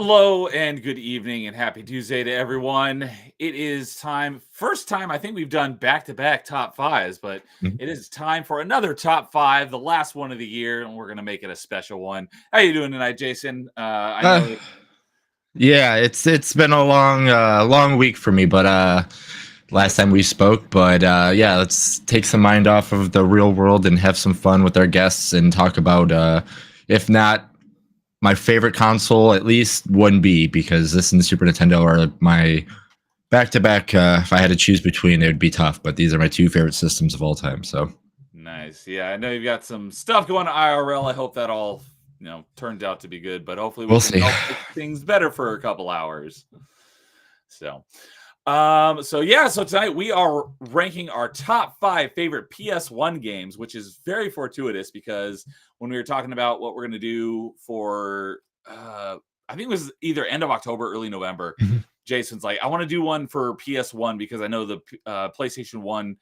Hello and good evening and happy Tuesday to everyone. It is time, first time I think we've done back-to-back top fives, but it is time for another top five, the last one of the year, and we're going to make it a special one. How you doing tonight, Jason? I know. Yeah, it's been a long week for me, but last time we spoke, but yeah, let's take some mind off of the real world and have some fun with our guests and talk about if not my favorite console, at least 1B, because this and the Super Nintendo are my back-to-back. If I had to choose between, it would be tough, but these are my two favorite systems of all time. So Nice. Yeah, I know you've got some stuff going to IRL. I hope that all turns out to be good, but hopefully we we'll can see. help make things better for a couple hours. So tonight we are ranking our top 5 favorite PS1 games, which is very fortuitous because when we were talking about what we're going to do for I think it was either end of October, early November, Jason's like, I want to do one for PS1 because I know the PlayStation 1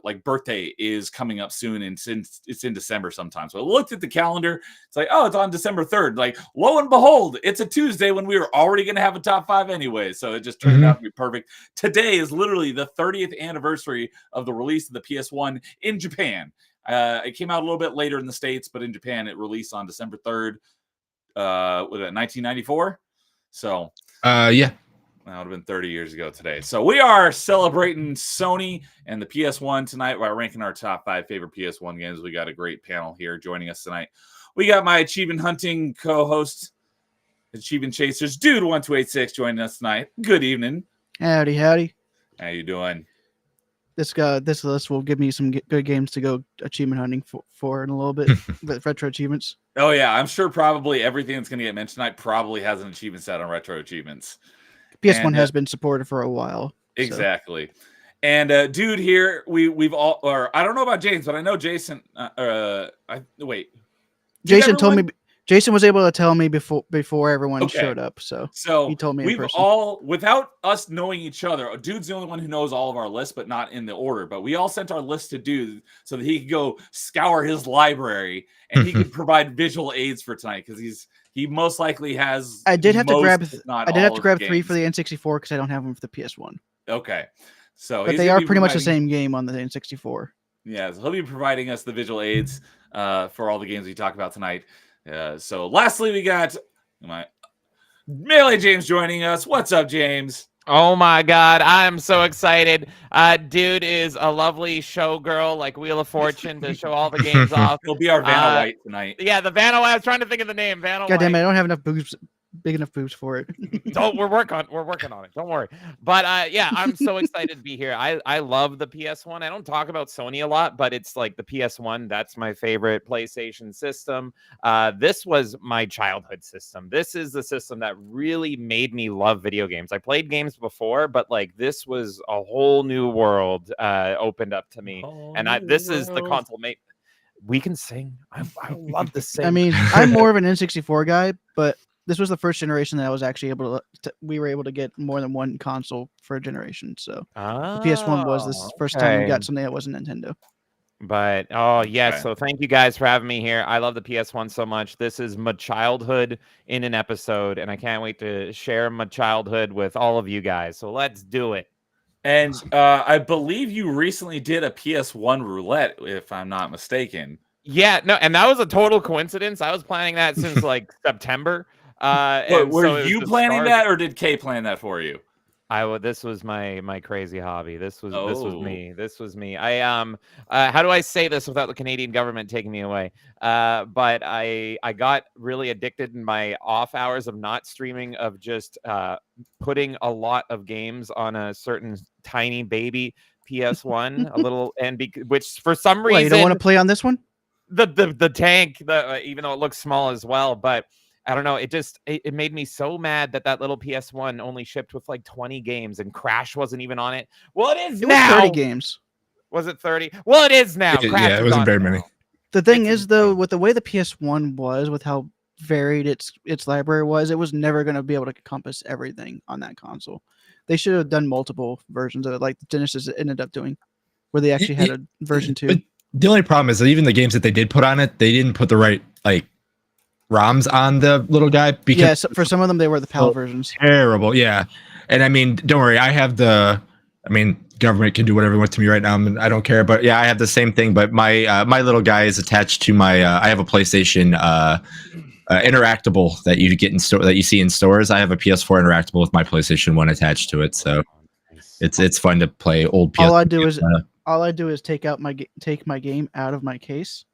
like birthday is coming up soon, and since it's in December sometime. So I looked at the calendar, it's like, oh, it's on December 3rd. Like, lo and behold, it's a Tuesday when we were already going to have a top 5 anyway. So it just turned out to be perfect. Today is literally the 30th anniversary of the release of the PS1 in Japan. It came out a little bit later in the States, but in Japan it released on December 3rd, was it 1994? So Yeah. that would have been 30 years ago today. So we are celebrating Sony and the PS1 tonight by ranking our top 5 favorite PS1 games. We got a great panel here joining us tonight. We got my achievement hunting co-host, Achievement Chasers, Dude 1286 joining us tonight. Good evening. Howdy, howdy. How you doing? This list will give me some good games to go achievement hunting for in a little bit. Retro achievements. Oh yeah, I'm sure probably everything that's going to get mentioned tonight probably has an achievement set on retro achievements. PS1 has been supported for a while. Exactly. So. And dude, here we've all, or I don't know about James, but I know Jason. Jason told me. Jason was able to tell me before everyone showed up, so he told me in person. All, without us knowing each other, Dude's the only one who knows all of our lists, but not in the order. But we all sent our list to Dude so that he could go scour his library and he could provide visual aids for tonight because he most likely has. I did have to grab 3 games for the N64 because I don't have them for the PS1. Okay, so but they are pretty much the same game on the N64. Yeah, so he'll be providing us the visual aids for all the games we talk about tonight. So lastly, we got my Melee James joining us. What's up, James? Oh my God, I'm so excited. Dude is a lovely showgirl like Wheel of Fortune to show all the games off. He'll be our Vanna White tonight. Yeah, the Vanna White. I was trying to think of the name. Vanna White. God damn it, I don't have enough boobs. Big enough boobs for it. We're working on it. Don't worry. But yeah, I'm so excited to be here. I love the PS1. I don't talk about Sony a lot, but it's like the PS1. That's my favorite PlayStation system. This was my childhood system. This is the system that really made me love video games. I played games before, but like this was a whole new world opened up to me. This is the console mate. We can sing. I love to sing. I mean, I'm more of an N64 guy, but this was the first generation that I was actually able we were able to get more than one console for a generation. So the PS1 was the first time we got something that wasn't Nintendo. But so thank you guys for having me here. I love the PS1 so much. This is my childhood in an episode, and I can't wait to share my childhood with all of you guys. So let's do it. And I believe you recently did a PS1 roulette, if I'm not mistaken. Yeah, no, and that was a total coincidence. I was planning that since like September. Were you planning that, or did Kay plan that for you? This was my crazy hobby. This was me. This was me. How do I say this without the Canadian government taking me away? But I got really addicted in my off hours of not streaming, of just putting a lot of games on a certain tiny baby PS1, a little, which for some reason you don't want to play on this one. The tank, even though it looks small as well, but I don't know. It made me so mad that little PS1 only shipped with like 20 games and Crash wasn't even on it. Well, it is now. 30 games. Was it 30? Well, it is now. Yeah, it wasn't very many. The thing is, though, with the way the PS1 was, with how varied its library was, it was never going to be able to encompass everything on that console. They should have done multiple versions of it, like the Genesis ended up doing, where they actually had a version 2. But the only problem is that even the games that they did put on it, they didn't put the right ROMs on the little guy because Yeah, so for some of them they were the PAL versions. terrible. Yeah, and I mean, don't worry, I have the. I mean, government can do whatever it wants to me right now, and I don't care. But yeah, I have the same thing. But my little guy is attached to my. I have a PlayStation interactable that you get in store that you see in stores. I have a PS4 interactable with my PlayStation 1 attached to it, so it's fun to play old PS. All I do is take my game out of my case.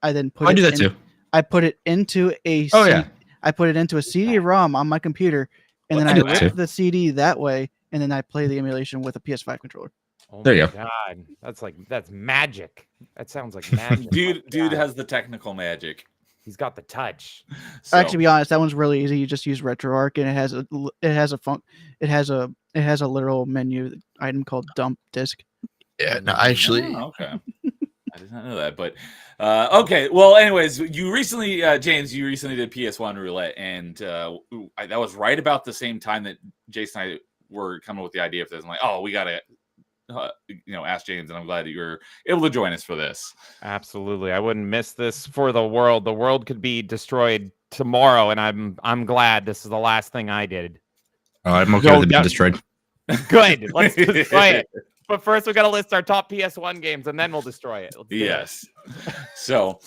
I then put I do that too. I put it into a I put it into a CD-ROM on my computer, and then I rip the CD that way, and then I play the emulation with a PS5 controller. Oh there you go. God, that's magic. That sounds like magic. Dude has the technical magic. He's got the touch. So, Actually, to be honest, that one's really easy. You just use RetroArch, and it has a literal menu item called dump disk. Yeah, no, actually. Oh, okay. I did not know that, but okay. Well, anyways, you recently, James, you recently did PS1 roulette, and that was right about the same time that Jason and I were coming with the idea of this. I'm like, oh, we gotta, ask James, and I'm glad that you were able to join us for this. Absolutely, I wouldn't miss this for the world. The world could be destroyed tomorrow, and I'm glad this is the last thing I did. Oh, I'm okay with it being destroyed. Good. Let's destroy it. But first, we got to list our top PS1 games, and then we'll destroy it. Yes. So,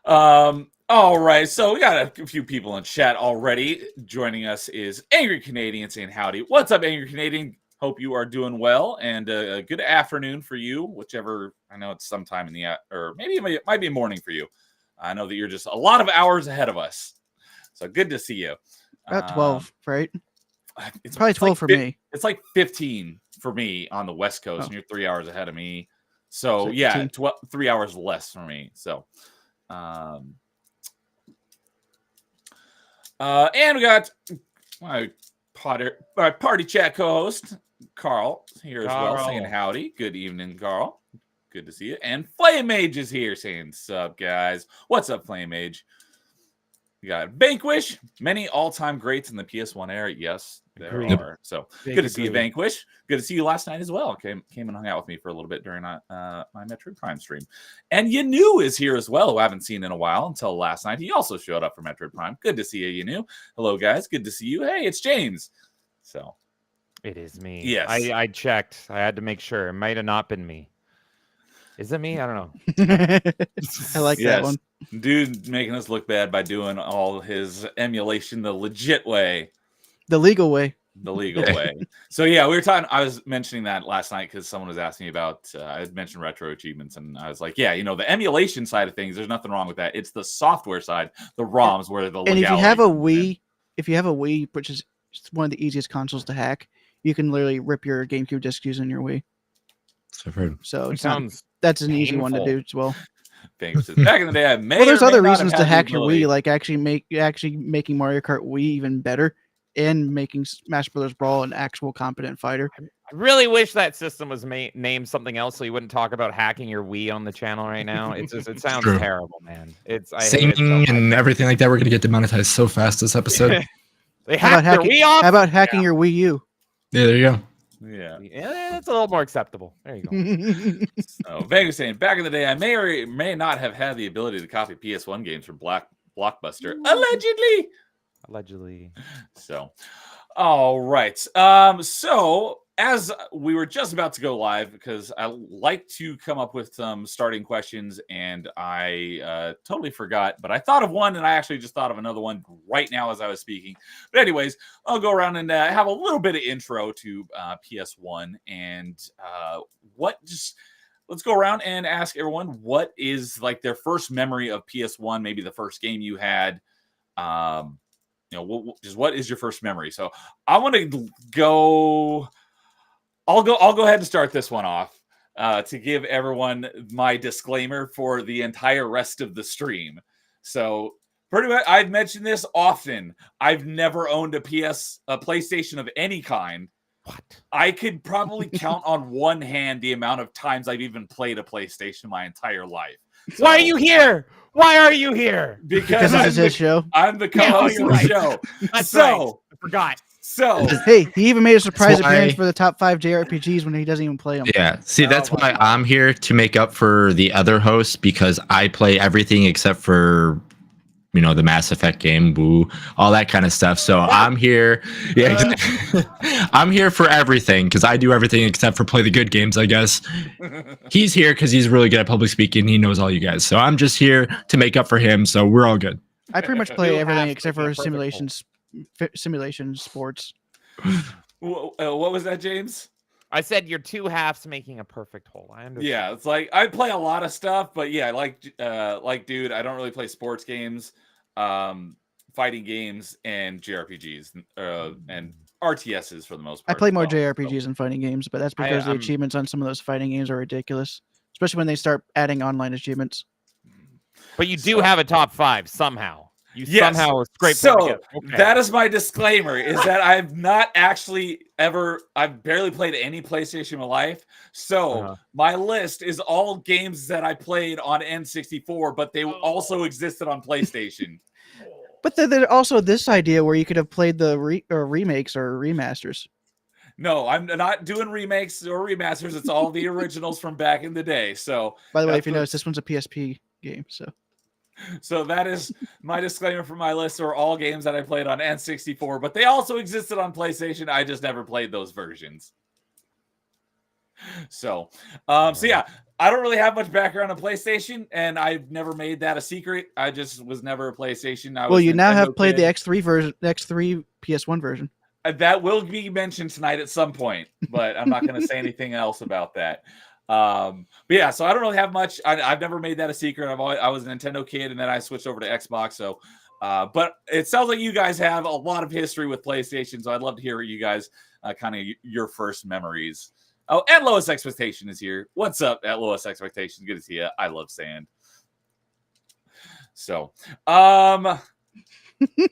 all right. So we got a few people in chat already. Joining us is Angry Canadian saying howdy. What's up, Angry Canadian? Hope you are doing well, and a good afternoon for you, whichever. I know it's sometime in the or maybe it might be morning for you. I know that you're just a lot of hours ahead of us. So good to see you. About 12, right? It's probably 12 for me. It's like 15 for me on the West Coast, and you're 3 hours ahead of me. So like yeah, 3 hours less for me. So, and we got my party chat co-host Carl here as well, saying howdy. Good evening, Carl. Good to see you. And Flame Mage is here saying, sup, guys. What's up, Flame Mage? We got Vanquish, many all-time greats in the PS1 era. Yes, there are. So good to see you, Vanquish. Good to see you last night as well. Came and hung out with me for a little bit during my Metroid Prime stream. And Yanu is here as well, who I haven't seen in a while until last night. He also showed up for Metroid Prime. Good to see you, Yanu. Hello, guys. Good to see you. Hey, it's James. So it is me. Yes. I checked. I had to make sure. It might have not been me. Is it me? I don't know. I like that one. Dude making us look bad by doing all his emulation the legit way. The legal way. The legal way. So yeah, we were talking. I was mentioning that last night because someone was asking me about. I had mentioned retro achievements, and I was like, yeah, the emulation side of things. There's nothing wrong with that. It's the software side, the ROMs, where the and if you have a Wii, which is one of the easiest consoles to hack, you can literally rip your GameCube disc using your Wii. So it sounds that's an easy one to do as well. Back in the day, I may. Well, there's other reasons to hack your Wii, like actually making Mario Kart Wii even better, and making Smash Brothers Brawl an actual competent fighter. I really wish that system was named something else, so you wouldn't talk about hacking your Wii on the channel right now. It sounds terrible, man. Singing and everything like that. We're gonna get demonetized so fast this episode. How about hacking your Wii U? Yeah, there you go. Yeah, that's a little more acceptable. There you go. So Vegas saying, back in the day, I may or may not have had the ability to copy PS1 games from Blockbuster, allegedly. So, all right. So as we were just about to go live, because I like to come up with some starting questions, and I totally forgot, but I thought of one, and I actually just thought of another one right now as I was speaking. But anyways, I'll go around and have a little bit of intro to PS1, and let's go around and ask everyone what is like their first memory of PS1, maybe the first game you had. What is your first memory? So I want to go. I'll go ahead and start this one off to give everyone my disclaimer for the entire rest of the stream. So pretty much, I've mentioned this often. I've never owned a PlayStation of any kind. What? I could probably count on one hand the amount of times I've even played a PlayStation my entire life. So, why are you here? Why are you here? Because this is his show. I'm the co-host of the show. That's right. I forgot. So hey, he even made a surprise appearance for the top 5 JRPGs when he doesn't even play them. Yeah, see, that's why I'm here to make up for the other hosts, because I play everything except for the Mass Effect game, woo, all that kind of stuff. So I'm here. Yeah, I'm here for everything because I do everything except for play the good games, I guess. He's here because he's really good at public speaking. He knows all you guys. So I'm just here to make up for him. So we're all good. I pretty much play You everything have except to be for a perfect simulation sports. What was that, James? I said you're two halves making a perfect whole. I understand. Yeah, it's like I play a lot of stuff, but yeah, like dude, I don't really play sports games, fighting games, and JRPGs, and RTSs for the most I part. play as more well. JRPGs than fighting games, but that's because the I'm- achievements on some of those fighting games are ridiculous, especially when they start adding online achievements. But you do So- have a top 5 somehow. You Yes. somehow scrape So together. Okay. that is my disclaimer: is that I've not actually I've barely played any PlayStation in my life. So my list is all games that I played on N64, but they also existed on PlayStation. But then there's also this idea where you could have played the remakes or remasters. No, I'm not doing remakes or remasters. It's all the originals from back in the day. So, By the way, that's if you what- notice, this one's a PSP game. So that is my disclaimer for my list. Are all games that I played on N64, but they also existed on PlayStation. I just never played those versions. So yeah, I don't really have much background on PlayStation, and I've never made that a secret. I just was never a PlayStation. Well, you now have Nintendo played the kid. X3 version, X3 PS1 version. That will be mentioned tonight at some point, but I'm not going to say anything else about that. But yeah, so I don't really have much. I've never made that a secret. I was a Nintendo kid, and then I switched over to Xbox. So, but it sounds like you guys have a lot of history with PlayStation. So I'd love to hear you guys kind of your first memories. Oh, and Lowest Expectation is here. What's up at Lowest Expectation? Good to see you. I love sand. So,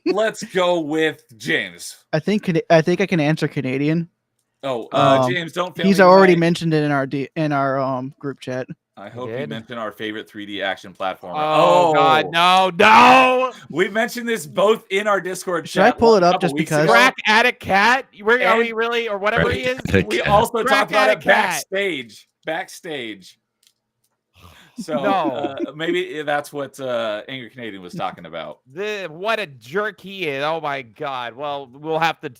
let's go with James. I think I can answer Canadian. Oh, James, don't fail He's me already tonight. mentioned it in our group chat. I hope you did? mentioned our favorite 3D action platformer. Oh, God, no. We mentioned this both in our Discord Should I chat. pull it a up couple just weeks because? ago. Crack Attic Cat? Are And- we really? Or whatever he is? Crack We Cat. also Crack talked about Attic it Cat. backstage. So No. maybe that's what Angry Canadian was talking about. What a jerk he is. Oh, my God. Well,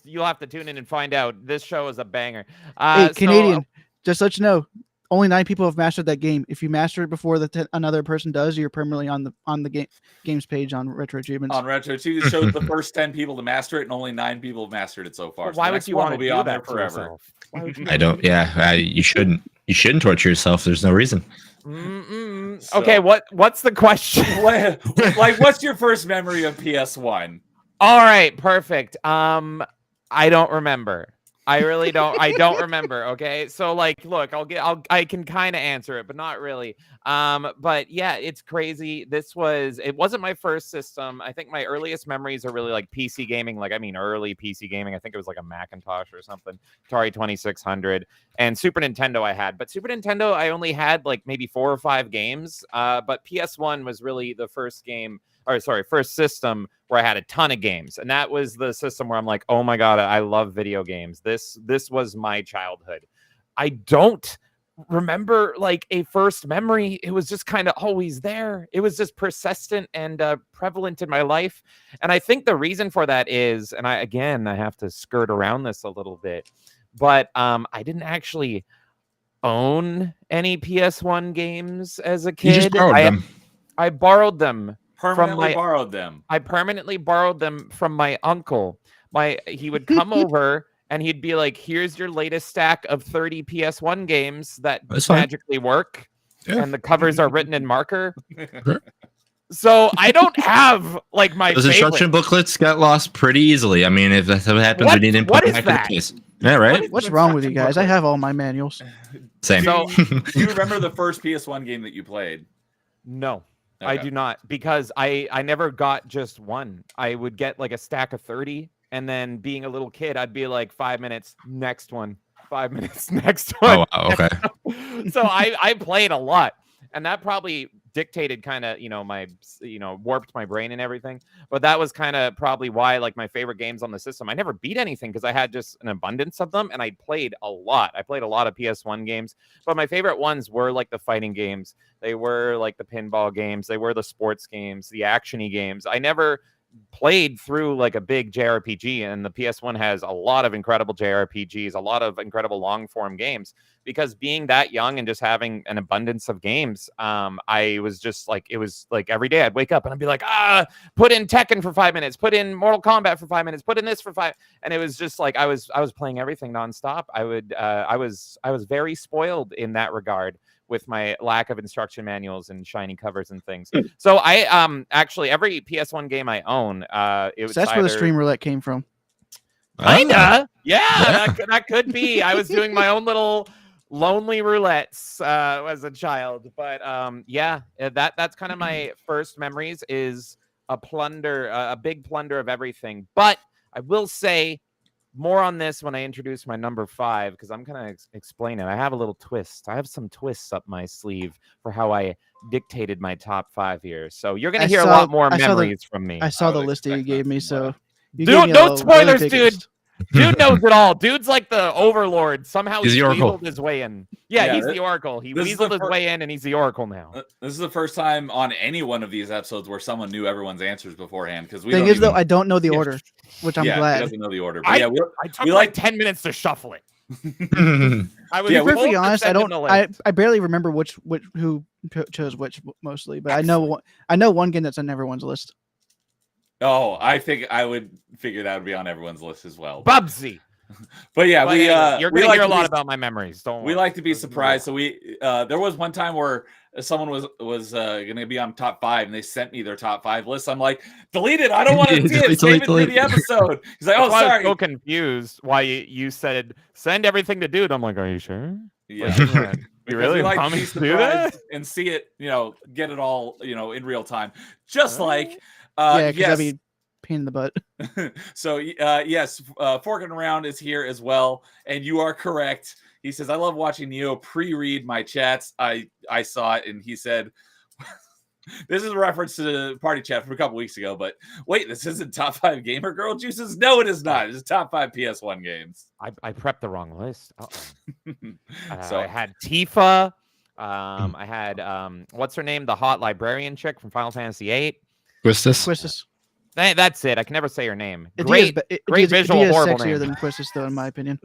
you'll have to tune in and find out. This show is a banger. Hey, So- Canadian, just let you know, only 9 people have mastered that game. If you master it before another person does, you're permanently on the games page on Retro Achievements. On Retro 2, it shows the first 10 people to master it, and only 9 people have mastered it so far. Well, So why the would next you one want to will be do on that there to forever. yourself? Why would you I don't. Yeah, you shouldn't. You shouldn't torture yourself. There's no reason. So- Okay, what's the question? What's your first memory of PS1? All right, perfect. I don't remember. I really don't. I don't remember. Okay, so look, I can kind of answer it, but not really. But yeah, it's crazy. It wasn't my first system. I think my earliest memories are really like PC gaming. Early PC gaming. I think it was like a Macintosh or something, Atari 2600, and Super Nintendo I had. But Super Nintendo I only had like maybe 4 or 5 games. But PS1 was really the first first system where I had a ton of games. And that was the system where I'm like, oh my God, I love video games. This was my childhood. I don't remember like a first memory. It was just kind of always there. It was just persistent and prevalent in my life. And I think the reason for that is, and I have to skirt around this a little bit, but I didn't actually own any PS1 games as a kid. You just borrowed them. I borrowed them. Permanently borrowed them. I permanently borrowed them from my uncle. He would come over and he'd be like, "Here's your latest stack of 30 PS1 games that That's fine. magically work, Yeah. and the covers are written in marker." Sure. So I don't have like my Those favorite. instruction booklets got lost pretty easily. I mean, if that's what happens, What- we need to what put is back in that? the case. Yeah, right. What's wrong with you guys? I have all my manuals. Same. So- Do you remember the first PS1 game that you played? No, I Okay. do not, because I never got just one. I would get like a stack of 30, and then being a little kid, I'd be like 5 minutes, next one, 5 minutes, next one. Oh, wow, okay. So I played a lot, and that probably dictated kind of, my, warped my brain and everything. But that was kind of probably why, like, my favorite games on the system, I never beat anything because I had just an abundance of them, and I played a lot. I played a lot of PS1 games, but my favorite ones were like the fighting games. They were like the pinball games. They were the sports games, the action-y games. I never played through like a big JRPG, and the PS1 has a lot of incredible JRPGs, a lot of incredible long form games, because being that young and just having an abundance of games, I was just like, it was like every day I'd wake up and I'd be like, put in Tekken for 5 minutes, put in Mortal Kombat for 5 minutes, put in this for 5, and it was just like I was playing everything nonstop. I was very spoiled in that regard with my lack of instruction manuals and shiny covers and things. So I actually every PS1 game I own, it was that's where the stream roulette came from. Kinda, yeah. That could be. I was doing my own little lonely roulettes as a child, but that's kind of my first memories, is a big plunder of everything. But I will say more on this when I introduce my number 5, because I'm going to explain it. I have a little twist. I have some twists up my sleeve for how I dictated my top 5 here. So you're going to hear a lot more memories from me. I saw the list that you gave me, so dude, no spoilers, dude. Dude knows it all. Dude's like the overlord. Somehow he's he Oracle. weaseled his way in. Yeah, he's the Oracle. He weaseled his way in, and he's the Oracle now. This is the first time on any one of these episodes where someone knew everyone's answers beforehand. Because thing is, though, I don't know the order, which I'm glad. He doesn't know the order. I took like 10 minutes to shuffle it. I was perfectly honest. I barely remember who chose which mostly, but excellent. I know one game that's on everyone's list. Oh, I think I would figure that would be on everyone's list as well. Bubsy. But yeah, you're gonna hear a lot about my memories. Don't worry. We like to be surprised. So there was one time where someone was gonna be on top 5, and they sent me their top 5 list. I'm like, delete it. I don't want to see it. Save it for the episode. He's like, oh, sorry. I was so confused why you said send everything to dude. I'm like, are you sure? Yeah. You really like want to me be to do that and see it, get it all, in real time. Just like because that'd be pain in the butt. So yes, Forking Around is here as well, and you are correct. He says, I love watching Neo pre-read my chats. I saw it, and he said, this is a reference to the party chat from a couple weeks ago, but wait, this isn't top 5 gamer girl juices? No, it is not. It's top 5 PS1 games. I prepped the wrong list. So I had Tifa. I had what's her name? The hot librarian chick from Final Fantasy VIII. Quistis. That's it. I can never say her name. Great visual, horrible sexier name. Than Quistis, though, in my opinion.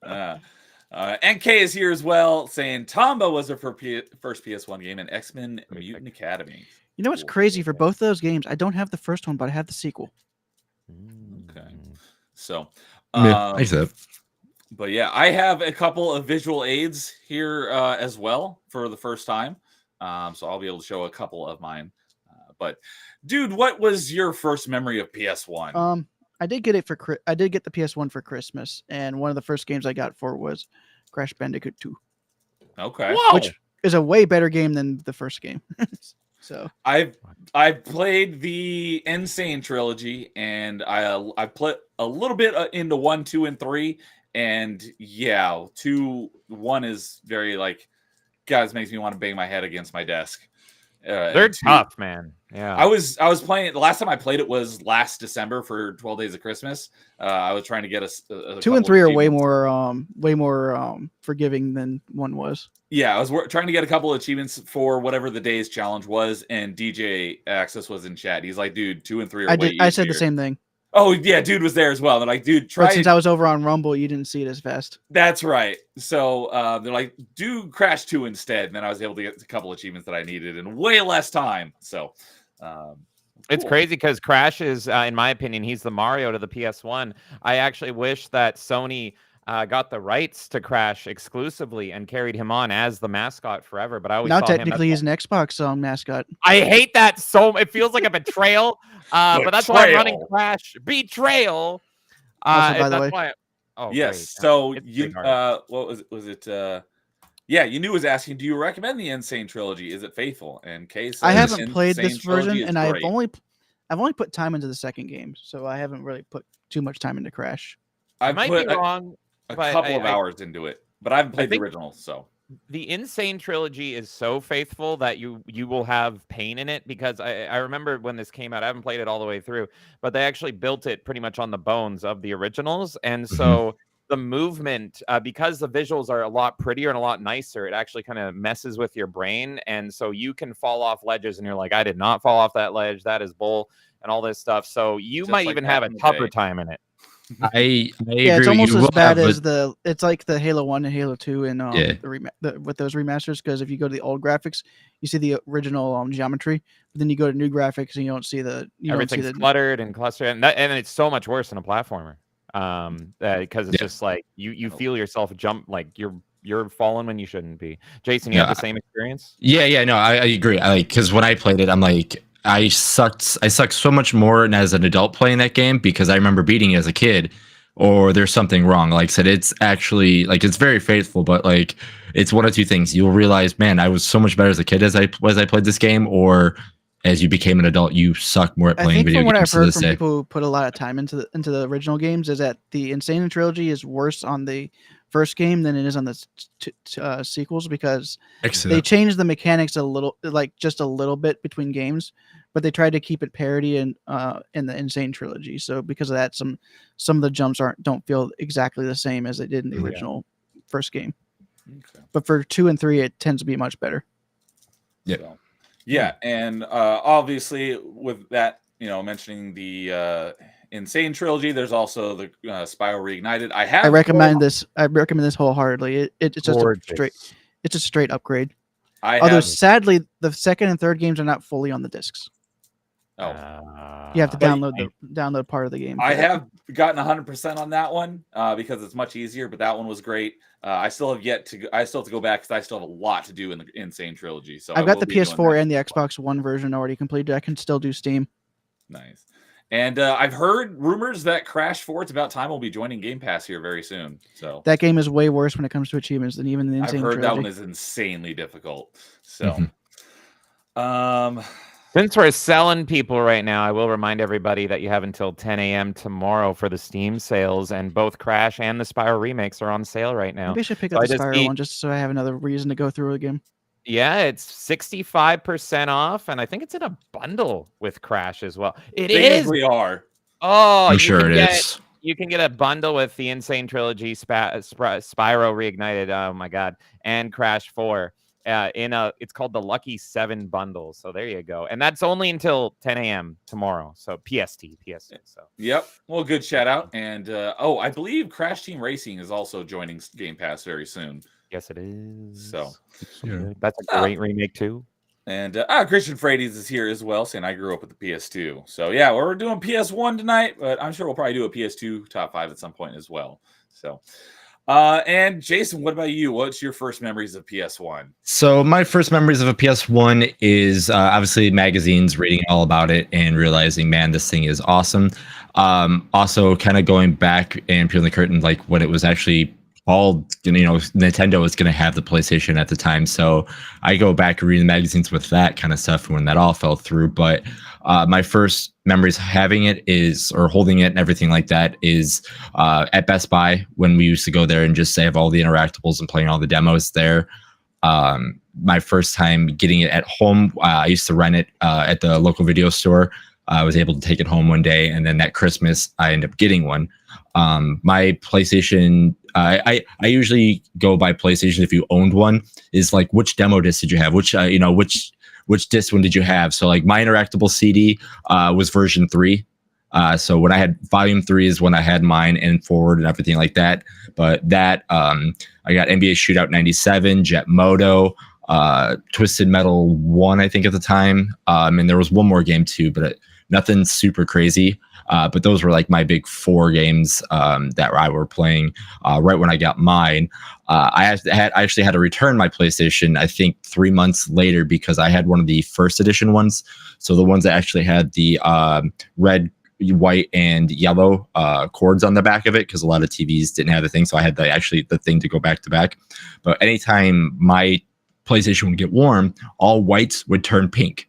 NK is here as well, saying Tomba was her first PS1 game, and X-Men Mutant Academy. You know what's crazy? For both of those games, I don't have the first one, but I have the sequel. Okay. So, I said. But yeah, I have a couple of visual aids here as well for the first time. So I'll be able to show a couple of mine. But dude, what was your first memory of PS1? I did get the PS1 for Christmas, and one of the first games I got for it was Crash Bandicoot 2. Okay. Whoa! Which is a way better game than the first game. So I played the Insane trilogy, and I put a little bit into 1, 2, and 3, and yeah, 1 is very guys, makes me want to bang my head against my desk. They're tough, man. Yeah, I was playing. The last time I played it was last December for 12 Days of Christmas. I was trying to get a 2 and 3 are way more forgiving than 1 was. Yeah, I was trying to get a couple of achievements for whatever the day's challenge was, and DJ Access was in chat. He's like, "Dude, 2 and 3 are way easier." I said the same thing. Oh yeah, dude was there as well. They're like, "Dude, try." But since I was over on Rumble, you didn't see it as fast. That's right. So they're like, "Do Crash 2 instead." And then I was able to get a couple achievements that I needed in way less time. So it's crazy because Crash is, in my opinion, he's the Mario to the PS1. I actually wish that Sony got the rights to Crash exclusively and carried him on as the mascot forever. But I always now saw technically he's an Xbox mascot. I hate that so. It feels like a betrayal. But that's why I'm running Crash. Betrayal. By the way. Why yes. Great. So you what was it? Yeah, you knew was asking, do you recommend the Insane trilogy? Is it faithful? And Kay says, I haven't played this version, and great. I've only put time into the second game, so I haven't really put too much time into Crash. I might be wrong. A couple of hours into it, but I haven't played the original. So The Insane trilogy is so faithful that you will have pain in it, because I remember when this came out, I haven't played it all the way through, but they actually built it pretty much on the bones of the originals. And so the movement, because the visuals are a lot prettier and a lot nicer, it actually kind of messes with your brain. And so you can fall off ledges and you're like, I did not fall off that ledge. That is bull, and all this stuff. So you Just might like even back have a in the tougher day. time in it. I agree. Yeah, it's almost you as will bad have as it's like the Halo 1 and Halo 2 and Yeah. with those remasters, because if you go to the old graphics, you see the original geometry, but then you go to new graphics and you don't see Everything's cluttered and clustered, and it's so much worse than a platformer. Because it's Yeah. just like you feel yourself jump, like you're falling when you shouldn't be. Jason, you have the same experience? Yeah, no, I agree. I because when I played it, I'm like, I sucked so much more as an adult playing that game, because I remember beating it as a kid, or there's something wrong. Like I said, it's actually like it's very faithful, but like it's one of two things. You'll realize, man, I was so much better as a kid as I played this game, or as you became an adult, you suck more at I playing think video from what games I've to heard this from day. people who put a lot of time into the original games is that the Insane trilogy is worse on the first game than it is on the sequels, because they changed the mechanics a little, like just a little bit between games, but they tried to keep it parity in the Insane trilogy. So because of that, some of the jumps don't feel exactly the same as they did in the original first game. Okay. But for 2 and 3, it tends to be much better. Yeah. So, yeah, and obviously with that, mentioning the Insane trilogy, there's also the Spyro Reignited. I recommend this. I recommend this wholeheartily. It's just Gorgeous. it's a straight upgrade. I Although have. sadly, the second and third games are not fully on the discs. Oh, You have to But download part of the game. I have gotten 100% on that one because it's much easier. But that one was great. I still have to go back because I still have a lot to do in the Insane trilogy. So I've got the PS4 and the Xbox One version already completed. I can still do Steam. Nice. And I've heard rumors that Crash 4, It's About Time, will be joining Game Pass here very soon. So that game is way worse when it comes to achievements than even the Insane I've heard trilogy. that one is insanely difficult. So, since we're selling people right now, I will remind everybody that you have until 10 a.m. tomorrow for the Steam sales, and both Crash and the Spyro remakes are on sale right now. Maybe I should pick up the Spyro one just so I have another reason to go through again. Yeah, it's 65% off, and I think it's in a bundle with Crash as well. We are. Oh, I'm sure it is. You can get a bundle with the Insane trilogy, Spyro Reignited. Oh my god, and Crash 4. It's called the Lucky 7 bundle. So there you go, and that's only until 10 a.m. tomorrow. So PST. So yep. Well, good shout out, and I believe Crash Team Racing is also joining Game Pass very soon. Yes, it is. So that's a great remake too. And Christian Frades is here as well, saying I grew up with the PS2. So yeah, we're doing PS1 tonight, but I'm sure we'll probably do a PS2 top 5 at some point as well. So, and Jason, what about you? What's your first memories of PS1? So my first memories of a PS1 is obviously magazines, reading all about it and realizing, man, this thing is awesome. Also kind of going back and peeling the curtain, like when it was actually Nintendo was going to have the PlayStation at the time. So I go back and read the magazines with that kind of stuff when that all fell through. But my first memories having it or holding it and everything like that is at Best Buy, when we used to go there and just have all the interactables and playing all the demos there. My first time getting it at home, I used to rent it at the local video store. I was able to take it home one day, and then that Christmas I ended up getting one. My PlayStation, I usually go by PlayStation if you owned one, is like, which demo disc did you have? Which disc one did you have? So like my interactable CD was version 3. So when I had volume 3 is when I had mine, and forward and everything like that. But that I got NBA Shootout 97, Jet Moto, Twisted Metal 1, I think at the time. And there was one more game too, but nothing super crazy. But those were like my big 4 games that I were playing right when I got mine. I actually had to return my PlayStation, I think 3 months later, because I had one of the first edition ones. So the ones that actually had the red, white, and yellow cords on the back of it, because a lot of TVs didn't have the thing. So I had the thing to go back to back. But anytime my PlayStation would get warm, all whites would turn pink.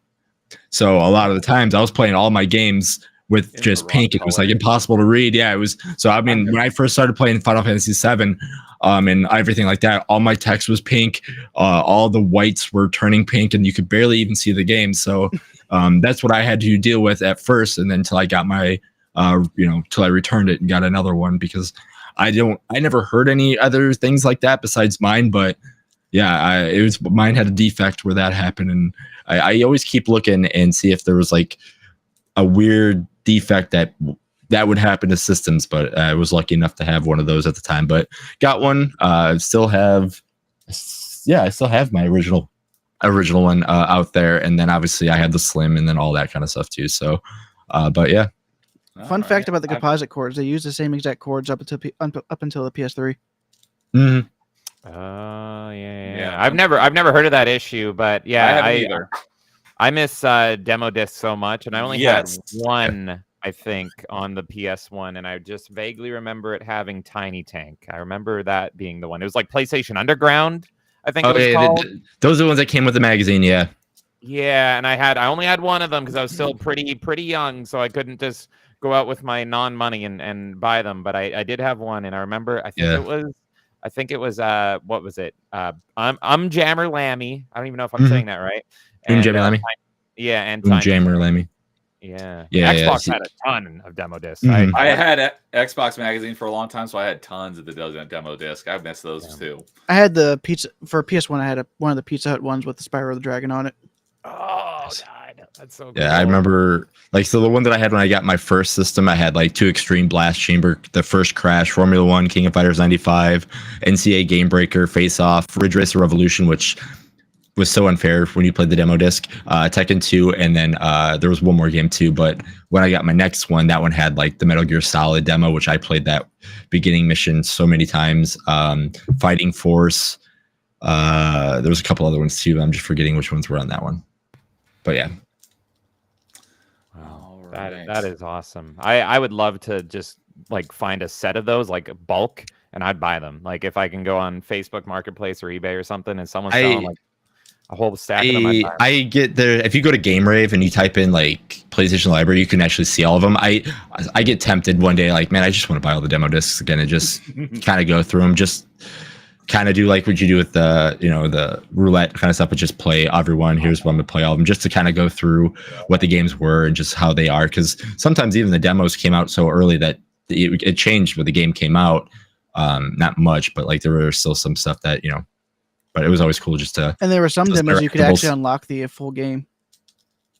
So a lot of the times I was playing all my games with In just the wrong pink. It was like color. impossible to read. Yeah, it was. So I mean, when I first started playing Final Fantasy VII, and everything like that, all my text was pink. All the whites were turning pink, and you could barely even see the game. So that's what I had to deal with at first, and then until I got my, till I returned it and got another one, because I never heard any other things like that besides mine. But yeah, mine had a defect where that happened, and I always keep looking and see if there was like a weird defect that would happen to systems. But I was lucky enough to have one of those at the time. But got one. I still have my original one out there, and then obviously I had the slim and then all that kind of stuff too. So, but yeah. Fun fact about the composite cords: they use the same exact cords up until the PS3. Mm-hmm. Oh yeah. I've never heard of that issue, but yeah, I haven't either. I miss demo discs so much, and I only had one, I think, on the PS1, and I just vaguely remember it having Tiny Tank. I remember that being the one. It was like PlayStation Underground, I think it was called. Those are the ones that came with the magazine, yeah. Yeah, and I only had one of them because I was still pretty young, so I couldn't just go out with my non-money and buy them. But I did have one, and I remember I think it was what was it? I'm Jammer Lammy. I don't even know if I'm saying that right. Jammer Lammy. Yeah, and Jammer Lammy. Yeah. Xbox had a ton of demo discs. Mhm. I had Xbox Magazine for a long time, so I had tons of the demo disc. I've missed those too. I had the pizza for PS1. I had one of the Pizza Hut ones with the Spyro the Dragon on it. Oh God, that's so cool. Yeah, I remember the one that I had when I got my first system, I had like 2 Extreme Blast Chamber, the first Crash, Formula 1, King of Fighters 95, NCAA Game Breaker, Face Off, Ridge Racer Revolution, which was so unfair when you played the demo disc, Tekken 2, and then there was one more game too. But when I got my next one, that one had like the Metal Gear Solid demo, which I played that beginning mission so many times. Fighting Force. There was a couple other ones too. I'm just forgetting which ones were on that one. But yeah. Wow, that is awesome. I would love to just like find a set of those, like bulk, and I'd buy them. Like if I can go on Facebook Marketplace or eBay or something, and someone's selling like a whole stack of them. I get there. If you go to Game Rave and you type in like PlayStation Library, you can actually see all of them. I get tempted one day, like, man, I just want to buy all the demo discs again and just kind of go through them. Just kind of do like what you do with the roulette kind of stuff, but just play everyone. Here's one to play all of them, just to kind of go through what the games were and just how they are. Because sometimes even the demos came out so early that it changed when the game came out. Not much, but like there were still some stuff that but it was always cool just to. And there were some demos you could actually unlock the full game.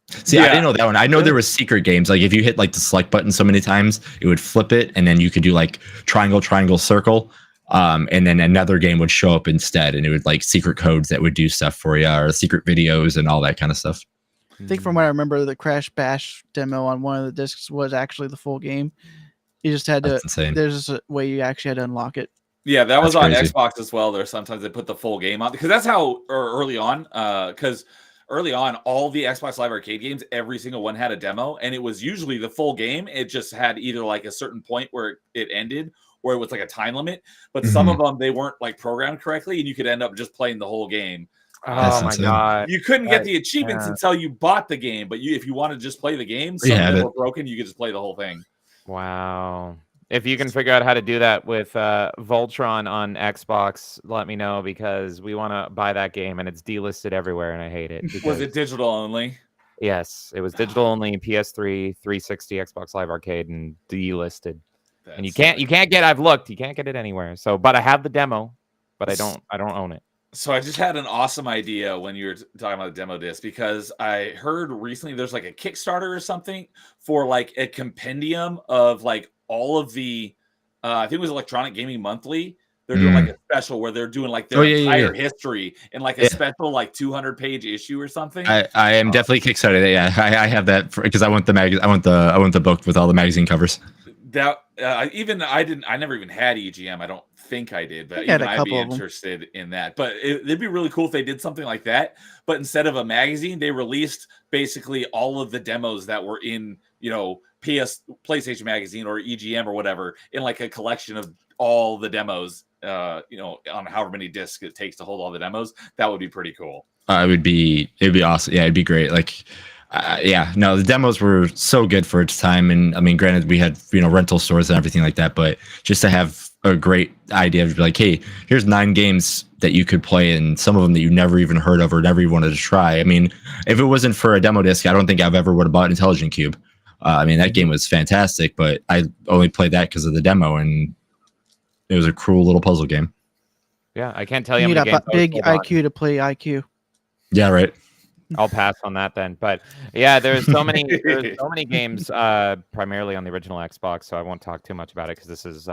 See, I didn't know that one. I know there was secret games. Like if you hit like the select button so many times, it would flip it, and then you could do like triangle, triangle, circle, and then another game would show up instead, and it would like secret codes that would do stuff for you, or secret videos and all that kind of stuff. I think from what I remember, the Crash Bash demo on one of the discs was actually the full game. You just had That's insane. There's a way you actually had to unlock it. Yeah, that was on crazy. Xbox as well. There's sometimes they put the full game on because that's how early on. Because early on, all the Xbox Live Arcade games, every single one had a demo, and it was usually the full game. It just had either like a certain point where it ended, or it was like a time limit. But some of them they weren't like programmed correctly, and you could end up just playing the whole game. Oh my God! You couldn't get the achievements until you bought the game, but if you wanted to just play the game, some of them were broken. You could just play the whole thing. Wow. If you can figure out how to do that with Voltron on Xbox, let me know, because we want to buy that game and it's delisted everywhere and I hate it. Was it digital only? Yes, it was digital only, PS3, 360, Xbox Live Arcade, and delisted. And you can't get. I've looked. You can't get it anywhere. So, but I have the demo, but I don't own it. So I just had an awesome idea when you were talking about the demo disc, because I heard recently there's like a Kickstarter or something for like a compendium of like all of the, I think it was Electronic Gaming Monthly. They're doing like a special where they're doing like their entire history in like a special like 200-page issue or something. I am definitely Kickstarter. Yeah, I have that because I want the I want the book with all the magazine covers. That I never even had EGM. I don't think I did, but I'd be interested in that. But it'd be really cool if they did something like that. But instead of a magazine, they released basically all of the demos that were in, PlayStation Magazine or EGM or whatever, in like a collection of all the demos, on however many discs it takes to hold all the demos. That would be pretty cool. It'd be awesome. Yeah, it'd be great. Like, Yeah, no, the demos were so good for its time, and I mean, granted, we had rental stores and everything like that, but just to have a great idea of like, hey, here's 9 games that you could play, and some of them that you never even heard of or never even wanted to try. I mean, if it wasn't for a demo disc, I don't think I've ever would have bought Intelligent Cube. I mean, that game was fantastic, but I only played that because of the demo, and it was a cruel little puzzle game. Yeah, I can't tell you You how need many a games big IQ to play IQ. Yeah, right. I'll pass on that then. But yeah, there's so many games primarily on the original Xbox, so I won't talk too much about it because this is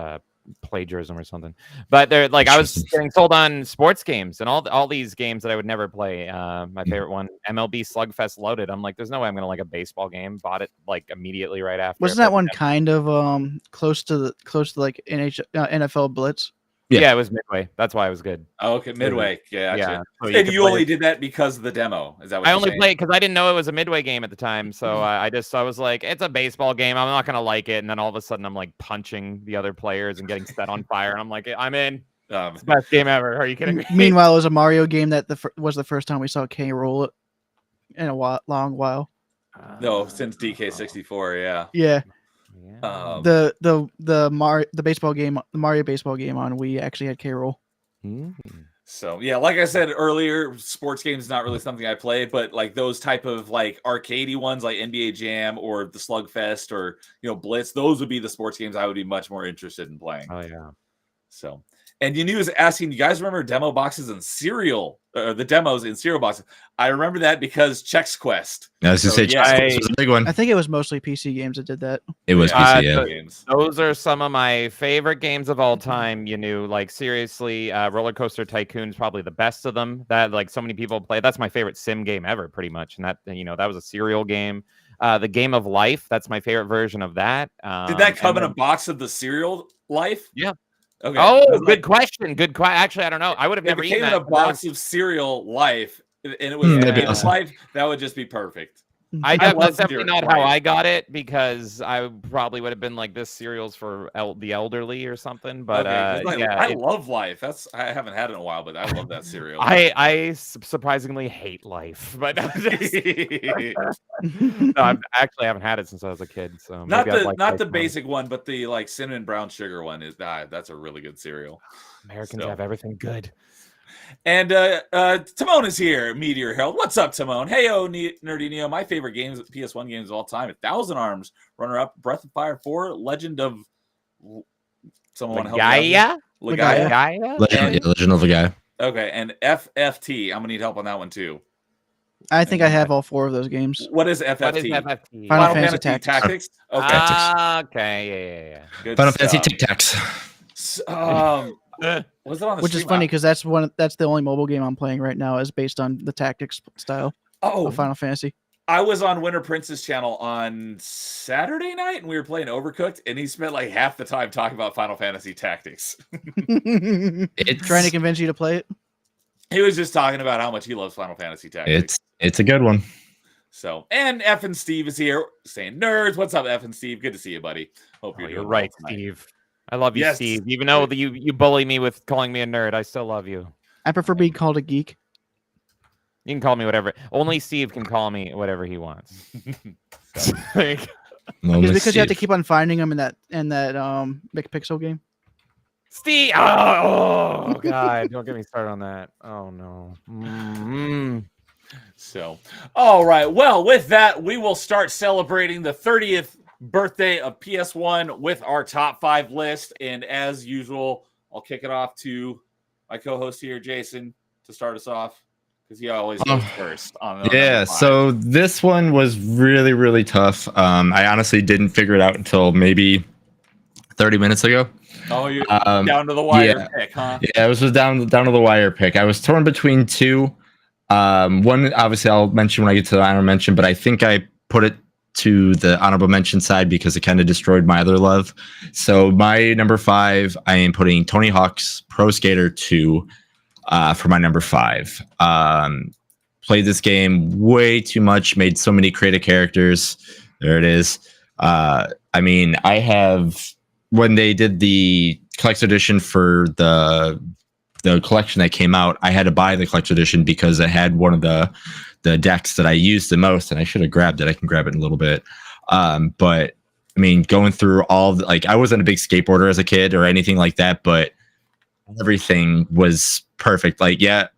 plagiarism or something. But they're like, I was getting sold on sports games and all these games that I would never play. My favorite one, MLB Slugfest Loaded. I'm like, there's no way I'm gonna like a baseball game. Bought it like immediately right after. Wasn't that one kind of close to like NFL Blitz? Yeah, it was Midway. That's why it was good. Oh, okay, Midway. Yeah, yeah. So and you only did that because of the demo. Is that what I you're only saying? played because I didn't know it was a Midway game at the time. So I was like, it's a baseball game. I'm not gonna like it. And then all of a sudden, I'm like punching the other players and getting set on fire. And I'm like, I'm in. It's the best game ever. Are you kidding me? Meanwhile, it was a Mario game that was the first time we saw K. Rool in a long while. No, since DK64. Yeah. Yeah. Yeah. The baseball game, the Mario baseball game on Wii actually had K. Rool. So yeah, like I said earlier, sports games is not really something I play, but like those type of like arcadey ones like NBA Jam or the Slugfest or Blitz, those would be the sports games I would be much more interested in playing. Oh yeah. So, and Yanu was asking, you guys remember demo boxes and cereal, the demos in cereal boxes? I remember that because Chex Quest. I was gonna say Chex Quest was a big one. I think it was mostly PC games that did that. It was PC, yeah. Games. Those are some of my favorite games of all time. Like seriously, Roller Coaster Tycoon's probably the best of them. That like so many people play. That's my favorite sim game ever, pretty much. And that that was a cereal game. The Game of Life. That's my favorite version of that. Did that come in a box of the cereal Life? Yeah. Okay. Oh, good question. Actually, I don't know. I would have never eaten that. In a box of cereal Life, and it was awesome. Life. That would just be perfect. That's definitely not how I got it because I probably would have been like, this cereal's for the elderly or something. But I love Life. I haven't had it in a while, but I love that cereal. I surprisingly hate Life, but no, I actually haven't had it since I was a kid. So not the basic one, but the like cinnamon brown sugar one is that's a really good cereal. Americans have everything good. And Timon is here, Meteor Herald. What's up, Timon? Hey, Nerdy Neo. My favorite games, PS1 games of all time: 1,000 Arms, runner-up, Breath of Fire 4, Legend of. Someone help me out. Legend of Legaia. Okay, and FFT. I'm gonna need help on that one too. I think I have all 4 of those games. What is FFT? Final Fantasy Tactics. Okay. Okay. Yeah. Good Final Fantasy Tic Tacs. Was it on the Which is funny because that's the only mobile game I'm playing right now is based on the tactics style of Final Fantasy. I was on Winter Prince's channel on Saturday night and we were playing Overcooked and he spent like half the time talking about Final Fantasy Tactics. It's trying to convince you to play it. He was just talking about how much he loves Final Fantasy Tactics. It's a good one. So, and F and Steve is here saying, nerds, what's up, F and Steve? Good to see you, buddy. Hope you're right, Steve. I love you, Steve. Even though you bully me with calling me a nerd, I still love you. I prefer being called a geek. You can call me whatever. Only Steve can call me whatever he wants. It's because you have to keep on finding them in that McPixel game. Steve! Oh God! Don't get me started on that. Oh no. So, all right. Well, with that, we will start celebrating the 30th birthday of PS1 with our top 5 list. And as usual, I'll kick it off to my co-host here, Jason, to start us off because he always goes first. So this one was really, really tough. I honestly didn't figure it out until maybe 30 minutes ago. Oh, you're down to the wire pick, huh? Yeah, it was down to the wire pick. I was torn between 2. One, obviously, I'll mention when I get to the honorable mention, but I think I put it to the honorable mention side because it kind of destroyed my other love. So my number 5, I am putting Tony Hawk's Pro Skater 2 for my number 5. Played this game way too much, made so many creative characters. There it is. I mean, I have, when they did the collector's edition for the collection that came out, I had to buy the collector's edition because it had one of the decks that I use the most, and I should have grabbed it. I can grab it in a little bit. But I mean, going through all the, like, I wasn't a big skateboarder as a kid or anything like that, but everything was perfect. Like, yep.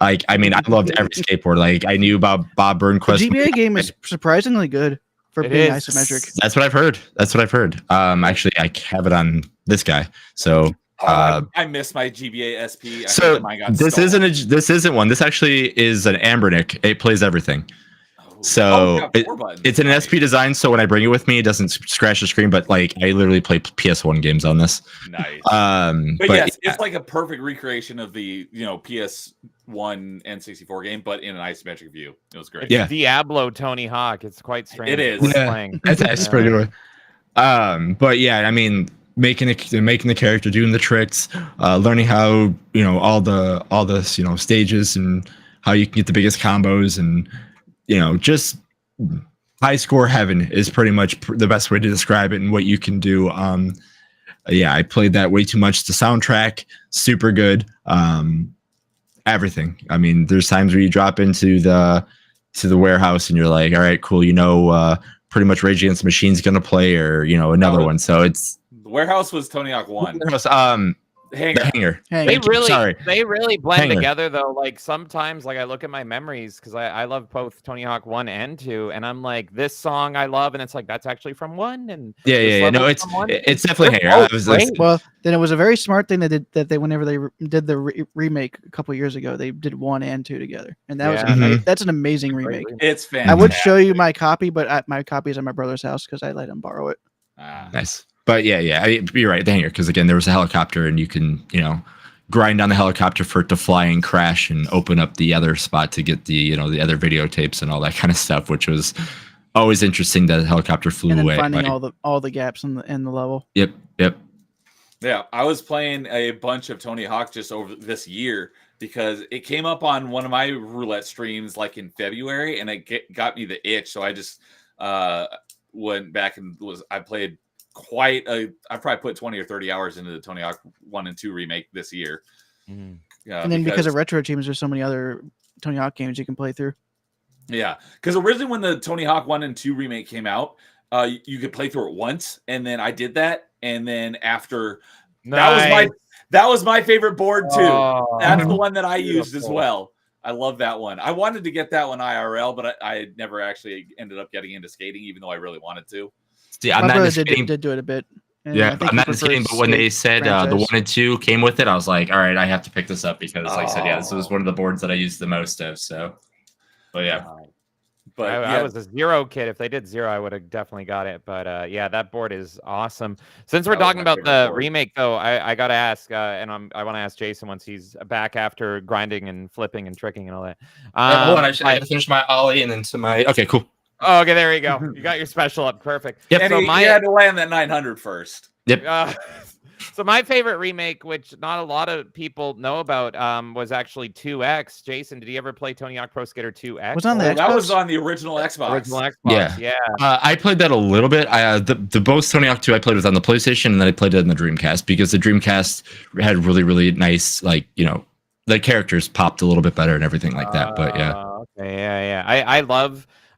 Like, I mean, I loved every skateboard. Like, I knew about Bob Burnquist. The GBA game is surprisingly good for being isometric. That's what I've heard. Actually, I have it on this guy. So I miss my GBA SP. So this isn't one. This actually is an Ambernick. It plays everything. So it's an SP design. So when I bring it with me, it doesn't scratch the screen. But like, I literally play PS1 games on this. Nice. But yes, it's like a perfect recreation of the PS1 N64 game, but in an isometric view. It was great. Yeah. Diablo Tony Hawk. It's quite strange. It is. Playing. That's pretty good. But yeah, I mean, making the character, doing the tricks, learning how all the stages and how you can get the biggest combos, and just high score heaven is pretty much the best way to describe it and what you can do. Yeah, I played that way too much. The soundtrack, super good. Everything. I mean, there's times where you drop into the warehouse and you're like, all right, cool. Pretty much Rage Against the Machine's gonna play, or another one. So it's the warehouse was Tony Hawk 1. Hangar. They really blend together though. Like sometimes, like I look at my memories because I love both Tony Hawk 1 and 2, and I'm like, this song I love, and it's like that's actually from 1. And yeah. No, it's definitely Hangar. Well, then it was a very smart thing whenever they did the remake a couple years ago, they did 1 and 2 together, and that was that's an amazing remake. It's fantastic. I would show you my copy, but my copy is at my brother's house because I let him borrow it. Nice. But yeah, you're right, the Hangar, because again, there was a helicopter, and you can, grind on the helicopter for it to fly and crash, and open up the other spot to get the, the other videotapes and all that kind of stuff, which was always interesting that the helicopter flew and then away. Finding all the gaps in the level. Yep. Yeah, I was playing a bunch of Tony Hawk just over this year because it came up on one of my roulette streams like in February, and it got me the itch. So I just went back and I played I probably put 20 or 30 hours into the Tony Hawk 1 and 2 remake this year. Mm-hmm. And then because of retro teams, there's so many other Tony Hawk games you can play through. Yeah, because originally when the Tony Hawk 1 and 2 remake came out, you could play through it once, and then I did that, and then after that was my favorite board too. That's the one that I used as well. I love that one. I wanted to get that one IRL, but I never actually ended up getting into skating, even though I really wanted to. See, I'm not did do it a bit. Yeah, I'm not in skating, but when they said the 1 and 2 came with it, I was like, all right, I have to pick this up because, like I said, this was one of the boards that I used the most of. So, but yeah. But I was a 0 kid. If they did 0, I would have definitely got it. But yeah, that board is awesome. Since we're talking about the remake, though, I got to ask, and I want to ask Jason once he's back after grinding and flipping and tricking and all that. Hold on, I got to finish my ollie and then to my. Okay, cool. Oh, okay, there you go. You got your special up. Perfect. Yep. And he had to land that 900 first. Yep. So my favorite remake, which not a lot of people know about, was actually 2X. Jason, did you ever play Tony Hawk Pro Skater 2X? Was on the Xbox? That was on the original Xbox. Original Xbox. Yeah. I played that a little bit. The both Tony Hawk 2 I played was on the PlayStation, and then I played it on the Dreamcast because the Dreamcast had really, really nice, like, the characters popped a little bit better and everything like that. But yeah. Okay. Yeah.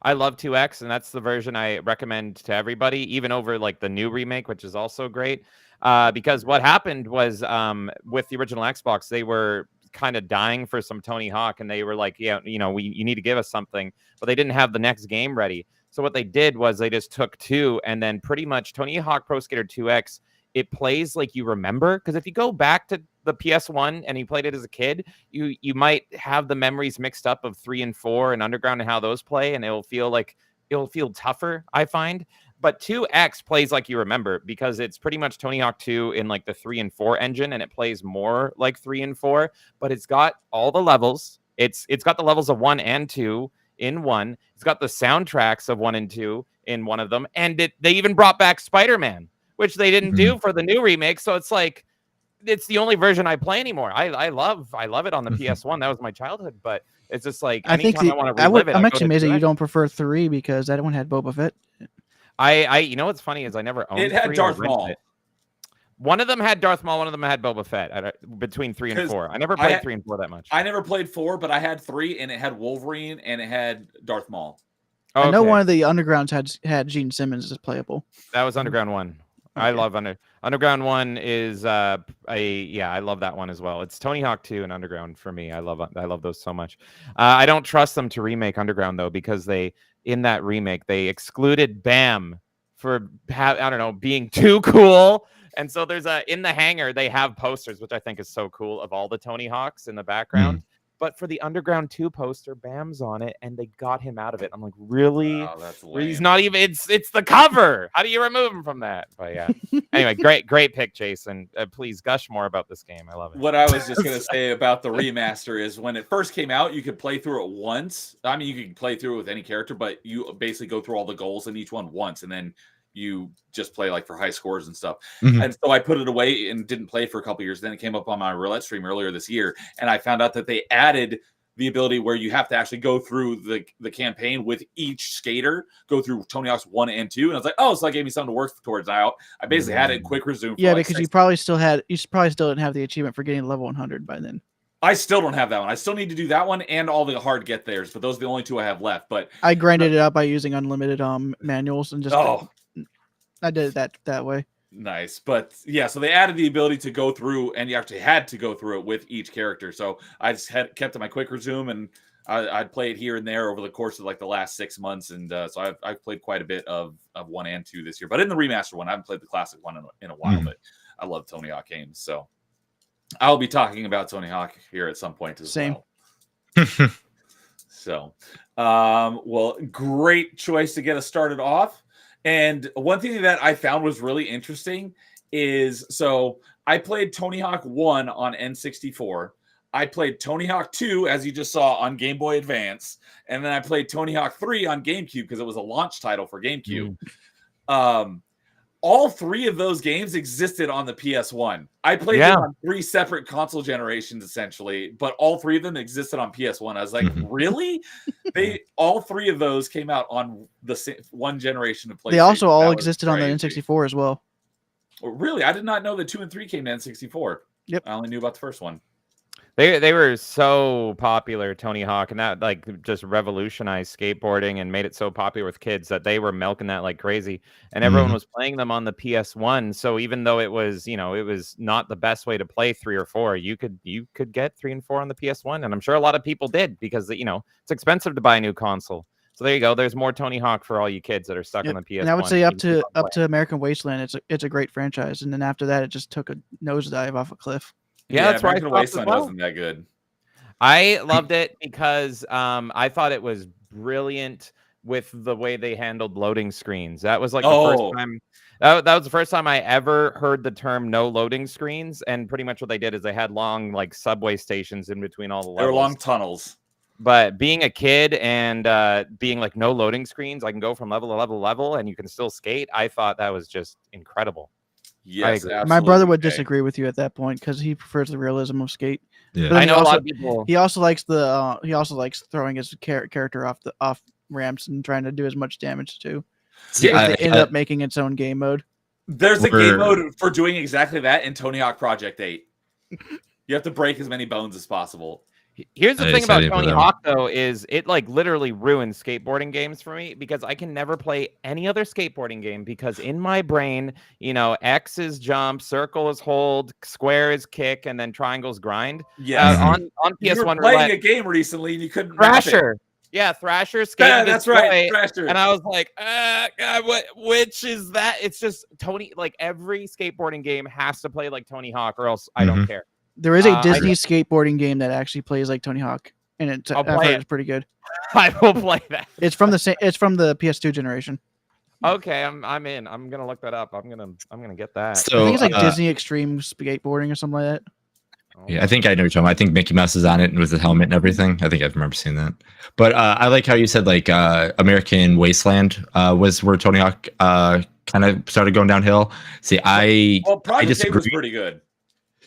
I love 2X, and that's the version I recommend to everybody, even over like the new remake, which is also great. Because what happened was with the original Xbox, they were kind of dying for some Tony Hawk, and they were like, you need to give us something, but they didn't have the next game ready. So what they did was they just took 2, and then pretty much Tony Hawk Pro Skater 2X, it plays like you remember. Because if you go back to the PS1 and you played it as a kid, you might have the memories mixed up of 3 and 4 and Underground and how those play, and it'll feel tougher, I find. But 2X plays like you remember because it's pretty much Tony Hawk 2 in like the 3 and 4 engine, and it plays more like 3 and 4, but it's got all the levels. It's got the levels of 1 and 2 in one. It's got the soundtracks of 1 and 2 in one of them, and they even brought back Spider-Man, which they didn't do for the new remake. So it's like it's the only version I play anymore. I love it on the PS1. That was my childhood, but it's just like anytime I want to relive it. I'm actually amazed that you don't prefer 3 because that one had Boba Fett. I you know what's funny is I never owned it. Had 3. Darth Maul. One of them had Darth Maul, one of them had Boba Fett between 3 and 'Cause 4. I never played 3 and 4 that much. I never played 4, but I had 3, and it had Wolverine and it had Darth Maul. I know Okay. one of the Undergrounds had Gene Simmons as playable. That was Underground 1. I love Underground 1 is I love that one as well. It's Tony Hawk 2 and Underground for me. I love those so much. I don't trust them to remake Underground though, because in that remake they excluded Bam for being too cool. And so there's in the hangar they have posters, which I think is so cool, of all the Tony Hawks in the background. But for the Underground 2 poster, Bam's on it, and they got him out of it. I'm like, really? Oh, that's lame. He's not even. It's the cover. How do you remove him from that? But yeah. Anyway, great pick, Jason. Please gush more about this game. I love it. What I was just gonna say about the remaster is when it first came out, you could play through it once. I mean, you could play through it with any character, but you basically go through all the goals in each one once, and then you just play like for high scores and stuff. And so I put it away and didn't play for a couple years. Then it came up on my roulette stream earlier this year, and I found out that they added the ability where you have to actually go through the campaign with each skater, go through Tony Hawk's 1 and 2. And I was like, oh, so that gave me something to work towards. I basically had it in quick resume. Yeah, because you probably still didn't have the achievement for getting level 100 by then. I still don't have that one. I still need to do that one and all the hard get theirs, but those are the only 2 I have left. But I grinded it out by using unlimited manuals and just I did it that way. Nice. But yeah, so they added the ability to go through, and you actually had to go through it with each character. So I just kept it my quick resume, and I'd play it here and there over the course of like the last 6 months. And so I've played quite a bit of 1 and 2 this year, but in the remaster one, I haven't played the classic one in a while, but I love Tony Hawk games. So I'll be talking about Tony Hawk here at some point as well. So, well, great choice to get us started off. And one thing that I found was really interesting is, so I played Tony Hawk 1 on N64. I played Tony Hawk 2, as you just saw, on Game Boy Advance. And then I played Tony Hawk 3 on GameCube because it was a launch title for GameCube. All 3 of those games existed on the PS1. I played them on 3 separate console generations, essentially, but all 3 of them existed on PS1. I was like, really? All 3 of those came out on the one generation of PlayStation. They also all existed on the N64 as well. Really? I did not know that 2 and 3 came to N64. Yep. I only knew about the first one. They were so popular, Tony Hawk, and that like just revolutionized skateboarding and made it so popular with kids that they were milking that like crazy, and everyone was playing them on the PS1. So even though it was, it was not the best way to play 3 or 4, you could get 3 and 4 on the PS1, and I'm sure a lot of people did because it's expensive to buy a new console. So there you go. There's more Tony Hawk for all you kids that are stuck on the PS1. And I would say up to American Wasteland, it's a great franchise, and then after that, it just took a nosedive off a cliff. Yeah, that's why American Wasteland wasn't that good. I loved it because I thought it was brilliant with the way they handled loading screens. That was like the first time. That was the first time I ever heard the term "no loading screens." And pretty much what they did is they had long like subway stations in between all the levels. They were long tunnels. But being a kid and being like no loading screens, I can go from level to level to level, and you can still skate. I thought that was just incredible. Yes, my brother would disagree with you at that point because he prefers the realism of skate. Yeah, I know a lot of people. He also likes throwing his character off ramps and trying to do as much damage too. Yeah, they ended up making its own game mode. There's a game mode for doing exactly that in Tony Hawk Project 8. You have to break as many bones as possible. Here's the thing about Tony Hawk, though, is it like literally ruins skateboarding games for me because I can never play any other skateboarding game because in my brain, X is jump, circle is hold, square is kick, and then triangles grind. Yeah, on PS1. You were playing a game recently and you couldn't. Thrasher. Yeah, Thrasher skate. Yeah, that's right, Thrasher. And I was like, God, which is that? It's just Tony. Like every skateboarding game has to play like Tony Hawk, or else I don't care. There is a Disney skateboarding game that actually plays like Tony Hawk, and it's pretty good. I will play that. It's from the PS2 generation. Okay, I'm in. I'm gonna look that up. I'm gonna get that. So, I think it's like Disney Extreme Skateboarding or something like that. Yeah, I think I know what you're talking about. I think Mickey Mouse is on it with the helmet and everything. I think I remember seeing that. But I like how you said like American Wasteland was where Tony Hawk kind of started going downhill. See, Project 8 was pretty good.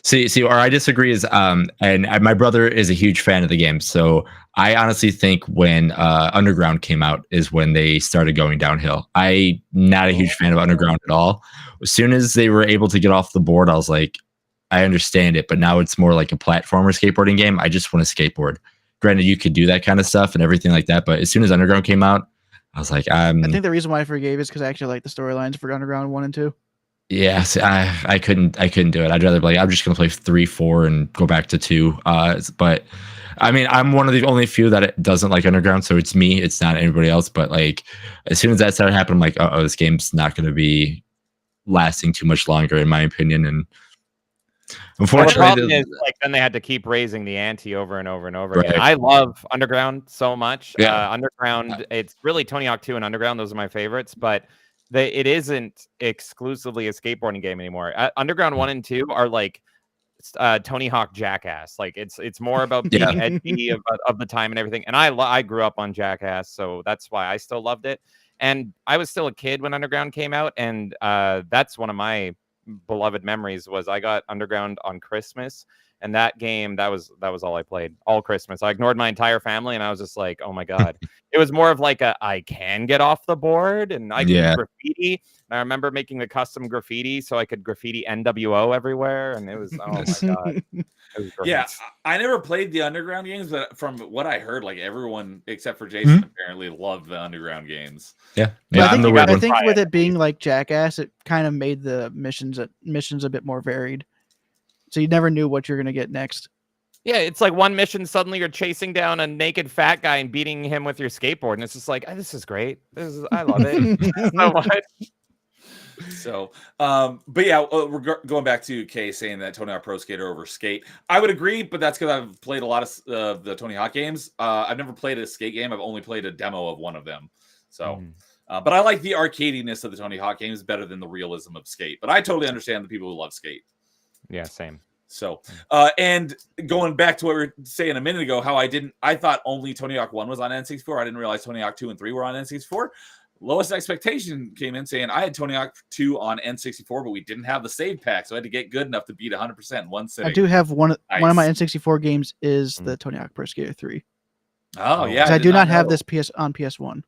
See, where I disagree is, my brother is a huge fan of the game, so I honestly think when Underground came out is when they started going downhill. I'm not a huge fan of Underground at all. As soon as they were able to get off the board, I was like, I understand it, but now it's more like a platformer skateboarding game. I just want to skateboard. Granted, you could do that kind of stuff and everything like that, but as soon as Underground came out, I was like, I think the reason why I forgave is because I actually like the storylines for Underground 1 and 2. yeah, see, I couldn't do it. I'd rather be like, I'm just gonna play 3, 4, and go back to 2. But I mean, I'm one of the only few that it doesn't like Underground, so it's me. It's not anybody else. But like, as soon as that started happening, I'm like, oh, this game's not gonna be lasting too much longer, in my opinion. And Well, the problem unfortunately, is, like, then they had to keep raising the ante over and over and over again. Right. I love Underground so much. Yeah. Underground, it's really Tony Hawk 2 and Underground. Those are my favorites, but it isn't exclusively a skateboarding game anymore. Underground 1 and 2 are like Tony Hawk Jackass. Like it's more about being Yeah. edgy of the time and everything. And I grew up on Jackass, so that's why I still loved it. And I was still a kid when Underground came out, and that's one of my beloved memories. Was I got Underground on Christmas, and that game that was all I played all Christmas. I ignored my entire family, and I was just like, oh my god. It was more of like I can get off the board and I can graffiti. And I remember making the custom graffiti so I could graffiti NWO everywhere, and it was, oh my god. It was great. Yeah, I never played the Underground games, but from what I heard, like everyone except for Jason apparently loved the Underground games. yeah, But I I'm the think, weird I one. think with it being like Jackass, it kind of made the missions a bit more varied. So you never knew what you're gonna get next. Yeah, it's like one mission, suddenly you're chasing down a naked fat guy and beating him with your skateboard, and it's just like, oh, this is great. I love it so much. So, but yeah, we're going back to Kay saying that Tony Hawk Pro Skater over Skate. I would agree, but that's because I've played a lot of the Tony Hawk games. I've never played a skate game. I've only played a demo of one of them. So, but I like the arcadiness of the Tony Hawk games better than the realism of Skate. But I totally understand the people who love Skate. Yeah, same. So, and going back to what we were saying a minute ago, how I thought only Tony Hawk 1 was on N64. I didn't realize Tony Hawk 2 and 3 were on N64. Lowest Expectation came in saying I had Tony Hawk 2 on N64, but we didn't have the save pack, so I had to get good enough to beat 100% in one sitting. I do have one Nice. of my N64 games is the Tony Hawk Pro Skater 3. Oh, yeah. I did do not have know. this on PS1.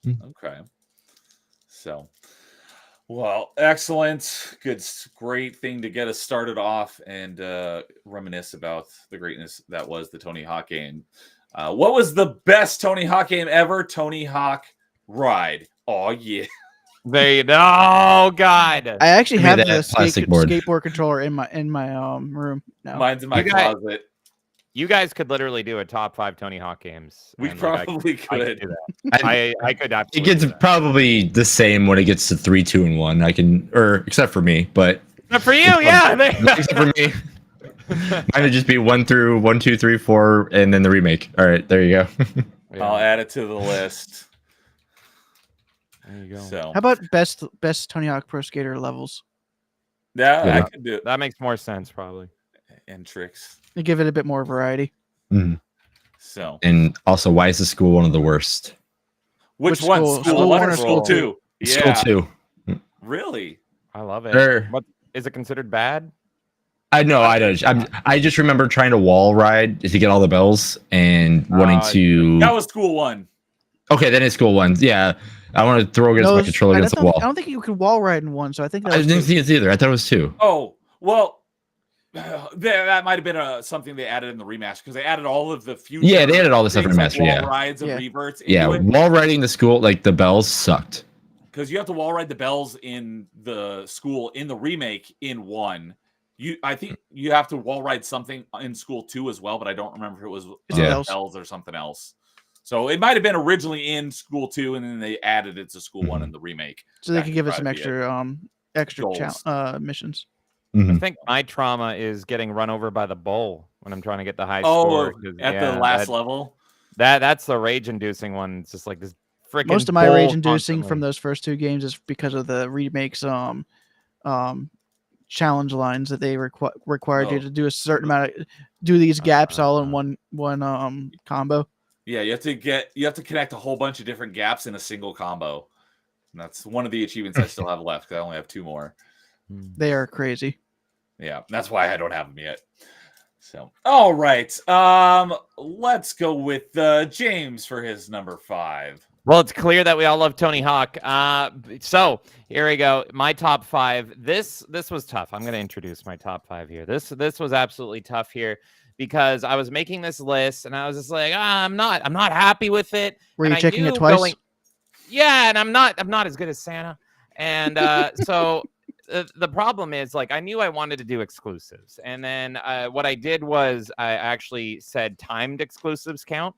Okay. So, well, excellent. Good, great thing to get us started off and reminisce about the greatness that was the Tony Hawk game. What was the best Tony Hawk game ever? Tony Hawk Ride. Oh, yeah. There you go. Oh, God. I actually Give me have that the plastic board. skateboard controller in my room now. Mine's in my closet. You guys could literally do a top 5 Tony Hawk games. We and, like, probably I could. could do that. I could It absolutely gets do that. probably the same when it gets to 3, 2, and 1. I can, or except for me, but But for you, yeah. except for me, mine would just be 1 through 1, 2, 3, 4, and then the remake. All right, there you go. I'll add it to the list. There you go. So, How about best Tony Hawk Pro Skater levels? yeah, Yeah. I could do it. That makes more sense, probably. And tricks. To give it a bit more variety. Mhm. So, And also, why is the school one of the worst? which Which one? school? School School 1 one or or School School 2? School Yeah. 2. Really? I love it. Sure. What is it considered bad? I know. I don't. I just remember trying to wall ride to get all the bells and wanting to. That was School 1. Okay, then it's school 1. Yeah, I want to throw against my controller against the wall. I don't think you could wall ride in one, so I think that I was didn't two. see it either. I thought it was 2. Oh, well, that might have been something they added in the remaster because they added all of the future. Yeah, they added all this stuff in things like remaster, wall yeah. rides and Yeah. reverts. Yeah, wall riding the school, like the bells sucked. Because you have to wall ride the bells in the school in the remake in 1. I think you have to wall ride something in School 2 as well, but I don't remember if it was Yeah. bells or something else. So it might have been originally in School 2, and then they added it to School 1 in the remake. So they That could could give us some probably be extra Goals. missions. Mhm. I think my trauma is getting run over by the bull when I'm trying to get the high Oh, score. 'cause, at yeah, the last level? That's the rage-inducing one. It's just like this freaking. Most of my bull rage inducing constantly. from those first 2 games is because of the remakes challenge lines that they required you Oh. to do a certain amount of do these gaps all in one combo. Yeah, you have to connect a whole bunch of different gaps in a single combo. And that's one of the achievements I still have left. 'Cause I only have 2 more. They are crazy. Yeah, that's why I don't have them yet. So, all right. Let's go with James for his number 5. Well, it's clear that we all love Tony Hawk. So here we go. My top 5. This was tough. I'm going to introduce my top 5 here. This was absolutely tough here because I was making this list and I was just like, I'm not happy with it. Were and you I checking knew it twice? yeah, and I'm not as good as Santa. And so the problem is, like, I knew I wanted to do exclusives, and then what I did was I actually said timed exclusives count.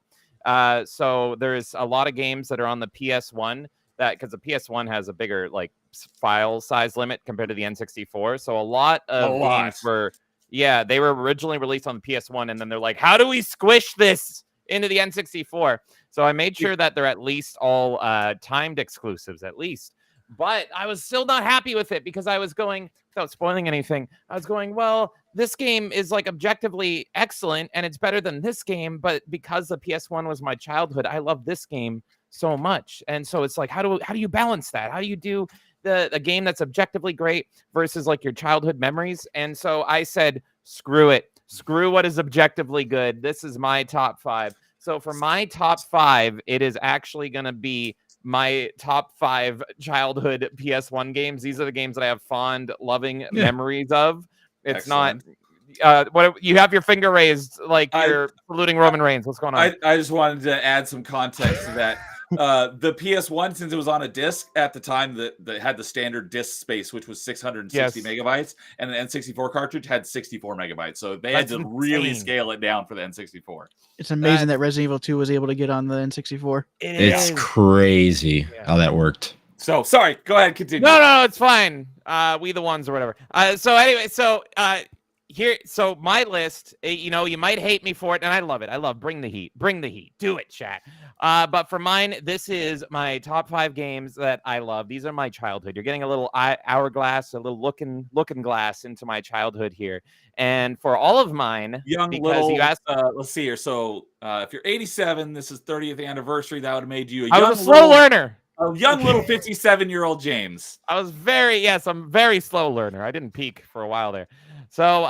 So there's a lot of games that are on the PS1 that, because the PS1 has a bigger like file size limit compared to the N64. So a lot of games were, yeah, they were originally released on the PS1, and then they're like, how do we squish this into the N64? So I made sure that they're at least all timed exclusives, at least. But I was still not happy with it because I was going, without spoiling anything, I was going, well, this game is like objectively excellent and it's better than this game. But because the PS1 was my childhood, I love this game so much. And so it's like, how do you balance that? How do you do the game that's objectively great versus like your childhood memories? And so I said, screw it. Screw what is objectively good. This is my top 5. So for my top 5, it is actually going to be my top 5 childhood PS1 games. These are the games that I have fond, loving memories of. It's Excellent. Not what you have your finger raised like you're saluting Roman Reigns. What's going on? I just wanted to add some context to that. The PS1, since it was on a disc at the time, that had the standard disc space, which was 660 megabytes, and the N64 cartridge had 64 megabytes. So they had to really scale it down for the N64. It's amazing that Resident Evil 2 was able to get on the N64. It's crazy how that worked. So sorry, go ahead, continue. No, it's fine. We the ones or whatever. So anyway, here, so my list, you might hate me for it, and I love it. I love bring the heat, do it, chat. But for mine, this is my top 5 games that I love. These are my childhood. You're getting a little hourglass, a little looking glass into my childhood here. And for all of mine, you asked, let's see here. So if you're 87, this is 30th anniversary. That would have made you a slow learner. A young little 57-year-old James. I'm very slow learner. I didn't peak for a while there. So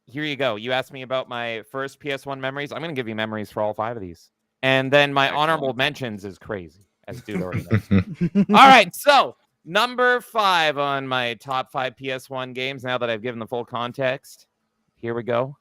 here you go. You asked me about my first PS1 memories. I'm going to give you memories for all 5 of these. And then my honorable mentions is crazy, as dude already knows. All right, so number 5 on my top 5 PS1 games, now that I've given the full context. Here we go.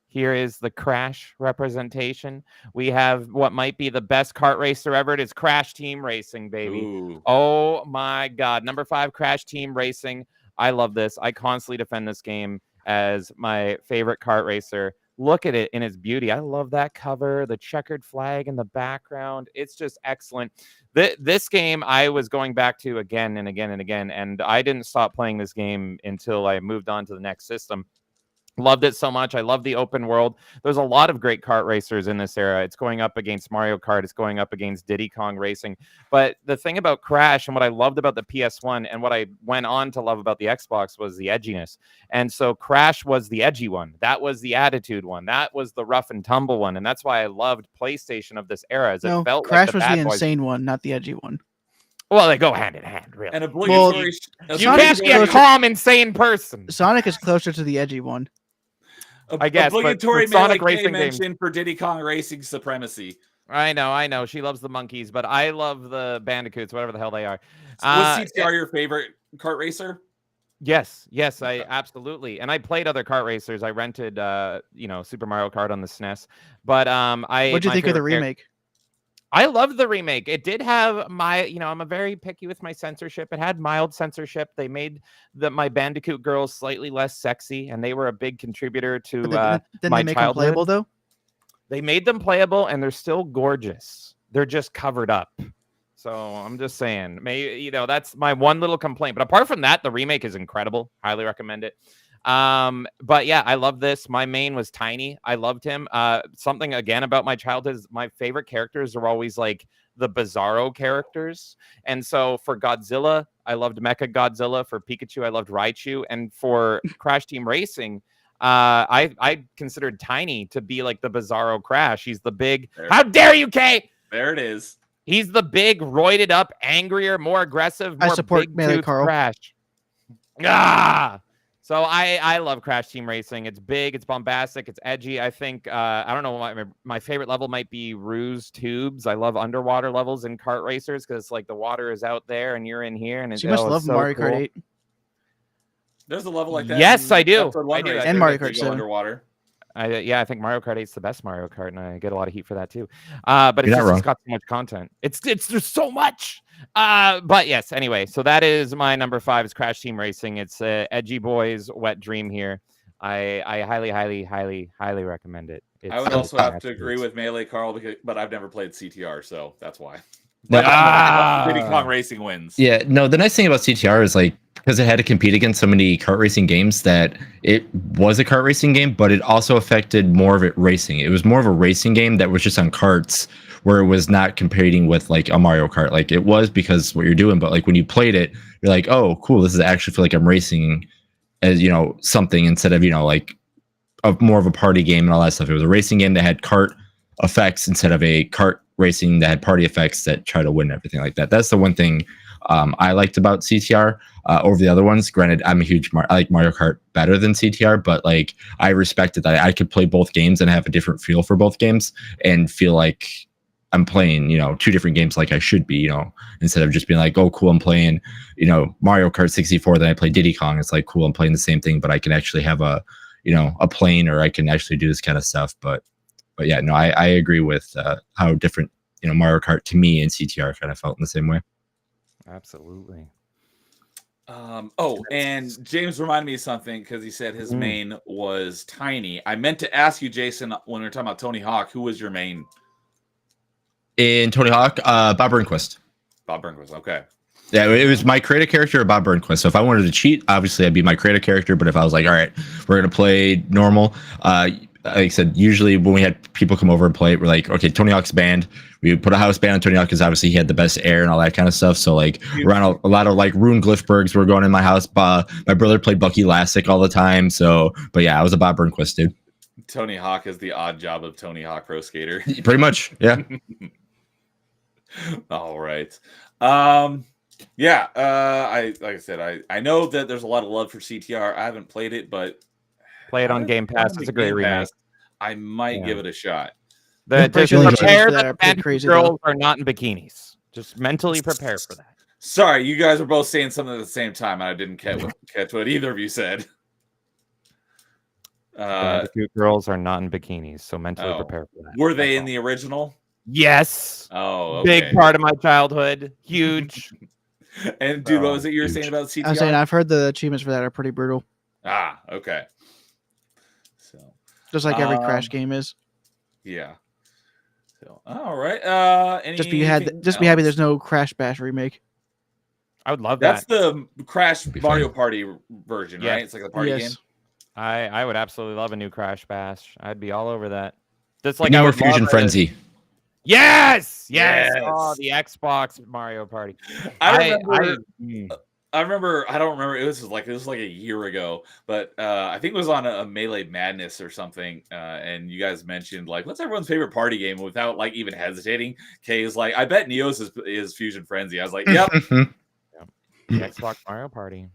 Here is the Crash representation. We have what might be the best kart racer ever. It is Crash Team Racing, baby. Ooh. Oh, my God. Number 5, Crash Team Racing. I love this. I constantly defend this game as my favorite kart racer. Look at it in its beauty. I love that cover, the checkered flag in the background. It's just excellent. This game I was going back to again and again and again, and I didn't stop playing this game until I moved on to the next system. Loved it so much. I love the open world. There's a lot of great kart racers in this era. It's going up against Mario Kart. It's going up against Diddy Kong Racing. But the thing about Crash and what I loved about the PS1 and what I went on to love about the Xbox was the edginess. And so Crash was the edgy one. That was the attitude one. That was the rough and tumble one. And that's why I loved PlayStation of this era. As it felt Crash like was the insane one, not the edgy one. Well, they go hand in hand, really. And obligatory. You can't be a calm, insane person. Sonic is closer to the edgy one. I guess, obligatory but Sonic Racing mention for Diddy Kong Racing supremacy. I know. She loves the monkeys, but I love the bandicoots, whatever the hell they are. Was CTR your favorite kart racer? Yes, I absolutely. And I played other kart racers. I rented, Super Mario Kart on the SNES. But what'd you think of the remake? I love the remake. It did have I'm a very picky with my censorship. It had mild censorship. They made my Bandicoot girls slightly less sexy, and they were a big contributor to my they make them playable though? They made them playable, and they're still gorgeous. They're just covered up. So I'm just saying, that's my one little complaint. But apart from that, the remake is incredible. Highly recommend it. But yeah, I love this. My main was Tiny. I loved him. Something again about my childhood is my favorite characters are always like the Bizarro characters. And so for Godzilla, I loved Mecha Godzilla. For Pikachu, I loved Raichu. And for Crash Team Racing, I considered Tiny to be like the Bizarro Crash. He's the big, how dare you, Kay? There it is. He's the big, roided up, angrier, more aggressive, more I support big Melee tooth Carl. Crash. So I love Crash Team Racing. It's big, it's bombastic, it's edgy. I think I don't know, my favorite level might be Ruse Tubes. I love underwater levels in kart racers because like the water is out there and you're in here, and So you must love so Mario cool. Kart 8. There's a level like that. Yes, I do. Episode 1 I do. race, And I Mario think Kart you go 7. underwater. I think Mario Kart 8's the best Mario Kart, and I get a lot of heat for that too. But You're not wrong. it's got so much content. It's there's so much. But yes, anyway, so that is my number 5 is Crash Team Racing. It's Edgy Boys wet dream here. I highly recommend it. I would It's also have to absolute- agree with Melee Carl, but I've never played CTR, so that's why. No, But Diddy Kong Racing wins. Yeah, no, the nice thing about CTR is like because it had to compete against so many kart racing games that it was a kart racing game, but it also affected more of it racing. It was more of a racing game that was just on karts where it was not competing with like a Mario Kart. Like it was because what you're doing, but like when you played it, you're like, oh, cool, this is actually feel like I'm racing as something instead of like more of a party game and all that stuff. It was a racing game that had kart effects instead of a kart racing that had party effects that try to win everything like that. That's the one thing I liked about CTR over the other ones. Granted, I'm a huge I like Mario Kart better than CTR, but like I respected that I could play both games and have a different feel for both games and feel like I'm playing, two different games like I should be, instead of just being like, oh, cool, I'm playing, Mario Kart 64, then I play Diddy Kong. It's like, cool, I'm playing the same thing, but I can actually have a plane, or I can actually do this kind of stuff. But yeah, no, I agree with how different, Mario Kart to me and CTR kind of felt in the same way. Absolutely. And James reminded me of something because he said his main was Tiny. I meant to ask you, Jason, when we were talking about Tony Hawk, who was your main? In Tony Hawk, Bob Burnquist. Bob Burnquist, okay. Yeah, it was my creative character or Bob Burnquist. So if I wanted to cheat, obviously I'd be my creative character. But if I was like, all right, we're going to play normal, like I said, usually when we had people come over and play, we're like, okay, Tony Hawk's band. We would put a house band on Tony Hawk because obviously he had the best air and all that kind of stuff. So like around a lot of like Rune Glifbergs were going in my house. My brother played Bucky Lassick all the time. So, but yeah, I was a Bob Burnquist dude. Tony Hawk is the odd job of Tony Hawk Pro Skater. Pretty much, yeah. All right. Yeah, like I said, I know that there's a lot of love for CTR. I haven't played it, but Play it on Game Pass. It's a great remake. I might give it a shot. Just sure prepare that are that pretty the crazy, girls are not in bikinis. Just mentally prepare for that. Sorry, you guys were both saying something at the same time, and I didn't catch what either of you said. Bandicoot girls are not in bikinis, so mentally prepare for that. Were they in the original? Yes. Oh, okay. Big part of my childhood. Huge. And dude, what was it you were saying about CTR? I was saying I've heard the achievements for that are pretty brutal. Ah, okay. So Just like every Crash game is. yeah. So all right. Just be happy there's no Crash Bash remake. I would love That's that. the Crash That'd be Mario fun. Party version, Yeah. right? It's like the party game. I would absolutely love a new Crash Bash. I'd be all over that. Just Like like I more would Fusion love Frenzy. Yes. Oh, Yes. the Xbox Mario Party. I remember. I don't remember. It was like a year ago, but I think it was on a Melee Madness or something. And you guys mentioned like, what's everyone's favorite party game without like even hesitating. Kay is like, I bet Neo's is Fusion Frenzy. I was like, yep. The Xbox Mario Party.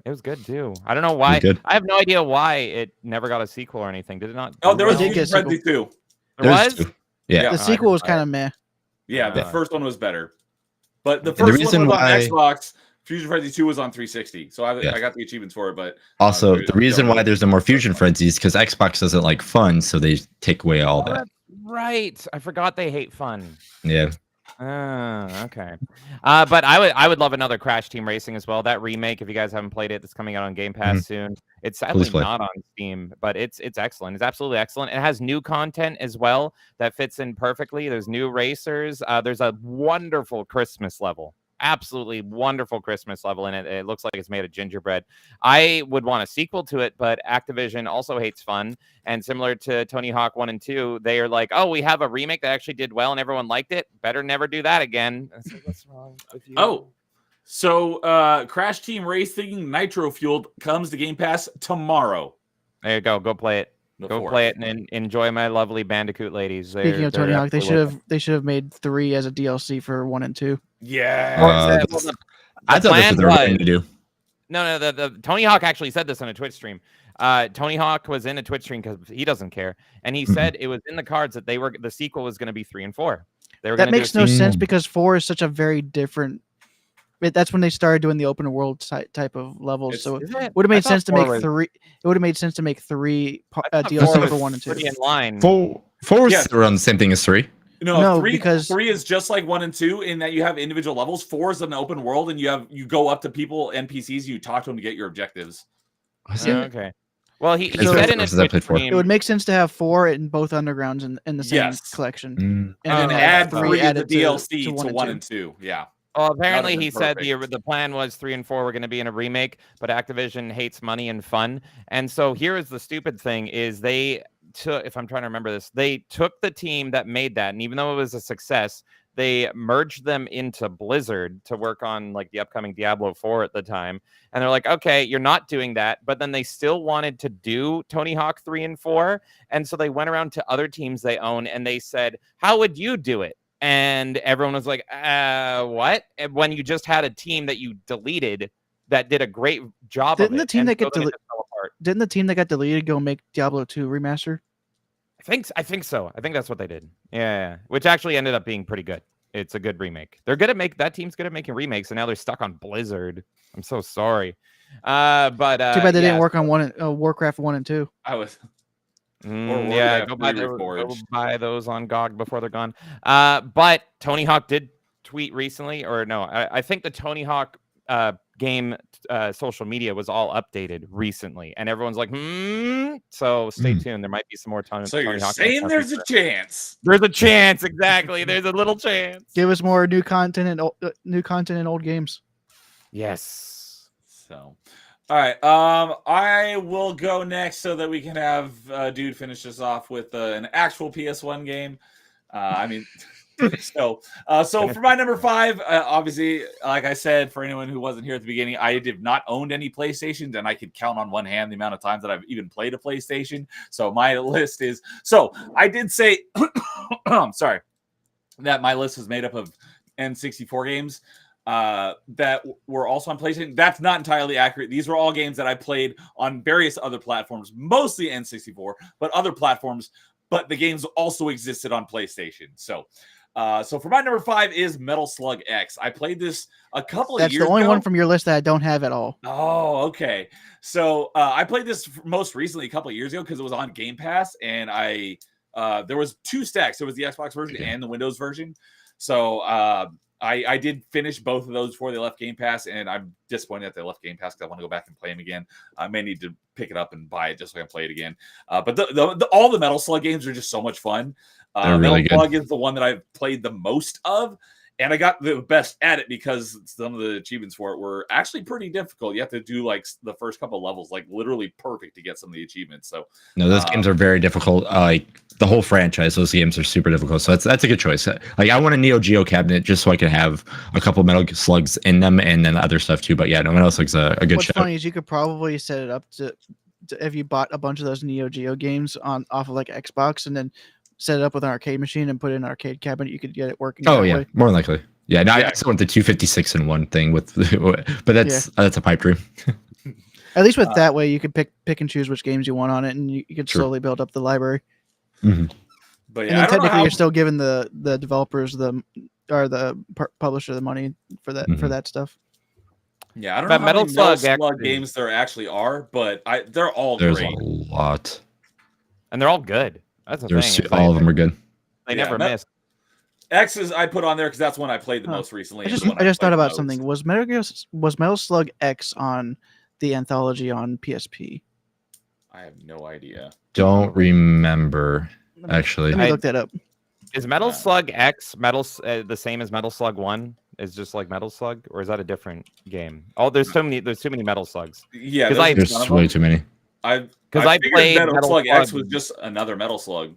It was good too. I don't know why. Good. I have no idea why it never got a sequel or anything. Did it not? Oh, there was It did Fusion get a sequel. Frenzy too. There was? Two. Yeah. The sequel was kind of meh. Yeah, the Uh, first one was better, but the the first reason one was why- on Xbox. Fusion Frenzy 2 was on 360, so I Yeah. got the achievements for it. But Also, the reason why there's no more Fusion Frenzies because Xbox doesn't like fun, so they take away all that. Right. I forgot they hate fun. Yeah. Okay. But I would love another Crash Team Racing as well. That remake, if you guys haven't played it, that's coming out on Game Pass soon. It's sadly play. not on Steam, but it's excellent. It's absolutely excellent. It has new content as well that fits in perfectly. There's new racers. There's a wonderful Christmas level. Absolutely wonderful Christmas level in it. It looks like it's made of gingerbread. I would want a sequel to it, but Activision also hates fun. And similar to Tony Hawk 1 and 2, they are like, oh, we have a remake that actually did well and everyone liked it. Better never do that again. I said, what's wrong with you? Oh, so Crash Team Racing Nitro Fueled comes to Game Pass tomorrow. There you go. Go play it. Go play it and enjoy my lovely Bandicoot ladies. Speaking of Tony Hawk, they should have made 3 as a DLC for 1 and 2. Yeah. I thought that's what they were going to do. No, the Tony Hawk actually said this on a Twitch stream. Tony Hawk was in a Twitch stream because he doesn't care, and he said it was in the cards that the sequel was going to be 3 and 4. They were That going to do makes no sense because 4 is such a very different. That's when they started doing the open world type of levels. So it would have made sense to make 3. It would have made sense to make 3 DLC for 1 and 2. In line. 4 is around the same thing as 3. No, because 3 is just like 1 and 2 in that you have individual levels. 4 is an open world, and you go up to people, NPCs, you talk to them to get your objectives. Okay. Well, he So- said in his That's Twitch what I played stream. it would make sense to have 4 in both undergrounds in the same Yes. collection, Mm. And then have add 3 3 of the added to DLC to 1 1 and and 2. Yeah. Well, apparently That he would've been said the plan was 3 and 4 were going to be in a remake, but Activision hates money and fun. And so here is the stupid thing: is they took, if I'm trying to remember this, they took the team that made that, and even though it was a success, they merged them into Blizzard to work on like the upcoming Diablo 4 at the time. And they're like, okay, you're not doing that, but then they still wanted to do Tony Hawk 3 and 4, and so they went around to other teams they own and they said, how would you do it? And everyone was like, what? And when you just had a team that you deleted that did a great job Didn't of it. the team and that so get then it deleted? just fell apart. Didn't the team that got deleted go make Diablo 2 remaster? I think so. I think that's what they did. Yeah. Which actually ended up being pretty good. It's a good remake. They're good at that team's good at making remakes, and now they're stuck on Blizzard. I'm so sorry. But Too bad they didn't work on Warcraft 1 and 2. I was. Yeah, go buy those on GOG before they're gone. But Tony Hawk did tweet recently, or no, I think the Tony Hawk game social media was all updated recently, and everyone's like, so stay tuned. There might be some more Tony You're Hawk. saying there's a chance. There's a chance, exactly. There's a little chance. Give us more new content and old games. Yes. So, all right. I will go next so that we can have dude finish us off with an actual PS1 game. So for my number 5, obviously, like I said, for anyone who wasn't here at the beginning, I did not own any PlayStations, and I could count on one hand the amount of times that I've even played a PlayStation. So my list is. So I did say, sorry, that my list was made up of N64 games that were also on PlayStation. That's not entirely accurate. These were all games that I played on various other platforms, mostly N64, but other platforms. But the games also existed on PlayStation. So for my number 5 is Metal Slug X. I played this a couple of years ago. That's the only one from your list that I don't have at all. Oh, okay. So I played this most recently a couple of years ago because it was on Game Pass, and there was 2 stacks. There was the Xbox version and the Windows version. So I did finish both of those before they left Game Pass, and I'm disappointed that they left Game Pass because I want to go back and play them again. I may need to pick it up and buy it just so I can play it again. But all the Metal Slug games are just so much fun. They're really Metal Slug good. is the one that I've played the most of, and I got the best at it because some of the achievements for it were actually pretty difficult. You have to do like the first couple of levels like literally perfect to get some of the achievements. So no, those games are very difficult. Like the whole franchise, those games are super difficult. So that's a good choice. Like I want a Neo Geo cabinet just so I can have a couple Metal Slugs in them and then other stuff too. But yeah, no, Metal Slug's a good What's show. funny is you could probably set it up to if you bought a bunch of those Neo Geo games off of like Xbox and then set it up with an arcade machine and put it in an arcade cabinet, you could get it working. Oh that yeah, way. more than likely. Yeah, no, I still want the 256 in one thing with, but that's a pipe dream. At least with that way, you could pick and choose which games you want on it, and you could slowly build up the library. Mm-hmm. But And yeah, then I don't know technically, how. you're still giving the developers the publisher the money for that stuff. Yeah, I don't But know how Metal many Metal Slug Slug actually- games there actually are, but they're all There's great. a lot. And they're all good. That's the There's thing. all of them are good. They Yeah, never Met- miss. X's I put on there because that's one I played the most recently. I and the one just played thought the about most. something. Was Metal Slug X on the anthology on PSP? I have no idea. Don't remember actually. Let me look that up. Is Metal Slug X the same as Metal Slug 1? Is just like Metal Slug, or is that a different game? Oh, there's too many Metal Slugs. Yeah, 'Cause I- there's There's none way of too many. them. I played figured Metal Slug X Slug. was just another Metal Slug.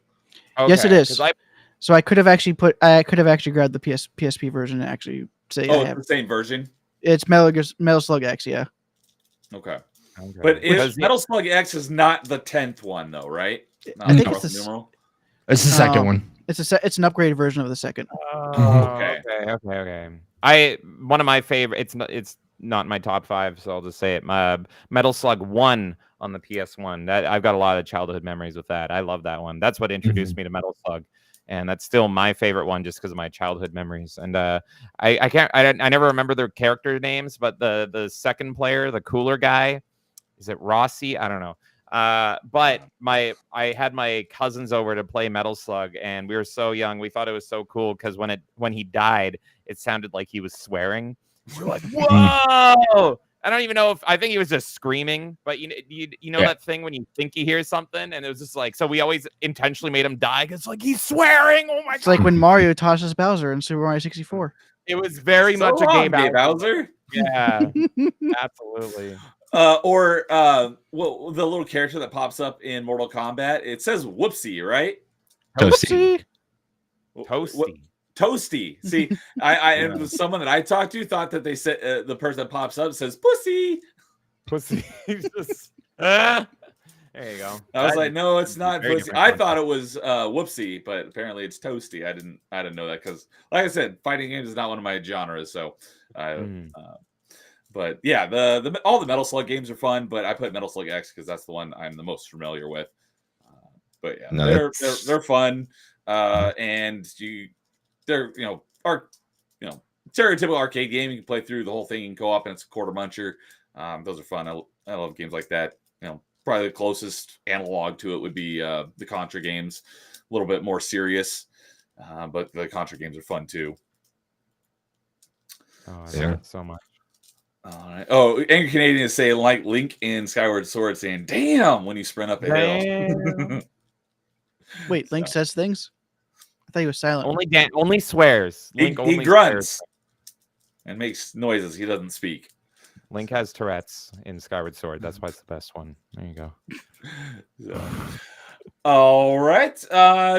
Yes, it Okay, is. 'cause I So I could have actually grabbed the PSP version and actually say Oh, I it's have. the same version. It's Metal Slug X, yeah. Okay, Okay. but Because Metal Slug X is not the 10th one, though, right? Not I think the it's the Roman numeral? It's the second Um, one. It's an upgraded version of the second. Okay. One of my favorite. It's not in my top 5, so I'll just say it. Metal Slug 1 on the PS1. That I've got a lot of childhood memories with that. I love that one. That's what introduced me to Metal Slug, and that's still my favorite one just because of my childhood memories. And I never remember their character names, but the second player, the cooler guy, is it Rossi? I don't know. But I had my cousins over to play Metal Slug, and we were so young. We thought it was so cool because when he died, it sounded like he was swearing. We're like, whoa! I don't even know if I think he was just screaming, but you know that thing when you think you hear something, and it was just like, so we always intentionally made him die because like he's swearing. Oh my god! It's like when Mario tosses Bowser in Super Mario 64. It was very So much a long, game Bowser. Yeah, absolutely. Well, the little character that pops up in Mortal Kombat, it says Whoopsie, right? Toasty. Toasty. Toasty. See, and someone that I talked to thought that they said the person that pops up says pussy. Pussy. There you go. I was like, no, it's not pussy. I thought it was whoopsie, but apparently it's toasty. I didn't know that because, like I said, fighting games is not one of my genres. So, but yeah, all the Metal Slug games are fun. But I put Metal Slug X because that's the one I'm the most familiar with. But yeah, No, they're fun, and they're stereotypical arcade game. You can play through the whole thing in co-op, and it's a quarter muncher. Those are fun. I love games like that. Probably the closest analog to it would be the Contra games, a little bit more serious, but the Contra games are fun too. Oh, I love it so much. All right. Oh, Angry Canadian is saying like Link in Skyward Sword, saying "damn" when you sprint up a hill. Wait, Link says things? I thought he was silent. Only swears. Link He grunts and makes noises. He doesn't speak. Link has Tourette's in Skyward Sword. That's why it's the best one. There you go. So. All right.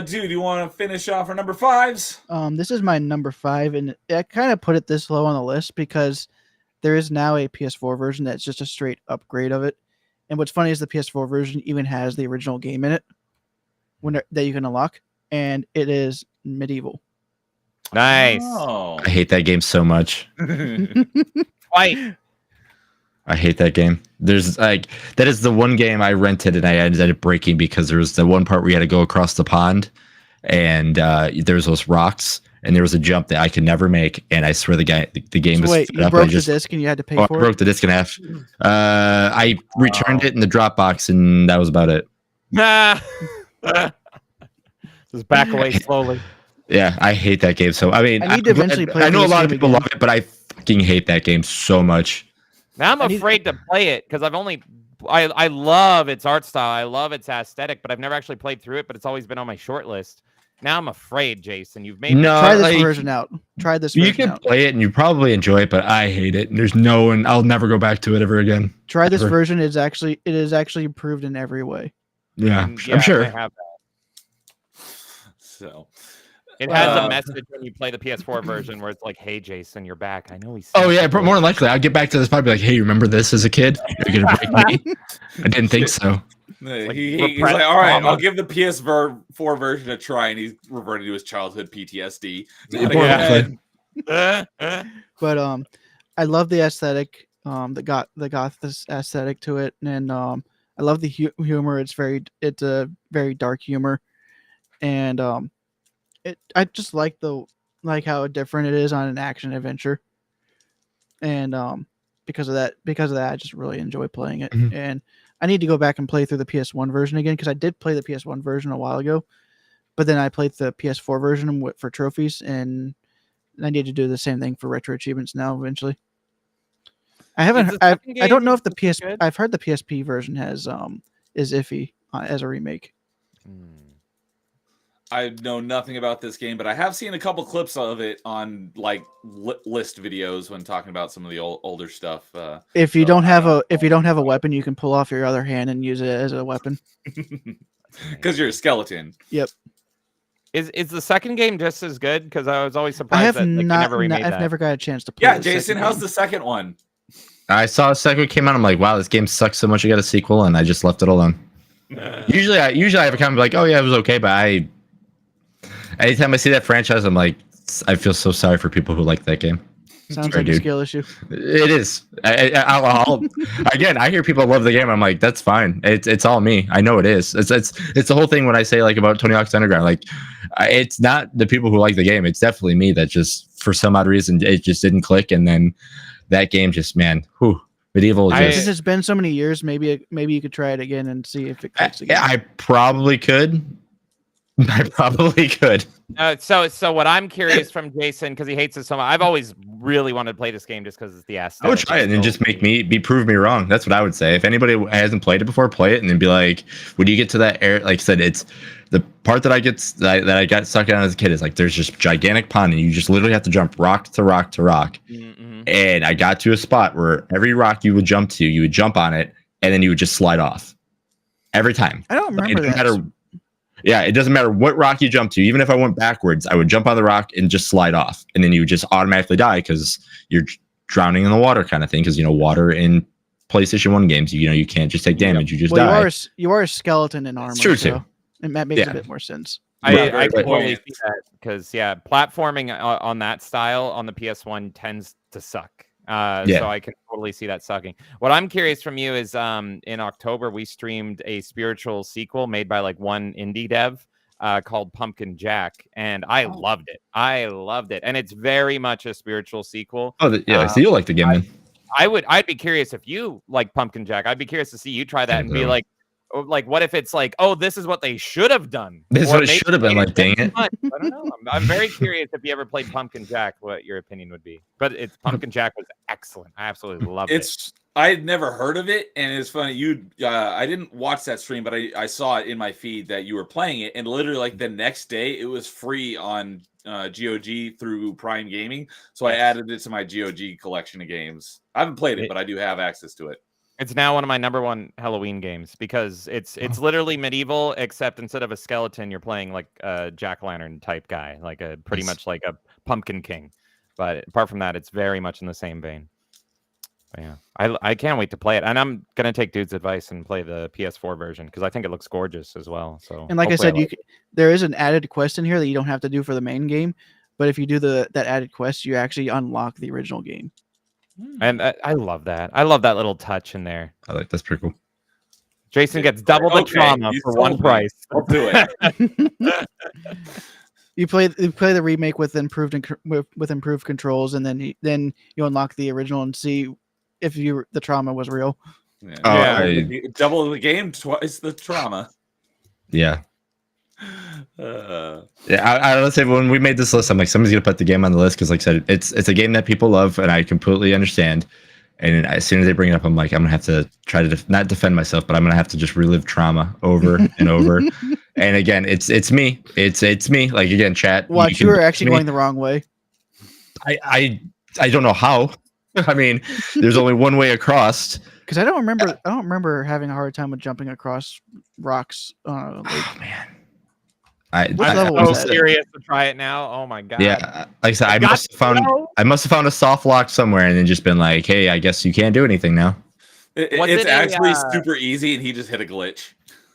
Dude, you want to finish off our number 5s? This is my number 5, and I kind of put it this low on the list because there is now a PS4 version that's just a straight upgrade of it. And what's funny is the PS4 version even has the original game in it that you can unlock, and it is Medieval. Nice. Oh. I hate that game so much. Fight. I hate that game. There's that is the one game I rented and I ended up breaking because there was the one part where you had to go across the pond and there was those rocks and there was a jump that I could never make. And I swear the game was wait, you broke the disc and you had to pay for it? I broke the disc in half. I returned it in the Dropbox and that was about it. Just back away slowly. Yeah, I hate that game. So I mean, I need to eventually play. I know a lot of people love it, but I fucking hate that game so much. Now I'm afraid to play it because I love its art style. I love its aesthetic, but I've never actually played through it, but it's always been on my short list. Now I'm afraid, Jason. You've made try this version out. Try this version You can play it and you probably enjoy it, but I hate it. And there's no one I'll never go back to it ever again. Try this version. It is actually improved in every way. Yeah, I'm sure. I have that. So it has a message when you play the PS4 version where it's like, "Hey, Jason, you're back. I know he's." Oh yeah, more than likely, I'll get back to this part. Be like, "Hey, remember this as a kid? You're gonna break me." I didn't think so. He's like, "All right, I'll give the PS4 version a try," and he's reverted to his childhood PTSD. But I love the aesthetic. The goth aesthetic to it, and I love the humor. It's a very dark humor, and I just like how different it is on an action adventure, and because of that, I just really enjoy playing it. Mm-hmm. And I need to go back and play through the PS1 version again because I did play the PS1 version a while ago, but then I played the PS4 version for trophies, and I need to do the same thing for retro achievements now eventually. I don't know if the PS. I've heard the PSP version is iffy as a remake. I know nothing about this game, but I have seen a couple clips of it on like list videos when talking about some of the older stuff. If you don't have a weapon, you can pull off your other hand and use it as a weapon. Because you're a skeleton. Yep. Is the second game just as good? Because I was always surprised I've never got a chance to play. Yeah, Jason, how's the second one? I saw a second one came out. I'm like, wow, this game sucks so much. I got a sequel, and I just left it alone. Usually I have a comment like, oh yeah, it was okay, but anytime I see that franchise, I'm like, I feel so sorry for people who like that game. Sounds Sorry, like a dude. skill issue. It is. Again, I hear people love the game. I'm like, that's fine. It's all me. I know it is. It's the whole thing when I say like about Tony Hawk's Underground. Like, it's not the people who like the game. It's definitely me that just for some odd reason it just didn't click, and then that game just Medieval. Since it's been so many years, maybe you could try it again and see if it clicks again. I probably could. I probably could. So what I'm curious from Jason, because he hates it so much, I've always really wanted to play this game just because it's the aesthetic. I would try it and just prove me wrong. That's what I would say. If anybody hasn't played it before, play it and then be like, when you get to that area, like I said, it's the part that I got stuck on as a kid is like there's just gigantic pond and you just literally have to jump rock to rock to rock. Mm-hmm. And I got to a spot where every rock you would jump to, you would jump on it and then you would just slide off every time. I don't remember that. Yeah, it doesn't matter what rock you jump to. Even if I went backwards, I would jump on the rock and just slide off. And then you would just automatically die because you're drowning in the water kind of thing. Because, water in PlayStation 1 games, you can't just take damage. You just die. You are a skeleton in armor. It's true, too. And that makes a bit more sense. I totally see that because, platforming on that style on the PS1 tends to suck. So I can totally see that sucking. What I'm curious from you is in October, we streamed a spiritual sequel made by like one indie dev called Pumpkin Jack. And I loved it. And it's very much a spiritual sequel. Oh, so you like the game then. I'd be curious if you like Pumpkin Jack. I'd be curious to see you try that and be like, what if it's like, oh, this is what they should have done. This is what it should have been. Like, dang it. I don't know. I'm very curious if you ever played Pumpkin Jack, what your opinion would be. But Pumpkin Jack was excellent. I absolutely loved it. I had never heard of it, and it's funny. I didn't watch that stream, but I saw it in my feed that you were playing it, and literally like the next day, it was free on GOG through Prime Gaming. So I added it to my GOG collection of games. I haven't played it, but I do have access to it. It's now one of my number one Halloween games because it's literally medieval, except instead of a skeleton, you're playing like a jack-o'-lantern type guy, like pretty much like a pumpkin king. But apart from that, it's very much in the same vein. But yeah, I can't wait to play it, and I'm gonna take Dude's advice and play the PS4 version because I think it looks gorgeous as well. So, and like I said, there is an added quest in here that you don't have to do for the main game, but if you do that added quest, you actually unlock the original game. And I love that. I love that little touch in there. That's pretty cool. Jason gets double the trauma for one price. I'll do it. You play the remake with improved controls, and then you unlock the original and see if the trauma was real. Double the game, twice the trauma. Yeah. I would say when we made this list, I'm like, somebody's gonna put the game on the list because, like I said, it's a game that people love, and I completely understand. And as soon as they bring it up, I'm like, I'm gonna have to try to not defend myself, but I'm gonna have to just relive trauma over and over. And again, it's me. It's me. Like again, chat. Watch, you were actually going the wrong way. I don't know how. I mean, there's only one way across. Because I don't remember having a hard time with jumping across rocks. Oh man. I'm so serious to try it now. Oh my god! Yeah, like I said, I must have found a soft lock somewhere, and then just been like, "Hey, I guess you can't do anything now." It's actually super easy, and he just hit a glitch.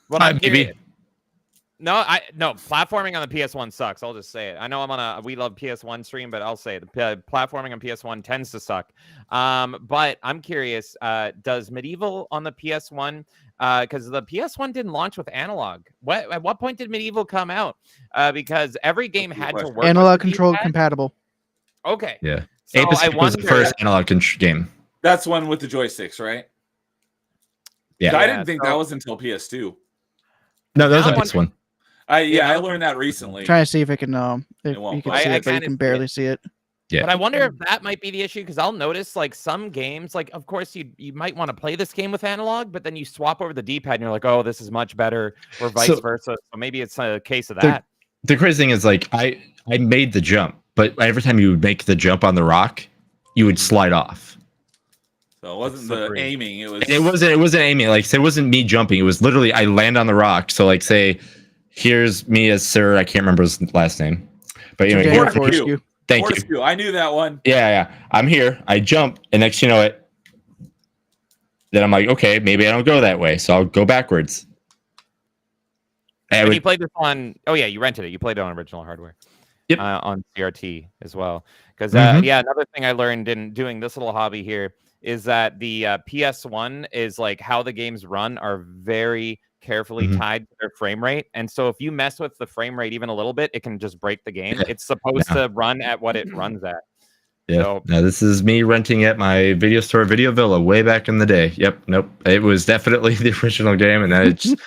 Well, maybe. No, platforming on the PS1 sucks. I'll just say it. I know I'm on a We Love PS1 stream, but I'll say it. The platforming on PS1 tends to suck. But I'm curious, does Medieval on the PS1, because the PS1 didn't launch with analog. At what point did Medieval come out? Because every game had to work analog control compatible. Okay. Yeah. So Ape was the first analog game. That's one with the joysticks, right? Yeah. I didn't think that was until PS2. No, that was the next one. I learned that recently. Trying to see if it can if you can see it, but you can barely see it. Yeah. But I wonder if that might be the issue, because I'll notice like some games, like of course you might want to play this game with analog, but then you swap over the D-pad and you're like, oh, this is much better, or vice versa. So maybe it's a case of that. The crazy thing is like I made the jump, but every time you would make the jump on the rock, you would slide off. So it wasn't the aiming. It wasn't aiming. Like say it wasn't me jumping. It was literally I land on the rock. So like say here's me as Sir. I can't remember his last name, but anyway, Fortescue. Thank Fortescue. you. I knew that one. Yeah. I'm here. I jump, and next you know it. Then I'm like, okay, maybe I don't go that way, so I'll go backwards. And you played this on? Oh yeah, you rented it. You played it on original hardware. Yep. On CRT as well. Because Mhm. yeah, another thing I learned in doing this little hobby here is that the PS1 is like how the games run are very carefully Mhm. tied to their frame rate, and so if you mess with the frame rate even a little bit, it can just break the game. Yeah. It's supposed No. to run at what it runs at. Yeah. So No, this is me renting at my video store, Video Villa, way back in the day. Yep. Nope. It was definitely the original game, and I just.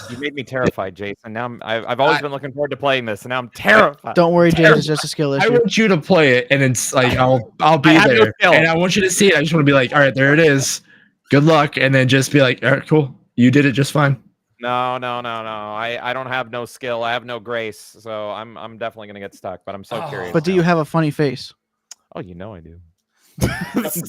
you made me terrified, Jason. Now I've always I- been looking forward to playing this, and now I'm terrified. Don't worry, James. It's just a skill I issue. want you to play it, and it's like I'll be have no there, skill. and I want you to see it. I just want to be like, all right, there it is. Good luck, and then just be like, all right, cool. You did it just fine. No. I don't have no skill. I have no grace. So I'm definitely gonna get stuck. But I'm so curious. But do you have a funny face? Oh, you know I do.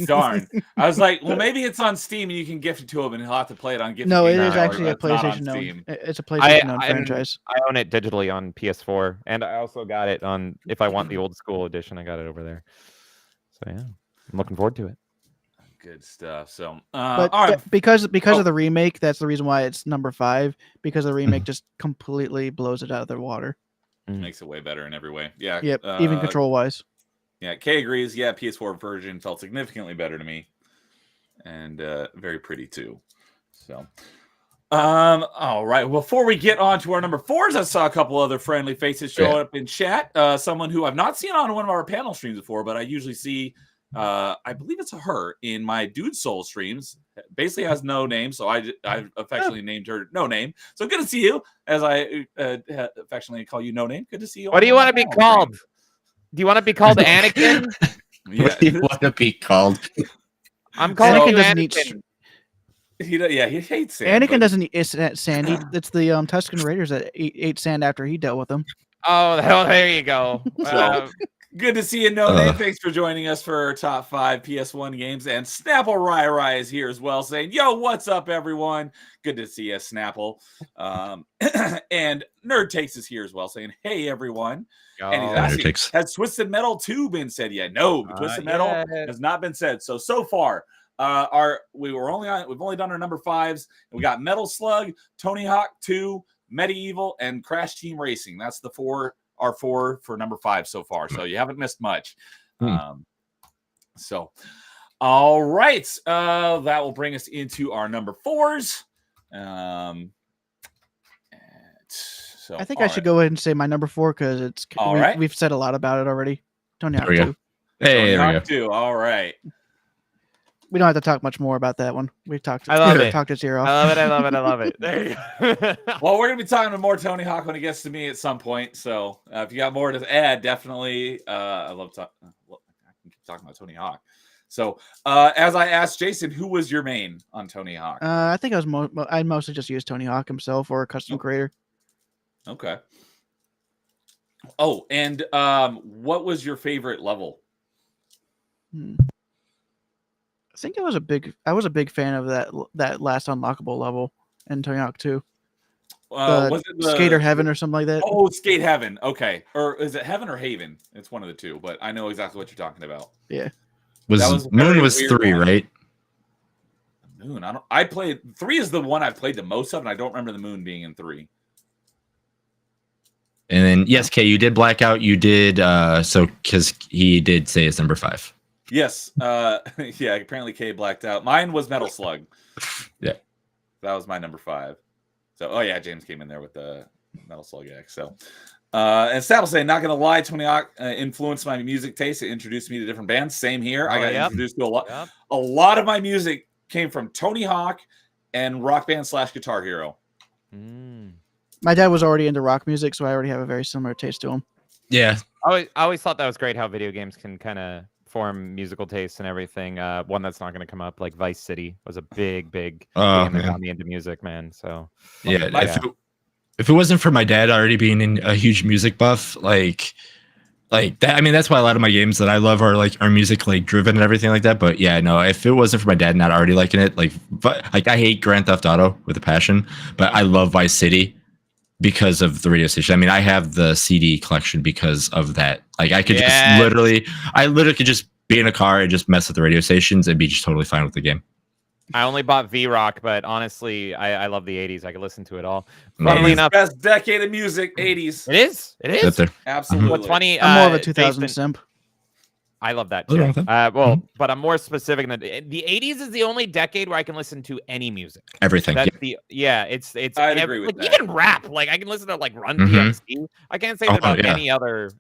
Darn. I was like, well, maybe it's on Steam and you can gift it to him and he'll have to play it on gift. No, it is Hour, actually a but it's not on PlayStation known. Steam. It's a PlayStation known I'm- franchise. I own it digitally on PS4, and I also got it on. If I want the old school edition, I got it over there. So yeah, I'm looking forward to it. Good stuff. So, But all right. because Oh. of the remake, that's the reason why it's number 5. Because the remake just completely blows it out of the water. Makes it way better in every way. Yeah. Yep, even control wise. Yeah, Kay agrees. Yeah, PS4 version felt significantly better to me, and very pretty too. So, all right. Before we get on to our number 4s, I saw a couple other friendly faces show up in chat. Someone who I've not seen on one of our panel streams before, but I usually see. I believe it's a her in my Dude Soul streams. Basically has no name, so I affectionately named her No Name. So good to see you, as I affectionately call you No Name. Good to see you. What do you want to be called? Do you want to be called Anakin? What do you want to be called? I'm calling Anakin you doesn't eat. He hates sand. Anakin doesn't eat Sandy. It's the Tusken Raiders that ate sand after he dealt with them. Oh, hell, there you go. So, good to see you, No Name. Thanks for joining us for our top 5 PS1 games. And Snapple Rai is here as well, saying, "Yo, what's up, everyone? Good to see you, Snapple." And Nerd Takes is here as well, saying, "Hey, everyone." And he's asking, has Twisted Metal 2 been said yet? No, Twisted Metal has not been said. So far, we've only done our number 5s. We got Metal Slug, Tony Hawk 2, Medieval, and Crash Team Racing. That's the 4 for number 5 so far. So you haven't missed much. So, all right, that will bring us into our number 4s. So I think I should go ahead and say my number 4 because we've said a lot about it already. Tony Hawk 2. Hey, Tony Hawk 2. All right. We don't have to talk much more about that one. We've talked. I love it. Talked its ear off. I love it. There you go. Well, we're gonna be talking about more Tony Hawk when it gets to me at some point. So if you got more to add, definitely. I love talking. I can keep talking about Tony Hawk. So as I asked Jason, who was your main on Tony Hawk? I think I mostly just used Tony Hawk himself or a custom creator. Okay. Oh, and what was your favorite level? I think I was a big fan of that last unlockable level in Tony Hawk 2. Was it Skater Heaven or something like that? Oh, Skate Heaven. Okay. Or is it Heaven or Haven? It's one of the two, but I know exactly what you're talking about. Yeah. Moon was 3, right? Moon. I played 3 is the one I've played the most of, and I don't remember the Moon being in 3. And then yes, Kay, you did Blackout. You did because he did say it's number 5. Yes. Yeah, apparently Kay blacked out. Mine was Metal Slug. Yeah. That was my number 5. So yeah, James came in there with the Metal Slug X. So and Sal saying, not gonna lie, Tony Hawk influenced my music taste. It introduced me to different bands. Same here. I got introduced to a lot. Yep. A lot of my music came from Tony Hawk and Rock Band / Guitar Hero. My dad was already into rock music, so I already have a very similar taste to him. Yeah. I always thought that was great how video games can kind of form musical tastes and everything. One that's not going to come up, like Vice City, was a big game that got me into music, man. So yeah, if it wasn't for my dad already being a huge music buff, like that, I mean, that's why a lot of my games that I love are music driven and everything like that. But yeah, no, if it wasn't for my dad not already liking it, I hate Grand Theft Auto with a passion, but I love Vice City because of the radio station. I mean, I have the CD collection because of that. I could just literally could just be in a car and just mess with the radio stations and be just totally fine with the game. I only bought V-Rock, but honestly, I love the 80s. I could listen to it all. Love Funnily it. enough, Best decade of music, 80s. it is. It Up is. there. Absolutely. What's funny? I'm more of a Jason, 2000 simp. I love that What's wrong too. with that? Well, but I'm more specific than the 80s is the only decade where I can listen to any music. Everything. That's it's I'd agree with like that. even rap. Like I can listen to like Run Mhm. DMC. I can't say Oh, that about yeah.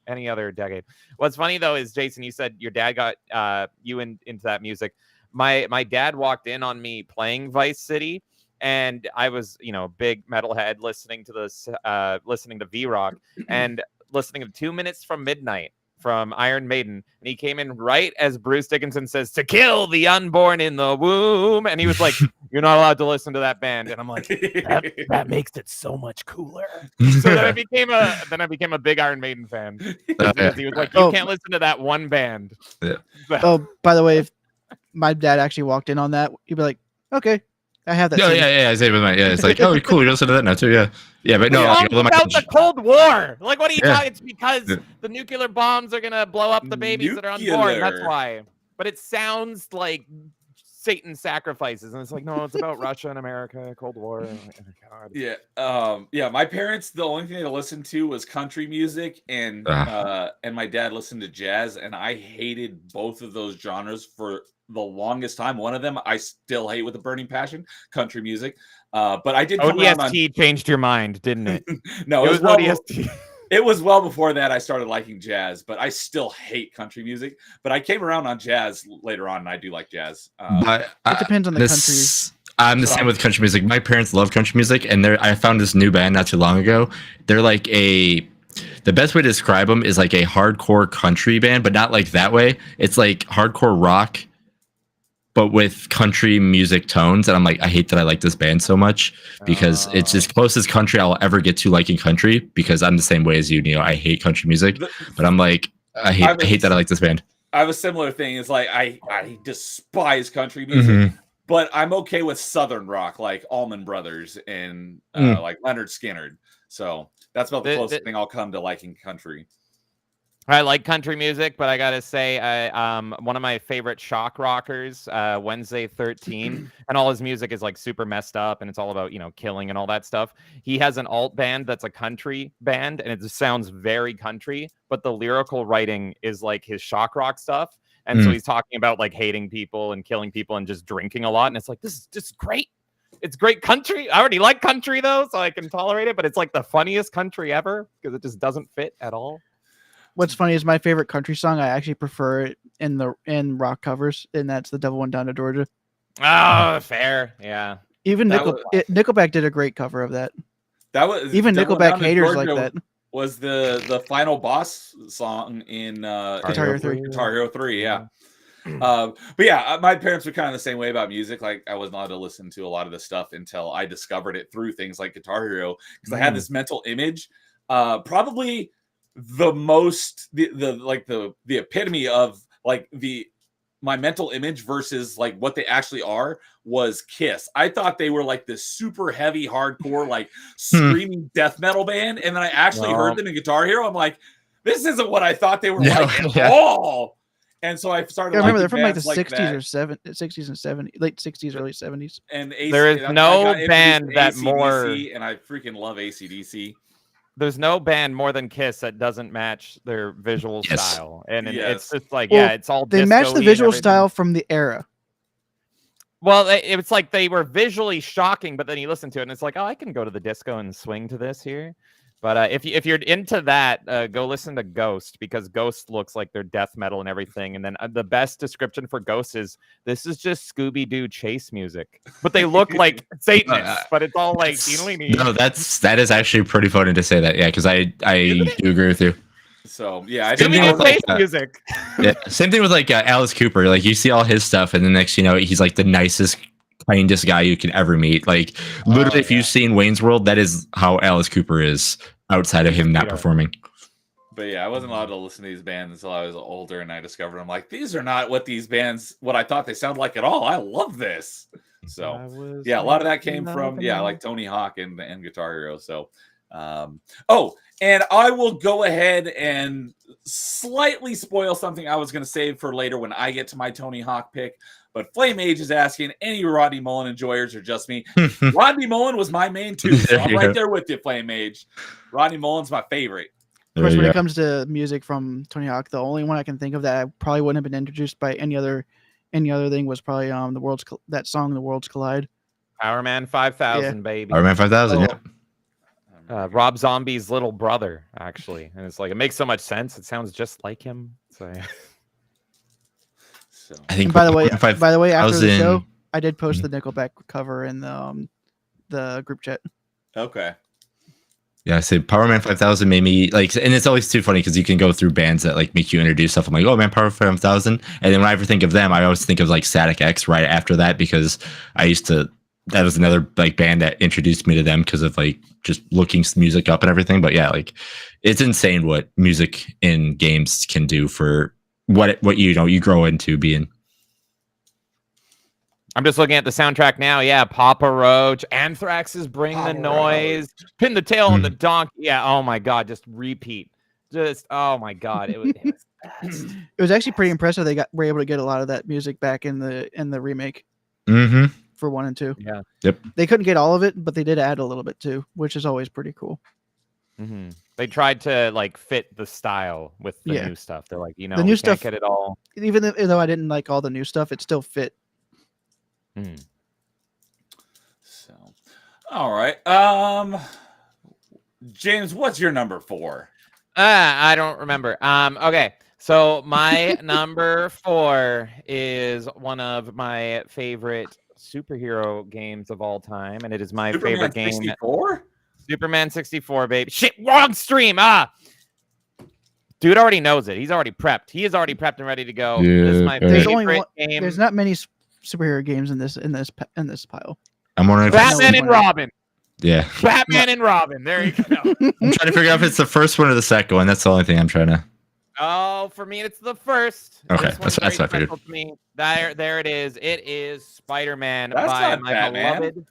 any other decade. What's funny though is Jason, you said your dad got you into that music. My dad walked in on me playing Vice City, and I was big metalhead listening to V-Rock and listening to 2 Minutes from Midnight from Iron Maiden, and he came in right as Bruce Dickinson says to kill the unborn in the womb, and he was like, "You're not allowed to listen to that band," and I'm like, that makes it so much cooler. So then I became a big Iron Maiden fan because he was like, "You can't listen to that one band." Yeah. Oh, by the way, if my dad actually walked in on that, he'd be like, "Okay, I have that." No, CD." yeah, I say it with my it's like, oh, cool, you listen to that now too, yeah, but no, It's like, all my about the Cold War. Like, what are you Yeah. talking? It's because the nuclear bombs are gonna blow up the babies that are unborn. That's Nuclear. why. But it sounds like Satan sacrifices, and it's like, no, it's about Russia and America, Cold War. God. Yeah. My parents, the only thing they listened to was country music, and my dad listened to jazz, and I hated both of those genres for the longest time. One of them I still hate with a burning passion, country music. But I did come around on. ODST changed your mind, didn't it? No, It was ODST. It was well before that I started liking jazz, but I still hate country music. But I came around on jazz later on, and I do like jazz. But It depends on the country. I'm the same with country music. My parents love country music, and I found this new band not too long ago. They're like the best way to describe them is like a hardcore country band, but not like that way. It's like hardcore rock, but with country music tones. And I'm like, I hate that I like this band so much because it's as close as country I'll ever get to liking country, because I'm the same way as you. I hate country music, but I'm like, I hate that I like this band. I have a similar thing. It's like I despise country music, but I'm okay with Southern rock, like Allman Brothers and like Leonard Skinner. So that's about the closest thing I'll come to liking country. I like country music, but I gotta say, one of my favorite shock rockers, Wednesday 13, and all his music is like super messed up, and it's all about killing and all that stuff. He has an alt band that's a country band, and it just sounds very country, but the lyrical writing is like his shock rock stuff, and so he's talking about like hating people and killing people and just drinking a lot, and it's like this is just great. It's great country. I already like country though, so I can tolerate it, but it's like the funniest country ever because it just doesn't fit at all. What's funny is my favorite country song. I actually prefer it in rock covers, and that's "The Devil Went Down to Georgia." Oh, fair, yeah. Even Nickelback did a great cover of that. That was even Nickelback haters like that. Was the final boss song in Guitar Hero 3. Guitar Hero 3, yeah. But yeah, my parents were kind of the same way about music. Like I wasn't allowed to listen to a lot of the stuff until I discovered it through things like Guitar Hero, because I had this mental image, probably the most the epitome of like my mental image versus like what they actually are was Kiss. I thought they were like this super heavy hardcore like screaming death metal band, and then I actually heard them in Guitar Hero. I'm like, this isn't what I thought they were like at all. And so I started. I remember they're from like the like 60s or 60s and 70s, late 60s, early 70s. And there is no band that more, and I freaking love AC/DC. There's no band more than Kiss that doesn't match their visual style, and it's just like it's all they match the visual style from the era. Well, it's like they were visually shocking, but then you listen to it and it's like, oh, I can go to the disco and swing to this here. But if you're into that, go listen to Ghost, because Ghost looks like they're death metal and everything. And then the best description for Ghost is, this is just Scooby-Doo chase music, but they look like Satanists, but it's all like, you know what I mean? No, that is actually pretty funny to say that. Yeah, because I do agree with you. So yeah, I same thing with like music. Yeah, same thing with like Alice Cooper. Like you see all his stuff, and the next he's like the nicest, kindest guy you can ever meet. Like literally, if you've seen Wayne's World, that is how Alice Cooper is outside of him not performing. But yeah, I wasn't allowed to listen to these bands until I was older, and I discovered I'm like, these are not what I thought they sound like at all. I love this. So yeah, a lot of that came from like Tony Hawk and Guitar Hero. So and I will go ahead and slightly spoil something I was going to save for later when I get to my Tony Hawk pick. But Flame Age is asking any Rodney Mullen enjoyers or just me. Rodney Mullen was my main too, so I'm right there with you, Flame Age. Rodney Mullen's my favorite. Of course, when it comes to music from Tony Hawk, the only one I can think of that probably wouldn't have been introduced by any other thing was probably that song, "The Worlds Collide." Power Man 5000, baby. Power Man 5000, yeah. Rob Zombie's little brother, actually, and it's like it makes so much sense. It sounds just like him. So, yeah. I think. And by the way, after the show, I did post the Nickelback cover in the group chat. Okay. Yeah, I say Power Man 5000 made me like, and it's always too funny because you can go through bands that like make you introduce stuff. I'm like, oh man, Power Man 5000, and then when I ever think of them, I always think of like Static X right after that because that was another like band that introduced me to them because of like just looking music up and everything. But yeah, like it's insane what music in games can do for what you grow into being. I'm just looking at the soundtrack now. Yeah, Papa Roach, Anthrax's "Bring the Noise," Pin the Tail on the Donkey. Yeah, oh my God, just repeat. Just oh my God, it was best. It was actually pretty impressive. They were able to get a lot of that music back in the remake for 1 and 2. Yeah, yep. They couldn't get all of it, but they did add a little bit too, which is always pretty cool. Mm-hmm. They tried to like fit the style with the new stuff. They're like, the new stuff, can't get it all. Even though I didn't like all the new stuff, it still fit. So, all right. James, what's your number 4? I don't remember. Okay. So my number 4 is one of my favorite superhero games of all time, and it is my favorite game. 64? Superman 64, baby. Shit, wrong stream. Dude already knows it. He's already prepped. He is already prepped and ready to go. Yeah, this is my favorite game. There's not many superhero games in this pile. I'm wondering if Batman and Robin. Yeah. Batman and Robin. There you go. I'm trying to figure out if it's the first one or the second one. That's the only thing I'm trying to. Oh, for me, it's the first. Okay, that's what I figured. To me. There it is. It is Spider-Man by my beloved.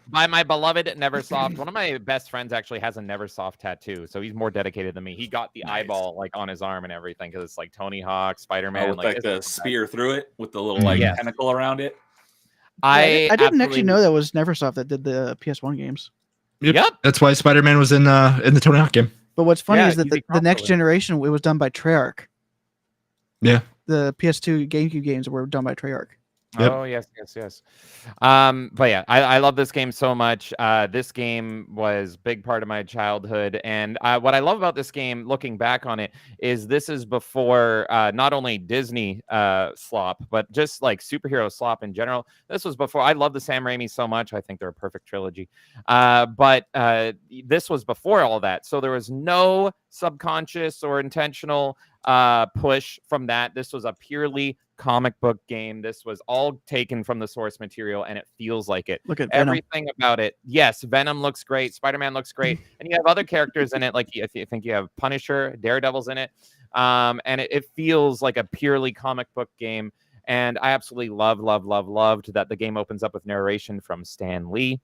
By my beloved Neversoft. One of my best friends actually has a Neversoft tattoo, so he's more dedicated than me. He got the eyeball like on his arm and everything because it's like Tony Hawk, Spider-Man, with like the spear through it with the little like tentacle around it. I didn't actually know that was Neversoft that did the PS1 games. Yep. That's why Spider-Man was in the Tony Hawk game. But what's funny is that the next generation, it was done by Treyarch. Yeah. The PS2 GameCube games were done by Treyarch. Yep. Oh, yes. But yeah, I love this game so much. This game was a big part of my childhood. And what I love about this game, looking back on it, is this is before not only Disney slop, but just like superhero slop in general. This was before. I love the Sam Raimi so much. I think they're a perfect trilogy. But this was before all that. So there was no subconscious or intentional push from that. This was a purely comic book game. This was all taken from the source material, and it feels like it. Look at everything about it. Yes, Venom looks great. Spider-Man looks great, and you have other characters in it. Like I think you have Punisher, Daredevil's in it, and it feels like a purely comic book game. And I absolutely loved that the game opens up with narration from Stan Lee.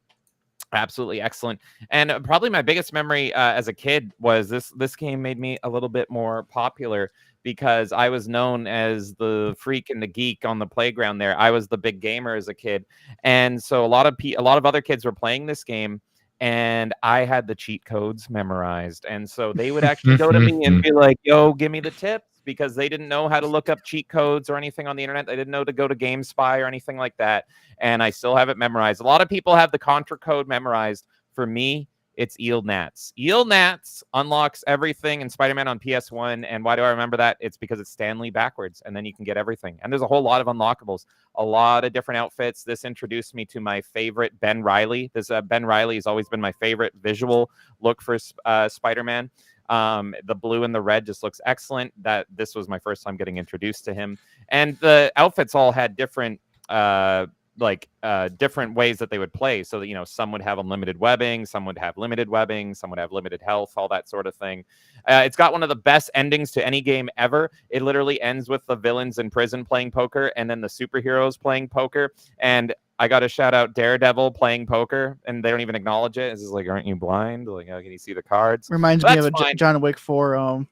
Absolutely excellent. And probably my biggest memory as a kid was this game made me a little bit more popular because I was known as the freak and the geek on the playground there. I was the big gamer as a kid. And so a lot of other kids were playing this game, and I had the cheat codes memorized. And so they would actually go to me and be like, yo, give me the tips, because they didn't know how to look up cheat codes or anything on the internet. They didn't know to go to GameSpy or anything like that. And I still have it memorized. A lot of people have the Contra code memorized. For me, it's Eel Nats. Eel Nats unlocks everything in Spider-Man on PS1. And why do I remember that? It's because it's Stan Lee backwards, and then you can get everything. And there's a whole lot of unlockables, a lot of different outfits. This introduced me to my favorite Ben Reilly. Ben Reilly has always been my favorite visual look for Spider-Man. The blue and the red just looks excellent. This was my first time getting introduced to him. And the outfits all had different different ways that they would play. So that, some would have unlimited webbing, some would have limited webbing, some would have limited health, all that sort of thing. It's got one of the best endings to any game ever. It literally ends with the villains in prison playing poker and then the superheroes playing poker. And I got to shout out Daredevil playing poker, and they don't even acknowledge it. It's just like, aren't you blind? Like, how can you see the cards? Reminds me of a John Wick 4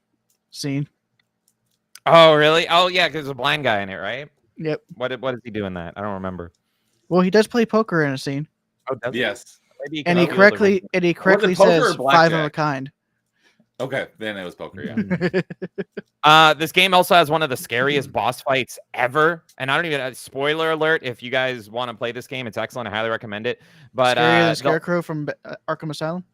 scene. Oh, really? Oh, yeah, because there's a blind guy in it, right? Yep. What does he do in that? I don't remember. Well, he does play poker in a scene, Oh, does he? Yes. Maybe and can he wield a correctly poker or says five of a blackjack? kind. Okay, then it was poker. Yeah. This game also has one of the scariest boss fights ever, and I don't even spoiler alert. If you guys want to play this game, it's excellent. I highly recommend it. But Scarier than Scarecrow from Arkham Asylum.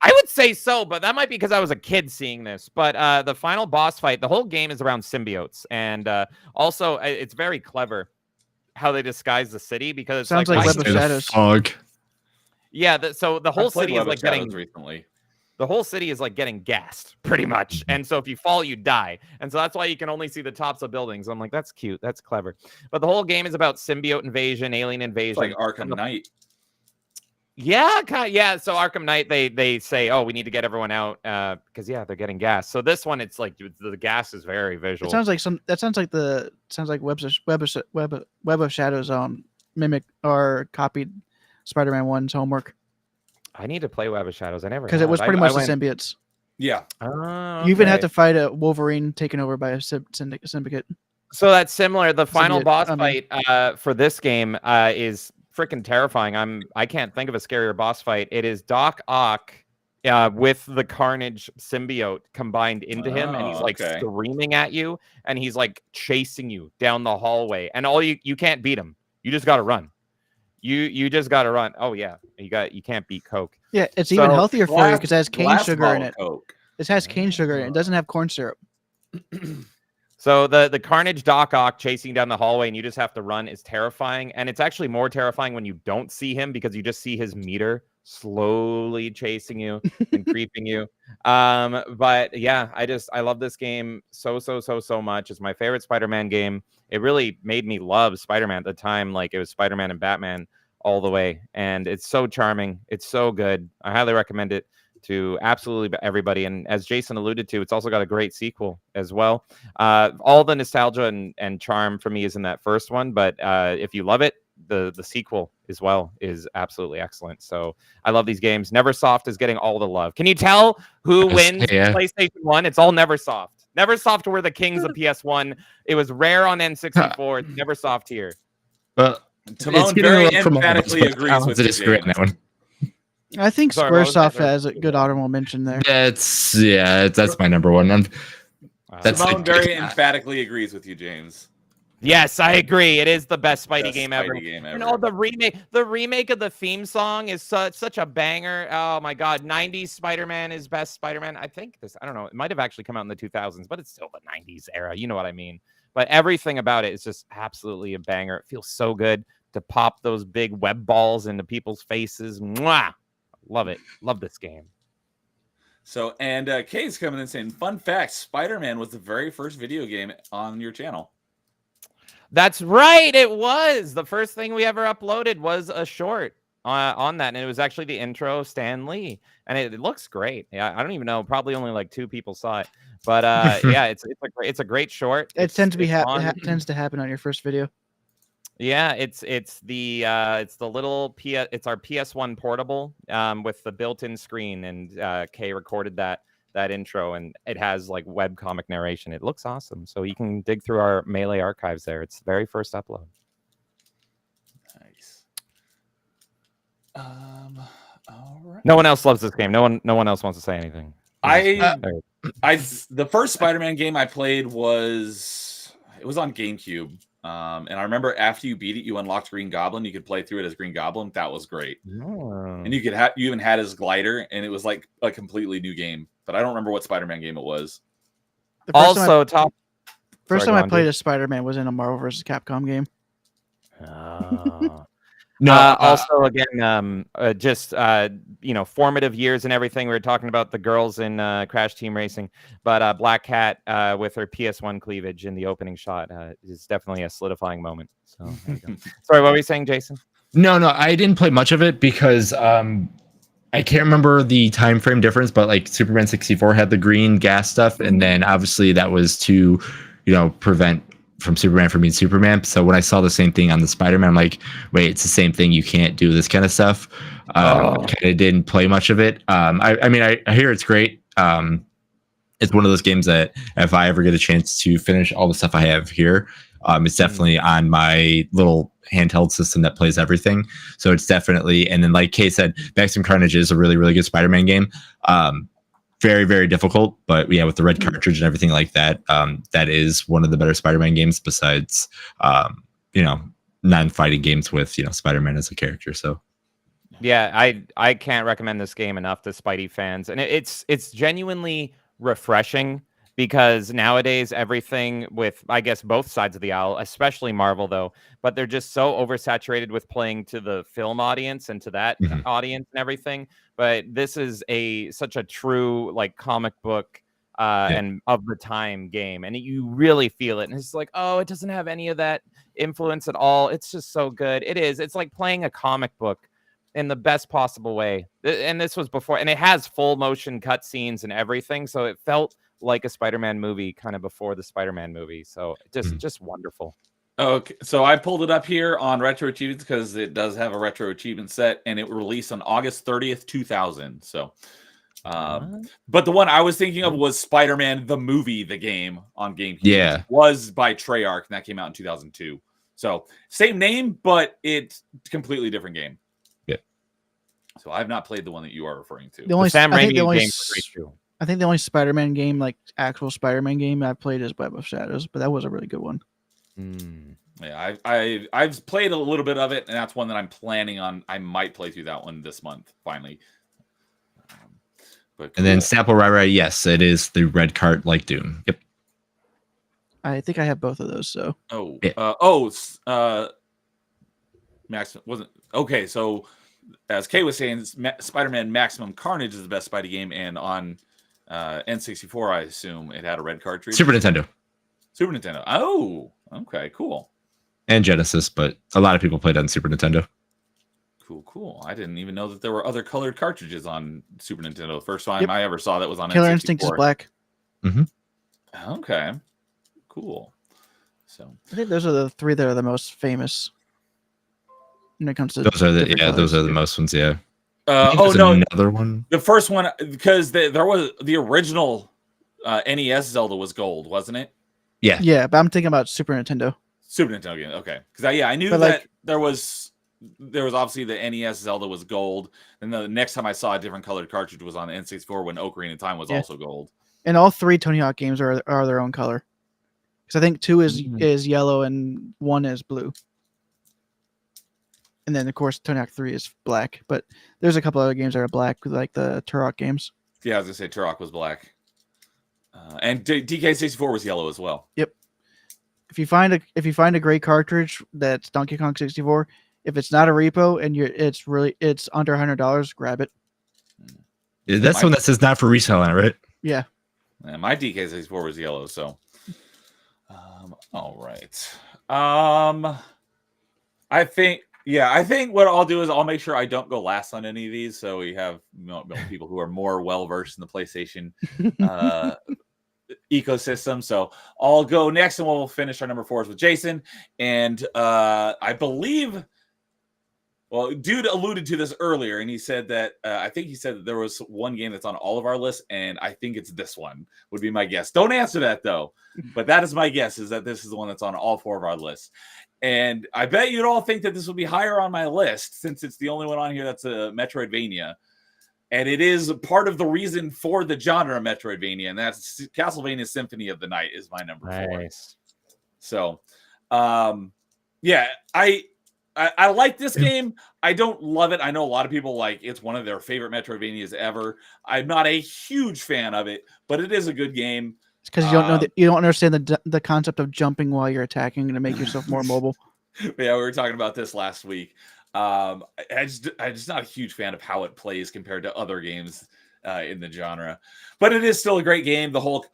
I would say so, but that might be because I was a kid seeing this. But the final boss fight, the whole game is around symbiotes, and also it's very clever how they disguise the city because it's Sounds like Web of The Shadows. fog. yeah. So the whole I played city is Web of like getting Shadows recently. the whole city is like getting gassed pretty much, and so if you fall you die, and so that's why you can only see the tops of buildings. I'm like, that's cute, that's clever. But the whole game is about symbiote invasion, alien It's invasion. like Arkham Knight. Yeah, yeah. So Arkham Knight, they say, oh, we need to get everyone out because yeah, they're getting gas. So this one, it's like the gas is very visual. It sounds like Web of Shadows mimic or copied Spider-Man 1's homework I need to play Web of Shadows. I never because it was have. pretty I much the went- symbiotes. Yeah. Oh, You even had okay. to fight a Wolverine taken over by a syndicate. So that's similar. The final Symbiote, boss I mean- fight for this game is freaking terrifying. I can't think of a scarier boss fight. It is Doc Ock with the Carnage symbiote combined into him, and he's like okay. screaming at you, and he's like chasing you down the hallway, and all you can't beat him. You just got to run. You just got to run. Oh yeah, you can't beat Coke. Yeah, it's even So, healthier for you because it has cane Glass sugar in bottle it. Coke. It has cane sugar in it. It doesn't have corn syrup. So the Carnage Doc Ock chasing down the hallway and you just have to run is terrifying. And it's actually more terrifying when you don't see him because you just see his meter slowly chasing you and creeping you. But yeah, I love this game so much. It's my favorite Spider-Man game. It really made me love Spider-Man at the time. Like it was Spider-Man and Batman all the way. And it's so charming. It's so good. I highly recommend it to absolutely everybody. And as Jason alluded to, it's also got a great sequel as well. All the nostalgia and charm for me is in that first one, but if you love it, the sequel as well is absolutely excellent. So I love these games. Neversoft is getting all the love. Can you tell who wins Yeah. PlayStation 1? It's all Neversoft. Neversoft were the kings of PS1. It was rare on N64. It's Neversoft here. Well, Timon getting very love from all of us, emphatically but agrees I'll with have to you, disagree on James. that one. I think Sorry, what was that? Squaresoft has a good honorable mention there. That's my number one. That's Timon like- very emphatically agrees with you, James. Yes, I agree. It is the best Spidey Best game Spidey ever. game And ever. the remake of the theme song is such a banger. Oh my god, 90s Spider-Man is best Spider-Man. I don't know, it might have actually come out in the 2000s, but it's still the 90s era. You know what I mean? But everything about it is just absolutely a banger. It feels so good to pop those big web balls into people's faces. Mwah! Love it. Love this game. So, and Kay's coming in saying, fun fact, Spider-Man was the very first video game on your channel. That's right. It was. The first thing we ever uploaded was a short on that. And it was actually the intro Stan Lee. And it looks great. Yeah, I don't even know. Probably only like 2 people saw it. But yeah, it's a great short. It tends to be tends to happen on your first video. Yeah, it's the little it's our PS1 portable with the built-in screen, and Kay recorded that intro, and it has like webcomic narration. It looks awesome, so you can dig through our Melee archives there. It's the very first upload. Nice. All right. No one else loves this game. No one else wants to say anything. The first Spider-Man game I played was on GameCube. And I remember after you beat it, you unlocked Green Goblin. You could play through it as Green Goblin. That was great. And you even had his glider, and it was like a completely new game. But I don't remember what Spider-Man game it was. First time I played a Spider-Man was in a Marvel vs. Capcom game. Also, again, formative years and everything. We were talking about the girls in Crash Team Racing, but Black Cat with her PS1 cleavage in the opening shot is definitely a solidifying moment. So, there you go. Sorry, what were you saying, Jason? No, I didn't play much of it because I can't remember the time frame difference, but like Superman 64 had the green gas stuff, and then obviously that was to, prevent from Superman from being Superman. So when I saw the same thing on the Spider-Man, I'm like, wait, it's the same thing. You can't do this kind of stuff. Kind of didn't play much of it. I mean, I hear it's great. As it's one of those games that if I ever get a chance to finish all the stuff I have here, it's definitely on my little handheld system that plays everything. So it's definitely, and then like Kay said, Maximum Carnage is a really, really good Spider-Man game. Very, very difficult, but yeah, with the red cartridge and everything like that, that is one of the better Spider-Man games besides, non-fighting games with, Spider-Man as a character. So Yeah, I can't recommend this game enough to Spidey fans, and it's genuinely refreshing because nowadays everything with, I guess, both sides of the aisle, especially Marvel though, but they're just so oversaturated with playing to the film audience and to that audience and everything. But this is such a true like comic book and of the time game, and you really feel it. And it's like, oh, it doesn't have any of that influence at all. It's just so good. It's like playing a comic book in the best possible way. And this was before, and it has full motion cutscenes and everything, so it felt like a Spider-Man movie kind of before the Spider-Man movie. So just wonderful. Okay, so I pulled it up here on Retro Achievements because it does have a Retro Achievement set, and it released on August 30th, 2000. So, but the one I was thinking of was Spider-Man the movie, the game on GameCube. Yeah, was by Treyarch, and that came out in 2002. So same name, but it's a completely different game. Yeah. So I've not played the one that you are referring to. The only Sam I think Raimi the only game was great too. I think the only Spider-Man game, like actual Spider-Man game I played is Web of Shadows, but that was a really good one. Yeah, I've played a little bit of it, and that's one that I'm planning on. I might play through that one this month finally. But cool. And then Sample Rai, yes, it is the red cart like Doom. Yep. I think I have both of those. So Max wasn't okay. So as Kay was saying, Spider-Man Maximum Carnage is the best Spidey game, and on N64, I assume it had a red cartridge. Super Nintendo. Oh, okay, cool. And Genesis, but a lot of people played on Super Nintendo. Cool. I didn't even know that there were other colored cartridges on Super Nintendo. The first time I ever saw that was on Killer N64. Instinct is black. Okay, cool. So I think those are the three that are the most famous when it comes to those are the most ones. Yeah. Another one. The first one, because there was the original NES Zelda was gold, wasn't it? Yeah, but I'm thinking about Super Nintendo. Super Nintendo game. Okay, because I knew But, that like, there was obviously the NES Zelda was gold, and the next time I saw a different colored cartridge was on the N64 when Ocarina of Time was also gold. And all three Tony Hawk games are their own color. Because I think 2 is yellow and 1 is blue. And then of course Tony Hawk 3 is black. But there's a couple other games that are black, like the Turok games. Yeah, I was gonna say Turok was black, and DK64 was yellow as well. Yep. If you find a great cartridge that's Donkey Kong 64, if it's not a repo and it's under $100, grab it. Yeah, that's the one that says not for resale on it, right? Yeah. And my DK64 was yellow, so. All right. I think what I'll do is I'll make sure I don't go last on any of these, so we have people who are more well versed in the PlayStation ecosystem. So I'll go next, and we'll finish our number 4s with Jason. And I believe, well, dude alluded to this earlier, and he said that I think he said that there was one game that's on all of our lists, and I think it's this one. Would be my guess. Don't answer that though, but that is my guess. Is that this is the one that's on all 4 of our lists. And I bet you'd all think that this would be higher on my list since it's the only one on here that's a Metroidvania. And it is part of the reason for the genre Metroidvania, and that's Castlevania Symphony of the Night is my number 4. So, yeah, I like this game. I don't love it. I know a lot of people like it's one of their favorite Metroidvanias ever. I'm not a huge fan of it, but it is a good game. It's because you don't know you don't understand the concept of jumping while you're attacking to make yourself more mobile. Yeah, we were talking about this last week. I'm just not a huge fan of how it plays compared to other games in the genre, but it is still a great game. The whole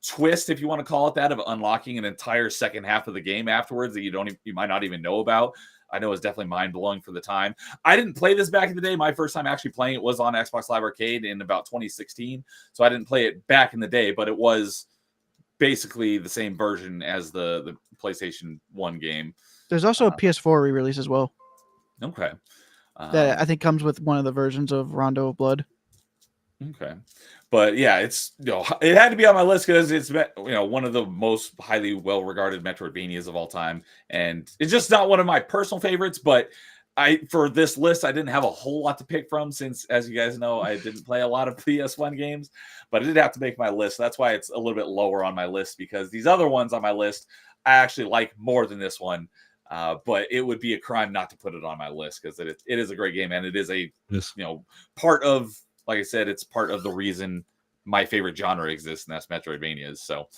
twist, if you want to call it that, of unlocking an entire second half of the game afterwards that you might not even know about. I know it's definitely mind-blowing for the time. I didn't play this back in the day. My first time actually playing it was on Xbox Live Arcade in about 2016. So I didn't play it back in the day, but it was basically the same version as the PlayStation 1 game. There's also a PS4 re-release as well. Okay. That I think comes with one of the versions of Rondo of Blood. Okay. But yeah, it's it had to be on my list because it's one of the most highly well-regarded Metroidvanias of all time, and it's just not one of my personal favorites. But for this list, I didn't have a whole lot to pick from since, as you guys know, I didn't play a lot of PS1 games, but I did have to make my list. That's why it's a little bit lower on my list because these other ones on my list I actually like more than this one. But it would be a crime not to put it on my list because it is a great game and it is a part of. Like I said, it's part of the reason my favorite genre exists, and that's Metroidvanias. So,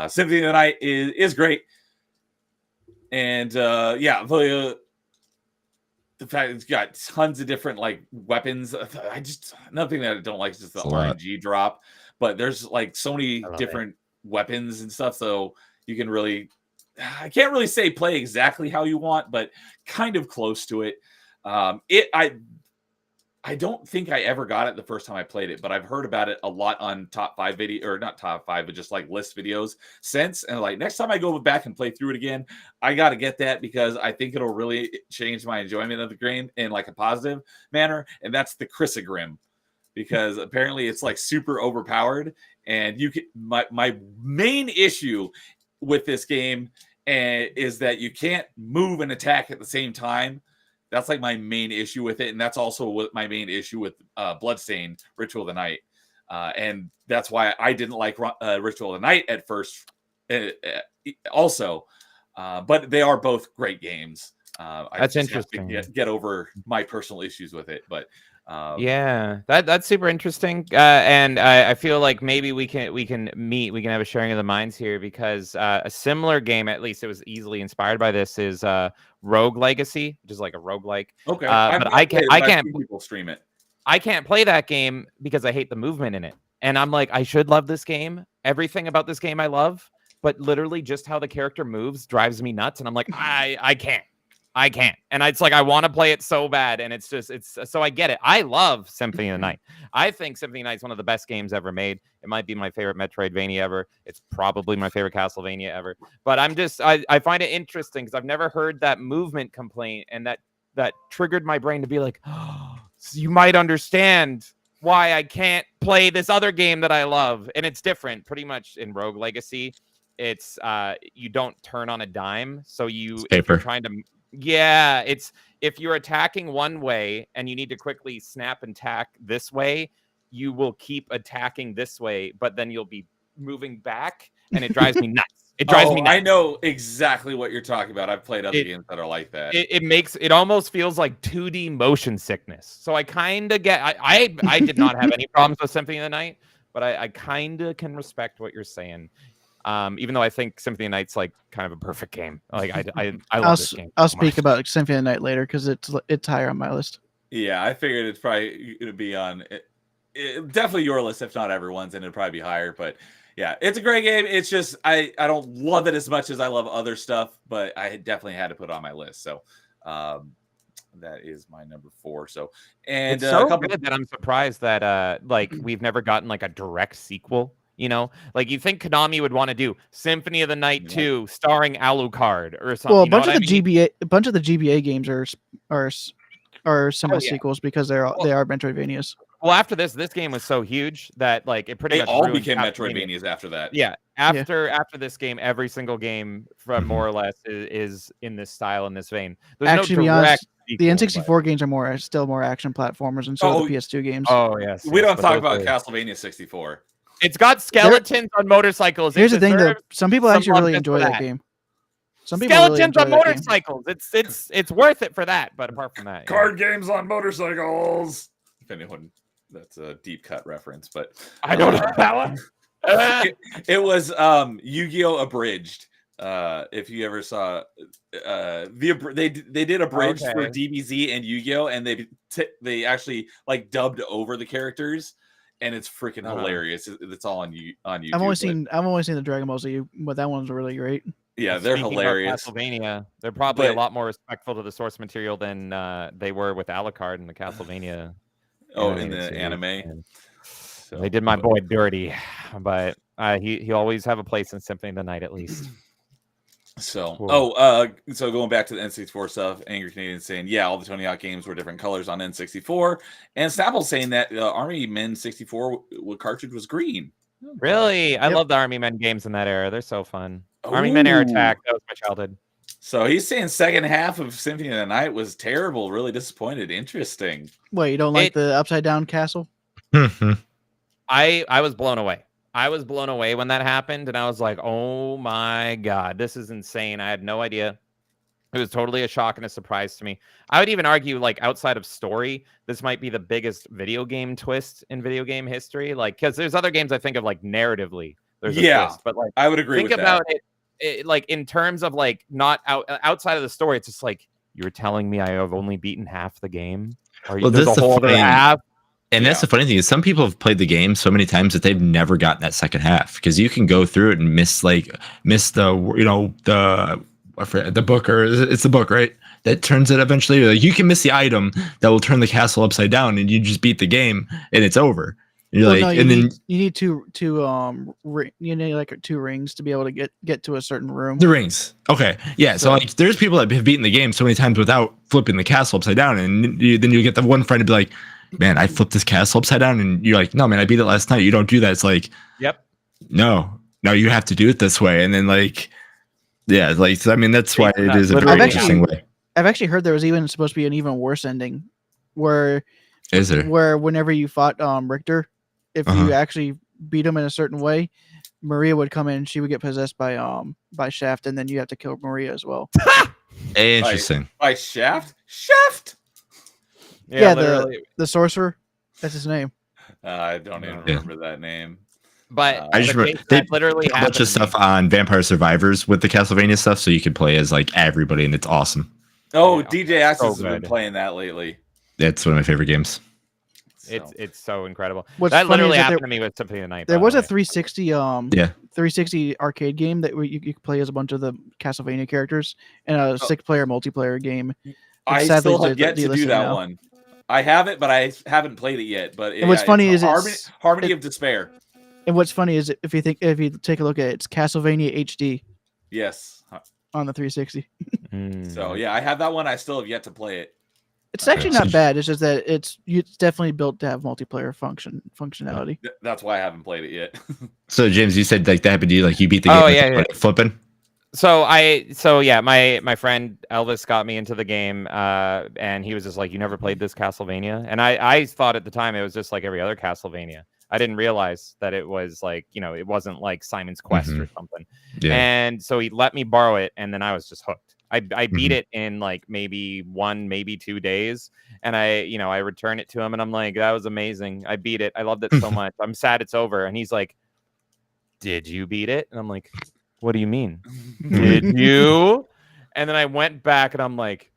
Symphony of the Night is great, and the fact it's got tons of different like weapons. Another thing that I don't like is just the RNG drop, but there's like so many different weapons and stuff, so you can really. I can't really say play exactly how you want, but kind of close to it. I don't think I ever got it the first time I played it, but I've heard about it a lot on top 5 video, or not top 5, but just like list videos since. And like next time I go back and play through it again, I got to get that because I think it'll really change my enjoyment of the game in like a positive manner. And that's the Chrysogrim, because apparently it's like super overpowered. And my main issue with this game is that you can't move and attack at the same time. That's like my main issue with it, and that's also what my main issue with Bloodstained Ritual of the Night, and that's why I didn't like Ritual of the Night at first. Also, but they are both great games. That's interesting. Get over my personal issues with it, but yeah, that's super interesting, and I feel like maybe we can have a sharing of the minds here because a similar game, at least it was easily inspired by this, is Rogue Legacy, which is like a roguelike. Okay, but I can't people stream it. I can't play that game because I hate the movement in it, and I'm like I should love this game. Everything about this game I love, but literally just how the character moves drives me nuts, and I'm like I can't. And it's like I want to play it so bad, and it's so I get it. I love Symphony of the Night. I think Symphony of the Night is one of the best games ever made. It might be my favorite Metroidvania ever. It's probably my favorite Castlevania ever. But I find it interesting because I've never heard that movement complaint, and that triggered my brain to be like, oh, so you might understand why I can't play this other game that I love. And it's different pretty much in Rogue Legacy. It's you don't turn on a dime, so if you're trying to. Yeah, it's if you're attacking one way and you need to quickly snap and tack this way, you will keep attacking this way, but then you'll be moving back, and it drives me nuts. It drives me nuts. I know exactly what you're talking about. I've played other games that are like that. It almost feels like 2D motion sickness. So I kind of get. I did not have any problems with Symphony of the Night, but I kind of can respect what you're saying. Even though I think Symphony of the Night's like kind of a perfect game. Like I love this game. I'll speak about Symphony of the Night later because it's higher on my list. Yeah, I figured it's probably going to be on definitely your list, if not everyone's, and it'd probably be higher. But yeah, it's a great game. It's just I don't love it as much as I love other stuff, but I definitely had to put it on my list. So that is my number 4. So and it's so good that I'm surprised that like we've never gotten like a direct sequel. You know, like you think Konami would want to do Symphony of the Night 2 starring Alucard or something. Well, a bunch of the GBA games are similar sequels because they are Metroidvanias. Well, after this game was so huge that like it pretty much all became Metroidvanias after that. Yeah, after this game, every single game from more or less is in this style, in this vein. There's actually, no direct the N64 games are still more action platformers, and so are the PS2 games. Oh yes, we don't talk about Castlevania 64. It's got skeletons on motorcycles. Here's the thing, though. Some people actually really enjoy that game. Some people skeletons on motorcycles. It's worth it for that. But apart from that, card games on motorcycles. If anyone, that's a deep cut reference, but I don't know that one. It was Yu-Gi-Oh! Abridged. If you ever saw they did a bridge for DBZ and Yu-Gi-Oh! And they actually like dubbed over the characters. And it's freaking hilarious. It's all on YouTube. I've only seen the Dragon Ball Z, but that one's really great. Yeah, they're hilarious. Castlevania, they're probably a lot more respectful to the source material than they were with Alucard in the Castlevania. In the anime. So, they did my boy dirty, but he always have a place in Symphony of the Night at least. So, Cool. so going back to the N64 stuff, Angry Canadian saying, yeah, all the Tony Hawk games were different colors on N64, and Snapple saying that Army Men 64 cartridge was green. Really? I Yep. love the Army Men games in that era. They're so fun. Army Men Air Attack. That was my childhood. So he's saying second half of Symphony of the Night was terrible, really disappointed. Interesting. Wait, you don't like the upside down castle? I was blown away. I was blown away when that happened, and I was like, oh my God, this is insane. I had no idea. It was totally a shock and a surprise to me. I would even argue, like, outside of story, this might be the biggest video game twist in video game history. Like, because there's other games I think of, like, narratively, there's a twist. But, like, I would agree think with about that. it, like, in terms of, like, not outside of the story, it's just like, you're telling me I have only beaten half the game? Or Well, there's a whole other half? And that's the funny thing is some people have played the game so many times that they've never gotten that second half because you can go through it and miss the book, or it's the book, right? That turns it eventually. Like, you can miss the item that will turn the castle upside down, and you just beat the game, and it's over. And you're you need two like two rings to be able to get to a certain room. The rings, okay, yeah. So like, there's people that have beaten the game so many times without flipping the castle upside down, and then you get the one friend to be like, man, I flipped this castle upside down, and you're like, no, man, I beat it last night. You don't do that. It's like, yep, no, you have to do it this way, and then like. Yeah, like I mean that's why it is a very interesting way. I've actually heard there was even supposed to be an even worse ending, where whenever you fought Richter, if you actually beat him in a certain way, Maria would come in and she would get possessed by Shaft, and then you have to kill Maria as well. Interesting. By Shaft? Shaft? Yeah, the sorcerer. That's his name. I don't even remember that name. But I just remember they literally a bunch of stuff on Vampire Survivors with the Castlevania stuff, so you can play as like everybody, and it's awesome. Oh, DJ Access has been playing that lately. That's one of my favorite games. It's so incredible. That literally happened to me with Symphony of the Night. There was a 360 360 arcade game that you could play as a bunch of the Castlevania characters in a 6-player multiplayer game. I still have yet to do that one. I have it, but I haven't played it yet. But what's funny is Harmony of Despair. And what's funny is if you take a look at it, it's Castlevania HD. Yes. On the 360. So yeah, I have that one. I still have yet to play it. It's actually not bad. It's just that it's definitely built to have multiplayer functionality. That's why I haven't played it yet. So James, you said like that happened to you, like you beat the game flipping. So my friend Elvis got me into the game, and he was just like, "You never played this Castlevania?" And I thought at the time it was just like every other Castlevania. I didn't realize that it was like, it wasn't like Simon's Quest or something. Yeah. And so he let me borrow it, and then I was just hooked. I beat it in like maybe 1, maybe 2 days, and I returned it to him, and I'm like, that was amazing. I beat it. I loved it so much. I'm sad it's over. And he's like, did you beat it? And I'm like, what do you mean? Did you? And then I went back, and I'm like,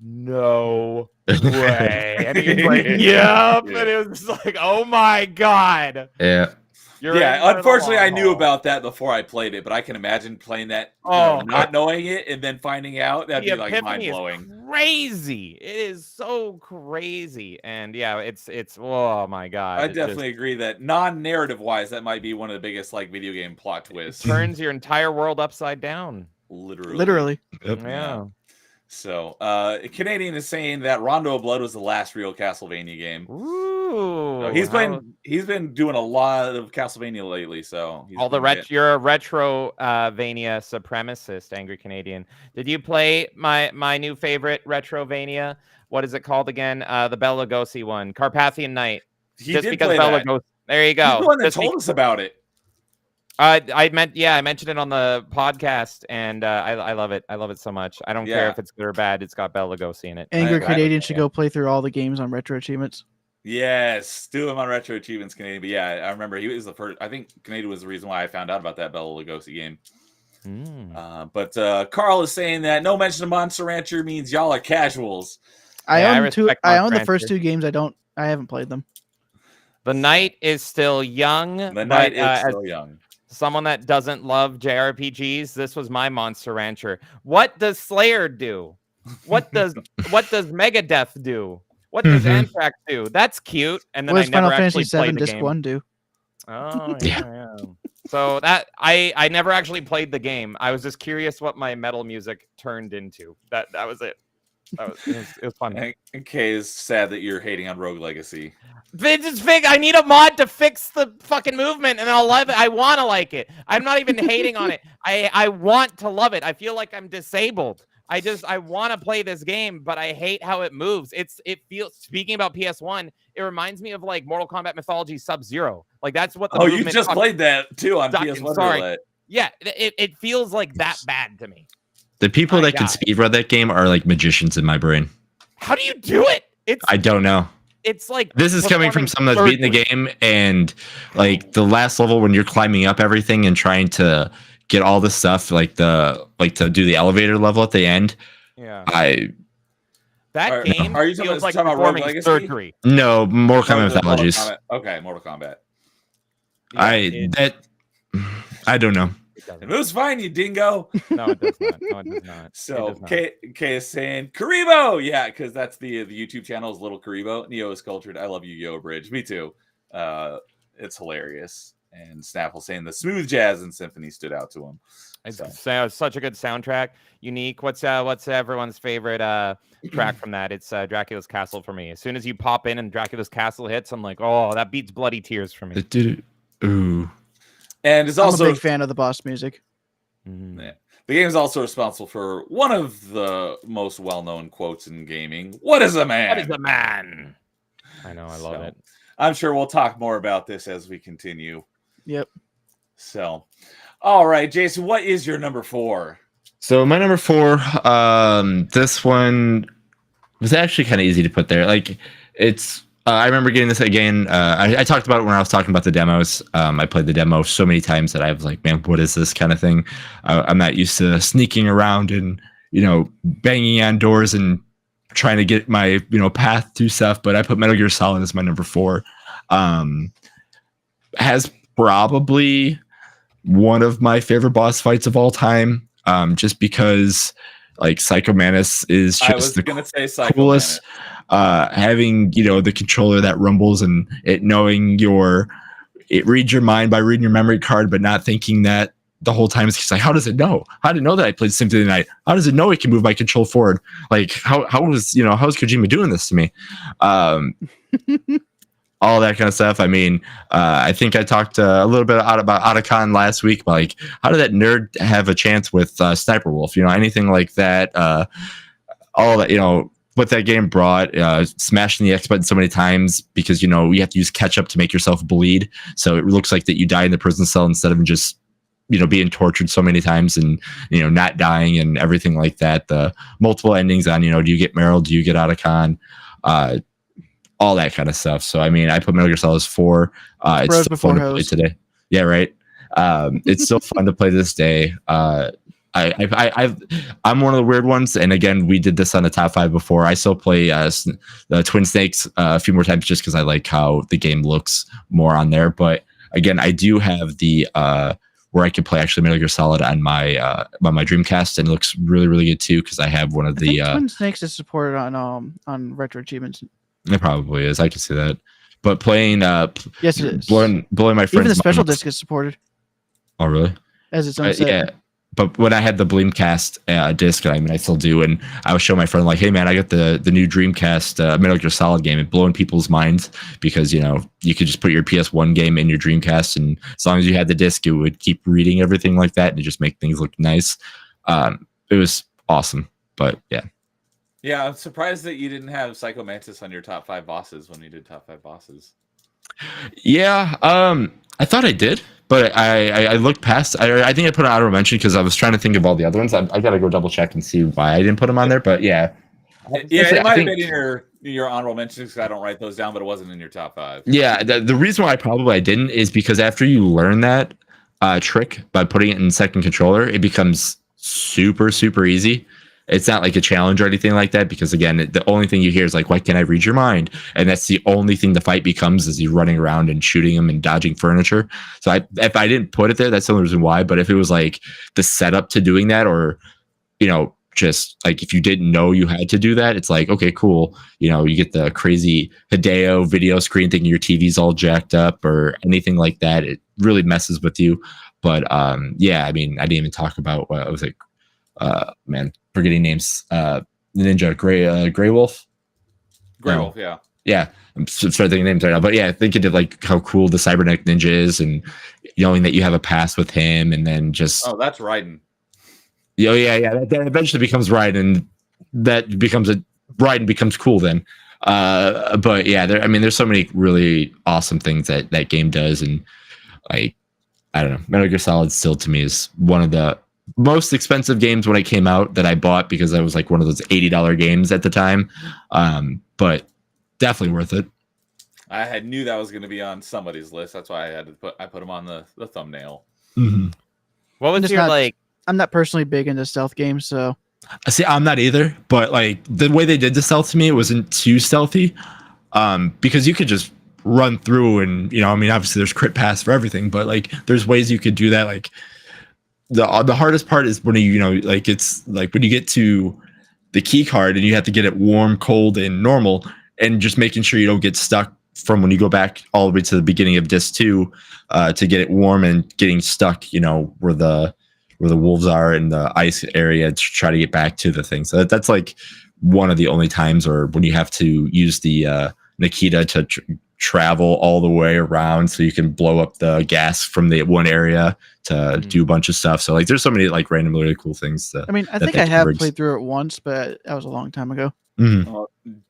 no way. And he's like, yep. And it was just like, oh my God. Yeah. Unfortunately, I knew about that before I played it, but I can imagine playing that, not knowing it, and then finding out. That'd be like mind blowing. Crazy! It is so crazy, and yeah, it's oh my God. I definitely agree that non-narrative wise, that might be one of the biggest like video game plot twists. It turns your entire world upside down. Literally. Yep. Yeah. So, Canadian is saying that Rondo of Blood was the last real Castlevania game. Ooh, so he's been doing a lot of Castlevania lately. So you're a retro-vania supremacist, Angry Canadian. Did you play my new favorite retro-vania? What is it called again? The Bela Lugosi one, Carpathian Night. He did play that. There you go. He's the one that told us about it. I mentioned it on the podcast, and I love it. I love it so much. I don't care if it's good or bad. It's got Bela Lugosi in it. Angry Canadian should go play through all the games on Retro Achievements. Yes, do them on Retro Achievements, Canadian. But yeah, I remember he was the first. I think Canadian was the reason why I found out about that Bela Lugosi game. But Carl is saying that no mention of Monster Rancher means y'all are casuals. I own the first 2 games. I haven't played them. The night is still young. The night is still young. Someone that doesn't love JRPGs, this was my Monster Rancher. What does Slayer do? What does Megadeth do? What does Anthrax do? That's cute. And then what does I never Final Fantasy actually played VII the Disc game. 1 do? Oh yeah. So that I never actually played the game. I was just curious what my metal music turned into. That was it. It was fun. Okay, it's sad that you're hating on Rogue Legacy. I need a mod to fix the fucking movement, and I'll love it. I want to like it. I'm not even hating on it. I want to love it. I feel like I'm disabled. I want to play this game, but I hate how it moves. It feels, speaking about PS1, it reminds me of like Mortal Kombat Mythology Sub-Zero. Like that's what the you just played that too on PS1 roulette. Yeah, it feels like that bad to me. The people that can speedrun that game are like magicians in my brain. How do you do it? I don't know. It's like this is coming from someone that's beaten the game, and like the last level when you're climbing up everything and trying to get all the stuff, like to do the elevator level at the end. Yeah. That game are you feels like talking about Rogue Legacy? Surgery. No, Mortal Kombat Mythologies. Okay, Mortal Kombat. Yeah, I don't know. It moves fine, you dingo. No, it does not. No, it does not. So K is saying Karibo, yeah, because that's the YouTube channel is Little Karibo. Neo is cultured. I love Yu-Gi-Oh! Bridge. Me too. It's hilarious. And Snapple saying the smooth jazz and symphony stood out to him. It's such a good soundtrack. Unique. What's everyone's favorite track from that? It's Dracula's Castle for me. As soon as you pop in and Dracula's Castle hits, I'm like, oh, that beats Bloody Tears for me. Ooh. And I'm a big fan of the boss music. Yeah. The game is also responsible for one of the most well-known quotes in gaming. What is a man? What is a man? I know, I love it. I'm sure we'll talk more about this as we continue. Yep. So, all right, Jason, what is your number 4? So my number 4, this one was actually kind of easy to put there. Like it's. I remember getting this again. I talked about it when I was talking about the demos. I played the demo so many times that I was like, man, what is this kind of thing? I'm not used to sneaking around and, banging on doors and trying to get my, path to stuff. But I put Metal Gear Solid as my number 4. Has probably one of my favorite boss fights of all time. Just because like Psycho Mantis is just the coolest. Having the controller that rumbles and it knowing it reads your mind by reading your memory card, but not thinking that the whole time. It's like, how does it know? How did it know that I played Symphony of the Night? How does it know it can move my control forward? Like how is Kojima doing this to me? All that kind of stuff. I mean, I think I talked a little bit about Otacon last week. But like, how did that nerd have a chance with Sniper Wolf? Anything like that. All that, what that game brought, smashing the X button so many times because, you have to use ketchup to make yourself bleed. So it looks like that you die in the prison cell instead of just, being tortured so many times and, not dying and everything like that. The multiple endings on, do you get Meryl? Do you get Otacon? All that kind of stuff. So, I mean, I put Metal Gear Solid as 4. It's still fun to play today. Yeah, right. It's still fun to play this day. I'm one of the weird ones, and again, we did this on the top 5 before. I still play the Twin Snakes a few more times just because I like how the game looks more on there. But again, I do have the where I can play actually Metal Gear Solid on my Dreamcast, and it looks really, really good too because I have one of the Twin Snakes is supported on Retro Achievements. It probably is. I can see that. But playing yes, it is. blowing my friends. Even the special disc is supported. Oh, really? As its own set. Yeah. But when I had the Bleemcast disc, I still do, and I would show my friend like, "Hey man, I got the new Dreamcast Metal Gear Solid game," and blowing people's minds because you could just put your PS1 game in your Dreamcast, and as long as you had the disc, it would keep reading everything like that, and it just make things look nice. It was awesome, but yeah. Yeah, I'm surprised that you didn't have Psycho Mantis on your top 5 bosses when you did top 5 bosses. Yeah, I thought I did, but I looked past. I think I put an honorable mention because I was trying to think of all the other ones. I got to go double check and see why I didn't put them on there. But yeah, it might have been in your honorable mentions because I don't write those down, but it wasn't in your top 5. Yeah, the reason why I didn't is because after you learn that trick by putting it in second controller, it becomes super, super easy. It's not like a challenge or anything like that because, again, the only thing you hear is like, why can't I read your mind? And that's the only thing the fight becomes is you running around and shooting him and dodging furniture. So if I didn't put it there, that's the only reason why. But if it was like the setup to doing that or, just like if you didn't know you had to do that, it's like, okay, cool. You know, you get the crazy Hideo video screen thinking your TV's all jacked up or anything like that. It really messes with you. But yeah, I mean, I didn't even talk about what I was like, man, forgetting names. Ninja Grey Wolf. Grey No. Wolf, yeah. Yeah, I'm starting thinking names right now, but yeah, I think it did like how cool the Cybernetic Ninja is, and knowing that you have a past with him, and then just that's Raiden. yeah, that eventually becomes Raiden, that becomes Raiden becomes cool then. But yeah, there's so many really awesome things that game does, and like I don't know, Metal Gear Solid still to me is one of the most expensive games when it came out that I bought because I was like one of those $80 games at the time, but definitely worth it. I knew that was going to be on somebody's list. That's why I put him on the thumbnail. Mm-hmm. What was your like? I'm not personally big into stealth games, so see, I'm not either. But like the way they did the stealth to me, it wasn't too stealthy, because you could just run through, and I mean, obviously there's crit paths for everything, but like there's ways you could do that. Like the hardest part is when like it's like when you get to the key card and you have to get it warm, cold, and normal. And just making sure you don't get stuck from when you go back all the way to the beginning of disc 2 to get it warm and getting stuck, where the wolves are in the ice area to try to get back to the thing. So that's like one of the only times, or when you have to use the Nikita to travel all the way around so you can blow up the gas from the one area to do a bunch of stuff. So like there's so many like random really cool things. I mean, I think I have played through it once, but that was a long time ago. Mm-hmm.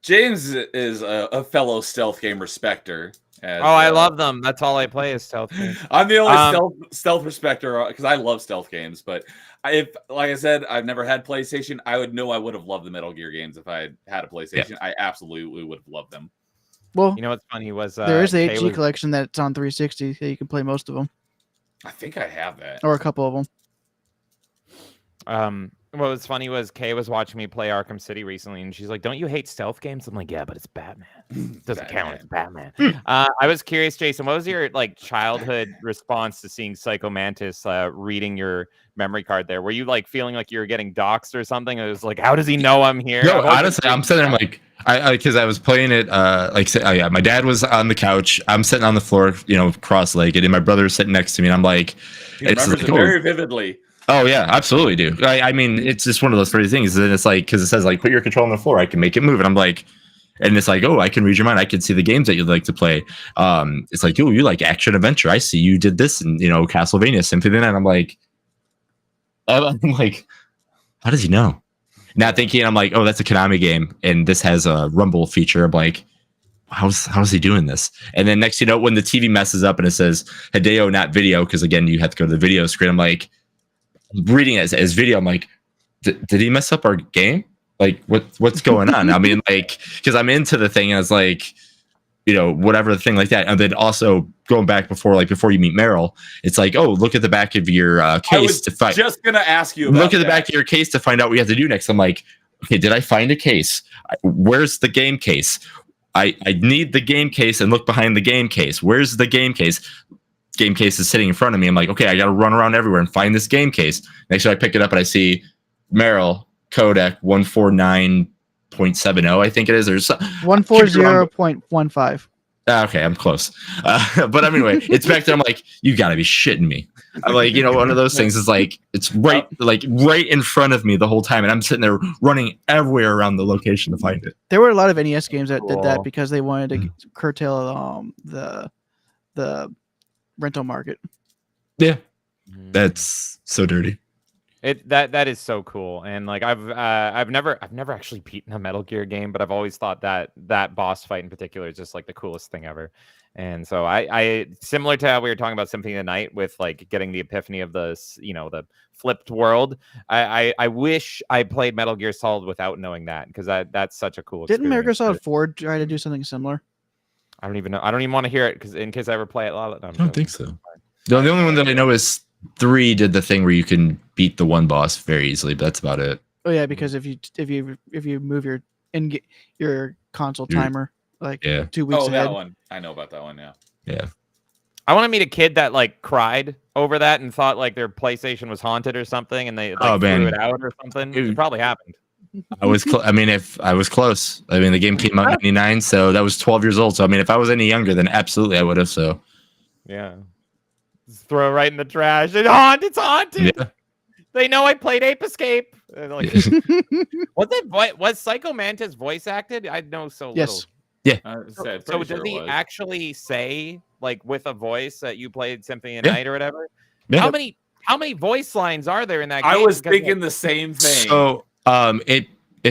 James is a fellow stealth game respecter. I love them. That's all I play is stealth games. I'm the only stealth respecter because I love stealth games. But if, like I said, I've never had PlayStation, I would have loved the Metal Gear games if I had a PlayStation. Yeah. I absolutely would have loved them. Well, what's funny was there is the HD collection that's on 360. So you can play most of them. I think I have that, or a couple of them. What was funny was Kay was watching me play Arkham City recently, and she's like, "Don't you hate stealth games?" I'm like, "Yeah, but it's Batman. It doesn't count. It's Batman." I was curious, Jason, what was your like childhood response to seeing Psycho Mantis reading your memory card there? Were you like feeling like you were getting doxxed or something? It was like, how does he know I'm here? No, honestly, I'm sitting there like, because I was playing it, my dad was on the couch, I'm sitting on the floor, cross-legged, and my brother was sitting next to me, and I'm like, he remembers it very vividly. Oh yeah, absolutely, dude. I mean, it's just one of those crazy things. And it's like, because it says like, put your control on the floor, I can make it move, and I'm like, and it's like, oh, I can read your mind. I can see the games that you'd like to play. It's like, oh, you like action adventure. I see you did this, and Castlevania Symphony of the Night. I'm like, how does he know? Not thinking, I'm like, oh, that's a Konami game, and this has a Rumble feature. I'm like, how's he doing this? And then next, when the TV messes up and it says Hideo, not video, because again, you have to go to the video screen. I'm like, reading it as video. I'm like, did he mess up our game? Like, what's going on? I mean, like, because I'm into the thing, and I was like, whatever the thing like that. And then also going back before you meet Meryl, it's like, oh, look at the back of your case to find. Just gonna ask you. Look at the back of your case to find out what you have to do next. I'm like, okay, did I find a case? Where's the game case? I need the game case and look behind the game case. Where's the game case? Game case is sitting in front of me. I'm like, okay, I got to run around everywhere and find this game case. Next time I pick it up and I see Meryl codec 149.70, I think it is. There's 140.15. Okay, I'm close. But anyway, it's back there. I'm like, you got to be shitting me. I'm like, one of those things is like, it's right in front of me the whole time. And I'm sitting there running everywhere around the location to find it. There were a lot of NES games that did that because they wanted to curtail the rental market. Yeah, that's so dirty. That is so cool, and like I've never actually beaten a Metal Gear game, but I've always thought that boss fight in particular is just like the coolest thing ever. And so I similar to how we were talking about Symphony of the Night with like getting the epiphany of the the flipped world. I wish I played Metal Gear Solid without knowing that, because that's such a cool experience. Didn't Metal Gear Solid 4 try to do something similar? I don't even know. I don't even want to hear it because in case I ever play it. No, I don't think so. The only one that I know is 3 did the thing where you can beat the one boss very easily, but that's about it. Oh yeah, because if you move your console timer 2 weeks ahead. That one. I know about that one, yeah. Yeah. I want to meet a kid that like cried over that and thought like their PlayStation was haunted or something, and they like threw it out or something. It probably happened. I was, I mean, if I was close, I mean, the game came out in '99, so that was 12 years old. So I mean, if I was any younger, then absolutely I would have. So yeah, just throw it right in the trash. It's haunted. Yeah. They know I played Ape Escape. Like, was Psycho Mantis voice acted? I know so Yes. little. So Does he actually say like with a voice that you played Symphony of Yeah. Night or whatever? Yeah. How many voice lines are there in that game? I was Because, thinking the same thing. So it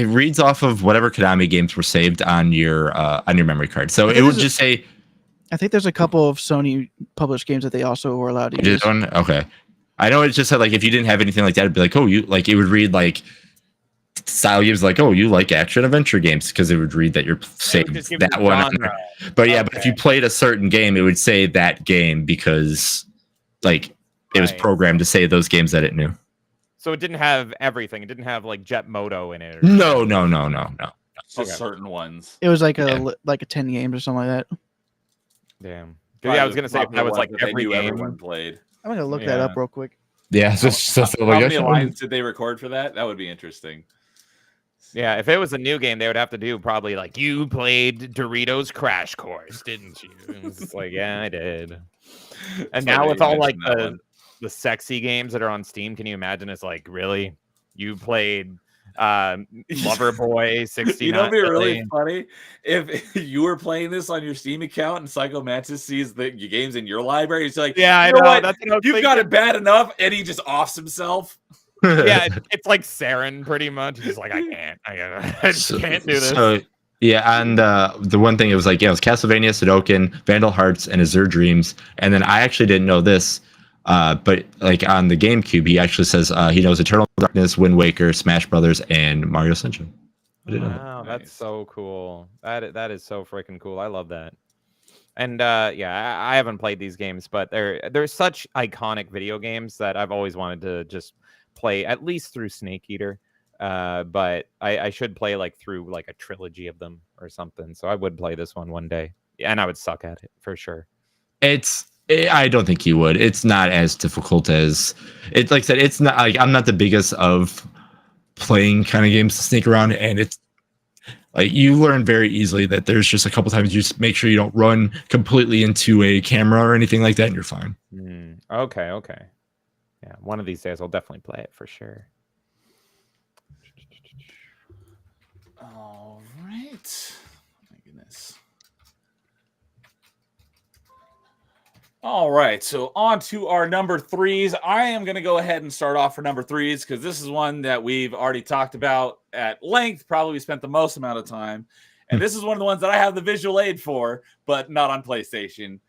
reads off of whatever Konami games were saved on your memory card. So it would just say. I think there's a couple of Sony published games that they also were allowed to use. Okay. I know it just said like if you didn't have anything like that, it'd be like, oh, you like it would read like style games like, oh, you like action adventure games because it would read that you're saved that one. But yeah, but if you played a certain game, it would say that game because like it was programmed to say those games that it knew. So it didn't have everything. It didn't have like Jet Moto in it. No. Just certain ones. It was like a 10 games or something like that. Damn. Yeah, I was gonna say if that was like every game everyone played. I'm gonna look that up real quick. Yeah. How many lines did they record for that? That would be interesting. Yeah, if it was a new game, they would have to do probably like you played Doritos Crash Course, didn't you? It's like, yeah, I did. And now with all like the sexy games that are on Steam, can you imagine? It's like, really, you played Loverboy 69? You know, it'd be really funny if you were playing this on your Steam account and Psycho Mantis sees the games in your library. He's like, yeah, you know what? That's what You've got it bad enough, and he just offs himself. Yeah, it's like Saren pretty much. He's like, I just can't do this. So, yeah, and the one thing it was like, yeah, it was Castlevania, Sudoku, Vandal Hearts, and Azure Dreams. And then I actually didn't know this, but like on the GameCube, he actually says he knows Eternal Darkness, Wind Waker, Smash Brothers, and Mario Sunshine. Wow, that's so cool. That is so freaking cool. I love that. And yeah, I haven't played these games, but they're such iconic video games that I've always wanted to just play at least through Snake Eater. But I should play like through like a trilogy of them or something. So I would play this one day, and I would suck at it for sure. I don't think you would. It's not as difficult as it. Like I said, it's not like I'm not the biggest of playing kind of games to sneak around, and it's like you learn very easily that there's just a couple times you just make sure you don't run completely into a camera or anything like that, and you're fine. Okay. Yeah, one of these days I'll definitely play it for sure. All right. My goodness. All right, so on to our number threes. I am going to go ahead and start off for number threes because this is one that we've already talked about at length, probably spent the most amount of time. And this is one of the ones that I have the visual aid for, but not on PlayStation.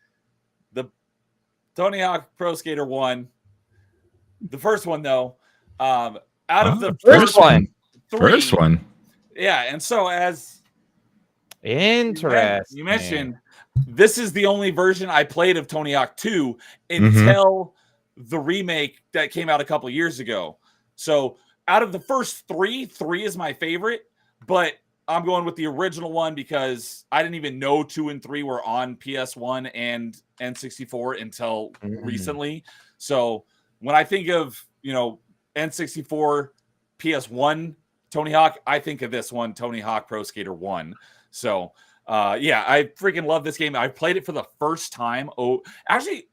The Tony Hawk Pro Skater 1. The first one, though, out of the first one. Yeah, and so as interesting, you mentioned, this is the only version I played of Tony Hawk 2 until the remake that came out a couple years ago. So out of the first three is my favorite, but I'm going with the original one because I didn't even know 2 and 3 were on PS1 and N64 until recently. So when I think of, N64, PS1, Tony Hawk, I think of this one, Tony Hawk Pro Skater 1. So, yeah, I freaking love this game. I played it for the first time. Oh, actually,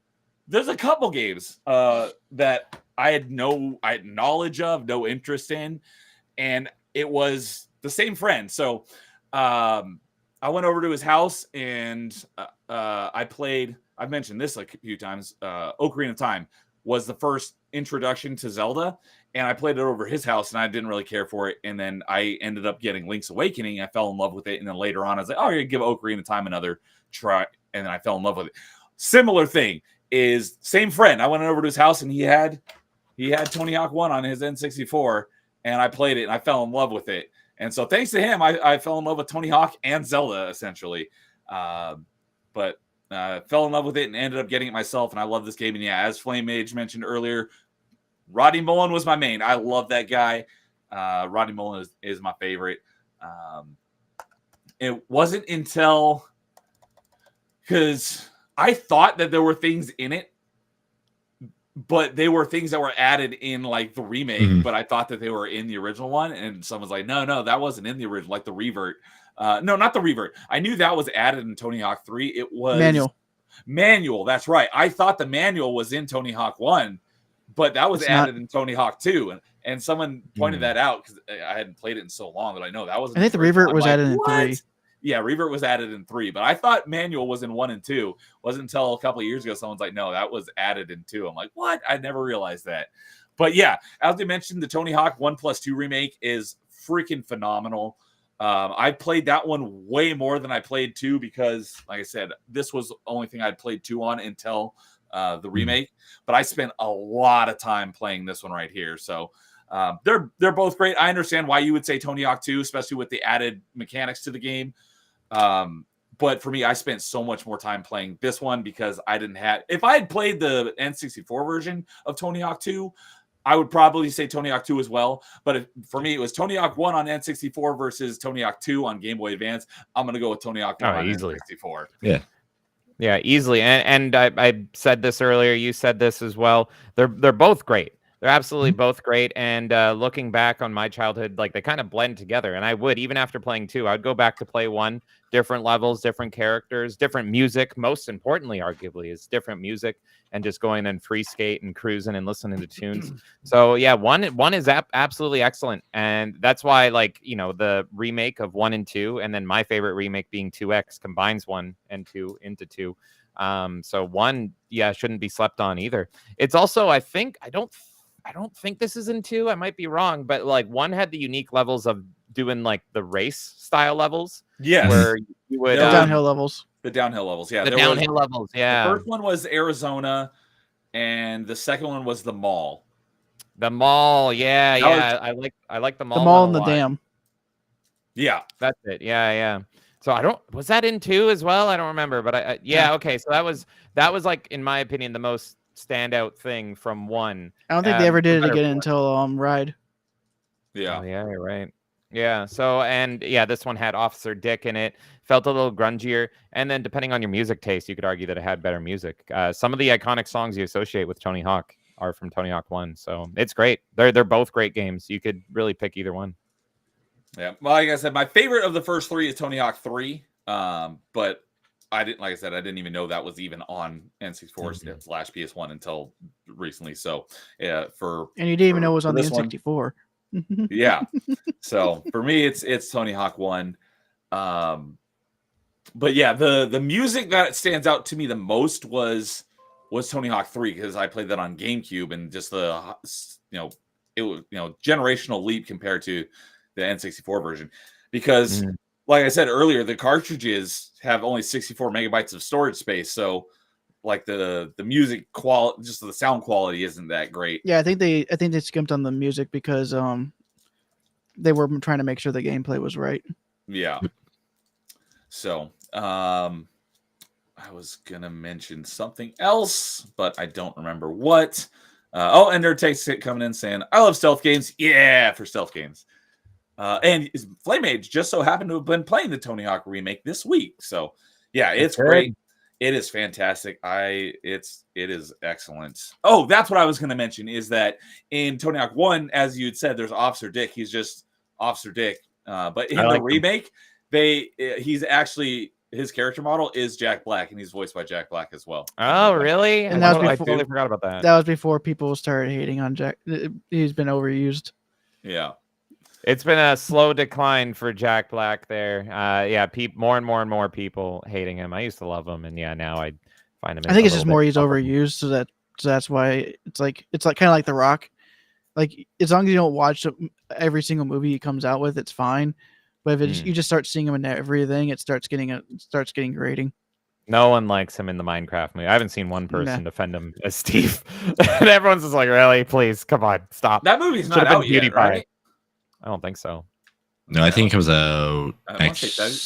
there's a couple games that I had knowledge of, no interest in, and it was the same friend. So, I went over to his house and I played. I've mentioned this like a few times. Ocarina of Time was the first introduction to Zelda, and I played it over his house, and I didn't really care for it. And then I ended up getting Link's Awakening. I fell in love with it, and then later on, I was like, "Oh, you're gonna give Ocarina of Time another try," and then I fell in love with it. Similar thing is same friend. I went over to his house, and he had Tony Hawk 1 on his N64, and I played it, and I fell in love with it. And so thanks to him, I fell in love with Tony Hawk and Zelda essentially. But fell in love with it and ended up getting it myself, and I love this game. And yeah, as Flame Mage mentioned earlier, Rodney Mullen was my main. I love that guy. Rodney Mullen is my favorite. It wasn't until because I thought that there were things in it, but they were things that were added in like the remake, but I thought that they were in the original one, and someone's like, no, that wasn't in the original, like the revert. No, not the revert. I knew that was added in Tony Hawk 3. It was manual. That's right. I thought the manual was in Tony Hawk 1, but that was added in Tony Hawk 2. And someone pointed that out because I hadn't played it in so long that I know that wasn't. I think the revert was added in 3. Yeah, revert was added in 3, but I thought manual was in 1 and 2. Wasn't until a couple of years ago someone's like, no, that was added in 2. I'm like, what? I never realized that. But yeah, as they mentioned, the Tony Hawk 1+2 remake is freaking phenomenal. I played that one way more than I played 2 because, like I said, this was the only thing I'd played 2 on until the remake. But I spent a lot of time playing this one right here. So they're both great. I understand why you would say Tony Hawk 2, especially with the added mechanics to the game. But for me, I spent so much more time playing this one because I didn't have. If I had played the N64 version of Tony Hawk 2, I would probably say Tony Hawk 2 as well. But for me, it was Tony Hawk 1 on N64 versus Tony Hawk 2 on Game Boy Advance. I'm going to go with Tony Hawk 1 on easily. N64. Yeah, easily. And I said this earlier. You said this as well. They're both great. They're absolutely both great. And looking back on my childhood, like they kind of blend together. And I would, even after playing 2, I'd go back to play 1. Different levels, different characters, different music. Most importantly, arguably, is different music, and just going and free skate and cruising and listening to tunes. So yeah, one is absolutely excellent, and that's why, like, you know, the remake of 1 and 2, and then my favorite remake being 2X combines 1 and 2 into 2. So 1, shouldn't be slept on either. It's also, I don't think this is in 2. I might be wrong, but like 1 had the unique levels of doing like the race style levels. Yes. Where you would downhill levels. The downhill levels. Yeah. The downhill levels. Yeah. The first one was Arizona, and the second one was the mall. The mall. Yeah. I like the mall. The mall and the dam. Yeah. That's it. Yeah. So was that in 2 as well? I don't remember, but okay. So that was like, in my opinion, the most standout thing from 1. I don't think they ever did it again until Ride. Yeah. Oh, yeah, you're right. Yeah. So, and yeah, this one had Officer Dick in it. Felt a little grungier, and then depending on your music taste, you could argue that it had better music. Some of the iconic songs you associate with Tony Hawk are from Tony Hawk 1, so it's great. They're both great games. You could really pick either one. Yeah. Well, like I said, my favorite of the first 3 is Tony Hawk 3. But I didn't even know that was even on N64 slash PS1 until recently. So and you didn't even know it was on the N64. Yeah. So for me, it's Tony Hawk 1. But yeah, the music that stands out to me the most was Tony Hawk 3, because I played that on GameCube, and just the it was generational leap compared to the N64 version, because like I said earlier, the cartridges have only 64 megabytes of storage space, so like the music quality, just the sound quality isn't that great. Yeah, I think they skimped on the music because they were trying to make sure the gameplay was right. Yeah. So I was gonna mention something else, but I don't remember what. And there takes it coming in saying, I love stealth games. Yeah, for stealth games. And Flame Age just so happened to have been playing the Tony Hawk remake this week. So yeah, it's great. It is fantastic. It is excellent. Oh, that's what I was going to mention, is that in Tony Hawk 1, as you'd said, there's Officer Dick. He's just Officer Dick. But in the remake, he's actually, his character model is Jack Black, and he's voiced by Jack Black as well. Oh, really? And I totally forgot about that. That was before people started hating on Jack. He's been overused. Yeah. It's been a slow decline for Jack Black there. More and more people hating him. I used to love him, and now I find him. I think it's just more he's overused, so that's why it's like kind of like The Rock. Like, as long as you don't watch every single movie he comes out with, it's fine. But if you just start seeing him in everything, it starts getting grating. No one likes him in the Minecraft movie. I haven't seen one person defend him as Steve, and everyone's just like, "Really? Please, come on, stop." That movie's not out yet, right? I don't think so. No, I think it was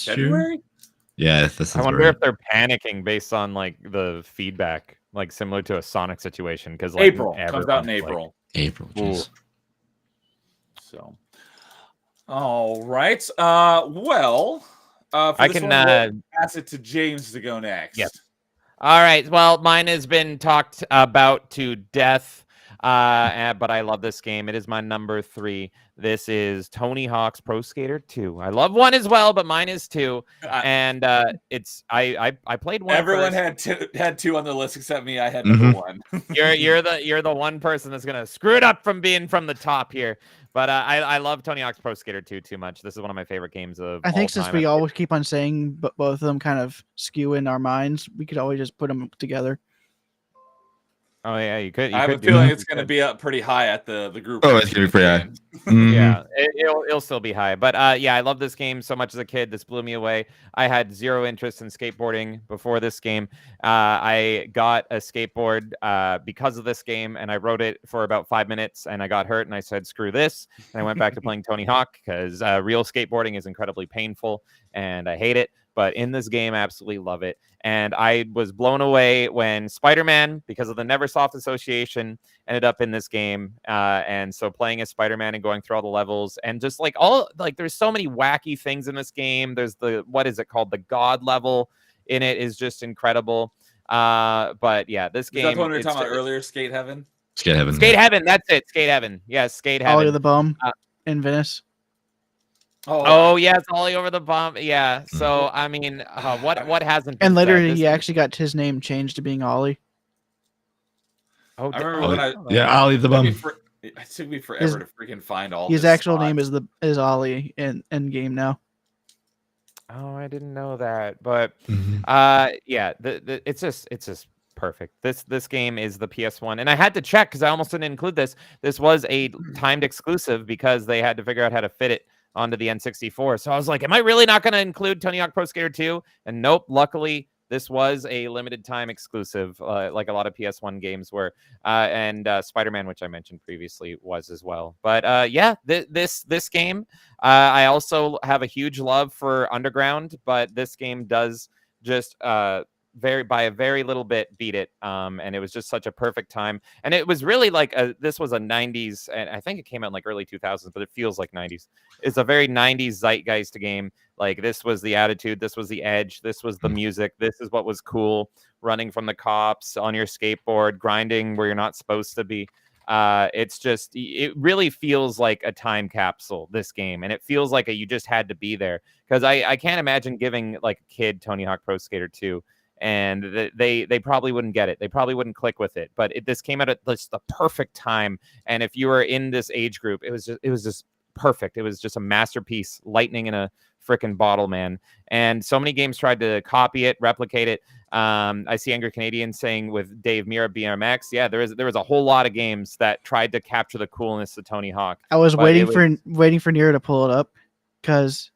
February. Yeah, I wonder if they're panicking based on like the feedback, like similar to a Sonic situation, because like April comes out in April. April. So, all right. I can pass it to James to go next. Yes. All right. Well, mine has been talked about to death, but I love this game. It is my number 3. This is Tony Hawk's Pro Skater 2. I love 1 as well, but mine is 2. And it's I played 1 Everyone first. had 2 on the list except me. I had number 1. You're the one person that's gonna screw it up from being from the top here. But I love Tony Hawk's Pro Skater 2 too much. This is one of my favorite games of I think all since time. we always keep on saying but both of them kind of skew in our minds, we could always just put them together. Oh yeah, you could. I have a feeling it's going to be up pretty high at the group. Oh, it's going to be pretty high. Yeah, it'll still be high. But yeah, I love this game so much as a kid. This blew me away. I had zero interest in skateboarding before this game. I got a skateboard because of this game, and I rode it for about 5 minutes, and I got hurt, and I said, screw this. And I went back to playing Tony Hawk because real skateboarding is incredibly painful, and I hate it. But in this game, I absolutely love it. And I was blown away when Spider-Man, because of the Neversoft association, ended up in this game. And so playing as Spider-Man and going through all the levels and just there's so many wacky things in this game. There's what is it called? The God level in it is just incredible. But yeah, this game. That's what we were talking about earlier, Skate Heaven? Skate Heaven. Skate Heaven, that's it. Skate Heaven. Yes, Skate Heaven. Ollie the Bum in Venice. Oh yes, Ollie over the bump. Yeah. So I mean, what hasn't? And later he actually got his name changed to being Ollie. Oh, I remember when Ollie the Bum. It took me forever to freaking find all. His actual name is Ollie in game now. Oh, I didn't know that, but yeah, it's just perfect. This game is the PS1, and I had to check because I almost didn't include this. This was a timed exclusive because they had to figure out how to fit it onto the N64. So I was like, am I really not going to include Tony Hawk Pro Skater 2? And nope, luckily this was a limited time exclusive, like a lot of PS1 games were, and Spider-Man, which I mentioned previously, was as well. But yeah, this game, I also have a huge love for Underground, but this game does just by a very little bit beat it, and it was just such a perfect time. And it was really like this was a 90s, and I think it came out in like early 2000s, but it feels like 90s. It's a very 90s zeitgeist game. Like this was the attitude, this was the edge, this was the music, this is what was cool. Running from the cops on your skateboard, grinding where you're not supposed to be. It really feels like a time capsule, this game, and it feels like you just had to be there, because I can't imagine giving like a kid Tony Hawk Pro Skater 2 and they probably wouldn't get it. They probably wouldn't click with it. But this came out at just the perfect time. And if you were in this age group, it was just perfect. It was just a masterpiece, lightning in a freaking bottle, man. And so many games tried to copy it, replicate it. I see Angry Canadian saying with Dave Mirra BMX. Yeah, there was a whole lot of games that tried to capture the coolness of Tony Hawk. I was waiting for Nero to pull it up because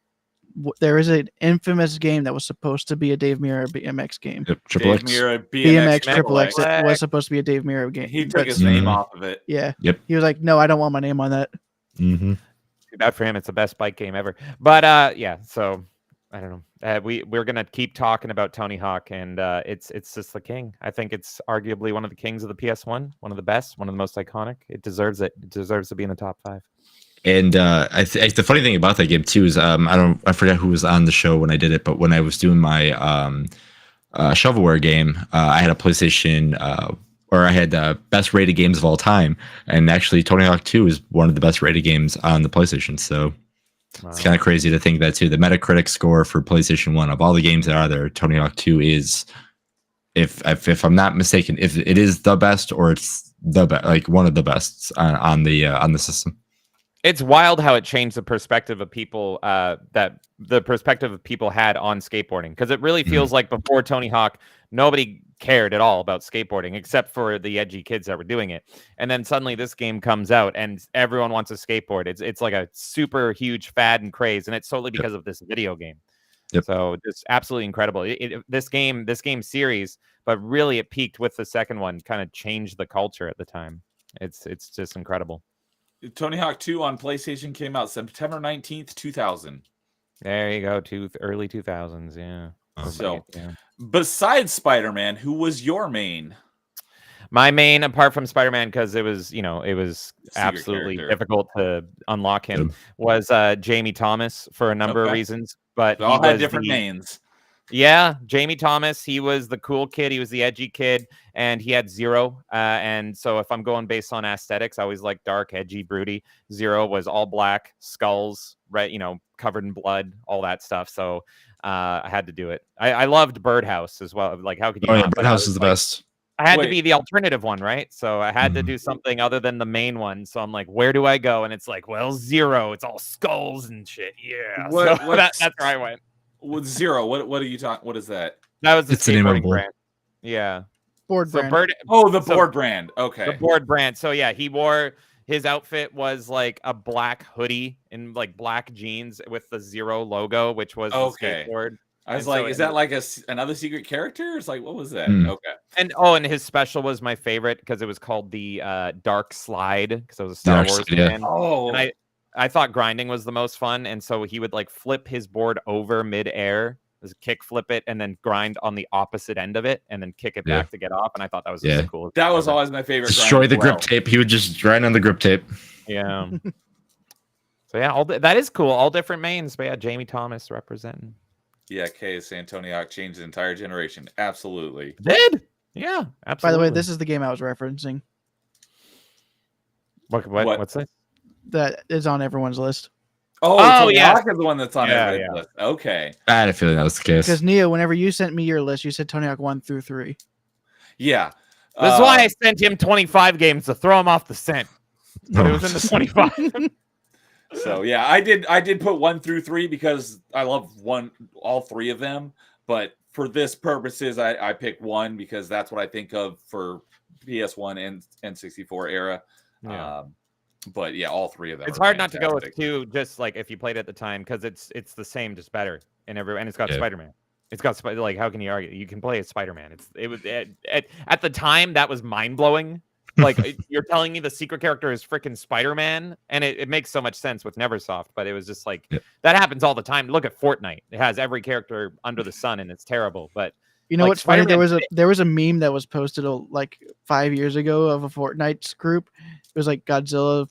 there is an infamous game that was supposed to be a Dave Mirra BMX game. Yep, Triple X. BMX Triple X. It was supposed to be a Dave Mirra game. He took his name off of it. Yeah. Yep. He was like, no, I don't want my name on that. Mm-hmm. Too bad for him. It's the best bike game ever. But yeah, so I don't know. We're gonna keep talking about Tony Hawk, and it's just the king. I think it's arguably one of the kings of the PS1, one of the best, one of the most iconic. It deserves it. It deserves to be in the top 5. And the funny thing about that game too is I forget who was on the show when I did it, but when I was doing my shovelware game, I had a PlayStation or I had the best rated games of all time, and actually Tony Hawk 2 is one of the best rated games on the PlayStation. So it's kind of crazy to think that too. The Metacritic score for PlayStation 1 of all the games that are there, Tony Hawk 2 is, if I'm not mistaken, if it is the best or it's the like one of the best on the system. It's wild how it changed the perspective of people that the perspective of people had on skateboarding, because it really feels like before Tony Hawk, nobody cared at all about skateboarding except for the edgy kids that were doing it. And then suddenly this game comes out and everyone wants a skateboard. It's like a super huge fad and craze, and it's solely because of this video game. Yep. So it's absolutely incredible. This game series, but really it peaked with the second one, kind of changed the culture at the time. It's just incredible. Tony Hawk 2 on PlayStation came out September 19th, 2000. There you go, early 2000s, yeah. So, besides Spider-Man, who was your main? My main, apart from Spider-Man, because it was absolutely character. difficult to unlock him, was Jamie Thomas for a number of reasons. But they all had different names. Yeah, Jamie Thomas, he was the cool kid. He was the edgy kid, and he had Zero. And so if I'm going based on aesthetics, I always like dark, edgy, broody. Zero was all black, skulls, right? Covered in blood, all that stuff. So I had to do it. I loved Birdhouse as well. Like, how could you Oh yeah, not? But I Birdhouse was is the like, best. I had to Wait. be the alternative one, right? So I had to Mhm. do something other than the main one. So I'm like, where do I go? And it's like, well, Zero. It's all skulls and shit. Yeah. What- So what's- that's where I went. With Zero, what are you talking? What is that? That was the It's the name of skateboarding the brand. Yeah. Board So brand. Oh, the So- board brand. the Okay. board brand. So yeah, his outfit was like a black hoodie and like black jeans with the Zero logo, which was Okay. the skateboard. I was And like, so is it- that like another secret character? It's like, what was that? Hmm. Okay. And his special was my favorite because it was called the Dark Slide because it was a Star Dark Wars Slide, yeah. fan. Oh, And I thought grinding was the most fun, and so he would like flip his board over mid-air, kick flip it, and then grind on the opposite end of it, and then kick it Yeah. back to get off. And I thought that was Yeah. just cool. that was always my favorite. Destroy grind the as grip well. tape. He would just grind on the grip tape. Yeah. So yeah, that is cool. All different mains, but yeah, Jamie Thomas representing. Yeah, Kay Santoniak changed the entire generation. Absolutely. Did yeah, absolutely. By the way, this is the game I was referencing what? What? What's this? that is on everyone's list. Oh, Oh, Toniak yeah. is the one that's on Yeah, everybody's yeah. list. Okay. I had a feeling that was the case. Because Nia, whenever you sent me your list, you said Tonyhawk 1 through 3. Yeah. This is why I sent him 25 games to throw him off the scent. But it was in the 25. So yeah, I did put 1 through 3 because I love all three of them. But for this purposes, I picked 1 because that's what I think of for PS1 and N64 era. Yeah. But yeah, all three of them. It's are hard not to go with fantastic. 2, just like if you played at the time, because it's the same, just better. And it's got Yeah. Spider-Man. It's got like, how can you argue? You can play as Spider-Man. It was at the time that was mind blowing. Like you're telling me the secret character is freaking Spider-Man, and it makes so much sense with Neversoft. But it was just like that happens all the time. Look at Fortnite; it has every character under the sun, and it's terrible. But You know Like, what's funny? Spider-Man There was a meme that was posted like 5 years ago of a Fortnite's group. It was like Godzilla,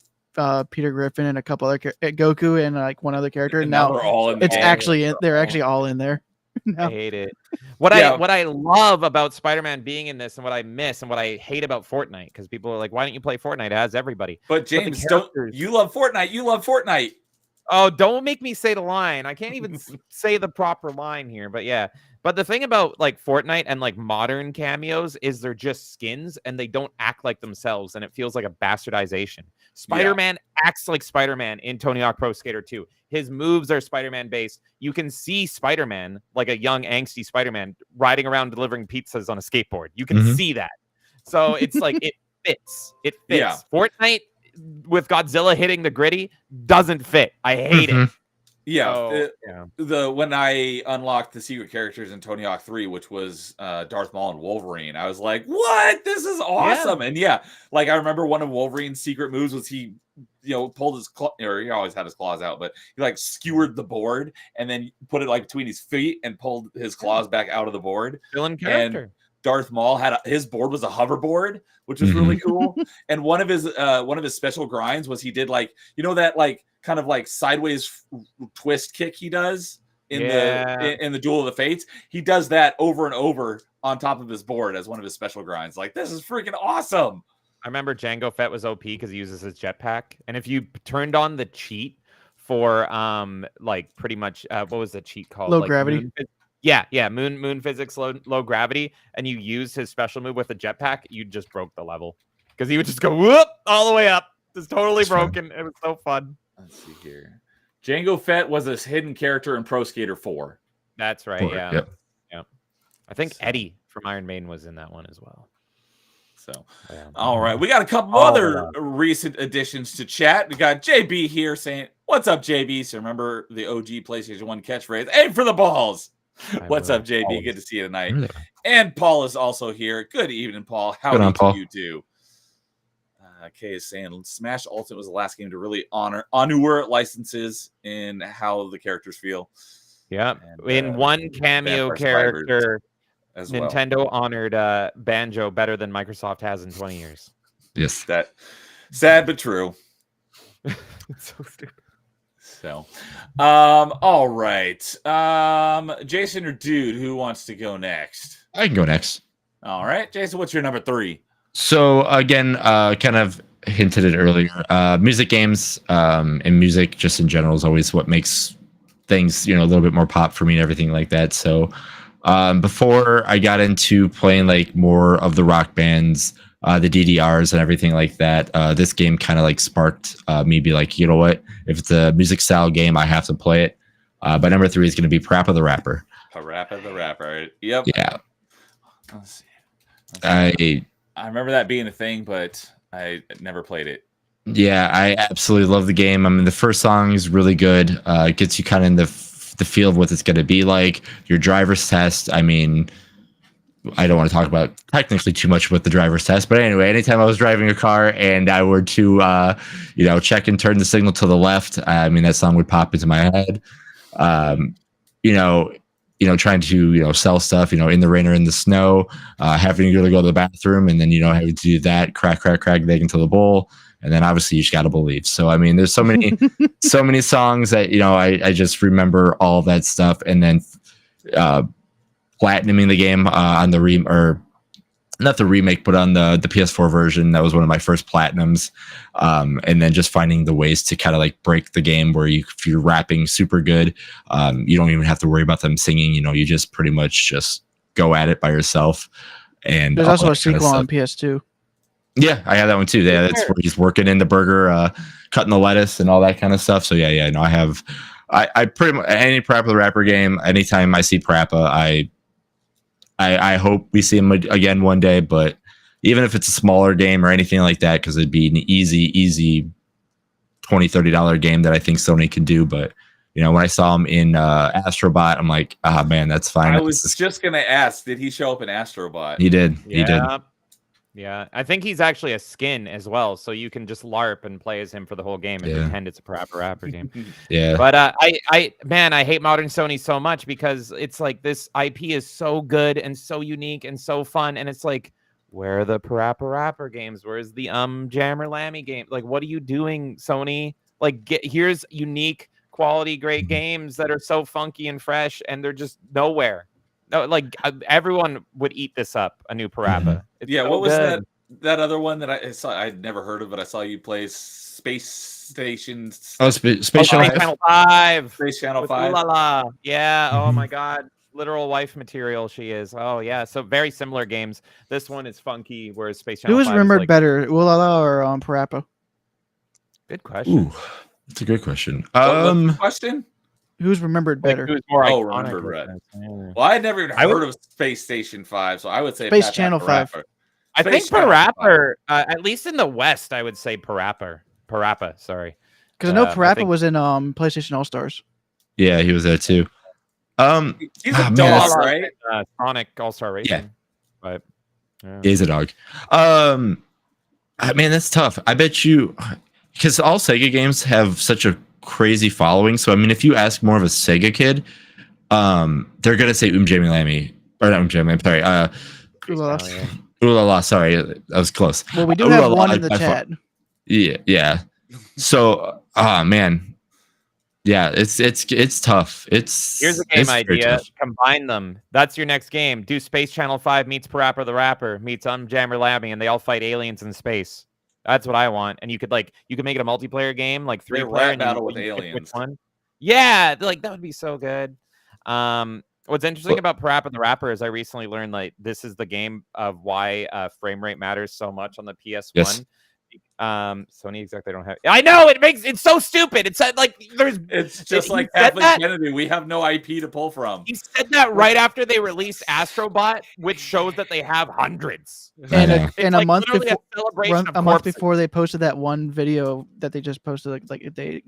Peter Griffin, and a couple other Goku, and like one other character. And now we're all in. it's there. actually they're actually all in there. I now. hate it. What I love about Spider-Man being in this, and what I miss, and what I hate about Fortnite, because people are like, "Why don't you play Fortnite? It has everybody." But James, don't characters- you love Fortnite? You love Fortnite. Oh, don't make me say the line. I can't even say the proper line here, but yeah. But the thing about like Fortnite and like modern cameos is they're just skins and they don't act like themselves, and it feels like a bastardization. Spider-Man acts like Spider-Man in Tony Hawk Pro Skater 2. His moves are Spider-Man based. You can see Spider-Man, like a young angsty Spider-Man, riding around delivering pizzas on a skateboard. You can see that. So it's like it fits. It fits. Yeah. Fortnite with Godzilla hitting the gritty doesn't fit. I hate it. Yeah, So, yeah. when I unlocked the secret characters in Tony Hawk 3, which was Darth Maul and Wolverine, I was like, "What? This is awesome!" And yeah, like I remember one of Wolverine's secret moves was he, pulled his or he always had his claws out, but he like skewered the board and then put it like between his feet and pulled his claws back out of the board. Villain character. Darth Maul had his board was a hoverboard, which was really cool. And one of his special grinds was he did like that like kind of like sideways twist kick he does in the Duel of the Fates. He does that over and over on top of his board as one of his special grinds. Like, this is freaking awesome. I remember Jango Fett was OP because he uses his jetpack, and if you turned on the cheat for like pretty much what was the cheat called? Low like gravity. Moon physics, low gravity, and you used his special move with a jetpack, you just broke the level because he would just go whoop all the way up. It's totally broken. It was so fun. Let's see here. Jango Fett was this hidden character in Pro Skater 4. That's right. Yeah. Yep. I think Eddie from Iron Maiden was in that one as well. So, Yeah. all right. We got a couple other recent additions to chat. We got JB here saying, "What's up, JB?" So remember the OG PlayStation 1 catchphrase, "Aim for the balls." What's up, JB? Always. Good to see you tonight. And Paul is also here. Good evening, Paul. How on, do Paul. you do? Kay is saying Smash Ultimate was the last game to really honor licenses in how the characters feel. Yeah. And, In one cameo Vampire character, as well. Nintendo honored Banjo better than Microsoft has in 20 years. Yes. That sad but true. It's so stupid. So, all right. Jason or Dude, who wants to go next? I can go next. All right, Jason, what's your number 3? So again, kind of hinted it earlier. Music games and music just in general is always what makes things, a little bit more pop for me and everything like that. So before I got into playing like more of the rock bands, the DDRs and everything like that, this game kind of like sparked me be like, you know what? If it's a music style game, I have to play it. But number 3 is going to be Parappa the Rapper. Parappa the Rapper. Yep. Yeah. Let's see. I remember that being a thing, but I never played it. Yeah, I absolutely love the game. I mean, the first song is really good. It gets you kind of in the feel of what it's going to be like. Your driver's test. I mean, I don't want to talk about technically too much with the driver's test, but anyway, anytime I was driving a car and I were to, check and turn the signal to the left, I mean, that song would pop into my head. Trying to, sell stuff, in the rain or in the snow, having to go to the bathroom and then, having to do that, crack egg into the bowl. And then obviously you just got to believe. So, I mean, there's so many, so many songs that, I just remember all that stuff. And then, platinuming the game, on the not the remake, but on the PS4 version. That was one of my first platinums. And then just finding the ways to kind of like break the game where if you're rapping super good, you don't even have to worry about them singing, you just pretty much just go at it by yourself. And there's also a sequel on PS2. Yeah, I have that one too. Yeah, that's where he's working in the burger, cutting the lettuce and all that kind of stuff. So yeah, no, I pretty much any Parappa the Rapper game, anytime I see Parappa, I hope we see him again one day, but even if it's a smaller game or anything like that, because it'd be an easy $20-$30 game that I think Sony could do. But when I saw him in Astrobot, I'm like, man, that's fine. I was just gonna ask, did he show up in Astrobot? He did. Yeah. He did. Yeah, I think he's actually a skin as well, so you can just LARP and play as him for the whole game and pretend it's a Parappa Rapper game. Yeah. But I hate modern Sony so much because it's like this IP is so good and so unique and so fun, and it's like, where are the Parappa Rapper games? Where's the Jammer Lammy game? Like, what are you doing, Sony? Like, here's unique, quality, great games that are so funky and fresh, and they're just nowhere. No, like everyone would eat this up. A new Parappa. Yeah, so what was that other one that I saw? I'd never heard of, but I saw you play Space Station. Oh, Space Channel 5. Space Channel 5. La la. Yeah. Oh my God. Literal wife material. She is. Oh yeah. So very similar games. This one is funky, whereas Space Channel. Who was remembered better, Ooh La La or Parappa? Good question. Ooh, that's a good question. What's the question? Who's remembered better? Who's more remembered better. Well, I never even heard of Space Station 5, so I would say Space Channel 5. I think Parappa, at least in the West, I would say Parappa. Sorry, because I know Parappa was in PlayStation All Stars. Yeah, he was there too. He's a dog, right? Sonic All Star Racing. Yeah, but he's a dog. Man, that's tough. I bet you, because all Sega games have such a crazy following. So I mean, if you ask more of a Sega kid, they're gonna say Jamie Lammy, or not Jamie Lammy. Sorry, Ooh La La. Sorry, that was close. Well, we do have one in the chat. Yeah. So, man, yeah, it's tough. Here's a game idea. Combine them. That's your next game. Do Space Channel 5 meets Parappa the Rapper meets Jammer Lammy, and they all fight aliens in space. That's what I want. And you could make it a multiplayer game, like 3-player battle with aliens. One. Yeah, like that would be so good. What's interesting about Parappa the Rapper is I recently learned like this is the game of why frame rate matters so much on the PS1. Yes. Sony exactly don't have. I know it's so stupid. It's like it's just like Kathleen Kennedy. We have no IP to pull from. He said that right after they released Astrobot, which shows that they have hundreds. And a month before they posted that one video that they just posted like they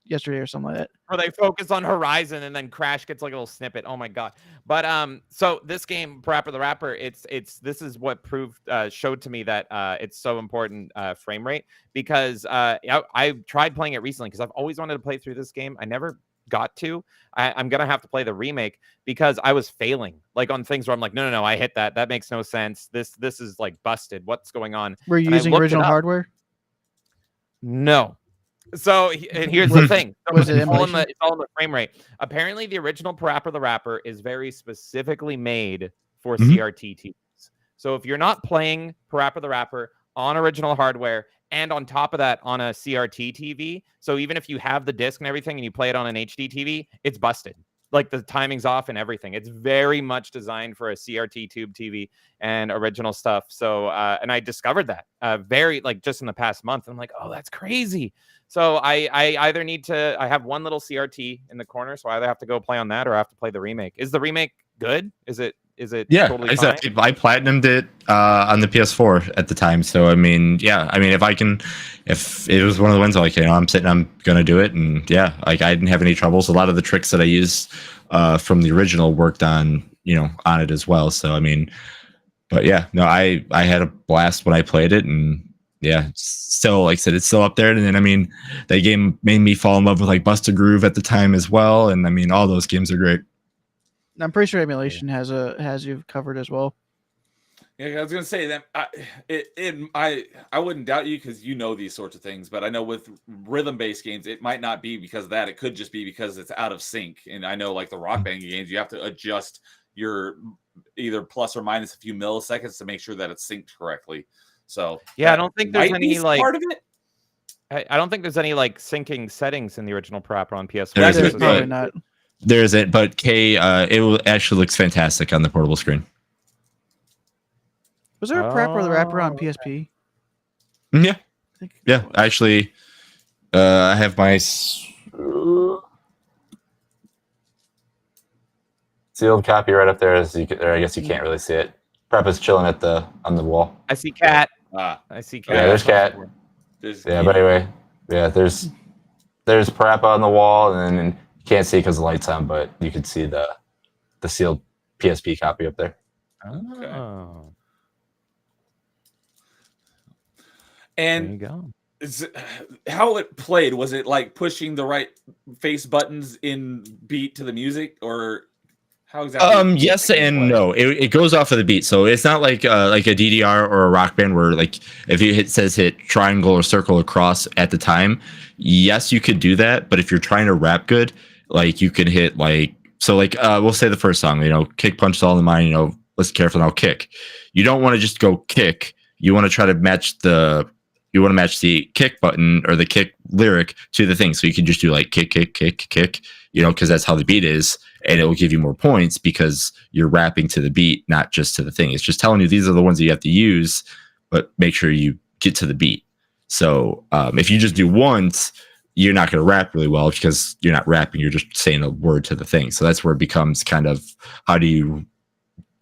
yesterday or something like that. Or they focus on Horizon and then Crash gets like a little snippet. Oh my God. But so this game, Parappa the Rapper, this is what showed to me that it's so important frame rate, because I tried playing it recently because I've always wanted to play through this game. I never got to. I'm gonna have to play the remake because I was failing like on things where I'm like, no, I hit that makes no sense. This is like busted. What's going on? We're using original hardware. No. So and here's the thing. So Was it it's all in emulation? the frame rate. Apparently, the original Parappa the Rapper is very specifically made for Mhm. CRT TVs. So if you're not playing Parappa the Rapper on original hardware and on top of that on a CRT TV, so even if you have the disc and everything and you play it on an HD TV, it's busted. Like the timing's off and everything. It's very much designed for a CRT tube TV and original stuff. So and I discovered that very like just in the past month. I'm like, oh, that's crazy. So I either need to I have one little CRT in the corner, so I either have to go play on that or I have to play the remake. Is the remake good? Is it Yeah, totally I fine? said I platinumed it on the PS4 at the time. So I mean, yeah, I mean, if it was one of the ones like, I'm gonna do it, and yeah, like I didn't have any troubles. A lot of the tricks that I used from the original worked on on it as well. So I mean, but yeah, no, I had a blast when I played it, and yeah, it's still like I said, it's still up there. And then I mean, that game made me fall in love with like Busta Groove at the time as well, and I mean, all those games are great. I'm pretty sure emulation has you covered as well. Yeah, I was gonna say that I wouldn't doubt you because you know these sorts of things, but I know with rhythm-based games, it might not be because of that. It could just be because it's out of sync. And I know like the rock band games, you have to adjust your either plus or minus a few milliseconds to make sure that it's synced correctly. So Yeah, I that don't think there's might be any like part of it. I don't think there's any like syncing settings in the original Parappa on PS1. There That's isn't, There's good, probably but not. There isn't, but it actually looks fantastic on the portable screen. Was there a Parappa the Rapper on Oh, PSP? Yeah, I think yeah. there was. Actually, I have my sealed copy right up there. Or I guess you can't really see it. Preppa's chilling on the wall. I see Cat. ah, I see Yeah, Cat. Yeah, there's Cat. there's Yeah, but anyway, yeah, there's Parappa on the wall, and then you can't see because the light's on, but you can see the sealed PSP copy up there. Okay. Oh, there you And go. how it played, was it like pushing the right face buttons in beat to the music, or how exactly Yes did it and play? no. It goes off of the beat, so it's not like a DDR or a Rock Band where like if you hit triangle or circle across at the time. Yes, you could do that, but if you're trying to rap good, like you could hit we'll say the first song, kick punch all in mind, let's careful now kick. You don't want to just go kick. You want to try to match the kick button or the kick lyric to the thing. So you can just do like kick, kick, kick, kick, because that's how the beat is. And it will give you more points because you're rapping to the beat, not just to the thing. It's just telling you these are the ones that you have to use, but make sure you get to the beat. So if you just do once, you're not going to rap really well because you're not rapping. You're just saying a word to the thing. So that's where it becomes kind of how do you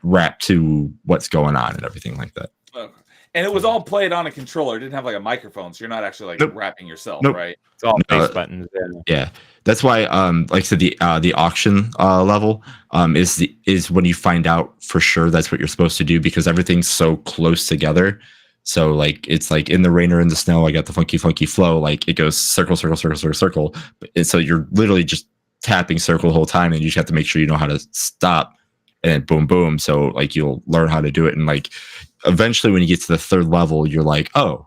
rap to what's going on and everything like that. Okay. And it was all played on a controller. It didn't have like a microphone, so you're not actually like Nope. rapping yourself, Nope. right? It's all No, face buttons. Yeah, that's why like I said, the auction level is when you find out for sure that's what you're supposed to do because everything's so close together. So like it's like in the rain or in the snow, I got the funky flow. Like it goes circle, circle, circle, circle, circle. And so you're literally just tapping circle the whole time, and you just have to make sure you know how to stop, and then boom, boom. So like you'll learn how to do it, and like eventually when you get to the third level, you're like, oh,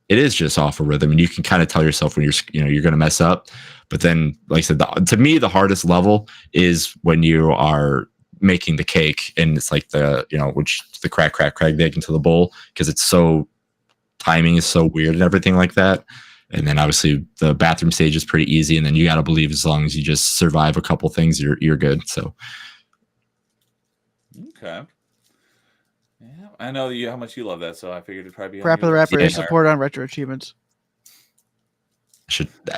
it is just off a rhythm, and you can kind of tell yourself when you're going to mess up. But then, like I said, to me, the hardest level is when you are making the cake, and it's like which the crack egg into the bowl because it's so timing is so weird and everything like that. And then obviously the bathroom stage is pretty easy, and then you got to believe as long as you just survive a couple things, you're good. So Okay. Yeah, I know how much you love that, so I figured it'd probably be on Parappa the your Rapper is radar. supported on Retro Achievements.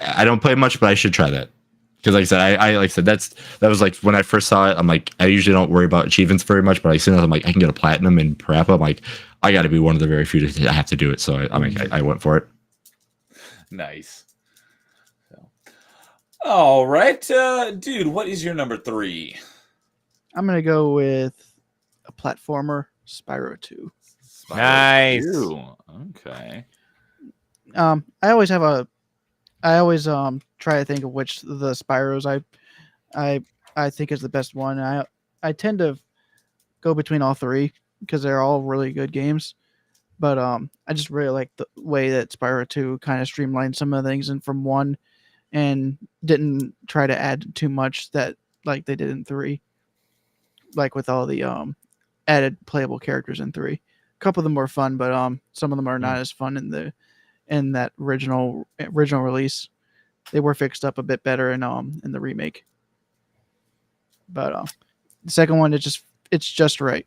I don't play much, but I should try that. Because like I said, that was like when I first saw it, I'm like, I usually don't worry about achievements very much, but as soon as I'm like, I can get a platinum in Parappa, I'm like, I got to be one of the very few that I have to do it. So I went for it. Nice. So, all right, dude, what is your number 3? I'm gonna go with a platformer, Spyro 2. Nice. Okay. I always try to think of which the Spyros I think is the best one. I tend to go between all three because they're all really good games. But I just really like the way that Spyro 2 kind of streamlined some of the things and from 1 and didn't try to add too much that like they did in 3. Like with all the added playable characters in 3. A couple of them were fun, but some of them are not as fun in that original release. They were fixed up a bit better in the remake. But the second one it's just right.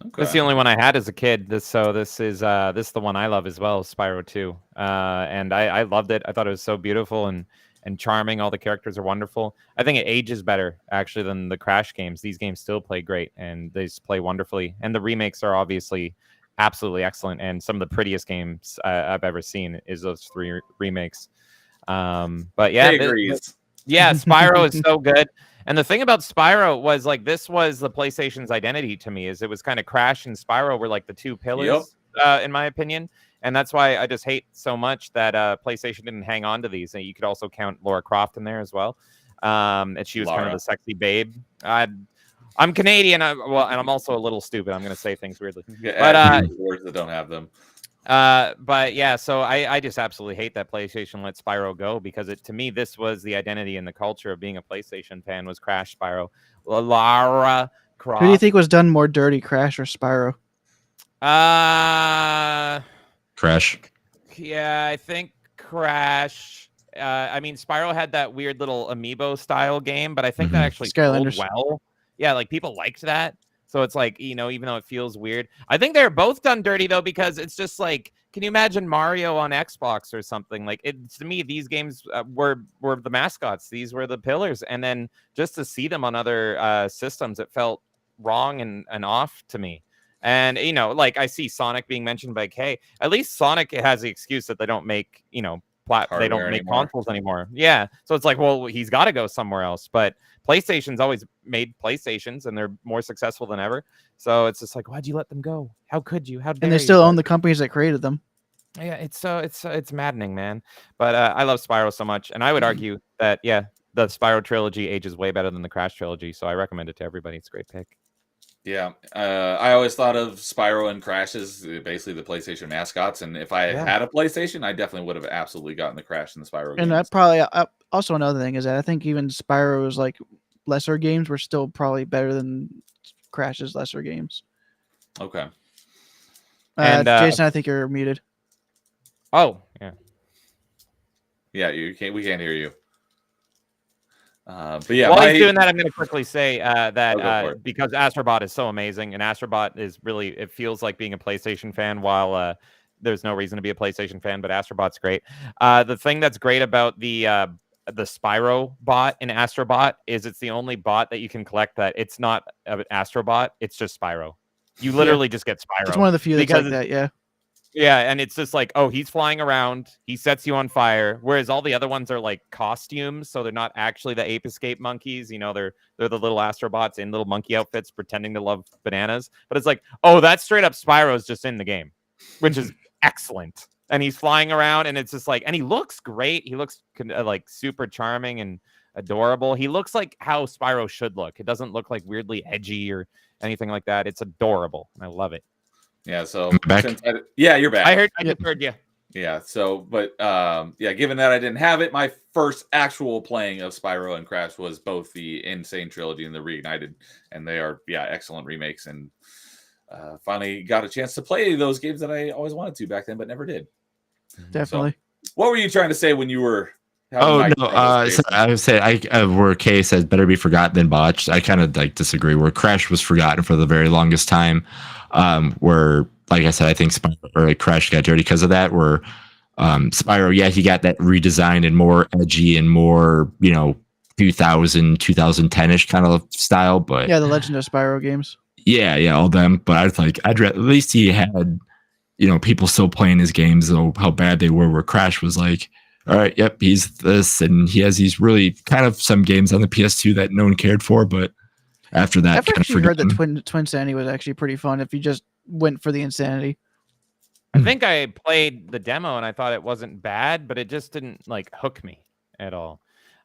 Okay. This is the only one I had as a kid. This is the one I love as well, Spyro 2. And I loved it. I thought it was so beautiful and charming. All the characters are wonderful. I think it ages better actually than the Crash games. These games still play great and they just play wonderfully. And the remakes are obviously absolutely excellent. And some of the prettiest games I've ever seen is those 3 remakes. But yeah, Spyro is so good. And the thing about Spyro was like this was the PlayStation's identity to me, is it was kind of Crash and Spyro were like the 2 pillars, in my opinion. And that's why I just hate so much that PlayStation didn't hang on to these. And you could also count Lara Croft in there as well. And she was kind of the sexy babe. I'm Canadian, and I'm also a little stupid. I'm going to say things weirdly. But words that don't have them. But yeah, so I just absolutely hate that PlayStation let Spyro go, because to me, this was the identity and the culture of being a PlayStation fan, was Crash, Spyro, Lara Croft. Who do you think was done more dirty, Crash or Spyro? Crash. Yeah, I think Crash. I mean, Spyro had that weird little amiibo style game, but I think that actually sold well. Yeah, like people liked that. So it's like, even though it feels weird, I think they're both done dirty though, because it's just like, can you imagine Mario on Xbox or something? Like to me, these games were the mascots. These were the pillars. And then just to see them on other systems, it felt wrong and off to me. And, like I see Sonic being mentioned by Kay. At least Sonic has the excuse that they don't make, they don't make consoles anymore. Yeah. So it's like, well, he's got to go somewhere else. But PlayStation's always made PlayStations, and they're more successful than ever. So it's just like, why'd you let them go? How could you? How dare And they still own the companies that created them. Yeah, it's maddening, man. But I love Spyro so much, and I would argue that the Spyro trilogy ages way better than the Crash trilogy. So I recommend it to everybody. It's a great pick. Yeah, I always thought of Spyro and Crash as basically the PlayStation mascots, and if I had a PlayStation, I definitely would have absolutely gotten the Crash and the Spyro games. And that probably also another thing is that I think even Spyro's like lesser games were still probably better than Crash's lesser games. Okay. And Jason, I think you're muted. Oh, yeah. Yeah, we can't hear you. But yeah, while he's doing that, I'm going to quickly say that because Astrobot is so amazing, and Astrobot is really, it feels like being a PlayStation fan, while there's no reason to be a PlayStation fan, but Astrobot's great. The thing that's great about the Spyro bot in Astrobot is it's the only bot that you can collect that it's not an Astrobot, it's just Spyro. You literally just get Spyro. It's one of the few that's like that, yeah. Yeah, and it's just like, oh, he's flying around, he sets you on fire, whereas all the other ones are like costumes, so they're not actually the Ape Escape monkeys. They're the little Astrobots in little monkey outfits pretending to love bananas. But it's like, oh, that's straight up Spyro's just in the game, which is excellent. And he's flying around, and it's just like, and he looks great. He looks like super charming and adorable. He looks like how Spyro should look. It doesn't look like weirdly edgy or anything like that. It's adorable, and I love it. Yeah, so you're back. I just heard you. Yeah, so but given that I didn't have it, my first actual playing of Spyro and Crash was both the Insane trilogy and the Reignited, and they are excellent remakes, and finally got a chance to play those games that I always wanted to back then but never did. Definitely. So, what were you trying to say when you were so I would say where Kay says better be forgotten than botched. I kind of disagree. Where Crash was forgotten for the very longest time, where like I said, I think Crash got dirty because of that. Where Spyro, he got that redesigned and more edgy and more 2010-ish kind of style. But the Legend of Spyro games. Yeah, all them. But at least he had people still playing his games, though how bad they were. Where Crash was like, all right, yep, he's this, and he has these really kind of some games on the PS2 that no one cared for, but after that, I've actually heard that Twin Sanity was actually pretty fun if you just went for the insanity. I think I played the demo and I thought it wasn't bad, but it just didn't hook me at all.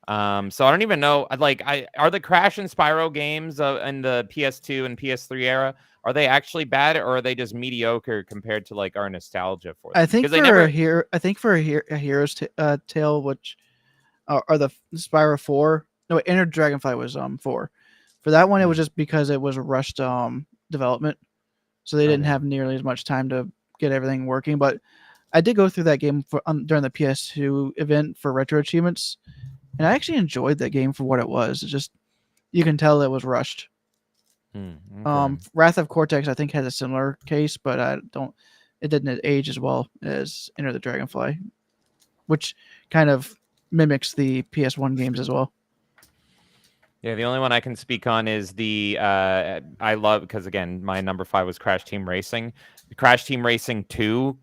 So I don't even know. Are the Crash and Spyro games in the PS2 and PS3 era, are they actually bad, or are they just mediocre compared to like our nostalgia for them? I think Because they for never. a Hero's Tale, which are the Spyro 4. No, Enter Dragonfly was 4. For that one, it was just because it was rushed development, so they didn't Okay. have nearly as much time to get everything working. But I did go through that game for during the PS2 event for retro achievements, and I actually enjoyed that game for what it was. It's just you can tell it was rushed. Okay. Wrath of Cortex, I think, has a similar case, but it didn't age as well as Enter the Dragonfly, which kind of mimics the PS1 games as well. Yeah, the only one I can speak on is the I love, because again, my number 5 was Crash Team Racing. Crash Team Racing 2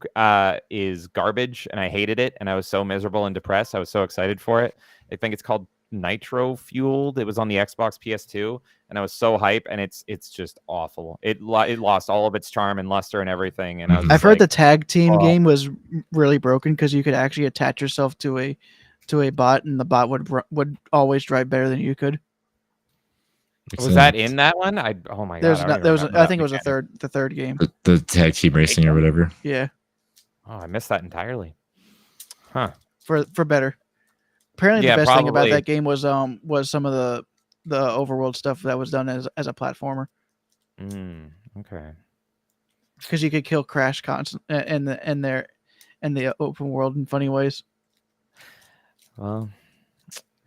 is garbage, and I hated it, and I was so miserable and depressed. I was so excited for it. I think it's called Nitro Fueled. It was on the Xbox PS2, and I was so hype, and it's just awful. It lost all of its charm and luster and everything. And I was I've just heard the like, tag team oh. game was really broken because you could actually attach yourself to a bot, and the bot would always drive better than you could. Was that in that one? Oh my god! There's I don't not. even There was. remember I that think it was mechanic. the third game. The tag team racing or whatever. Yeah, Oh, I missed that entirely. Huh. for better. Apparently, Yeah, the best thing about probably. that game was some of the overworld stuff that was done as a platformer, Okay. because you could kill Crash constant in the open world in funny ways. Well,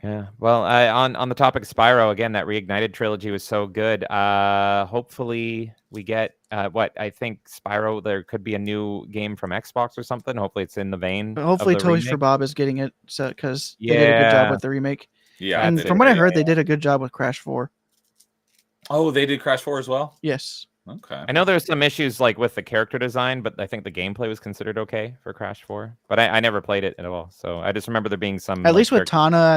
yeah. Well, on the topic of Spyro, again, that Reignited trilogy was so good. Hopefully we get what I think Spyro. There could be a new game from Xbox or something. Hopefully it's in the vein. But hopefully, of the Toys for remake. Bob is getting it because they did a good job Yeah. with the remake. Yeah, And That's from it. what I heard, they did a good job with Crash 4. Oh, they did Crash 4 as well? Yes. Okay. I know there's some issues like with the character design, but I think the gameplay was considered okay for Crash 4. But I never played it at all, so I just remember there being some. At least with character- Tana,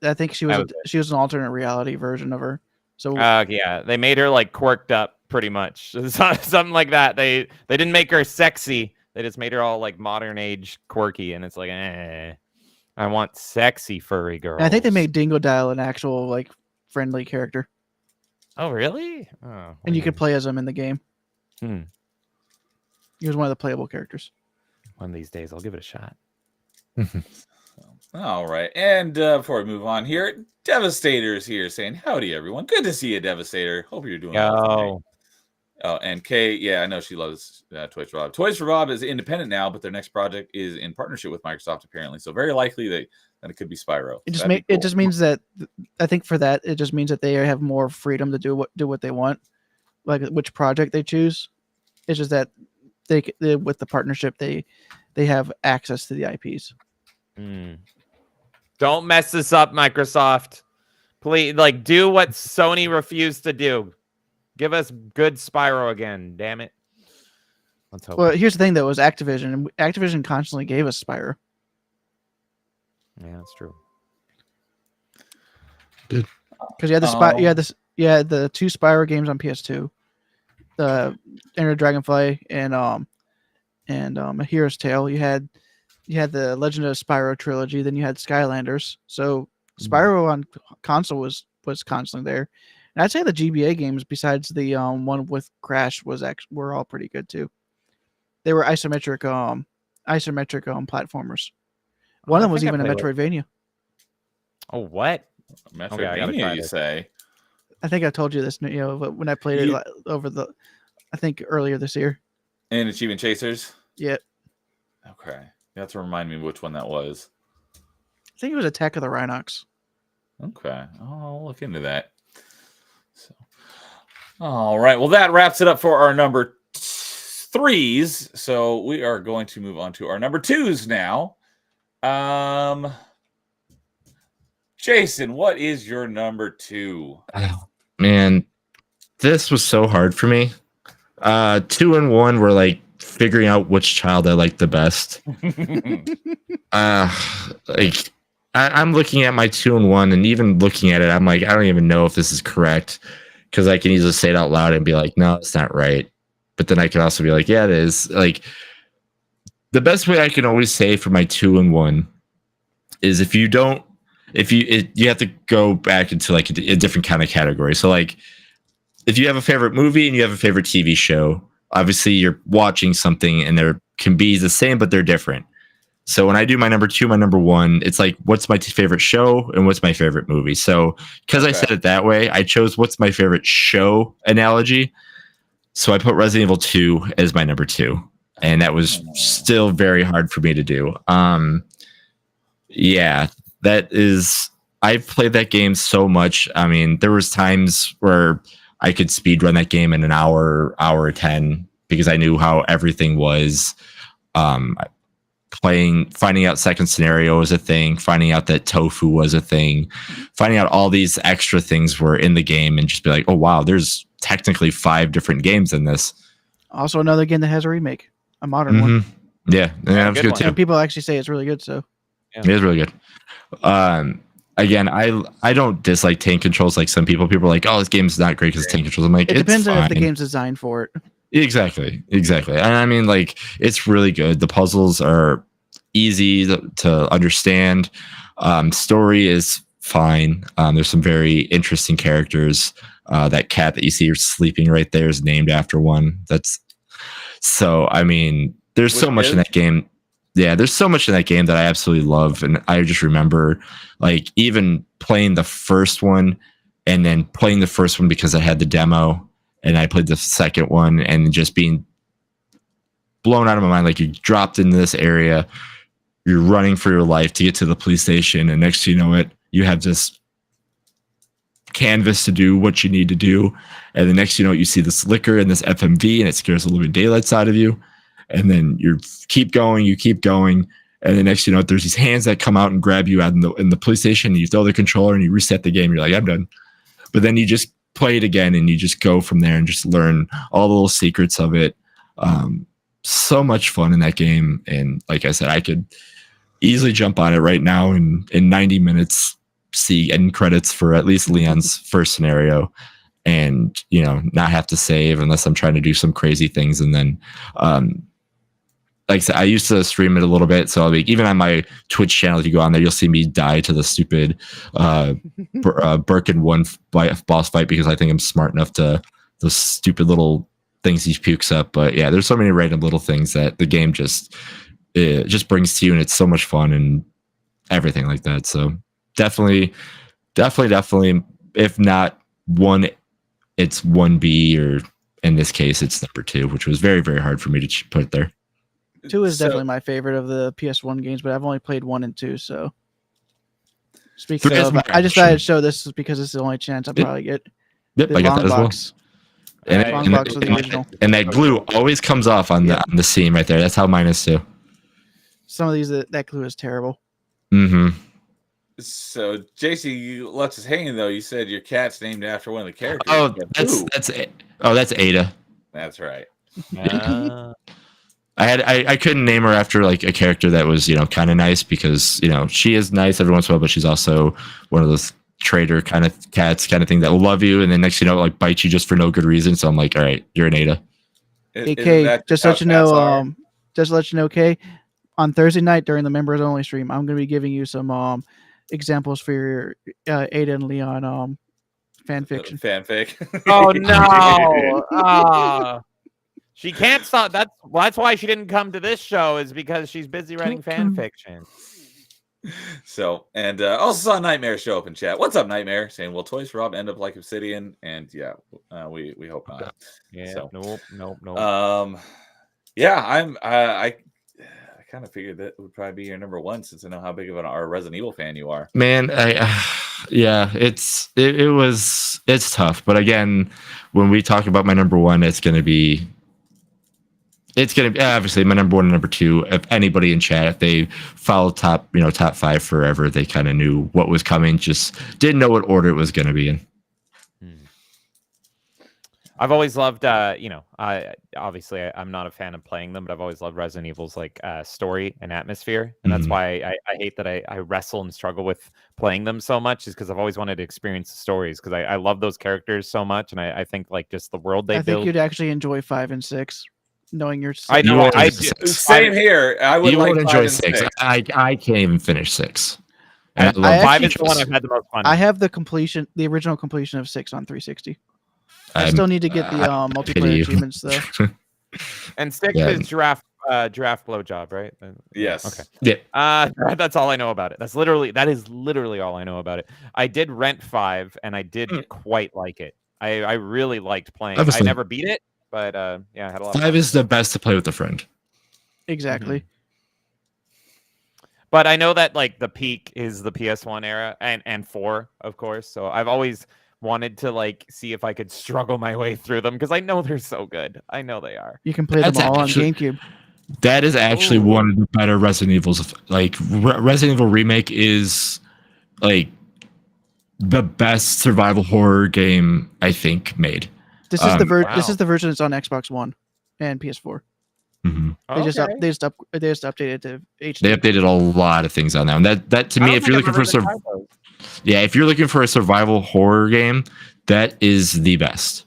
I think she was That was she was an alternate reality version of her. So yeah, they made her like quirked up pretty much, something like that. They didn't make her sexy. They just made her all like modern age quirky, and it's like, I want sexy furry girls. and I think they made Dingo Dial an actual like friendly character, Oh really? Oh, and you could weird. play as him in the game. Hmm. He was one of the playable characters. One of these days, I'll give it a shot. All right. And before we move on here, Devastator's here saying, howdy, everyone. Good to see you, Devastator. Hope you're doing well tonight. Yo, Oh, and Kay, yeah, I know she loves Toys for Bob. Toys for Bob is independent now, but their next project is in partnership with Microsoft, apparently. So very likely that it could be Spyro. It just That'd be it cool. just means that I think for that it just means that they have more freedom to do what they want, like which project they choose. It's just that they with the partnership they have access to the IPs. Don't mess this up, Microsoft. Please, like, do what Sony refused to do. Give us good Spyro again. Damn it. Let's hope. Well, here's the thing though: is Activision. Activision constantly gave us Spyro. Yeah, that's true. Because you had you had the two Spyro games on PS2, the Enter Dragonfly and A Hero's Tale. You had the Legend of Spyro trilogy. Then you had Skylanders. So Spyro on console was constantly there. And I'd say the GBA games, besides the one with Crash, were all pretty good too. They were isometric platformers. One of them was even a Metroidvania. Oh, what? Metroidvania, I gotta try you this. say? I think I told you this, when I played it over I think earlier this year. And Achievement Chasers? Yeah. Okay. You have to remind me which one that was. I think it was Attack of the Rhinox. Okay. I'll look into that. So, all right. Well, that wraps it up for our number threes. So we are going to move on to our number twos now. Jason, what is your number two? Oh, man, this was so hard for me. 2 and 1 were like figuring out which child I liked the best. I'm looking at my 2 and 1, and even looking at it, I'm like, I don't even know if this is correct, because I can easily say it out loud and be like, no, it's not right. But then I can also be like, yeah, it is. Like, the best way I can always say for my 2 and 1 is if you don't you have to go back into like a different kind of category. So like if you have a favorite movie and you have a favorite TV show, obviously you're watching something and there can be the same, but they're different. So when I do my number 2, my number 1, it's like, what's my favorite show and what's my favorite movie? So because I said it that way, I chose what's my favorite show analogy. So I put Resident Evil 2 as my number 2. And that was still very hard for me to do. Yeah, I've played that game so much. I mean, there was times where I could speed run that game in an hour 10 because I knew how everything was. Finding out second scenario was a thing, finding out that tofu was a thing, finding out all these extra things were in the game, and just be like, oh wow, there's technically 5 different games in this. Also, another game that has a remake, a modern one. Yeah, that was good too. And people actually say it's really good. So it is really good. Again, I don't dislike tank controls like some people. People are like, oh, this game's not great because tank controls. I'm like, it depends on if the game's designed for it. Exactly. And I mean, like, it's really good. The puzzles are easy to understand. Story is fine. There's some very interesting characters. That cat that you see sleeping right there is named after one. I mean, there's so much in that game. Yeah, there's so much in that game that I absolutely love. And I just remember, like, even playing the first one and then playing the first one because I had the demo. And I played the second one and just being blown out of my mind. Like, you dropped into this area, you're running for your life to get to the police station. And next thing you know it, you have this canvas to do what you need to do. And the next thing you know it, you see this liquor and this FMV and it scares a little bit of daylights out of you. And then you keep going. And the next thing you know it, there's these hands that come out and grab you out in the police station. And you throw the controller and you reset the game. You're like, I'm done. But then you just play it again and you just go from there and just learn all the little secrets of it. So much fun in that game. And like I said, I could easily jump on it right now and in 90 minutes see end credits for at least Leon's first scenario and, you know, not have to save unless I'm trying to do some crazy things. And then like I said, I used to stream it a little bit. So like, even on my Twitch channel, if you go on there, you'll see me die to the stupid Birkin 1 boss fight because I think I'm smart enough to those stupid little things he pukes up. But yeah, there's so many random little things that the game just brings to you, and it's so much fun and everything like that. So definitely, if not one, it's 1B, or in this case, it's number 2, which was very, very hard for me to put there. 2 is definitely my favorite of the PS1 games, but I've only played 1 and 2. So, speaking of, I just thought I'd show this because it's the only chance I'll probably get. Yep, I got that as well. And that glue always comes off on the seam right there. That's how mine is too. Some of these that glue is terrible. Mm-hmm. So, JC, you left us hanging though. You said your cat's named after one of the characters. Oh, that's Ada. That's right. I couldn't name her after like a character that was, you know, kind of nice because, you know, she is nice every once in a while, but she's also one of those traitor kind of cats kind of thing that will love you and then next you know like bite you just for no good reason. So I'm like, all right, you're an Ada. AK, just let you know, Kay, on Thursday night during the members only stream, I'm going to be giving you some examples for your Ada and Leon fan fiction. Fanfic. Oh no. She can't stop. That's why she didn't come to this show, is because she's busy writing fan fiction. So, and also saw Nightmare show up in chat. What's up, Nightmare? Saying, will Toys for Bob end up like Obsidian? And yeah, we hope not. Yeah, so, nope. Yeah, I kind of figured that would probably be your number 1 since I know how big of a Resident Evil fan you are. Man, it's tough. But again, when we talk about my number 1, it's gonna be obviously my number 1 and number 2. If anybody in chat, if they followed top 5 forever, they kind of knew what was coming, just didn't know what order it was going to be in. I've always loved, I'm not a fan of playing them, but I've always loved Resident Evil's like story and atmosphere, and that's why I hate that I wrestle and struggle with playing them so much, is because I've always wanted to experience the stories because I love those characters so much, and I think like just the world they build. I think you'd actually enjoy 5 and 6. Knowing your, I know. Same here. I would. You like won't enjoy 6. I can't even finish 6. And And I love 5 is Tetris. the one I've had the most fun. I on. have the original completion of 6 on 360. I I'm- still need to get the I pity multiplayer you. achievements though. And 6 Yeah. is giraffe blowjob, right? Yes. Okay. Yeah. That's all I know about it. That is literally all I know about it. I did rent 5, and I did quite like it. I really liked playing. I Obviously. never beat it, but yeah, I had a lot of 5 fun. is the best to play with a friend. Exactly. But I know that like the peak is the PS1 era and 4, of course. So I've always wanted to like see if I could struggle my way through them because I know they're so good. I know they are. You can play That's them all actually- on GameCube. That is actually Ooh. one of the better Resident Evils. Like Resident Evil Remake is like the best survival horror game I think made. This is the Wow. this is the version that's on Xbox One and PS4. Mhm. They just Okay. they just updated it to HD. They updated a lot of things on that. And that to I me, don't if you're think looking I've for ever tried those. if you're looking for a survival horror game, that is the best.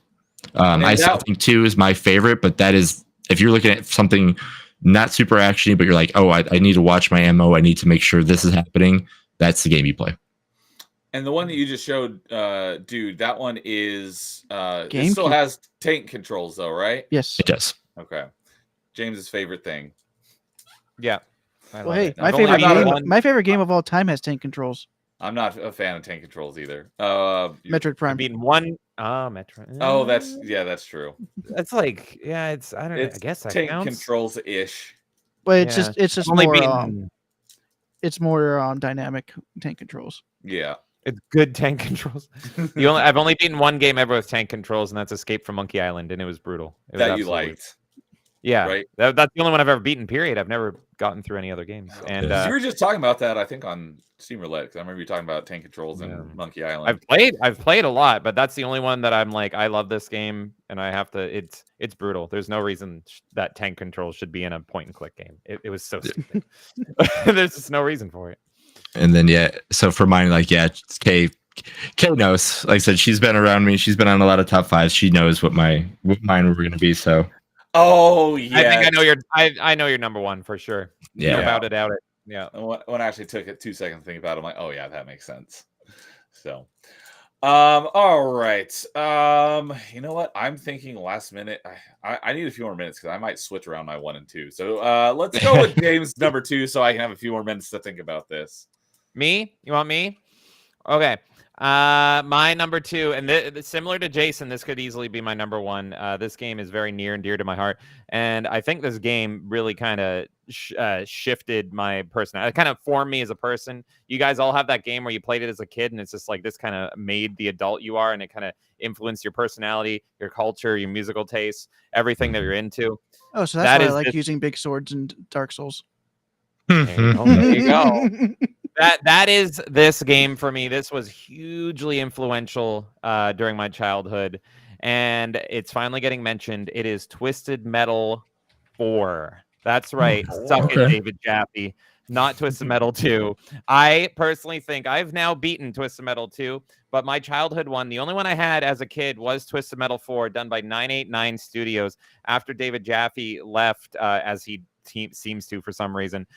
And I still that- think 2 is my favorite, but that is if you're looking at something not super actiony, but you're like, oh, I need to watch my ammo. I need to make sure this is happening. That's the game you play. And the one that you just showed, dude, that one is it still GameCube. has tank controls though, right? Yes. It does. Okay. James's favorite thing. Yeah. I Well, love hey, it. my I've only favorite beaten game. one- My favorite game of all time has tank controls. I'm not a fan of tank controls either. Metroid I've Prime. beaten one. Metro. Oh, that's true. That's like it's. I don't know. I It's guess that tank counts. controls ish. But it's Yeah. just I've only more beaten. it's more dynamic tank controls. Yeah. It's good tank controls. I've only beaten one game ever with tank controls, and that's Escape from Monkey Island, and it was brutal. It was That you absolutely- liked. Yeah, right? That's the only one I've ever beaten. Period. I've never gotten through any other games. And you were just talking about that, I think, on Steam Roulette, because I remember you talking about tank controls and Yeah. Monkey Island. I've played a lot, but that's the only one that I'm like, I love this game, and I have to. It's brutal. There's no reason that tank controls should be in a point and click game. It was so stupid. There's just no reason for it. And then so for mine, like Kay knows. Like I said, she's been around me. She's been on a lot of top 5s. She knows what mine were going to be. So Oh yeah. I think I know your. I know your number one for sure. yeah. About it. Yeah. When I actually took it 2 seconds to think about it, I'm like, oh yeah, that makes sense. So all right. You know what? I'm thinking last minute. I need a few more minutes because I might switch around my 1 and 2. So let's go with James number 2 so I can have a few more minutes to think about this. Me? You want me? Okay. My number 2, and similar to Jason, this could easily be my number 1. This game is very near and dear to my heart, and I think this game really kind of shifted my personality. It kind of formed me as a person. You guys all have that game where you played it as a kid, and it's just like this kind of made the adult you are, and it kind of influenced your personality, your culture, your musical tastes, everything that you're into. Oh, so That that's why I is like this- using big swords in Dark Souls. There you go. That is this game for me. This was hugely influential during my childhood, and it's finally getting mentioned. It is Twisted Metal 4. That's right. Suck it, Okay. David Jaffe. Not Twisted Metal 2. I personally think I've now beaten Twisted Metal 2, but my childhood one, the only one I had as a kid was Twisted Metal 4, done by 989 Studios after David Jaffe left, as he seems to for some reason.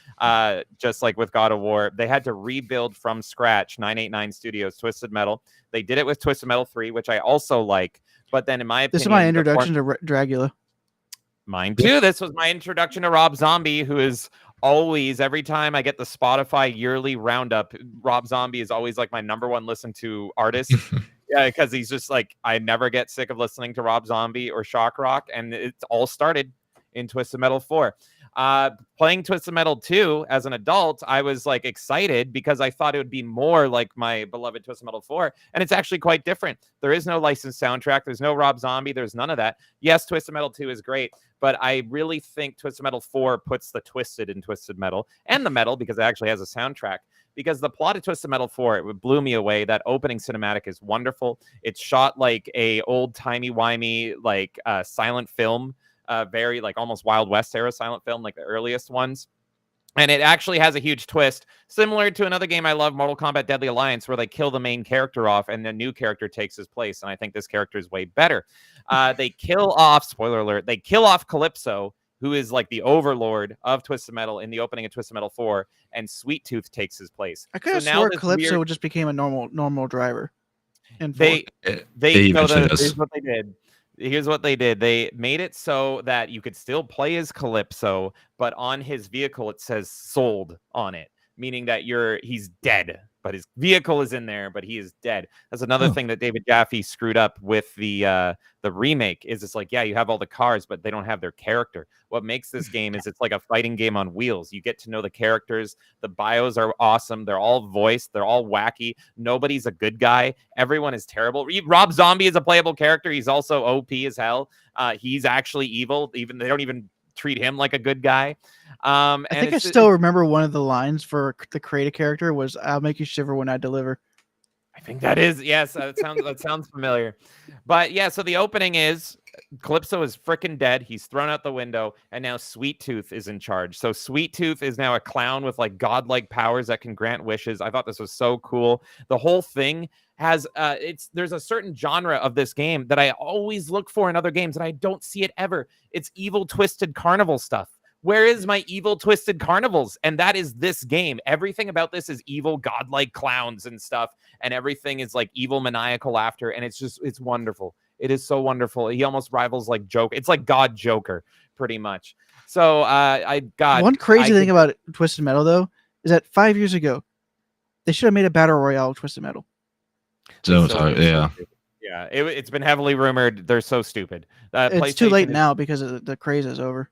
Just like with God of War, they had to rebuild from scratch 989 Studios Twisted Metal. They did it with Twisted Metal 3, which I also like. But then in my opinion, This is my introduction to Dragula. Mine too. This was my introduction to Rob Zombie, who is always, every time I get the Spotify yearly roundup, Rob Zombie is always like my number 1 listened to artist. Yeah, because he's just like, I never get sick of listening to Rob Zombie or Shock Rock, and it all started in Twisted Metal 4. Playing Twisted Metal 2 as an adult, I was like excited because I thought it would be more like my beloved Twisted Metal 4, and it's actually quite different. There is no licensed soundtrack. There's no Rob Zombie. There's none of that. Yes, Twisted Metal 2 is great, but I really think Twisted Metal 4 puts the twisted in Twisted Metal and the metal because it actually has a soundtrack. Because the plot of Twisted Metal 4, it blew me away. That opening cinematic is wonderful. It's shot like a old timey-wimey like silent film. Very like almost Wild West era silent film, like the earliest ones. And it actually has a huge twist, similar to another game I love, Mortal Kombat Deadly Alliance, where they kill the main character off and the new character takes his place. And I think this character is way better. They kill off, spoiler alert, they kill off Calypso who is like the overlord of Twisted Metal in the opening of Twisted Metal 4, and Sweet Tooth takes his place. I could have now swore this Calypso weird- just became a normal driver. And they eventually does. here's what they did. Here's what they did. They made it so that you could still play as Calypso, but on his vehicle it says "sold" on it, meaning that he's dead, but his vehicle is in there, but he is dead. That's another thing that David Jaffe screwed up with the remake. Is it's like, yeah, you have all the cars, but they don't have their character. What makes this game is it's like a fighting game on wheels. You get to know the characters. The bios are awesome. They're all voiced. They're all wacky. Nobody's a good guy. Everyone is terrible. Rob Zombie is a playable character. He's also OP as hell. He's actually evil. Even they don't even treat him like a good guy. I think I still remember one of the lines for the create a character was "I'll make you shiver when I deliver." I think that is, yes, that sounds familiar. But yeah, so the opening is Calypso is freaking dead. He's thrown out the window, and now Sweet Tooth is in charge. So Sweet Tooth is now a clown with like godlike powers that can grant wishes. I thought this was so cool. The whole thing has there's a certain genre of this game that I always look for in other games, and I don't see it ever. It's evil, twisted carnival stuff. Where is my evil twisted carnivals? And that is this game. Everything about this is evil, godlike clowns and stuff. And everything is like evil, maniacal laughter. And it's wonderful. It is so wonderful. He almost rivals like Joker. It's like God Joker, pretty much. So one crazy thing about Twisted Metal, though, is that 5 years ago, they should have made a battle royale with Twisted Metal. Yeah. Yeah, it's been heavily rumored. They're so stupid. It's too late now because the craze is over.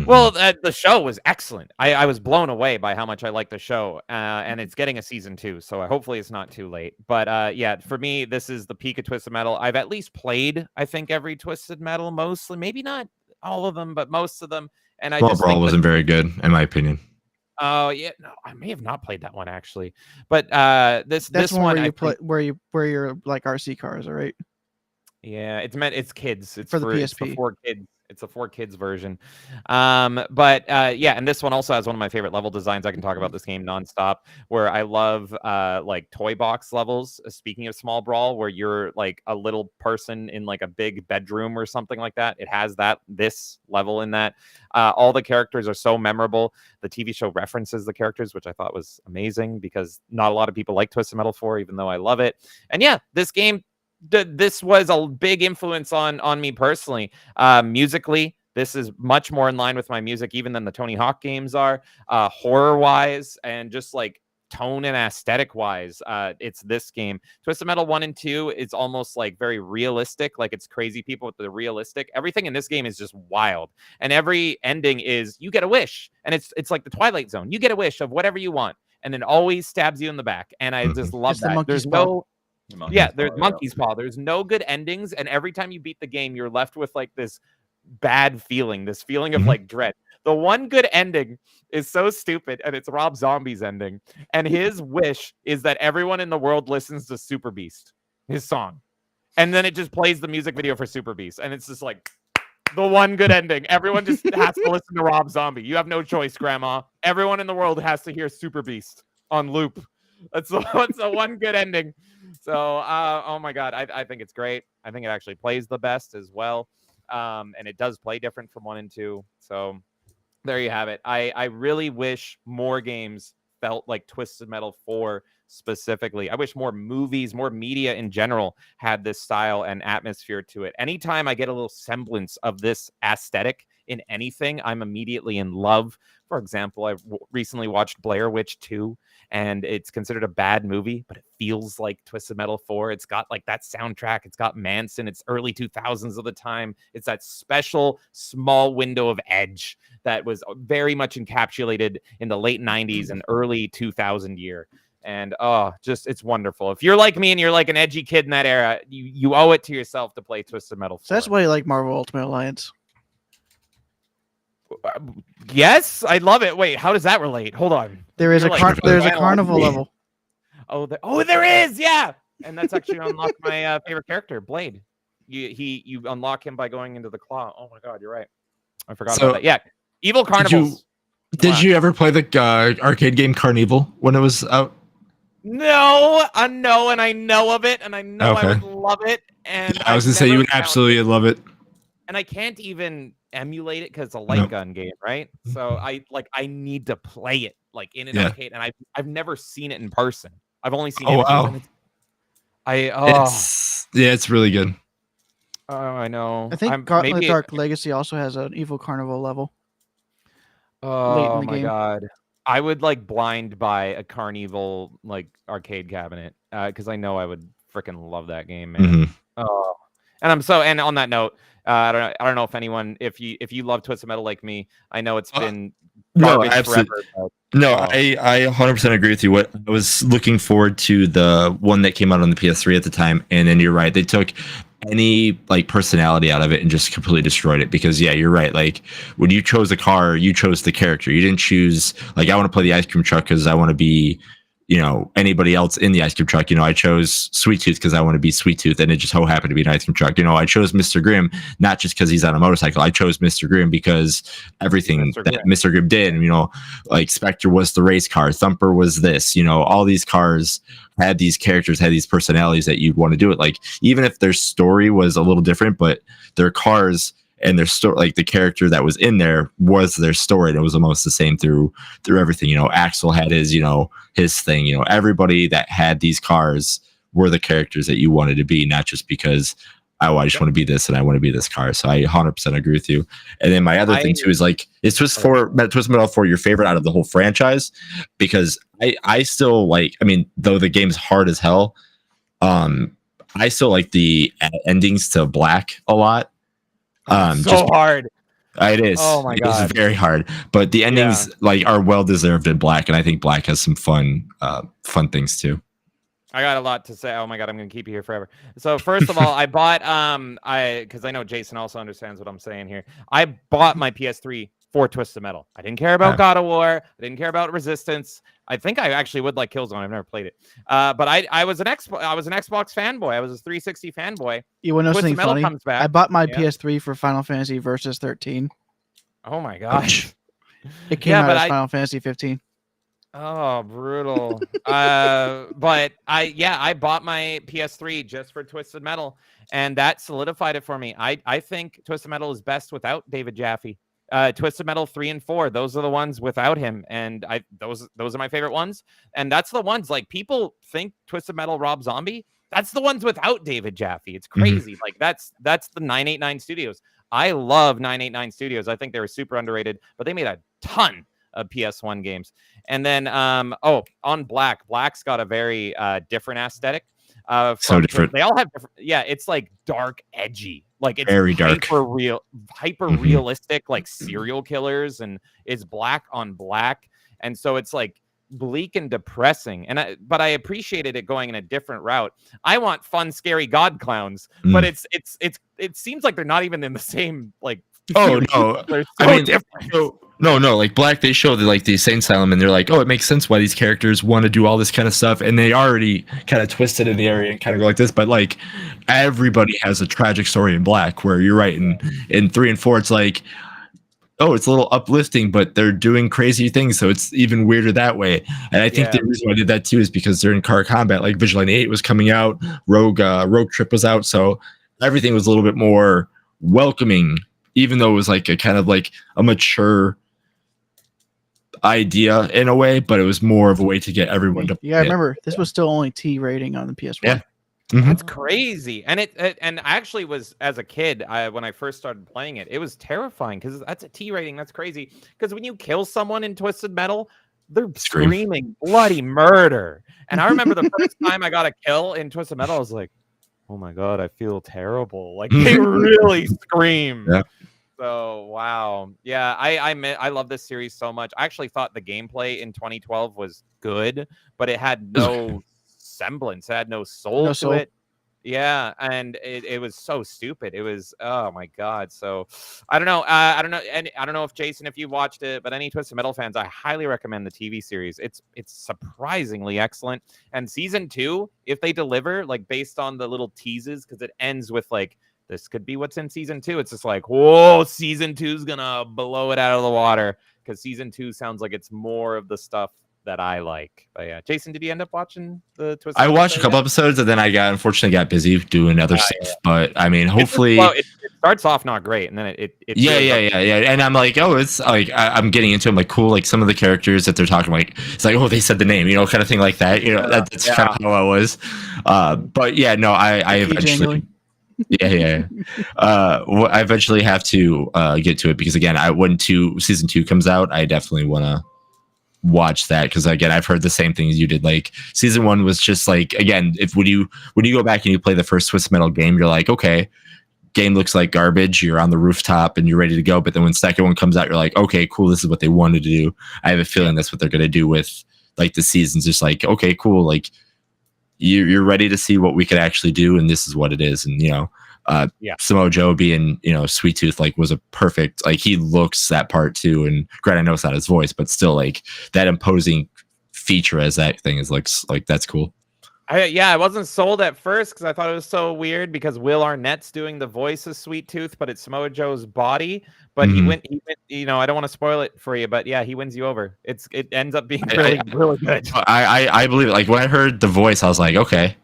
Well, the show was excellent. I was blown away by how much I liked the show, and it's getting a season 2, so hopefully it's not too late. But yeah, for me, this is the peak of Twisted Metal. I've at least played, I think, every Twisted Metal, mostly, maybe not all of them, but most of them. And Brawl wasn't very good, in my opinion. Oh yeah, no, I may have not played that one actually, but this one one where you're like RC cars, all right? Yeah, it's kids. It's for the PSP. It's for kids. It's a 4Kids version. But yeah, and this one also has one of my favorite level designs. I can talk about this game nonstop, where I love like toy box levels. Speaking of small brawl, where you're like a little person in like a big bedroom or something like that. It has this level in that. All the characters are so memorable. The TV show references the characters, which I thought was amazing because not a lot of people like Twisted Metal 4, even though I love it. And yeah, this game, this was a big influence on me personally. Musically, this is much more in line with my music even than the Tony Hawk games are. Horror wise and just like tone and aesthetic wise, it's this game. Twisted Metal 1 and 2 is almost like very realistic, like it's crazy people with the realistic. Everything in this game is just wild, and every ending is you get a wish, and it's like the Twilight Zone. You get a wish of whatever you want, and it always stabs you in the back, and I just love that. There's no there's Monkey's Paw. There's no good endings, and every time you beat the game, you're left with like this bad feeling, this feeling of like dread. The one good ending is so stupid, and it's Rob Zombie's ending, and his wish is that everyone in the world listens to Super Beast, his song, and then it just plays the music video for Super Beast, and it's just like the one good ending. Everyone just has to listen to Rob Zombie. You have no choice, Grandma. Everyone in the world has to hear Super Beast on loop. That's the one good ending. So, oh my God, I think it's great. I think it actually plays the best as well. And it does play different from 1 and 2. So there you have it. I really wish more games felt like Twisted Metal 4 specifically. I wish more movies, more media in general had this style and atmosphere to it. Anytime I get a little semblance of this aesthetic in anything, I'm immediately in love. For example, I recently watched Blair Witch 2, and it's considered a bad movie, but it feels like Twisted Metal 4. It's got like that soundtrack. It's got Manson. It's early 2000s of the time. It's that special small window of edge that was very much encapsulated in the late 90s and early 2000 year. And it's wonderful. If you're like me and you're like an edgy kid in that era, you owe it to yourself to play Twisted Metal 4. So that's why you like Marvel Ultimate Alliance. Yes, I love it. Wait, how does that relate? Hold on. There's a carnival level. Oh, there is. Yeah, and that's actually unlocked my favorite character, Blade. You unlock him by going into the claw. Oh my God, you're right. I forgot about that. Yeah, Evil Carnivals. Did you ever play the arcade game Carnival when it was out? No, I know of it, and I know I would love it. And I was gonna say you would absolutely love it. and I can't even emulate it because it's a light gun game, right? So I need to play it like in an arcade, and I've never seen it in person. I've only seen images. Wow. And It's really good. Oh, I know. I think Dark Legacy also has an Evil Carnival level. Late in the game. God. I would like blind buy a Carnival like arcade cabinet because I know I would freaking love that game, man. Mm-hmm. Oh, and on that note, I don't know if anyone, if you love Twisted Metal like me, I know it's been garbage forever. I 100% agree with you. What I was looking forward to the one that came out on the PS3 at the time, and then you're right, they took any like personality out of it and just completely destroyed it. Because yeah, you're right. Like when you chose a car, you chose the character. You didn't choose like I want to play the ice cream truck because I want to be, you know, anybody else in the ice cream truck. You know, I chose Sweet Tooth because I want to be Sweet Tooth, and it just so happened to be an ice cream truck. You know, I chose Mr. Grimm not just because he's on a motorcycle. I chose Mr. Grimm because everything Mr. Grimm did. And, you know, like Spectre was the race car, Thumper was this. You know, all these cars had these characters, had these personalities that you'd want to do it. Like even if their story was a little different, but their cars and their story, like the character that was in there was their story, and it was almost the same through everything. You know, Axel had his, you know, his thing. You know, everybody that had these cars were the characters that you wanted to be, not just because I just want to be this and I want to be this car. So I 100% agree with you. And then my other thing too is like, is Twisted Metal 4 your favorite out of the whole franchise? Because I still like, I mean, though the game's hard as hell, I still like the endings to Black a lot. Hard. It is. Oh my God. It's very hard. But the endings like are well deserved in Black, and I think Black has some fun things too. I got a lot to say. Oh my God, I'm gonna keep you here forever. So first of all, I bought because I know Jason also understands what I'm saying here. I bought my PS3 for Twisted Metal. I didn't care about God of War. I didn't care about Resistance. I think I actually would like Killzone. I've never played it. But I was an Xbox fanboy. I was a 360 fanboy. You want to know something funny? Comes back. I bought my PS3 for Final Fantasy Versus 13. Oh my gosh. It came out as Final Fantasy 15. Oh, brutal. But I bought my PS3 just for Twisted Metal, and that solidified it for me. I think Twisted Metal is best without David Jaffe. Twisted Metal 3 and 4, those are the ones without him, and those are my favorite ones. And that's the ones like people think Twisted Metal Rob Zombie. That's the ones without David Jaffe. It's crazy. Mm-hmm. Like that's the 989 Studios. I love 989 Studios. I think they were super underrated, but they made a ton of PS1 games. And then on Black's got a very different aesthetic. So different. They all have different. Yeah, it's like dark, edgy. Like it's very dark, hyper realistic, like serial killers, and it's black on black, and so it's like bleak and depressing. But I appreciated it going in a different route. I want fun, scary god clowns, but it seems like they're not even in the same like. Oh no! I mean, different. No, like Black, they show the insane asylum, and they're like, oh, it makes sense why these characters want to do all this kind of stuff, and they already kind of twisted in the area and kind of go like this. But like, everybody has a tragic story in Black, where you're right, in 3 and 4, it's like, oh, it's a little uplifting, but they're doing crazy things, so it's even weirder that way. And I think the reason why I did that too is because they're in car combat. Like Vigilante 8 was coming out, Rogue Trip was out, so everything was a little bit more welcoming. Even though it was like a kind of like a mature idea in a way, but it was more of a way to get everyone to. Yeah, I remember this was still only T rating on the PS1. Yeah, that's crazy. And and I actually was, as a kid, when I first started playing it, it was terrifying because that's a T rating. That's crazy because when you kill someone in Twisted Metal, they're screaming bloody murder. And I remember the first time I got a kill in Twisted Metal, I was like, oh my God, I feel terrible. Like they really scream. Yeah. So wow, yeah, I love this series so much. I actually thought the gameplay in 2012 was good, but it had no semblance, it had no soul to it. Yeah, and it was so stupid. It was, oh my God. So I don't know. And I don't know if Jason, if you watched it, but any Twisted Metal fans, I highly recommend the TV series. It's surprisingly excellent. And season 2, if they deliver, like based on the little teases, because it ends with like, this could be what's in season 2. It's just like, whoa, season 2 is gonna blow it out of the water, because season 2 sounds like it's more of the stuff that I like. But yeah, Jason, did you end up watching the Twisted? I watched a couple episodes, and then I unfortunately got busy doing other stuff. Yeah. But I mean, hopefully, it starts off not great, and then it Yeah, builds up. and I'm like, oh, it's like I'm getting into it. I'm like, cool, like some of the characters that they're talking, like it's like, oh, they said the name, kind of thing like that. That's kind of how I was. But yeah, no, I eventually, I eventually have to get to it because again, when season 2 comes out, I definitely want to watch that because again, I've heard the same things you did. Like season 1 was just like, again, when you go back and you play the first Twisted Metal game, you're like, okay, game looks like garbage, you're on the rooftop and you're ready to go, but then when second one comes out, you're like, okay, cool, this is what they wanted to do. I have a feeling that's what they're going to do with like the seasons. Just like, okay, cool, like you're ready to see what we could actually do, and this is what it is. And Samoa Joe being Sweet Tooth like was a perfect, like he looks that part too, and granted I know it's not his voice, but still like that imposing feature as that thing is like that's cool. I wasn't sold at first because I thought it was so weird because Will Arnett's doing the voice of Sweet Tooth, but it's Samoa Joe's body. But he went, I don't want to spoil it for you, but yeah, he wins you over. It ends up being really good. I believe it. Like when I heard the voice, I was like, okay,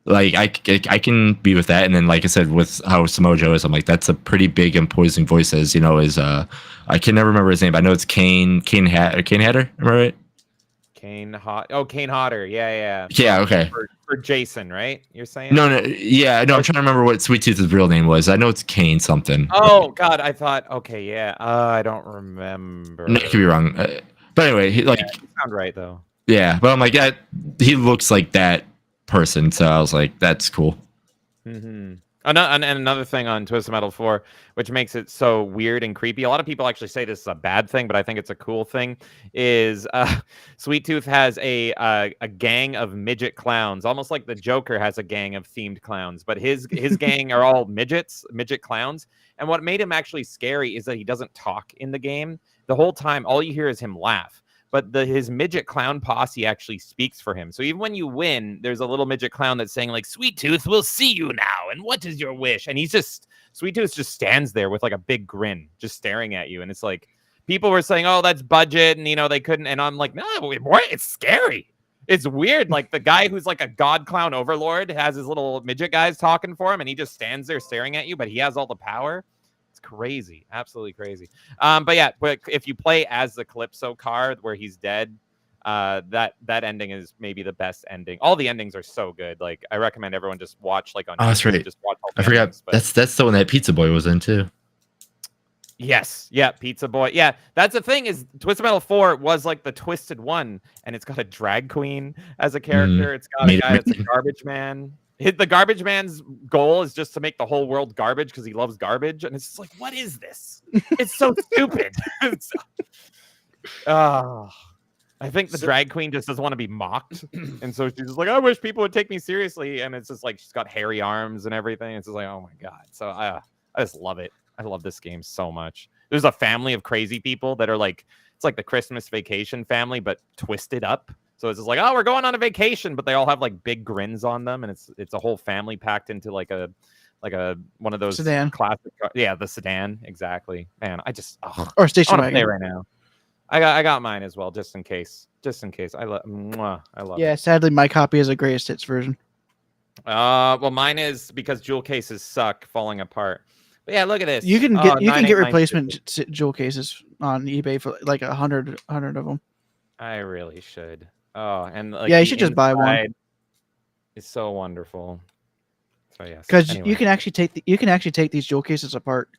like I can be with that. And then like I said, with how Samoa Joe is, I'm like, that's a pretty big imposing voice. As I can never remember his name, but I know it's Kane Hatter. Am I right? Kane Hodder. Yeah. Yeah, okay. For Jason, right? You're saying? No. Yeah, no. I'm trying to remember what Sweet Tooth's real name was. I know it's Kane something. Oh God, I thought. Okay, yeah. I don't remember. No, I could be wrong. But anyway, you sound right though. Yeah, but I'm like that. He looks like that person, so I was like, that's cool. Mm-hmm. And another thing on Twisted Metal 4, which makes it so weird and creepy. A lot of people actually say this is a bad thing, but I think it's a cool thing. Is Sweet Tooth has a gang of midget clowns, almost like the Joker has a gang of themed clowns, but his gang are all midget clowns. And what made him actually scary is that he doesn't talk in the game. The whole time, all you hear is him laugh. But his midget clown posse actually speaks for him. So even when you win, there's a little midget clown that's saying like, "Sweet Tooth, we'll see you now. And what is your wish?" And Sweet Tooth just stands there with like a big grin, just staring at you. And it's like, people were saying, "Oh, that's budget," and they couldn't. And I'm like, no, it's scary. It's weird. Like the guy who's like a god clown overlord has his little midget guys talking for him, and he just stands there staring at you, but he has all the power. Crazy, absolutely crazy. But if you play as the Calypso card where he's dead, that ending is maybe the best ending. All the endings are so good. Like I recommend everyone just watch like on YouTube. That's right. Just watch all I forgot endings, that's the one that Pizza Boy was in too. Yes, yeah, Pizza Boy. Yeah, that's the thing is Twisted Metal 4 was like the twisted one, and it's got a drag queen as a character. It's got a guy that's a garbage man. The garbage man's goal is just to make the whole world garbage because he loves garbage, and it's just like, what is this? It's so stupid. I think the drag queen just doesn't want to be mocked, and so she's just like, I wish people would take me seriously, and it's just like she's got hairy arms and everything. It's just like, oh my god. So I just love it. I love this game so much. There's a family of crazy people that are like, it's like the Christmas Vacation family, but twisted up. So it's just like, oh, we're going on a vacation, but they all have like big grins on them, and it's a whole family packed into like a one of those sedan. Classic. Yeah, the sedan, exactly. Man, I just or station wagon play right now. I got mine as well, just in case. I love it. Yeah, sadly, my copy is a greatest hits version. Well, mine is because jewel cases suck, falling apart. But yeah, look at this. You can get replacement jewel cases on eBay for like 100 of them. I really should. Oh, and like yeah, you should just buy one. It's so wonderful. So yes, because you can actually take these jewel cases apart.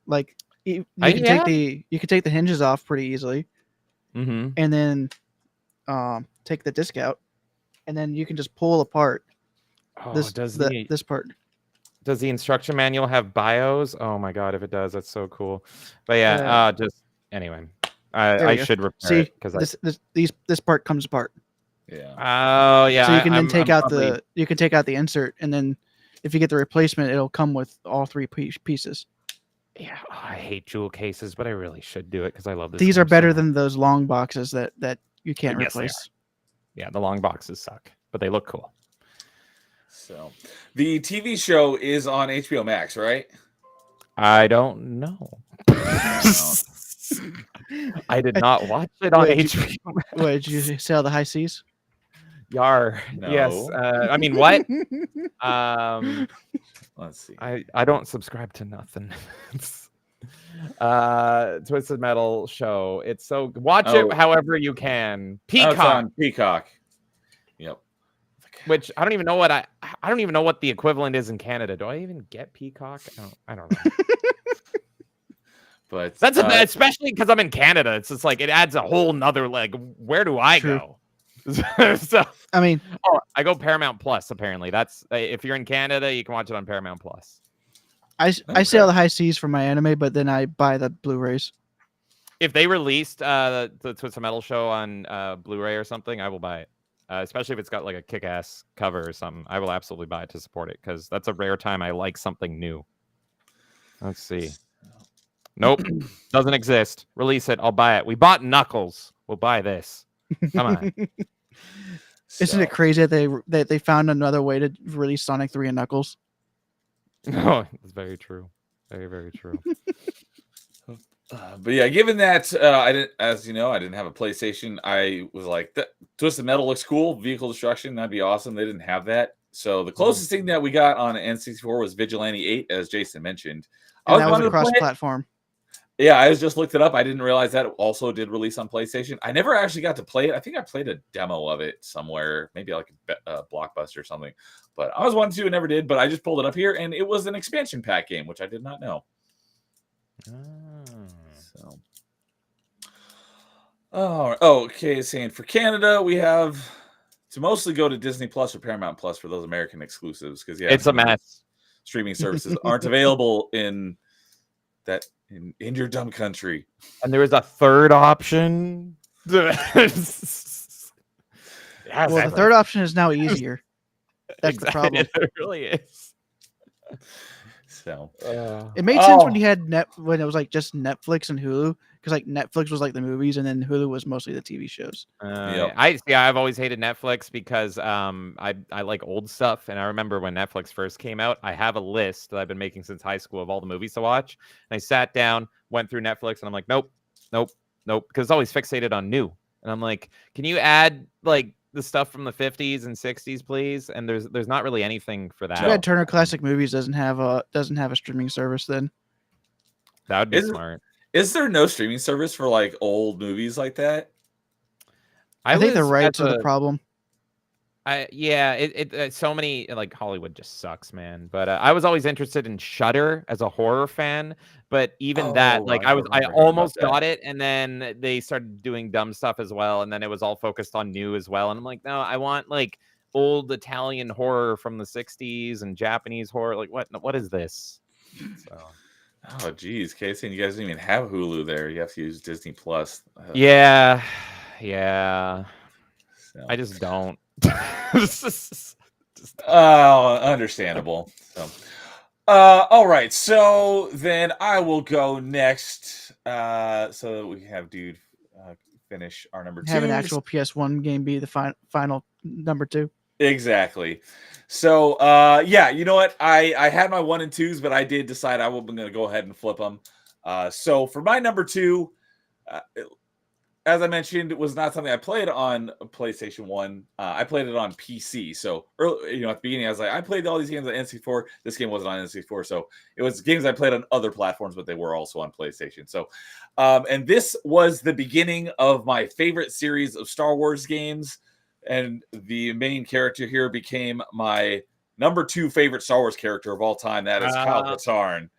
Like you can take the hinges off pretty easily, and then take the disc out, and then you can just pull apart. Oh, this part. Does the instruction manual have bios? Oh my god, if it does, that's so cool. But yeah, just anyway. I should repair it because this part comes apart. Yeah. Oh yeah. So you can then take out the insert, and then if you get the replacement, it'll come with all three pieces. Yeah, I hate jewel cases, but I really should do it because I love this. These are better than those long boxes that you can't replace. Yeah, the long boxes suck, but they look cool. So, the TV show is on HBO Max, right? I don't know. I did not watch it on HBO. What, did you sail the high seas? Yar. No. Yes. I mean, what? Let's see. I don't subscribe to nothing. Twisted Metal show. It's so watch it however you can. Oh, it's Peacock, on Peacock. Yep. which I don't even know what I don't even know what the equivalent is in Canada. Do I even get Peacock? I don't know. But That's especially because I'm in Canada. It's just like it adds a whole nother leg. Where do I go? So I mean, I go Paramount Plus. Apparently, that's if you're in Canada, you can watch it on Paramount Plus. I sell the high seas for my anime, but then I buy the Blu-rays. If they released the Twisted Metal show on Blu-ray or something, I will buy it. Especially if it's got like a kick-ass cover or something. I will absolutely buy it to support it because that's a rare time I like something new. Let's see. Nope, doesn't exist. Release it. I'll buy it. We bought Knuckles. We'll buy this. Come on. Isn't it crazy that they found another way to release Sonic 3 and Knuckles? No, it's very true. Very, very true. But yeah, given that I didn't, as you know, I didn't have a PlayStation, I was like, Twisted Metal looks cool. Vehicle destruction, that'd be awesome. They didn't have that. So the closest thing that we got on N64 was Vigilante 8, as Jason mentioned. And that was cross-platform. Yeah, I just looked it up. I didn't realize that it also did release on PlayStation. I never actually got to play it. I think I played a demo of it somewhere, maybe like a Blockbuster or something. But I was wanting to and never did. But I just pulled it up here, and it was an expansion pack game, which I did not know. So, okay. Saying for Canada, we have to mostly go to Disney Plus or Paramount Plus for those American exclusives because it's a mess. Streaming services aren't available in your dumb country. And there is a third option. Well, the third option is now easier. That's the problem. It really is. So it made sense when you had when it was like just Netflix and Hulu, because like Netflix was like the movies and then Hulu was mostly the TV shows. I've always hated Netflix because I like old stuff, and I remember when Netflix first came out, I have a list that I've been making since high school of all the movies to watch, and I sat down, went through Netflix, and I'm like, nope, because it's always fixated on new, and I'm like, can you add like the stuff from the 50s and 60s, please? And there's not really anything for that. Too bad Turner Classic Movies doesn't have a streaming service then. That would be smart. Is there no streaming service for like old movies like that? I think the rights are the problem. So many, like Hollywood just sucks, man. But I was always interested in Shudder as a horror fan, but even I almost got it, and then they started doing dumb stuff as well, and then it was all focused on new as well, and I'm like, no, I want like old Italian horror from the 60s and Japanese horror. Like what is this? So. Oh geez, Casey, and you guys don't even have Hulu there. You have to use Disney Plus. Yeah. So. I just don't. Understandable. So, all right. So then I will go next. So that we have dude finish our number 2. Have an actual PS1 game be the final number 2. Exactly. So yeah, you know what? I had my 1 and 2s, but I did decide I'm going to go ahead and flip them. So for my number 2. As I mentioned, it was not something I played on PlayStation 1. I played it on PC. So, early, at the beginning, I was like, I played all these games on N64. This game wasn't on N64. So, it was games I played on other platforms, but they were also on PlayStation. So, and this was the beginning of my favorite series of Star Wars games. And the main character here became my number 2 favorite Star Wars character of all time. That is Kyle Katarn.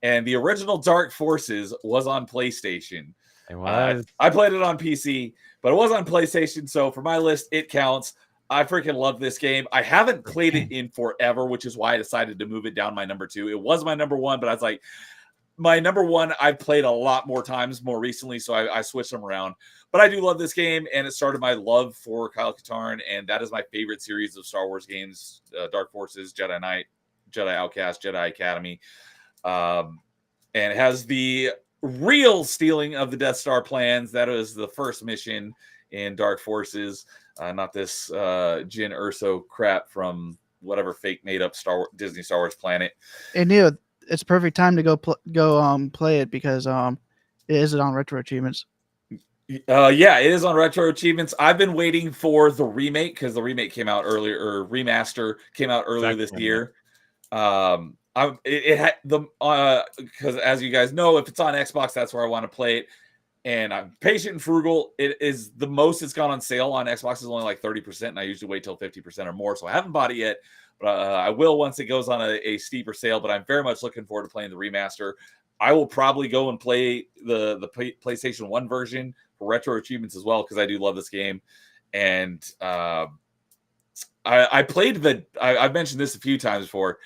And the original Dark Forces was on PlayStation. It was. I played it on PC, but it was on PlayStation. So for my list, it counts. I freaking love this game. I haven't played it in forever, which is why I decided to move it down my number 2. It was my number 1, but I was like, my number 1, I've played a lot more times more recently, so I switched them around. But I do love this game, and it started my love for Kyle Katarn, and that is my favorite series of Star Wars games: Dark Forces, Jedi Knight, Jedi Outcast, Jedi Academy, and it has the real stealing of the Death Star plans. That was the first mission in Dark Forces, not this Jyn Erso crap from whatever fake made up Disney Star Wars planet. And Neil, it's perfect time to go play it because it is on Retro Achievements. Yeah, it is on Retro Achievements. I've been waiting for the remake because the remake came out earlier, or remaster came out earlier this year. It had the because as you guys know, if it's on Xbox, that's where I want to play it. And I'm patient and frugal. It is the most it's gone on sale on Xbox is only like 30%, and I usually wait till 50% or more. So I haven't bought it yet, but I will once it goes on a steeper sale. But I'm very much looking forward to playing the remaster. I will probably go and play the PlayStation 1 version for Retro Achievements as well because I do love this game. And I played I've mentioned this a few times before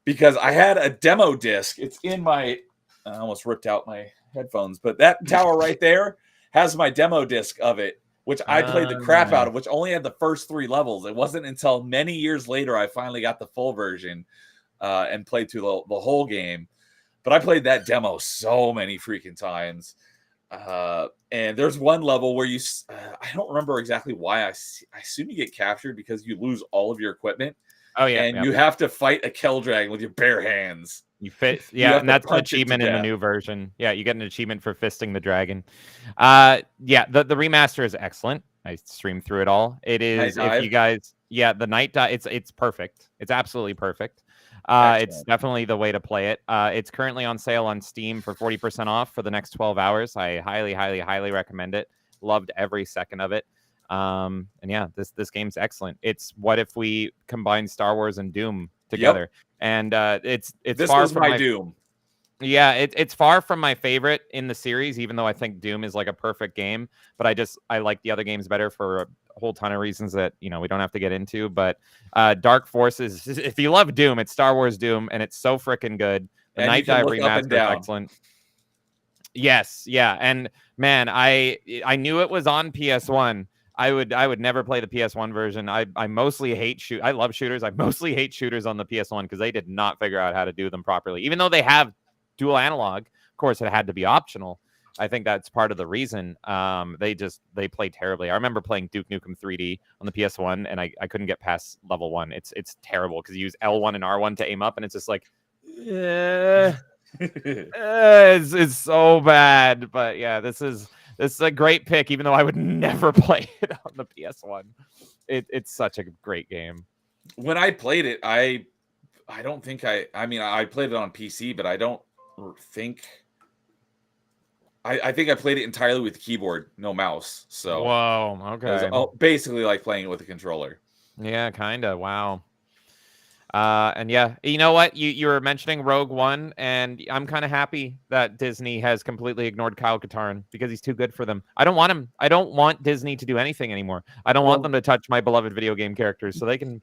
because I had a demo disc. It's in my I almost ripped out my headphones, but that tower right there has my demo disc of it, which I played the crap out of, which only had the first 3 levels. It wasn't until many years later I finally got the full version and played through the whole game. But I played that demo so many freaking times. And there's one level where I don't remember exactly why. I assume you get captured because you lose all of your equipment. Oh, yeah. And you have to fight a Kell Dragon with your bare hands. And that's an achievement in the new version. Yeah, you get an achievement for fisting the dragon. The remaster is excellent. I streamed through it all. It is, if you guys, the night dive, it's perfect. It's absolutely perfect. It's definitely the way to play it. It's currently on sale on Steam for 40% off for the next 12 hours. I highly, highly, highly recommend it. Loved every second of it. And yeah, this game's excellent. It's what if we combine Star Wars and Doom together? Yep. And it's this far was from my Doom. Yeah, it's far from my favorite in the series, even though I think Doom is like a perfect game. But I like the other games better for a whole ton of reasons that we don't have to get into. But Dark Forces, if you love Doom, it's Star Wars Doom, and it's so freaking good. The Night Dive remaster is excellent. Yes, yeah, and man, I knew it was on PS1. I would never play the PS1 version. I mostly hate I love shooters. I mostly hate shooters on the PS1 because they did not figure out how to do them properly. Even though they have dual analog, of course, it had to be optional. I think that's part of the reason. They play terribly. I remember playing Duke Nukem 3D on the PS1, and I couldn't get past level 1. It's terrible because you use L1 and R1 to aim up, and it's just like, it's so bad. But yeah, this is a great pick, even though I would never play it on the PS1. It's such a great game. When I played it, I don't think I played it on PC, but I don't think I think I played it entirely with the keyboard, no mouse. So whoa, okay. Basically like playing it with a controller. Yeah, kind of. Wow. And yeah, you know what? You were mentioning Rogue One, and I'm kind of happy that Disney has completely ignored Kyle Katarn because he's too good for them. I don't want him. I don't want Disney to do anything anymore. I don't want them to touch my beloved video game characters, so they can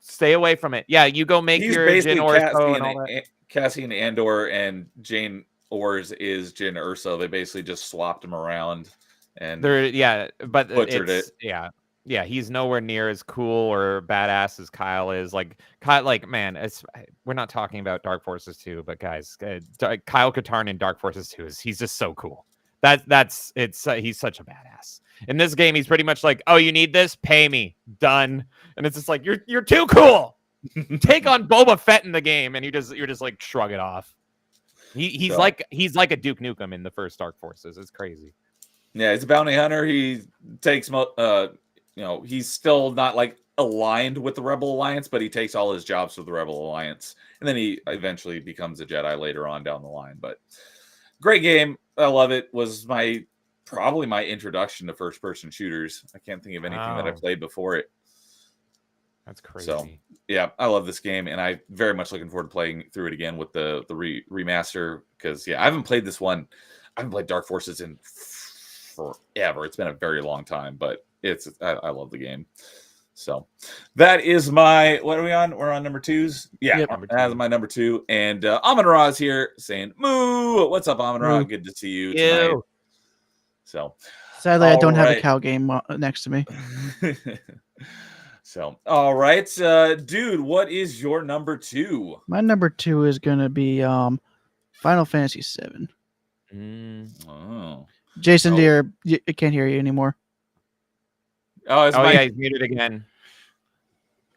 stay away from it. Yeah, you go make your Jyn Erso and all that. Cassian Andor and Jyn Ors is Jyn Erso. They basically just swapped him around and but butchered it. Yeah, he's nowhere near as cool or badass as Kyle is. Man, we're not talking about Dark Forces 2, but guys, Kyle Katarn in Dark Forces 2 he's just so cool. He's such a badass. In this game, he's pretty much like, oh, you need this? Pay me. Done. And it's just like, you're too cool. Take on Boba Fett in the game, and you're just like shrug it off. He's like a Duke Nukem in the first Dark Forces. It's crazy. Yeah, he's a bounty hunter. He takes he's still not like aligned with the Rebel Alliance, but he takes all his jobs for the Rebel Alliance. And then he eventually becomes a Jedi later on down the line. But great game. I love it. Was probably my introduction to first person shooters. I can't think of anything that I played before it. That's crazy. So yeah, I love this game, and I very much looking forward to playing through it again with the remaster. Because I haven't played this one. I haven't played Dark Forces in forever. It's been a very long time, but I love the game. So that is my, what are we on? We're on number 2s. Yeah, yep. That's my number 2. And Amon Ra is here saying, moo. What's up, Amon Ra? Good to see you tonight. So sadly, I don't have a cow game next to me. So, all right, dude, what is your number 2? My number 2 is going to be Final Fantasy VII. Oh. Jason, dear, I can't hear you anymore. Yeah, he's muted again.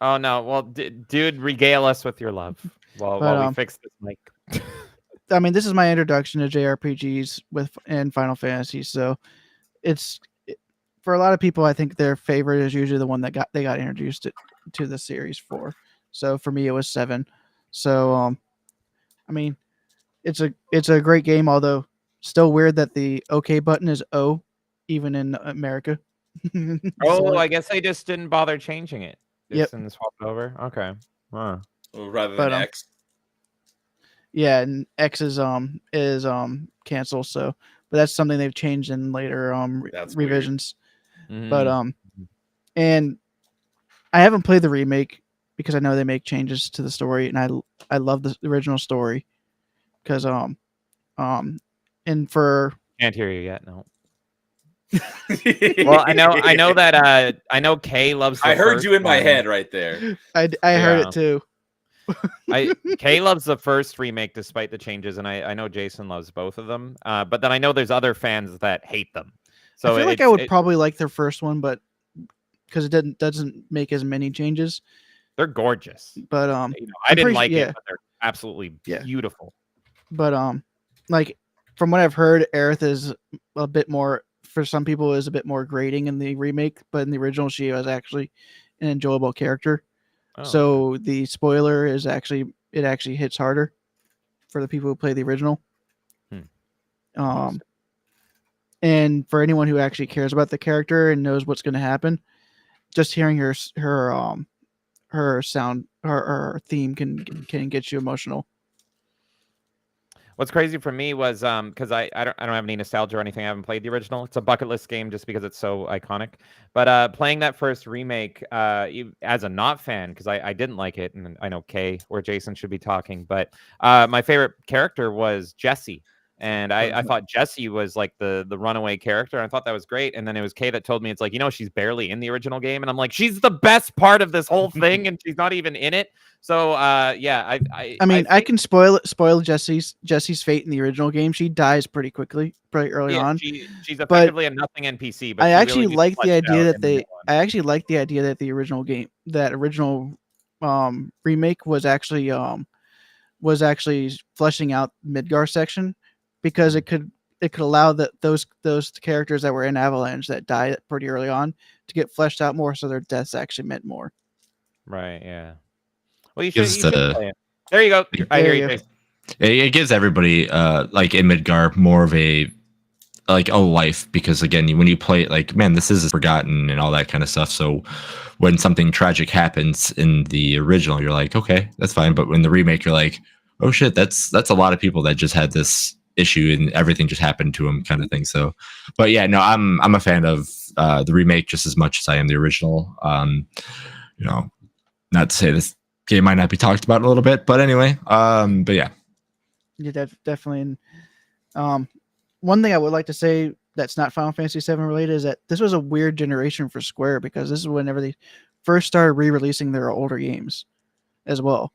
Oh no! Well, dude, regale us with your love while we fix this mic. I mean, this is my introduction to JRPGs in Final Fantasy. So, it's for a lot of people. I think their favorite is usually the one that they got introduced to the series for. So for me, it was 7. So I mean, it's a great game. Although still weird that the OK button is O, even in America. Oh, I guess they just didn't bother changing it. Yep. Just didn't swap it over. Okay. Huh. Rather But, than X. Yeah, and X is canceled. So, but that's something they've changed in later That's revisions. Mhm. But and I haven't played the remake because I know they make changes to the story, and I love the original story because and for Can't hear you yet. No. Well, I know that I know Kay loves. I heard first you in my one. head right there. I heard Yeah. it too. Kay loves the first remake despite the changes, and I know Jason loves both of them. But then I know there's other fans that hate them. So I feel like I would probably like their first one, but because it doesn't make as many changes. they're gorgeous. But I I'm didn't pretty like yeah. it, but they're absolutely Yeah. beautiful. But like from what I've heard, Aerith is a bit more, for some people, is a bit more grating in the remake, but in the original she was actually an enjoyable character. Oh, So the spoiler is actually hits harder for the people who play the original. And for anyone who actually cares about the character and knows what's going to happen, just hearing her sound, her theme can get you emotional. What's crazy for me was because I don't have any nostalgia or anything. I haven't played the original. It's a bucket list game just because it's so iconic. But playing that first remake as a not fan, because I didn't like it, and I know Kay or Jason should be talking, but my favorite character was Jessie. And I thought Jessie was like the runaway character. I thought that was great. And then it was Kay that told me, it's like, she's barely in the original game. And I'm like, she's the best part of this whole thing, and she's not even in it. So yeah, I mean, I can spoil Jesse's fate in the original game. She dies pretty early on. She's effectively a nothing NPC. But I actually really like the idea that the original game, that original remake was actually fleshing out Midgar section, because it could allow those characters that were in Avalanche that died pretty early on to get fleshed out more, so their deaths actually meant more. Right. Yeah. Well, you should play it. There you go. I hear you. Jason. It gives everybody like in Midgar more of a life, because again, when you play it, like, man, this is forgotten and all that kind of stuff. So when something tragic happens in the original, you're like, okay, that's fine. But when the remake, you're like, oh shit, that's a lot of people that just had this issue and everything just happened to them, kind of thing. So, but yeah, no, I'm a fan of the remake just as much as I am the original. Not to say this game might not be talked about a little bit, but anyway, but yeah. Yeah, definitely. One thing I would like to say that's not Final Fantasy VII related is that this was a weird generation for Square, because this is whenever they first started re-releasing their older games as well.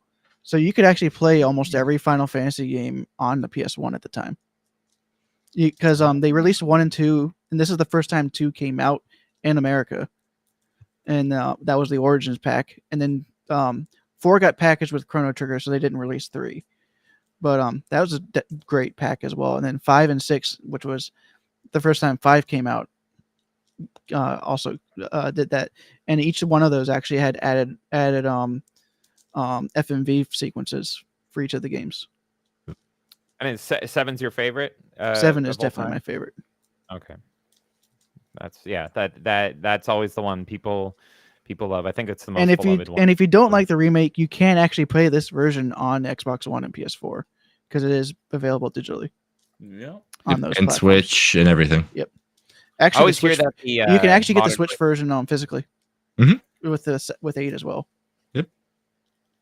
So you could actually play almost every Final Fantasy game on the PS1 at the time. Because they released 1 and 2, and this is the first time 2 came out in America. And that was the Origins pack. And then 4 got packaged with Chrono Trigger, so they didn't release 3. But that was a great pack as well. And then 5 and 6, which was the first time 5 came out, also did that. And each one of those actually had added FMV sequences for each of the games. And 7's your favorite? 7 is definitely my favorite. Okay. That's always the one people love. I think it's the most beloved one. And if you don't like the remake, you can actually play this version on Xbox One and PS4, because it is available digitally. Yeah. On those and platforms. Switch and everything. Yep. I Actually, always hear that you can actually get the Switch version physically. Mm-hmm. With 8 as well. Yep.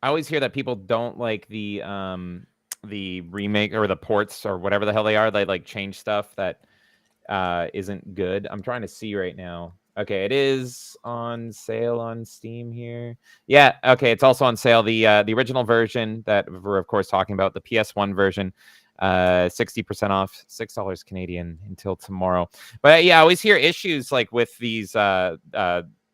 I always hear that people don't like the remake or the ports or whatever the hell they are. They like change stuff that isn't good. I'm trying to see right now. Okay, it is on sale on Steam here. Yeah, okay, it's also on sale. The original version that we're of course talking about, the PS1 version, 60% off, $6 Canadian until tomorrow. But yeah, I always hear issues like with these. They're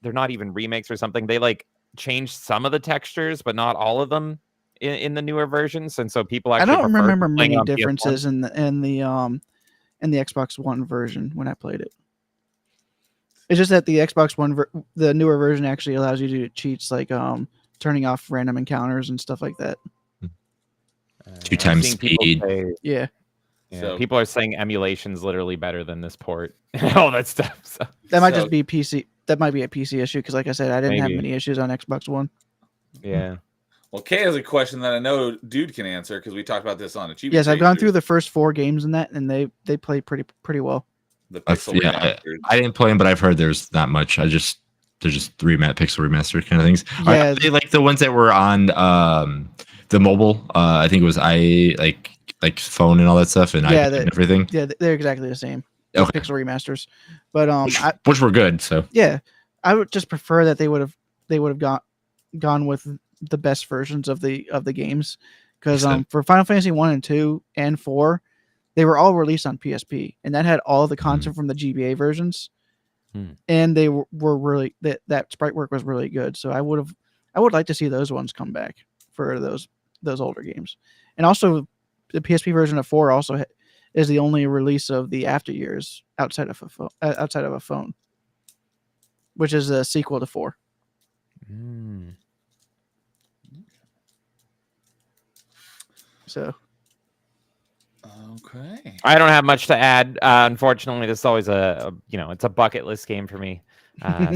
not even remakes or something. They like change some of the textures, but not all of them in the newer versions. And so people actually I don't remember many differences PS1. in the Xbox One version when I played it. It's just that the Xbox One, the newer version, actually allows you to do cheats like turning off random encounters and stuff like that. 2 I'm times seeing people speed. say- Yeah, Yeah, So- people are saying emulation's literally better than this port. All that stuff. So. that might So- just be PC. That might be a PC issue because, like I said, I didn't have Maybe. many issues on Xbox One. Yeah. Well, Kay has a question that I know Dude can answer because we talked about this on Achievement. Yes, I've gone Chasers, through the first 4 games in that, and they play pretty well. the pixel remasters. I didn't play them, but I've heard there's not much. They're just pixel remaster kind of things. Yeah. Are they like the ones that were on the mobile? I think it was like phone and all that stuff, and Yeah, iPad and everything. Yeah, they're exactly the same. They're Okay. pixel remasters, but Which were good. So yeah, I would just prefer that they would have gone with the best versions of the games, because Makes for Final Fantasy 1 and 2 and 4, they were all released on PSP, and that had all the content from the GBA versions, and they were really that sprite work was really good. So I would like to see those ones come back for those older games, and also the PSP version of 4 also is the only release of the After Years outside of a phone, which is a sequel to 4. So Okay. I don't have much to add. Unfortunately, this is always it's a bucket list game for me.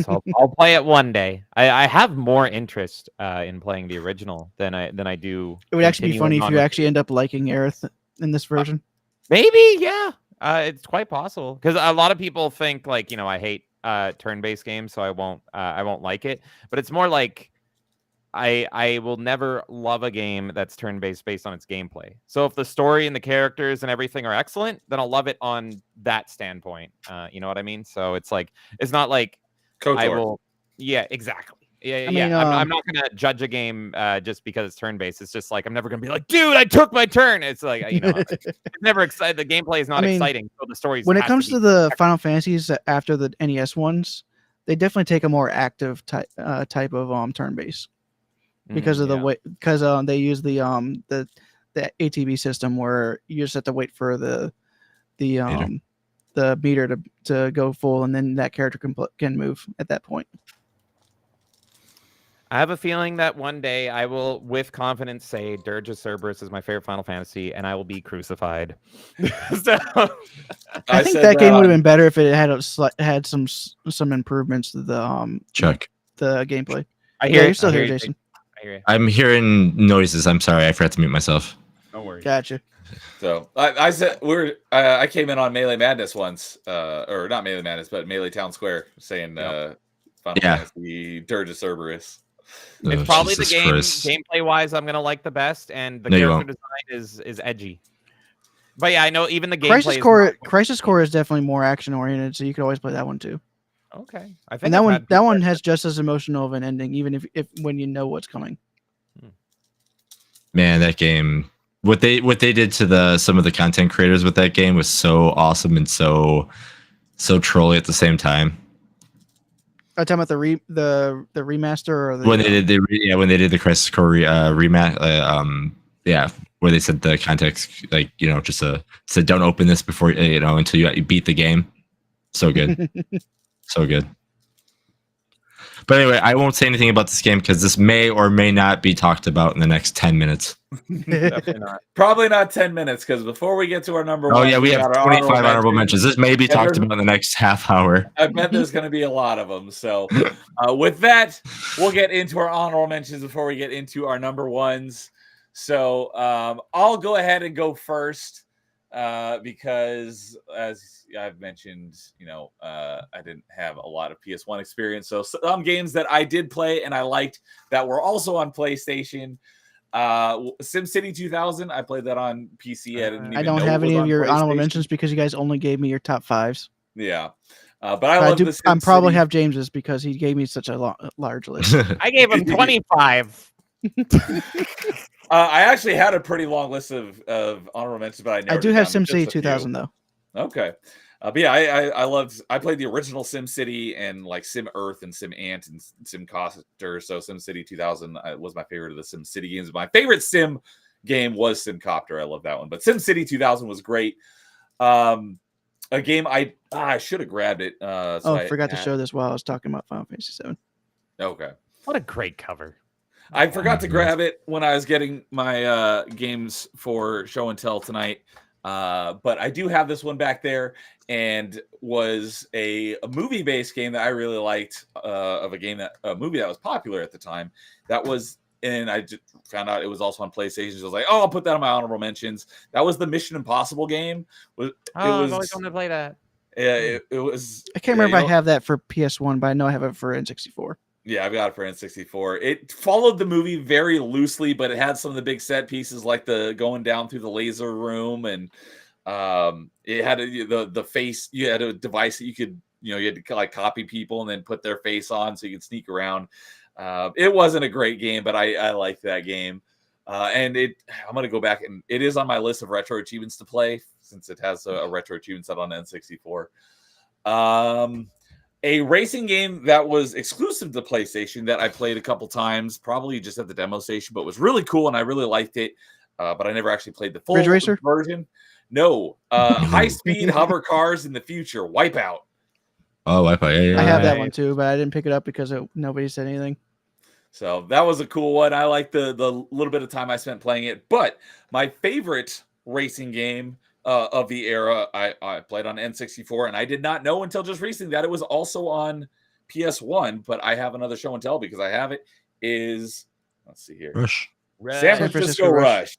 So I'll play it one day. I have more interest in playing the original than I do. it would actually be funny continuing if on you with actually end up liking Aerith in this version. Maybe, yeah. It's quite possible because a lot of people think like I hate turn-based games, so I won't like it. But it's more like I will never love a game that's turn-based based on its gameplay. So if the story and the characters and everything are excellent, then I'll love it on that standpoint. You know what I mean? So it's like it's not like KOTOR. I will. Yeah, exactly. Yeah, I mean, I'm not gonna judge a game just because it's turn-based. It's just like I'm never gonna be like, dude, I took my turn. It's like it's never excited. The gameplay is not exciting, so the story. When it comes to the Final Fantasies after the NES ones, they definitely take a more active type of turn-based because of the way they use the ATB system where you just have to wait for the meter to go full, and then that character can move at that point. I have a feeling that one day I will, with confidence, say Dirge of Cerberus is my favorite Final Fantasy, and I will be crucified. So, I think that game would have been better if it had some improvements to the Chuck, the gameplay. I hear you're still here, Jason. I hear you. I'm hearing noises. I'm sorry, I forgot to mute myself. Don't worry. Gotcha. So I said I came in on Melee Madness once, or not Melee Madness, but Melee Town Square, saying Final Fantasy Dirge of Cerberus. It's probably Jesus the game Christ. gameplay wise I'm gonna like the best, and the No, you character won't. design is edgy. But yeah, I know even the gameplay. Crisis Core is definitely more action oriented, so you could always play that one too. Okay, I think And that one has just as emotional of an ending, even if when you know what's coming. Man, that game. What they did to some of the content creators with that game was so awesome and so trolly at the same time. Are you talking about the remaster or When they did the Crisis Core rematch, where they said the context, like just said don't open this before until you beat the game. So good, so good. But anyway, I won't say anything about this game because this may or may not be talked about in the next 10 minutes. Definitely not. Probably not 10 minutes, because before we get to our number one, Oh yeah, we have got our 25 honorable mentions. This may be talked about in the next half hour. I bet there's going to be a lot of them. So with that, we'll get into our honorable mentions before we get into our number ones. So I'll go ahead and go first because, as I've mentioned, I didn't have a lot of PS1 experience. So some games that I did play and I liked that were also on PlayStation. SimCity 2000, I played that on PC. I don't have any of your honorable mentions because you guys only gave me your top fives. Yeah. But I love this. I probably have James's because he gave me such a large list. I gave him 25. I actually had a pretty long list of honorable mentions, but I do have SimCity 2000 though. Okay. But yeah, I played the original SimCity and like Sim Earth and Sim Ant and Sim Coster. So SimCity 2000 was my favorite of the SimCity games. My favorite Sim game was SimCopter. I love that one. But SimCity 2000 was great. a game I should have grabbed it. I forgot to show this while I was talking about Final Fantasy VII. Okay. What a great cover. I forgot to grab it when I was getting my games for show and tell tonight. But I do have this one back there, and was a movie-based game that I really liked, of a movie that was popular at the time. That was, and I just found out it was also on PlayStation. So I was like, oh, I'll put that on my honorable mentions. That was the Mission Impossible game. I've always wanted to play that. Yeah, it was. I can't remember if I have that for PS1, but I know I have it for N64. Yeah, I've got it for N64. It followed the movie very loosely, but it had some of the big set pieces, like the going down through the laser room, and it had the face. You had a device that you could, you had to like copy people and then put their face on so you could sneak around. It wasn't a great game, but I liked that game. And I'm gonna go back, and it is on my list of retro achievements to play, since it has a retro achievement set on N64. A racing game that was exclusive to PlayStation that I played a couple times, probably just at the demo station, but was really cool and I really liked it. But I never actually played the full Ridge Racer version. No, high-speed hover cars in the future. Wipeout. Oh, Wipeout. Yeah. I have that one too, but I didn't pick it up because nobody said anything. So that was a cool one. I like the little bit of time I spent playing it. But my favorite racing game of the era, I played on N64, and I did not know until just recently that it was also on PS1. But I have another show and tell because I have it. Let's see here, Rush. San Francisco Rush.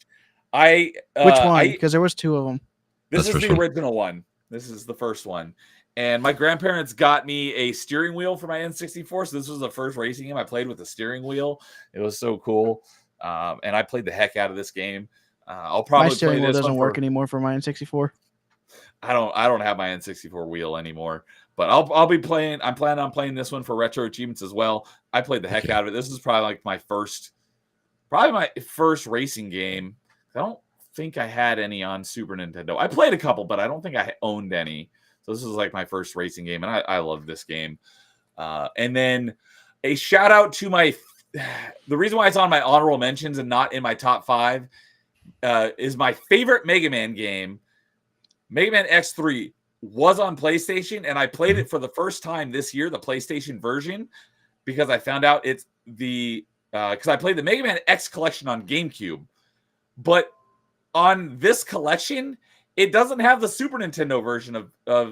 Which one? Because there was two of them. This is the original one. This is the first one. And my grandparents got me a steering wheel for my N64. So this was the first racing game I played with a steering wheel. It was so cool. And I played the heck out of this game. I'll probably my steering play wheel this doesn't work anymore for my N64. I don't have my N64 wheel anymore. But I'll be playing. I'm planning on playing this one for retro achievements as well. I played the heck out of it. This is probably like my first racing game. I don't think I had any on Super Nintendo. I played a couple, but I don't think I owned any. So this is like my first racing game, and I love this game. And then a shout out to the reason why it's on my honorable mentions and not in my top 5 is my favorite Mega Man game. Mega Man X3 was on PlayStation, and I played it for the first time this year, the PlayStation version, because I found out it's because I played the Mega Man X collection on GameCube. But on this collection, it doesn't have the Super Nintendo version of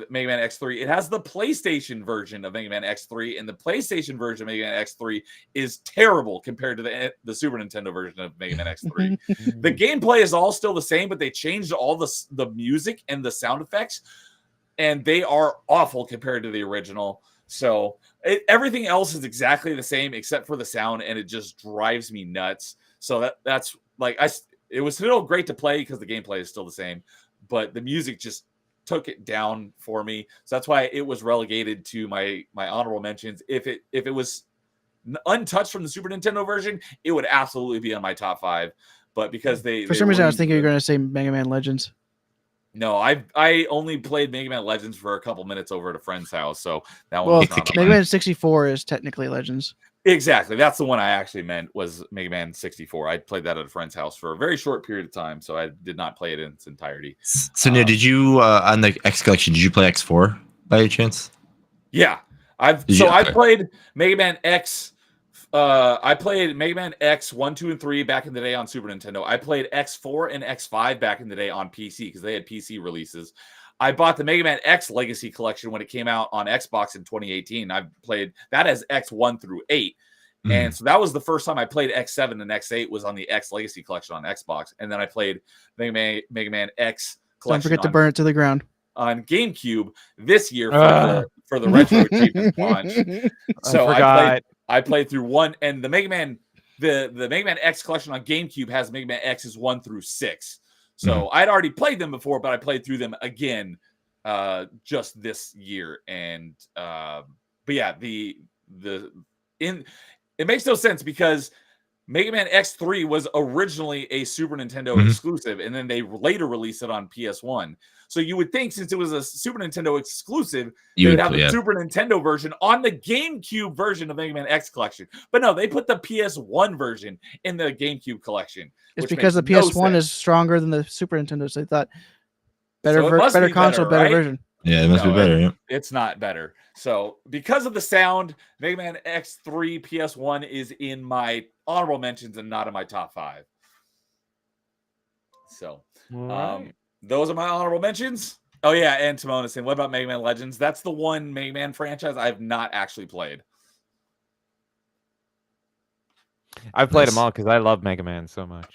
Mega Man X3. It has the PlayStation version of Mega Man X3, and the PlayStation version of Mega Man X3 is terrible compared to the Super Nintendo version of Mega Man X3. The gameplay is all still the same, but they changed all the music and the sound effects, and they are awful compared to the original. So everything else is exactly the same except for the sound, and it just drives me nuts. So that's like it was still great to play because the gameplay is still the same, but the music just took it down for me. So that's why it was relegated to my honorable mentions. If it was untouched from the Super Nintendo version, it would absolutely be on my top 5. But because for some reason I was thinking you're going to say Mega Man Legends. No, I only played Mega Man Legends for a couple minutes over at a friend's house, so that one was not Mega Man 64 is technically Legends. Exactly. That's the one I actually meant was Mega Man 64. I played that at a friend's house for a very short period of time, so I did not play it in its entirety. So, did you, on the X collection, did you play X4 by any chance? Yeah. I played Mega Man X. I played Mega Man X 1, 2, and 3 back in the day on Super Nintendo. I played X4 and X5 back in the day on PC because they had PC releases. I bought the Mega Man X Legacy Collection when it came out on Xbox in 2018. I played that as X1 through 8. And so that was the first time I played X7 and X8 was on the X Legacy Collection on Xbox. And then I played Mega Man X Collection. Don't forget to burn it to the ground. On GameCube this year for the retro achievement launch. So I played through 1 and the Mega Man X collection on GameCube has Mega Man X's 1 through 6. So I'd already played them before, but I played through them again just this year. And but yeah, it makes no sense because Mega Man X3 was originally a Super Nintendo exclusive, and then they later released it on PS1. So you would think since it was a Super Nintendo exclusive, they would have the Super Nintendo version on the GameCube version of Mega Man X collection. But no, they put the PS1 version in the GameCube collection. It's because the PS1 is stronger than the Super Nintendo, so they thought better console, better version. Yeah, it must be better. Yeah. It's not better. So because of the sound, Mega Man X3 PS1 is in my honorable mentions and not in my top 5. So those are my honorable mentions. Oh yeah, and Timon is saying, what about Mega Man Legends? That's the one Mega Man franchise I've not actually played. I've played them all because I love Mega Man so much.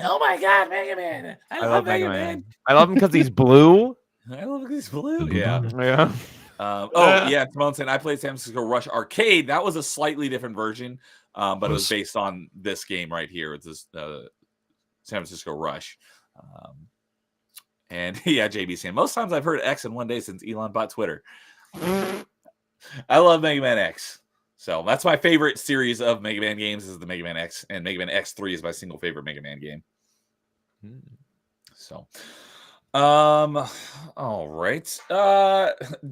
Oh my god, Mega Man! I love Mega Man. I love him because he's blue. I love because he's blue. Yeah. Yeah. Yeah. Timon saying I played San Francisco Rush Arcade. That was a slightly different version, but it was based on this game right here. It's this San Francisco Rush. And yeah, JB saying most times I've heard X in one day since Elon bought Twitter. I love Mega Man X. So that's my favorite series of Mega Man games is the Mega Man X, and Mega Man X3 is my single favorite Mega Man game. So, all right.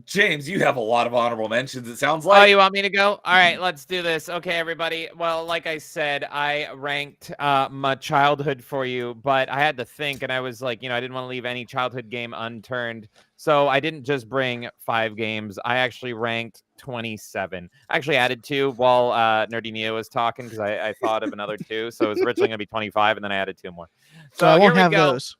James, you have a lot of honorable mentions, it sounds like. Oh, you want me to go? All right, let's do this. Okay, everybody. Well, like I said, I ranked my childhood for you, but I had to think, and I was like, I didn't want to leave any childhood game unturned. So I didn't just bring 5 games. I actually ranked 27. I actually added 2 while Nerdy Neo was talking because I thought of another 2. So it was originally going to be 25, and then I added 2 more. So I won't have those.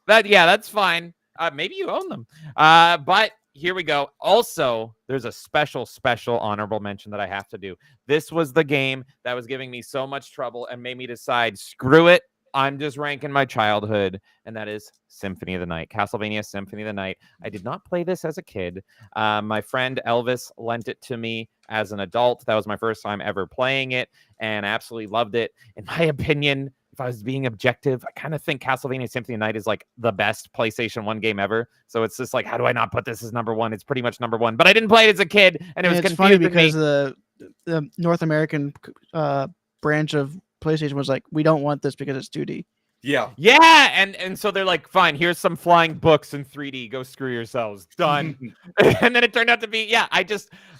That's fine. Maybe you own them. But here we go. Also, there's a special honorable mention that I have to do. This was the game that was giving me so much trouble and made me decide, screw it. I'm just ranking my childhood, and that is Symphony of the Night. Castlevania Symphony of the Night. I did not play this as a kid. My friend Elvis lent it to me as an adult. That was my first time ever playing it, and I absolutely loved it. In my opinion, if I was being objective, I kind of think Castlevania Symphony of the Night is like the best PlayStation 1 game ever. So it's just like, how do I not put this as number 1? It's pretty much number 1. But I didn't play it as a kid, and it was confusing funny because the North American branch of PlayStation was like, we don't want this because it's 2D. Yeah. And so they're like, fine, here's some flying books in 3D. Go screw yourselves. Done. And then it turned out to be,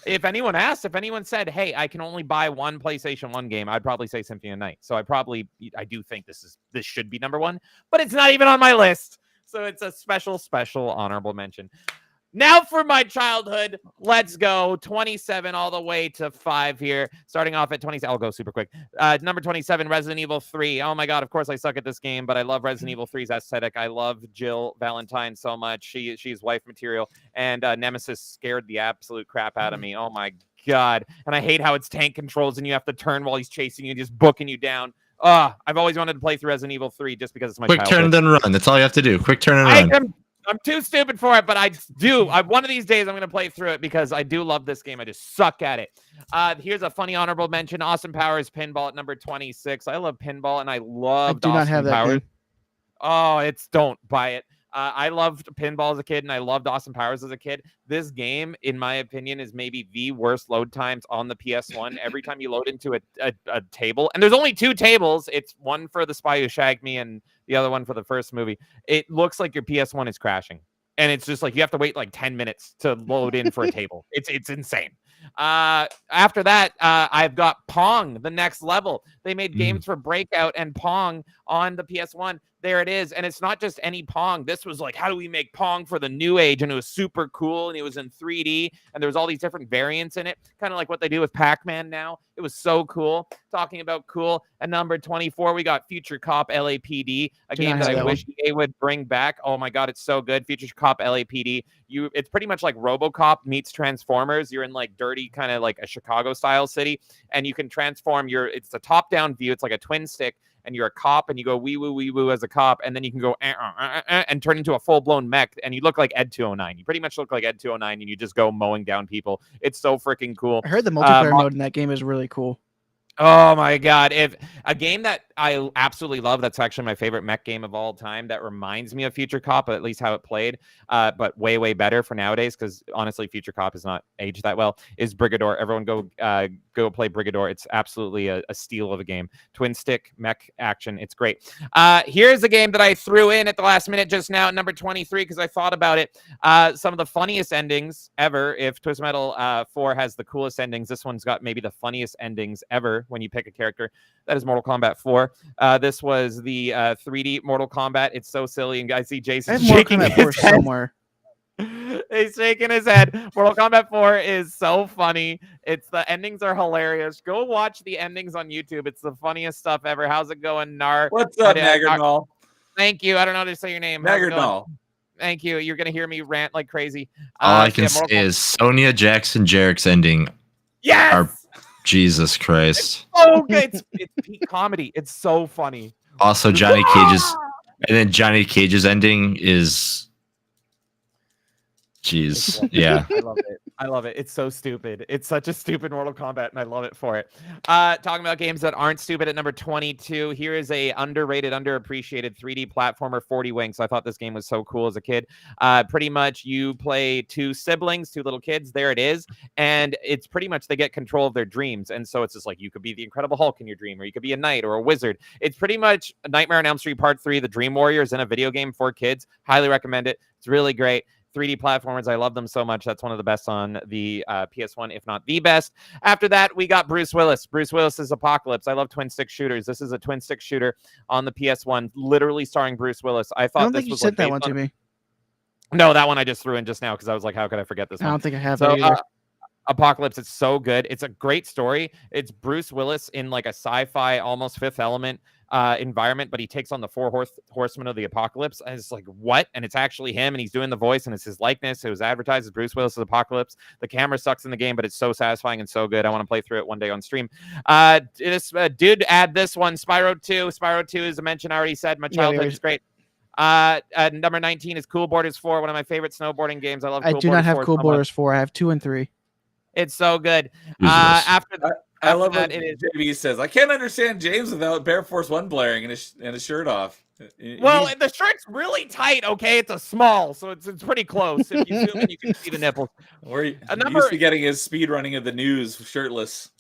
if anyone said, hey, I can only buy one PlayStation 1 game, I'd probably say Symphony of the Night. So I do think this should be number 1, but it's not even on my list. So it's a special honorable mention. Now for my childhood, let's go 27 all the way to 5 here. Starting off at 27, I'll go super quick. Number 27, Resident Evil 3. Oh my God, of course I suck at this game, but I love Resident Evil 3's aesthetic. I love Jill Valentine so much. She's wife material, and Nemesis scared the absolute crap out of me. Oh my God. And I hate how it's tank controls and you have to turn while he's chasing you, just booking you down. I've always wanted to play through Resident Evil 3 just because it's my childhood. Quick turn, then run. That's all you have to do. Quick turn and run. I'm too stupid for it, but one of these days I'm going to play through it because I do love this game. I just suck at it. Here's a funny honorable mention. Austin Powers Pinball at number 26. I love pinball, and I loved Austin not have Powers. That game. Oh, don't buy it. I loved pinball as a kid, and I loved Austin Powers as a kid. This game, in my opinion, is maybe the worst load times on the PS1. Every time you load into a table, and there's only 2 tables. It's one for The Spy Who Shagged Me and the other one for the first movie. It looks like your PS1 is crashing. And it's just like you have to wait like 10 minutes to load in for a table. It's insane. After that, I've got Pong, the next level. They made games for Breakout and Pong on the PS1. There it is. And it's not just any Pong. This was like, how do we make Pong for the new age? And it was super cool. And it was in 3D. And there was all these different variants in it. Kind of like what they do with Pac-Man now. It was so cool. Talking about cool. At number 24, we got Future Cop LAPD, a game that I wish they would bring back. Oh my God, it's so good. Future Cop LAPD. It's pretty much like RoboCop meets Transformers. You're in like dirty, kind of like a Chicago style city. And you can transform it's a top-down view. It's like a twin stick. And you're a cop, and you go wee woo as a cop, and then you can go and turn into a full-blown mech, and you look like Ed 209. You pretty much look like Ed 209, and you just go mowing down people. It's so freaking cool. I heard the multiplayer mode in that game is really cool. Oh my God. If a game that I absolutely love, that's actually my favorite mech game of all time, that reminds me of Future Cop, at least how it played, but way better for nowadays, because honestly, Future Cop is not aged that well, is Brigador. Everyone go play Brigador. It's absolutely a steal of a game. Twin stick mech action. It's great. Here's a game that I threw in at the last minute just now, number 23, because I thought about it. Some of the funniest endings ever. If Twisted Metal 4 has the coolest endings, this one's got maybe the funniest endings ever when you pick a character. That is Mortal Kombat 4. This was the 3D Mortal Kombat. It's so silly, and I see Jason shaking his head somewhere. He's shaking his head. Mortal Kombat 4 is so funny. The endings are hilarious. Go watch the endings on YouTube. It's the funniest stuff ever. How's it going, Nar? What's up, Nagardnal? Thank you. I don't know how to say your name. How's it going? Nagardnal. Thank you. You're gonna hear me rant like crazy. All I can say is Sonya Jackson Jarrett's ending. Yes. Jesus Christ. Oh, good. It's peak comedy. It's so funny. Also, Johnny Cage's ending is. Jeez. Yeah. I love it. I love it. It's so stupid. It's such a stupid Mortal Kombat, and I love it for it. Talking about games that aren't stupid at number 22, here is a underrated, underappreciated 3D platformer, 40 Wings. I thought this game was so cool as a kid. Pretty much you play two siblings, two little kids. There it is. And it's pretty much they get control of their dreams. And so it's just like you could be the Incredible Hulk in your dream, or you could be a knight or a wizard. It's pretty much Nightmare on Elm Street Part 3, The Dream Warriors in a video game for kids. Highly recommend it. It's really great. 3D platformers. I love them so much. That's one of the best on the PS1, if not the best. After that, we got Bruce Willis. Bruce Willis's Apocalypse. I love twin stick shooters. This is a twin stick shooter on the PS1, literally starring Bruce Willis. I thought I don't this think you was sent like that one to me. No, that one I just threw in just now because I was like, how could I forget this I one? don't think I have So, that either. Apocalypse, it's so good. It's a great story. It's Bruce Willis in like a sci-fi, almost Fifth Element environment, but he takes on the four horsemen of the apocalypse. And it's like, what? And it's actually him, and he's doing the voice, and it's his likeness. It was advertised as Bruce Willis' Apocalypse. The camera sucks in the game, but it's so satisfying and so good. I want to play through it one day on stream. Did add this one, Spyro 2. Spyro 2 is a mention I already said. My childhood is great. Number 19 is Cool Borders 4, one of my favorite snowboarding games. I love I Cool do Borders not have 4 Cool so Borders 4. I have 2 and 3. It's so good. Jesus. I love that what JB says. I can't understand James without Bear Force 1 blaring and his shirt off. Well, the shirt's really tight, okay? It's a small, so it's pretty close. If you zoom in, you can see the nipples. We're used to getting his speed running of the news shirtless.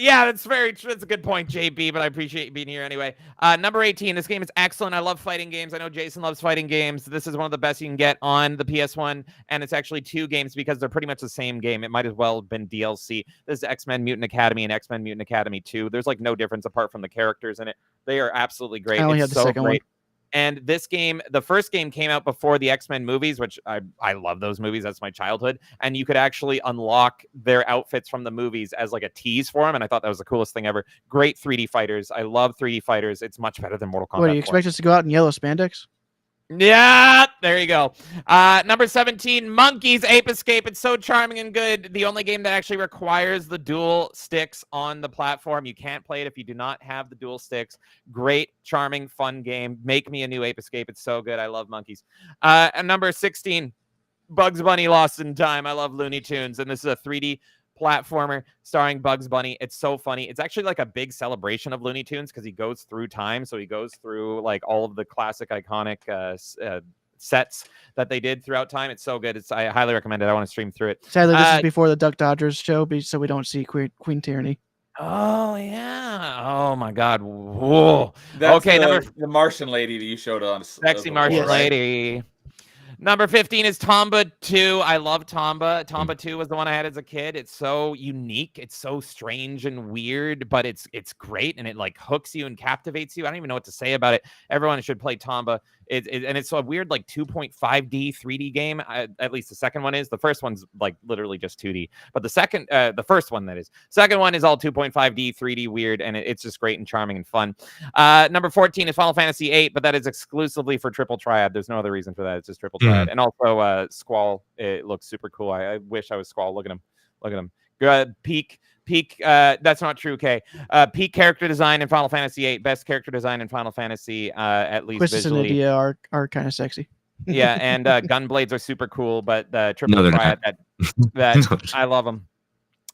Yeah, that's a good point, JB, but I appreciate you being here anyway. Number 18, this game is excellent. I love fighting games. I know Jason loves fighting games. This is one of the best you can get on the PS1, and it's actually 2 games because they're pretty much the same game. It might as well have been DLC. This is X-Men Mutant Academy and X-Men Mutant Academy 2. There's like no difference apart from the characters in it. They are absolutely great. I only It's have the so second great. one. And this game, the first game came out before the X-Men movies, which I love those movies. That's my childhood. And you could actually unlock their outfits from the movies as like a tease for them. And I thought that was the coolest thing ever. Great 3D fighters. I love 3D fighters. It's much better than Mortal Kombat. What, do you expect us to go out in yellow spandex? Yeah, there you go. Number 17, Monkeys Ape Escape. It's so charming and good. The only game that actually requires the dual sticks on the platform. You can't play it if you do not have the dual sticks. Great, charming, fun game. Make me a new Ape Escape. It's so good. I love Monkeys. And number 16, Bugs Bunny Lost in Time. I love Looney Tunes. And this is a 3D platformer starring Bugs Bunny. It's so funny. It's actually like a big celebration of Looney Tunes because he goes through time. So he goes through like all of the classic iconic sets that they did throughout time. It's so good. I highly recommend it. I want to stream through it. Sadly, this is before the Duck Dodgers show, so we don't see Queen Tyranny. Oh yeah. Oh my God. Whoa. That's okay. The Martian lady that you showed on. Sexy Martian lady. Number 15 is Tomba 2. I love Tomba. Tomba 2 was the one I had as a kid. It's so unique. It's so strange and weird, but it's great, and it like hooks you and captivates you. I don't even know what to say about it. Everyone should play Tomba. And it's a weird like 2.5D 3D game. At least the second one is. The first one's like literally just 2D. But the first one that is. Second one is all 2.5D 3D weird, and it's just great and charming and fun. Number 14 is Final Fantasy 8, but that is exclusively for Triple Triad. There's no other reason for that. It's just Triple Triad. And also Squall. It looks super cool. I wish I was Squall. Look at him. Look at him. Peak. That's not true. Okay. Peak character design in Final Fantasy 8. Best character design in Final Fantasy, at least Quistis and visually. Nydia are kind of sexy. Yeah, and Gunblades are super cool, but Triple Triad, that I love them.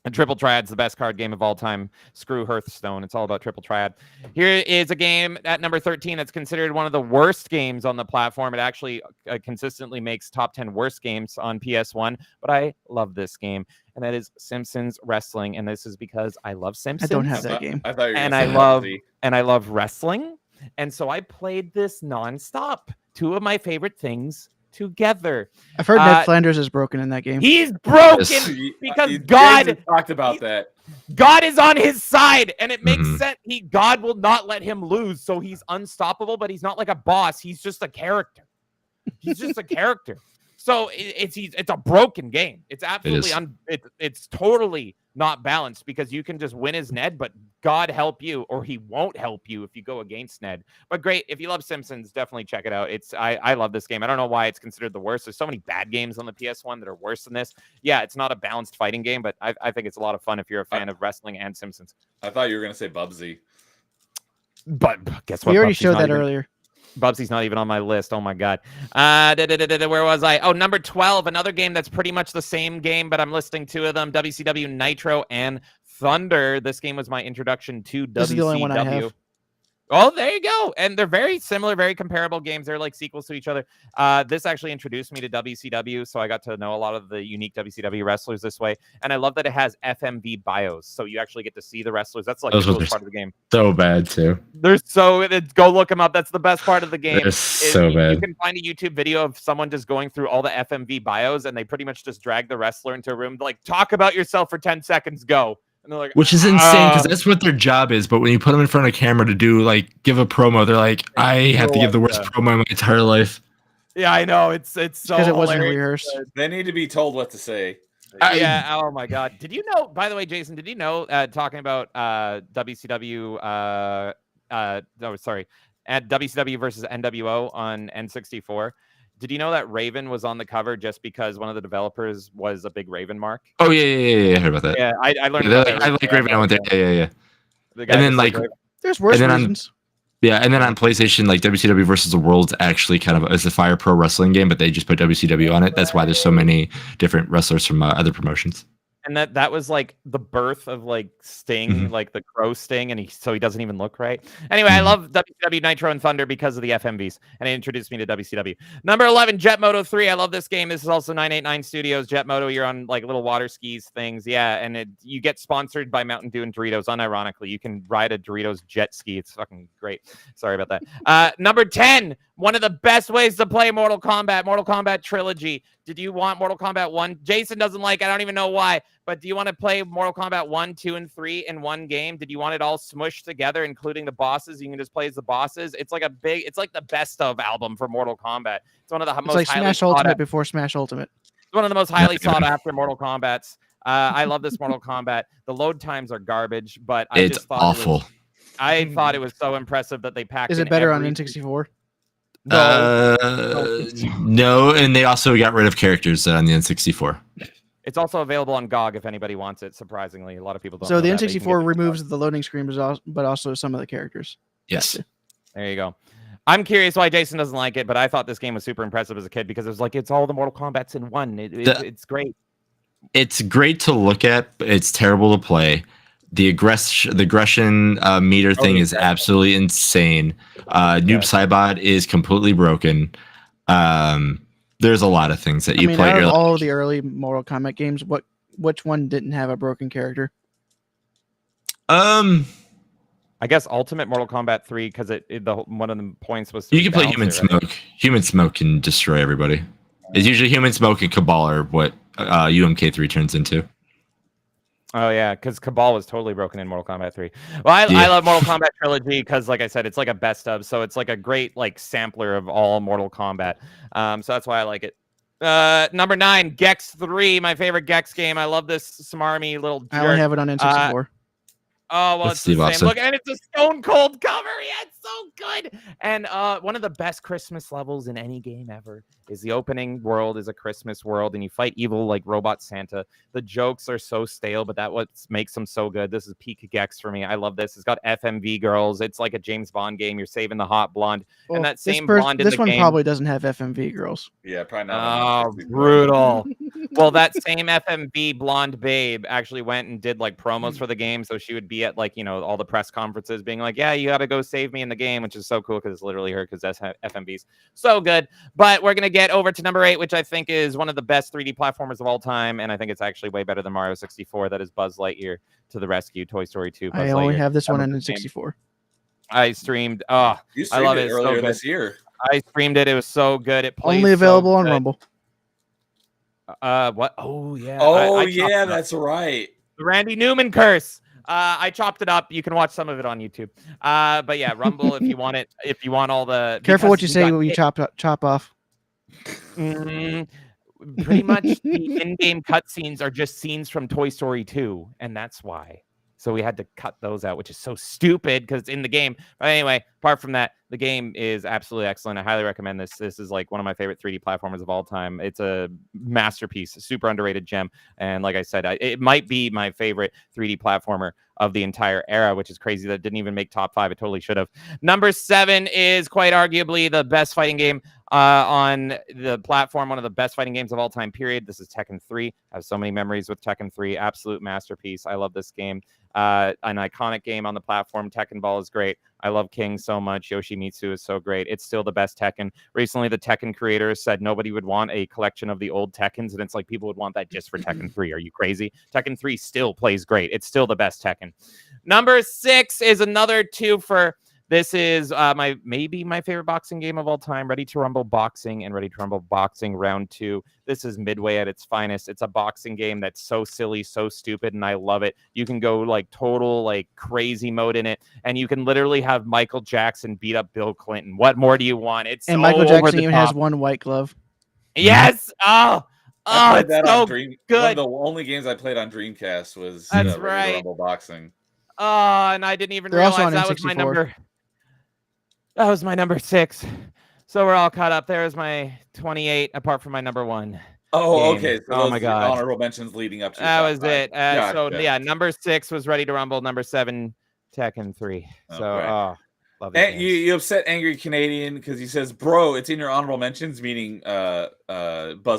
And Triple Triad's the best card game of all time. Screw Hearthstone. It's all about Triple Triad. Here is a game at number 13 that's considered one of the worst games on the platform. It actually consistently makes top 10 worst games on PS1, but I love this game, and that is Simpsons Wrestling. And this is because I love Simpsons. I don't have that game. I thought you were and I love wrestling. And so I played this nonstop. Two of my favorite things together. I've heard Ned Flanders is broken in that game. He's broken because God talked about that. God is on his side, and it makes sense. God will not let him lose, so he's unstoppable. But he's not like a boss. He's just a character. He's just a character. So it's a broken game. It's absolutely it's totally not balanced because you can just win as Ned, but God help you, or he won't help you if you go against Ned. But great, if you love Simpsons, definitely check it out. I love this game. I don't know why it's considered the worst. There's so many bad games on the PS1 that are worse than this. Yeah, it's not a balanced fighting game, but I think it's a lot of fun if you're a fan of wrestling and Simpsons. I thought you were gonna say Bubsy. But guess what? We already Bubsy's showed that earlier. Bubsy's not even on my list. Oh my god. Where was I? Oh, number 12, another game that's pretty much the same game, but I'm listing two of them: WCW Nitro and Thunder. This game was my introduction to WCW. This is the only one I have. Oh, there you go. And they're very similar, very comparable games. They're like sequels to each other. This actually introduced me to WCW, so I got to know a lot of the unique WCW wrestlers this way. And I love that it has FMV bios, so you actually get to see the wrestlers. That's like the coolest part of the game. So bad too. Go look them up. That's the best part of the game. They're so bad. You can find a YouTube video of someone just going through all the FMV bios, and they pretty much just drag the wrestler into a room, like, talk about yourself for 10 seconds, go. And they're like, which is insane because that's what their job is. But when you put them in front of camera to do give a promo, they're like, I have to give the worst promo in my entire life. Yeah, I know. It's so because it wasn't rehearsed. They need to be told what to say. Yeah. Oh my God. Did you know? By the way, Jason, did you know? Talking about WCW. At WCW versus NWO on N64. Did you know that Raven was on the cover just because one of the developers was a big Raven mark? Oh yeah. I heard about that. Yeah, I learned. I like Raven. I went there. Yeah. The and then there's worse reasons. And then on PlayStation, WCW versus the World's actually kind of is a Fire Pro wrestling game, but they just put WCW on it. That's why there's so many different wrestlers from other promotions. And that was like the birth of Sting, like the Crow Sting, and he doesn't even look right. Anyway, I love WCW Nitro and Thunder because of the FMVs, and it introduced me to WCW. Number 11, Jet Moto 3. I love this game. This is also 989 Studios. Jet Moto, you're on little water skis things, yeah, and you get sponsored by Mountain Dew and Doritos. Unironically, you can ride a Doritos jet ski. It's fucking great. Sorry about that. Number 10, one of the best ways to play Mortal Kombat Trilogy. Did you want Mortal Kombat 1? Jason doesn't like it. I don't even know why. But do you want to play Mortal Kombat 1, 2, and 3 in one game? Did you want it all smushed together, including the bosses? You can just play as the bosses. It's like the best of album for Mortal Kombat. It's one of the most highly Smash Ultimate before Smash Ultimate. It's one of the most highly sought after Mortal Kombats. I love this Mortal Kombat. The load times are garbage, but it's awful. I thought it was so impressive that they packed. Is it better on N64? No, and they also got rid of characters on the N64. It's also available on GOG if anybody wants it. Surprisingly, a lot of people don't. So the N64 removes the loading screen, but also some of the characters. Yes. There you go. I'm curious why Jason doesn't like it, but I thought this game was super impressive as a kid because it was it's all the Mortal Kombats in one. It's great. It's great to look at, but it's terrible to play. The aggression meter thing is absolutely insane. Noob Saibot is completely broken. There's a lot of things that you play. Out of all the early Mortal Kombat games, which one didn't have a broken character? I guess Ultimate Mortal Kombat 3 because one of the points was you can play Human Smoke. Right? Human Smoke can destroy everybody. It's usually Human Smoke and Cabal are what UMK3 turns into. Oh, yeah, because Cabal was totally broken in Mortal Kombat 3. Well, I love Mortal Kombat Trilogy because, like I said, it's like a best of. So it's like a great sampler of all Mortal Kombat. So that's why I like it. Number 9, Gex 3, my favorite Gex game. I love this smarmy little jerk. I only have it on N64. Oh, well, it's the same. Look, and it's a Stone Cold cover. Yeah, it's so good. And one of the best Christmas levels in any game ever is the opening world is a Christmas world, and you fight evil Robot Santa. The jokes are so stale, but that's what makes them so good. This is peak Gex for me. I love this. It's got FMV girls. It's like a James Bond game. You're saving the hot blonde. Well, and that same blonde in the game. This one probably doesn't have FMV girls. Yeah, probably not. Oh, brutal. Well, that same FMV blonde babe actually went and did promos for the game, so she would be at all the press conferences being like, yeah, you got to go save me in the game, which is so cool because it's literally her because that's FMVs. So good. But we're going to get over to number 8, which I think is one of the best 3D platformers of all time. And I think it's actually way better than Mario 64. That is Buzz Lightyear to the rescue, Toy Story 2. I only have this one on N64. I streamed. Oh, you streamed I love it earlier this year. I streamed it. It was so good. It plays only available on Rumble. What? Oh, yeah. Oh, yeah, that's right. The Randy Newman curse. I chopped it up. You can watch some of it on YouTube. But yeah, Rumble if you want it. If you want all the careful what you say when you chop off. pretty much the in-game cutscenes are just scenes from Toy Story 2, and that's why. So we had to cut those out, which is so stupid because it's in the game. But anyway, apart from that, the game is absolutely excellent. I highly recommend this. This is like one of my favorite 3D platformers of all time. It's a masterpiece, a super underrated gem. And like I said, it might be my favorite 3D platformer of the entire era, which is crazy that it didn't even make top 5. It totally should have. Number 7 is quite arguably the best fighting game on the platform, one of the best fighting games of all time, period. This is Tekken 3. I have so many memories with Tekken 3. Absolute masterpiece. I love this game. An iconic game on the platform. Tekken Ball is great. I love King so much. Yoshimitsu is so great. It's still the best Tekken. Recently, the Tekken creators said nobody would want a collection of the old Tekkens, and it's like people would want that just for Tekken 3. Are you crazy? Tekken 3 still plays great. It's still the best Tekken. Number 6 is another two for... This is maybe my favorite boxing game of all time, Ready to Rumble Boxing and Ready to Rumble Boxing Round 2. This is Midway at its finest. It's a boxing game that's so silly, so stupid, and I love it. You can go like total like crazy mode in it, and you can literally have Michael Jackson beat up Bill Clinton. What more do you want? It's And so Michael over Jackson the even top. has one white glove. Yes. I played It's that so on Dream. good. One of the only games I played on Dreamcast was That's Ready to right. Rumble Boxing. And I didn't even They're also realize on that was my N64. number. That was my number 6. So we're all caught up. There's my 28, apart from my number 1. Oh, game. okay. So Oh those my are your God. honorable mentions leading up to your That top was 5. it. So Gotcha. yeah, number 6 was Ready to Rumble. Number 7, Tekken 3. So Okay. love these And games. you upset Angry Canadian because he says, "Bro, it's in your honorable mentions," meaning Buzz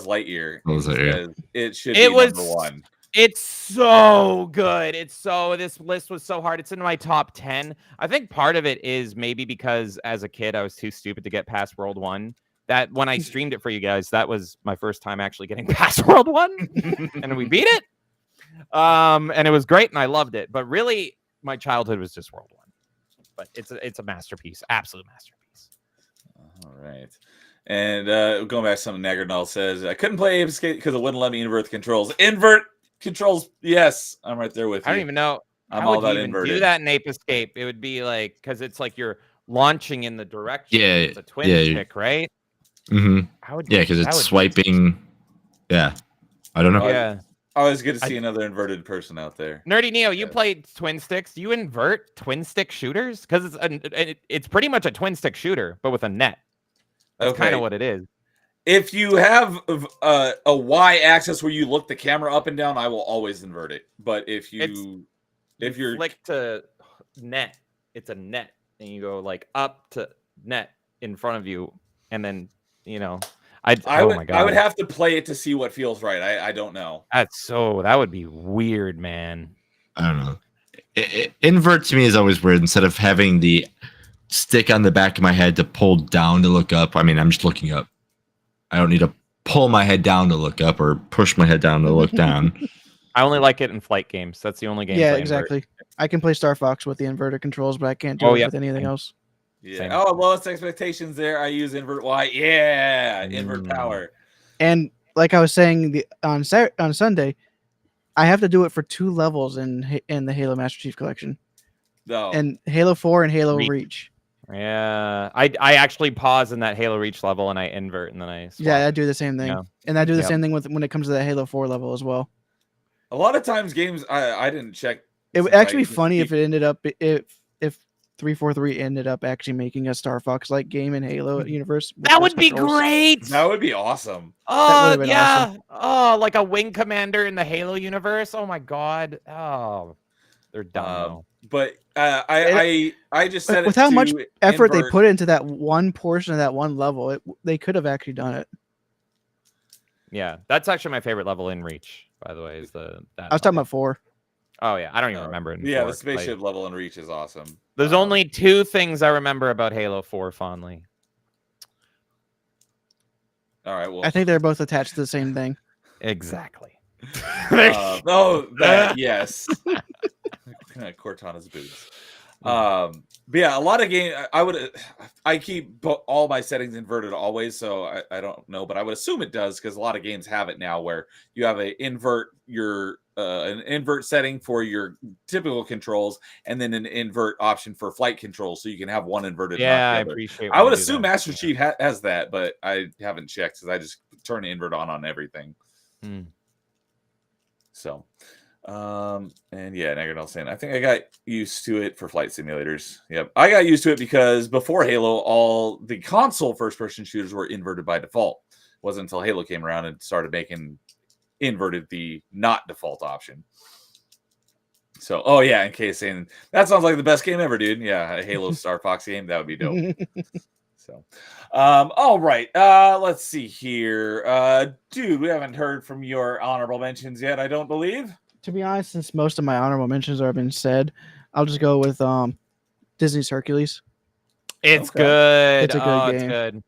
Lightyear. Buzz He Lightyear. says it should It be was- number 1. It's so good. This list was so hard. It's in my top 10. I think part of it is maybe because as a kid I was too stupid to get past World 1. That when I streamed it for you guys, that was my first time actually getting past World 1, and we beat it. And it was great, and I loved it. But really, my childhood was just World 1. But it's a masterpiece, absolute masterpiece. All right. And going back to something Nagardal says, I couldn't play Ape Escape because it wouldn't let me invert the controls. Invert controls, yes, I'm right there with you. I don't even know I'm how all would you about even inverted. do that in Ape Escape. It would be like because it's like you're launching in the direction. Yeah, It's a twin yeah. stick, right? Mm-hmm. How would Yeah, because that it's would be- swiping. Yeah, I don't know. Oh, Yeah. Always good to see another inverted person out there. Nerdy Neo, you Yeah. played twin sticks. Do you invert twin stick shooters? Because it's pretty much a twin stick shooter, but with a net. That's kind Okay. of what it is. If you have a Y axis where you look the camera up and down, I will always invert it. But if You you're flick to net, it's a net, and you go like up to net in front of you, and then oh my God, I would have to play it to see what feels right. I don't know. that would be weird, man. I don't know. Invert to me is always weird. Instead of having the stick on the back of my head to pull down to look up, I mean, I'm just looking up. I don't need to pull my head down to look up or push my head down to look down. I only like it in flight games. That's the only game. Yeah, exactly. I can play Star Fox with the inverted controls, but I can't do it yeah. with anything else. Yeah. Same. Oh, lowest expectations there. I use invert Y. Yeah, invert power. And like I was saying on Sunday, I have to do it for 2 levels in the Halo Master Chief Collection, No. and Halo 4 and Halo Reach. Reach. Yeah, I actually pause in that Halo Reach level and I invert and then I swap. Yeah, I do the same thing, Yeah. and I do the Yep. same thing when it comes to that Halo 4 level as well. A lot of times games I didn't check. It would since I actually be just funny keep- if it ended up if 343 ended up actually making a Star Fox like game in Halo universe. with That those would be controls. great. That would be awesome. Oh would've been yeah. awesome. Oh, like a wing commander in the Halo universe. Oh my God. Oh, they're dumb. though. But I just said With it how much to effort they invert- put into that one portion of that one level, they could have actually done it. Yeah, that's actually my favorite level in Reach. By the way, is that I was talking about 4. Oh yeah, I don't even remember it. in Yeah, 4. the spaceship level in Reach is awesome. There's only 2 things I remember about Halo 4 fondly. All right. Well, I think they're both attached to the same thing. Exactly. Yes. Cortana's boots. But yeah, a lot of games. I keep all my settings inverted always, so I don't know, but I would assume it does because a lot of games have it now where you have an invert setting for your typical controls, and then an invert option for flight controls, so you can have one inverted. Yeah, I not the other. appreciate. I when would you do assume that. Master Chief has that, but I haven't checked because I just turn invert on everything. Hmm. So, and yeah, Negrinel saying, I think I got used to it for flight simulators. Yep, I got used to it because before Halo, all the console first-person shooters were inverted by default. It wasn't until Halo came around and started making inverted the not default option. So, oh yeah, in case saying that sounds like the best game ever, dude. Yeah, a Halo Star Fox game, that would be dope. So, all right, let's see here. Dude, we haven't heard from your honorable mentions yet, I don't believe. To be honest, since most of my honorable mentions are been said, I'll just go with Disney's Hercules. It's Okay. good. It's a good It's game. good.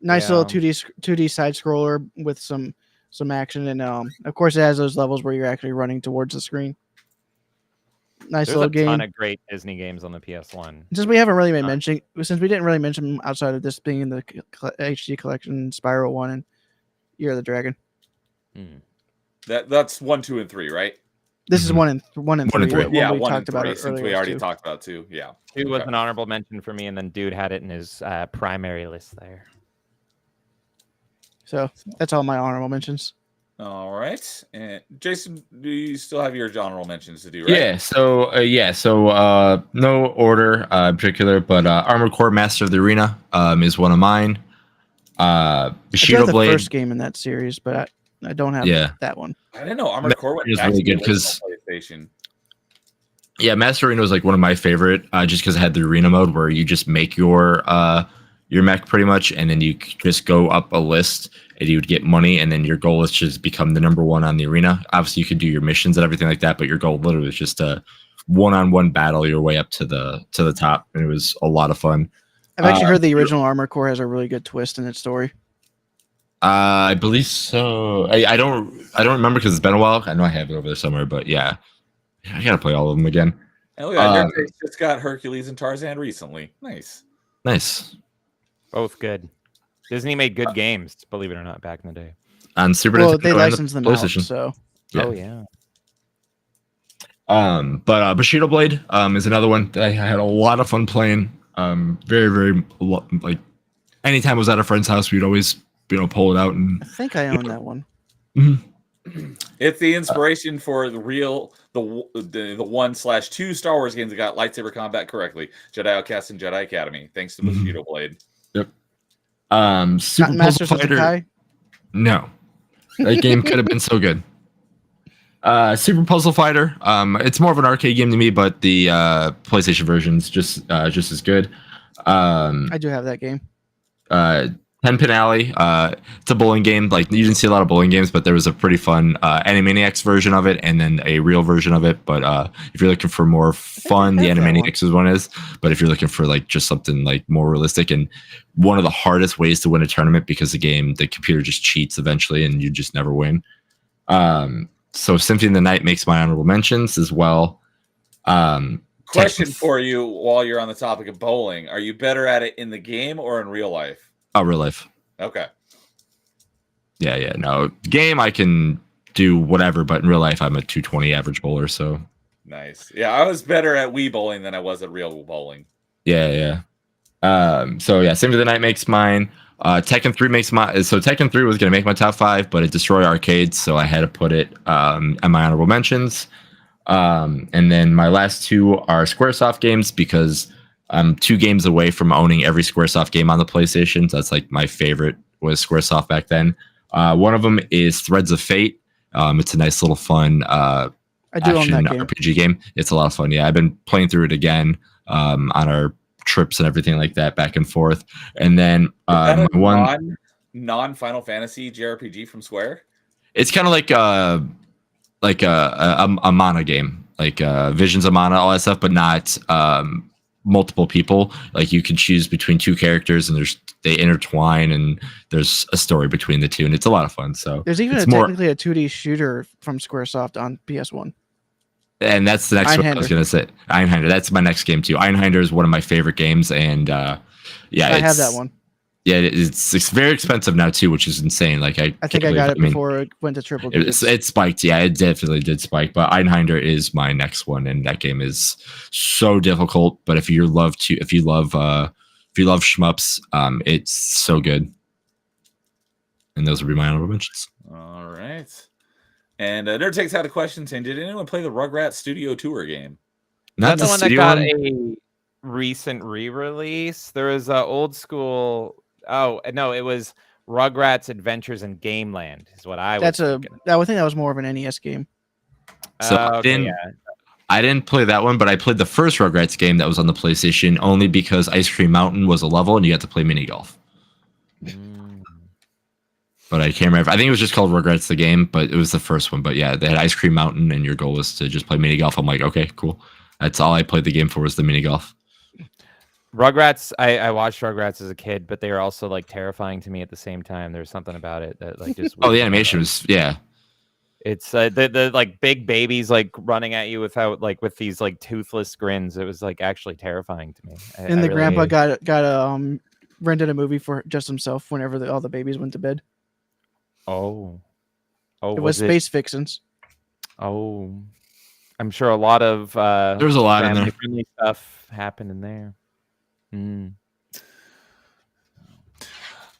Nice Yeah. little 2D side scroller with some action, and of course it has those levels where you're actually running towards the screen. Nice There's a little game. ton of great Disney games on the PS1. Since we haven't really been mentioning, since we didn't really mention outside of this being in the HD collection, Spyro 1 and Year of the Dragon. Hmm. That's 1, 2, and 3, right? This is one and three. One and three. What Yeah, we 1 talked and about 3, it since earlier. we already was talked about 2. Yeah. 2 was Okay. an honorable mention for me, and then Dude had it in his primary list there. So that's all my honorable mentions. All right. And Jason, do you still have your honorable mentions to do, right? So no order in particular, but Armored Core Master of the Arena is one of mine. I do have Bushido the Blade first game in that series, but I don't have that one. I didn't know Armored Core went is back really to the good original PlayStation. Yeah, Master Arena was like one of my favorite, just because it had the arena mode where you just make your mech pretty much, and then you just go up a list and you would get money, and then your goal is just become the number one on the arena. Obviously, you could do your missions and everything like that, but your goal literally was just a one-on-one battle your way up to the top, and it was a lot of fun. I've actually heard the original Armored Core has a really good twist in its story. I believe so. I don't remember because it's been a while. I know I have it over there somewhere, but yeah, I gotta play all of them again. And look at Nerdface just got Hercules and Tarzan recently. Nice. Both good. Disney made good games, believe it or not, back in the day. On Super Well, Nintendo they and licensed them out, PlayStation. so Yeah. Oh yeah. But Bushido Blade is another one that I had a lot of fun playing. Very, very like anytime I was at a friend's house, we'd always pull it out and I think I own that one. It's the inspiration for the 1/2 Star Wars games that got lightsaber combat correctly. Jedi Outcast and Jedi Academy, thanks to Bushido Blade. Yep. Not Super Masters Puzzle of the Fighter. Kai. No, that game could have been so good. Super Puzzle Fighter. It's more of an arcade game to me, but the PlayStation version's just as good. I do have that game. 10-Pin Alley. It's a bowling game. Like, you didn't see a lot of bowling games, but there was a pretty fun Animaniacs version of it, and then a real version of it. But if you're looking for more fun, the Animaniacs one is. But if you're looking for like just something like more realistic, and one of the hardest ways to win a tournament, because the computer just cheats eventually, and you just never win. So Symphony of the Night makes my honorable mentions as well. Question for you while you're on the topic of bowling: are you better at it in the game or in real life? Oh, real life. Okay. Yeah. No, game I can do whatever, but in real life I'm a 220 average bowler. So nice. Yeah, I was better at Wii bowling than I was at real bowling. Yeah. So yeah, Symphony of the Night makes mine. Tekken 3 makes my. So Tekken 3 was gonna make my top 5, but it destroyed arcades, so I had to put it at my honorable mentions. And then my last two are SquareSoft games, because I'm 2 games away from owning every SquareSoft game on the PlayStation. So that's like my favorite was SquareSoft back then. One of them is Threads of Fate. It's a nice little fun I do own action that game. RPG game. It's a lot of fun. Yeah, I've been playing through it again on our trips and everything like that, back and forth. And then one non-Final Fantasy JRPG from Square. It's kind of like a mana game, like Visions of Mana, all that stuff, but not multiple people. Like, you can choose between 2 characters, and they intertwine, and there's a story between the two, and it's a lot of fun. So There's even technically a 2D shooter from SquareSoft on PS1. And that's the next one I was going to say. Einhander. That's my next game too. Einhander is one of my favorite games, and I have that one. Yeah, it's very expensive now too, which is insane. Like, I think I got it before it went to triple digits. It spiked. Yeah, it definitely did spike. But Einhander is my next one, and that game is so difficult. But if you love shmups, it's so good. And those would be my honorable mentions. All right. And Nerd Takes out a question saying, did anyone play the Rugrats Studio Tour game? Not That's the one that studio got one. a recent re-release. There was a old school. Oh no, it was Rugrats Adventures in Gameland. Is what I was thinking. I would think that was more of an NES game. So Okay, I didn't play that one, but I played the first Rugrats game that was on the PlayStation only because Ice Cream Mountain was a level and you had to play mini golf. But I can't remember. I think it was just called Rugrats the game, but it was the first one. But yeah, they had Ice Cream Mountain, and your goal was to just play mini golf. I'm like, okay, cool. That's all I played the game for was the mini golf. Rugrats. I watched Rugrats as a kid, but they were also like terrifying to me at the same time. There's something about it that like just. Oh, the animation was It's the like big babies like running at you with these like toothless grins. It was like actually terrifying to me. And the grandpa got rented a movie for just himself whenever all the babies went to bed. Oh, it was Space Vixens. Oh, I'm sure a lot of there was a lot in there. Family stuff happened in there.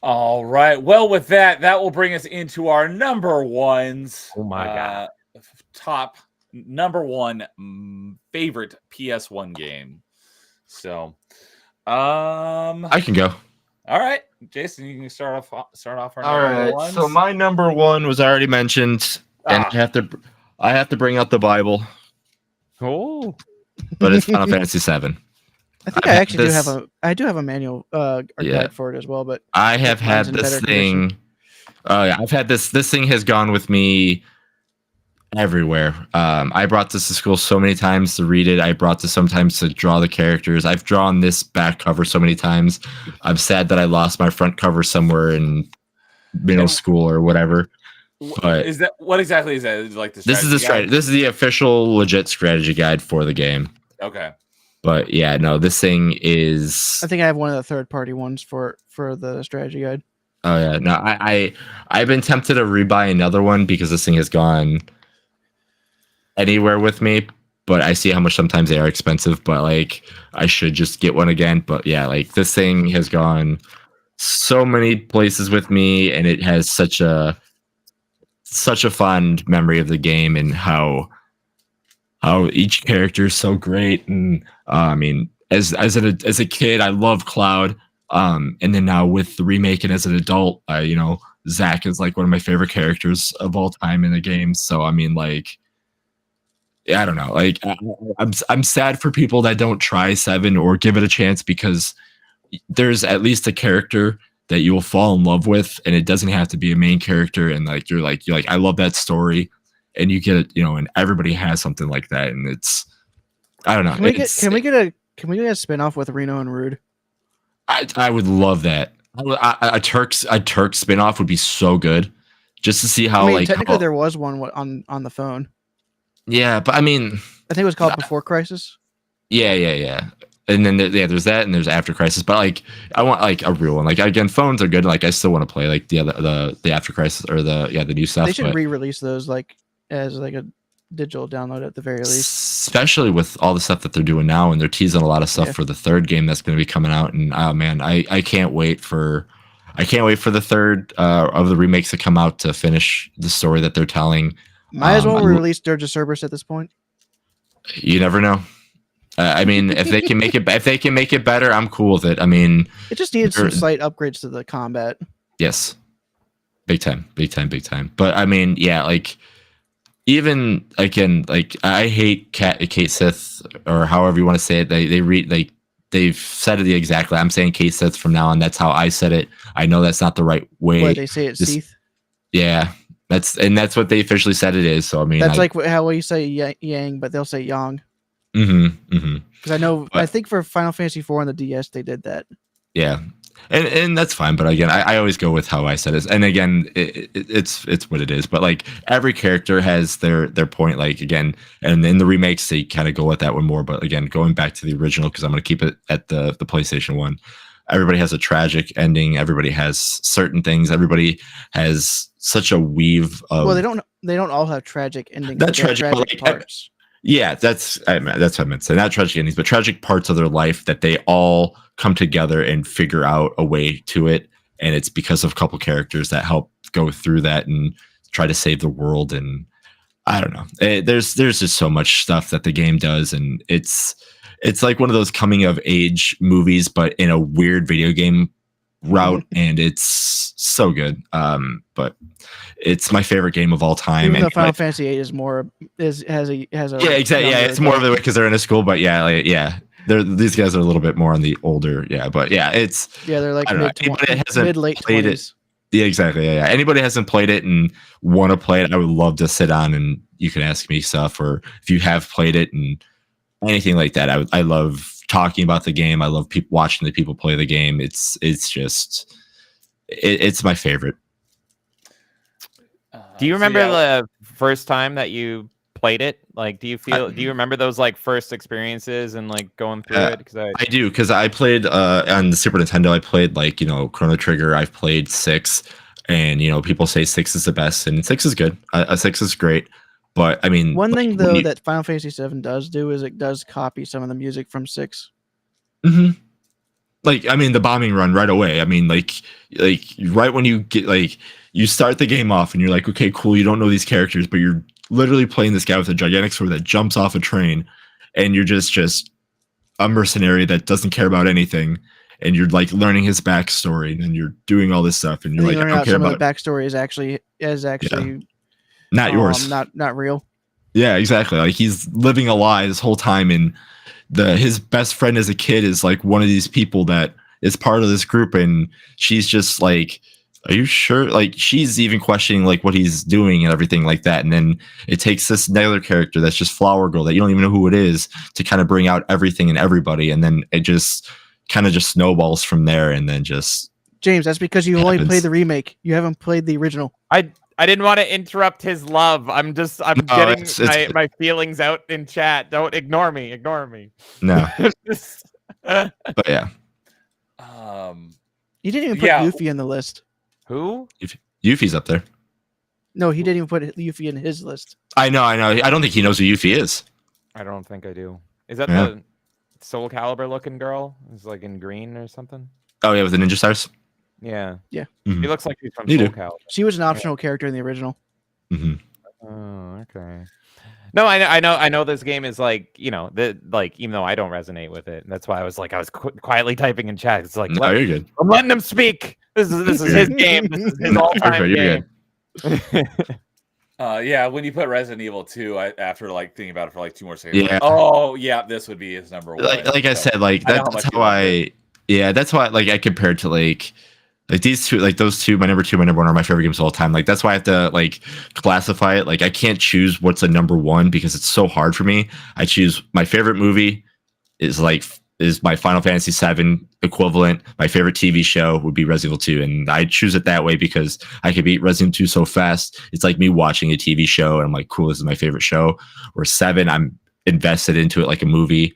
All right. Well, with that will bring us into our number ones. Oh my god! Top number one favorite PS1 game. So, I can go. All right, Jason, you can start off our all right. ones. So my number one was already mentioned, and I have to bring out the Bible. Oh, but it's Final Fantasy VII. I think I actually do have a manual guide for it as well, but I have had this thing. Oh yeah, I've had this. This thing has gone with me everywhere. I brought this to school so many times to read it. I brought this sometimes to draw the characters. I've drawn this back cover so many times. I'm sad that I lost my front cover somewhere in middle school or whatever. But is that what exactly is that? Is it like the this is the strategy. This is the official legit strategy guide for the game. Okay. But yeah, no, this thing is. I think I have one of the third-party ones for the strategy guide. Oh yeah, no, I've been tempted to rebuy another one because this thing has gone anywhere with me. But I see how much sometimes they are expensive. But like, I should just get one again. But yeah, like this thing has gone so many places with me, and it has such a fond memory of the game and how each character is so great. And I mean, as a kid, I love Cloud. And then now with the remake and as an adult, Zack is like one of my favorite characters of all time in the game. So I mean, like, I don't know, like I'm sad for people that don't try 7 or give it a chance, because there's at least a character that you will fall in love with, and it doesn't have to be a main character. And like you're like I love that story. And you get it, and everybody has something like that, and it's, I don't know. Can we get a spinoff with Reno and Rude? I would love that. A Turk spinoff would be so good, just to see how technically there was one on the phone. Yeah, but I mean, I think it was called Before Crisis. Yeah. And then there's that, and there's After Crisis. But like, I want like a real one. Like again, phones are good. Like I still want to play like the After Crisis or the new stuff. They should re-release those as like a digital download at the very least, especially with all the stuff that they're doing now, and they're teasing a lot of stuff for the third game that's going to be coming out. And oh man, I can't wait for the third of the remakes to come out to finish the story that they're telling. Might as well release Dirge of Cerberus at this point. You never know. I mean, if they can make it better, I'm cool with it. I mean, it just needed some slight upgrades to the combat. Yes, big time. But I mean, yeah, like. Even again, like I hate Kate Sith, or however you want to say it. They've said it the exactly. I'm saying Kate Sith from now on. That's how I said it. I know that's not the right way. What, they say it's Sith? Yeah, that's what they officially said it is. So I mean, that's like how we say Yang, but they'll say Yang. Because I know, I think for Final Fantasy IV on the DS they did that. Yeah. And that's fine, but again, I always go with how I said it. And again, it's what it is. But like every character has their point. Like again, and in the remakes they kind of go with that one more. But again, going back to the original, because I'm going to keep it at the PlayStation 1. Everybody has a tragic ending. Everybody has certain things. Everybody has such a weave of. Well, they don't all have tragic endings. Not tragic parts. Yeah, that's what I meant to say. Not tragic endings, but tragic parts of their life that they all come together and figure out a way to it. And it's because of a couple characters that help go through that and try to save the world. And I don't know. There's just so much stuff that the game does, and it's like one of those coming of age movies, but in a weird video game route, and it's so good. But it's my favorite game of all time. Even though And Final Fantasy VIII has a yeah, exactly. Yeah, it's more of the way because they're in a school, but yeah. These guys are a little bit more on the older, but yeah, they're like mid late played 20s. Yeah, exactly. Yeah. Anybody hasn't played it and want to play it, I would love to sit on and you can ask me stuff, or if you have played it and anything like that. I love talking about the game. I love watching the people play the game. It's my favorite. Do you remember the first time that you played it? Like, do you remember those like first experiences and like going through it? Because I do, because I played on the Super Nintendo. I played like Chrono Trigger. I've played 6, and people say 6 is the best, and 6 is good. 6 is great, but I mean, one thing though that Final Fantasy VII does do is it does copy some of the music from 6. Mm-hmm. Like, I mean, the bombing run right away. I mean, like right when you get you start the game off and you're like, okay, cool. You don't know these characters, but you're literally playing this guy with a gigantic sword that jumps off a train, and you're just a mercenary that doesn't care about anything, and you're like learning his backstory, and you're doing all this stuff, and you're like, I don't care about the backstory is actually not yours, not real. Yeah, exactly. Like, he's living a lie this whole time, and his best friend as a kid is like one of these people that is part of this group, and she's just like, are you sure? Like, she's even questioning like what he's doing and everything like that. And then it takes this other character that's just Flower Girl that you don't even know who it is to kind of bring out everything and everybody. And then it just kind of just snowballs from there. And then just James, that's because you only played the remake. You haven't played the original. I didn't want to interrupt his love. I'm getting my feelings out in chat. Don't ignore me. No. But yeah. You didn't even put Yuffie in the list. Who? Yuffie's up there. No, he didn't even put Yuffie in his list. I know. I don't think he knows who Yuffie is. I don't think I do. Is that the Soul Calibur looking girl? It's like in green or something. Oh yeah, with the ninja stars. Yeah. Mm-hmm. He looks like he's from Soul Calibur. She was an optional character in the original. Mm-hmm. Oh, okay. No, I know this game is like, even though I don't resonate with it, and that's why I was quietly typing in chat. It's like, no, you're good. I'm letting him speak. This is his game. This is his all-time game. When you put Resident Evil 2, after thinking about it for 2 more seconds, this would be his number 1. Like I said, that's how that's why I compared to like these two, those two, my number 2, my number 1 are my favorite games of all time. That's why I have to classify it. I can't choose what's a number 1 because it's so hard for me. I choose my favorite movie is my Final Fantasy VII equivalent. My favorite TV show would be Resident Evil 2, and I choose it that way because I could beat Resident Evil 2 so fast. It's like me watching a TV show, and I'm like, cool, this is my favorite show. Or 7, I'm invested into it like a movie.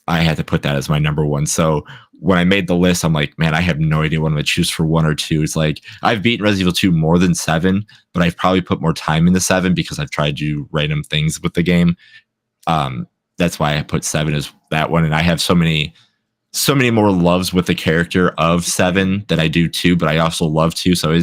I had to put that as my number 1. So when I made the list, I'm like, man, I have no idea what I'm going to choose for 1 or 2. It's like I've beaten Resident Evil 2 more than 7, but I've probably put more time into 7 because I've tried to do random things with the game. That's why I put 7 as that one, and I have so many more loves with the character of 7 than I do 2, but I also love 2. So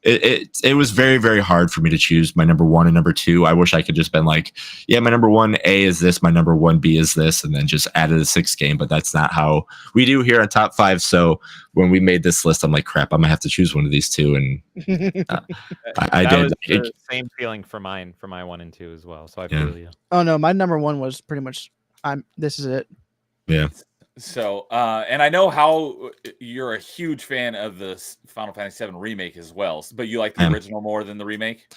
it was very, very hard for me to choose my number 1 and number 2. I wish I could just been like, yeah, my number 1A is this, my number 1B is this, and then just added a 6th game. But that's not how we do here on Top 5. So when we made this list, I'm like, crap, I'm gonna have to choose one of these two, and I did. Was the same feeling for my 1 and 2 as well. So I feel you. Oh no, my number 1 was pretty much this is it. Yeah. So, and I know how you're a huge fan of the Final Fantasy VII remake as well, but you like the original more than the remake?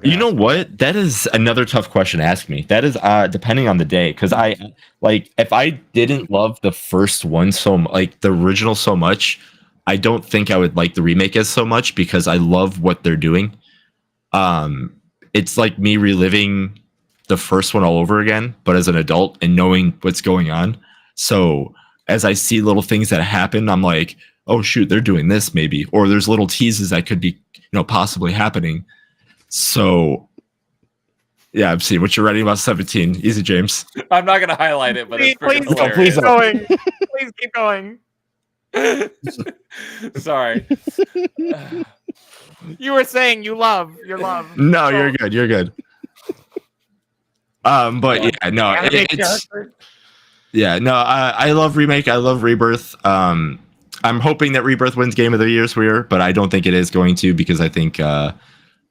You know what? That is another tough question to ask me. That is depending on the day, because I if I didn't love the first one the original so much, I don't think I would like the remake as so much because I love what they're doing. It's like me reliving the first one all over again, but as an adult and knowing what's going on. So as I see little things that happen, I'm like, oh shoot, they're doing this maybe, or there's little teases that could be, possibly happening. So yeah, I'm seeing what you're writing about 17. Easy, James. I'm not gonna highlight it, but please keep going. Sorry. You were saying you love your love. No, you're good. You're good. But yeah, no, it's yeah, no. I love remake. I love rebirth. I'm hoping that rebirth wins game of the year here, but I don't think it is going to because I think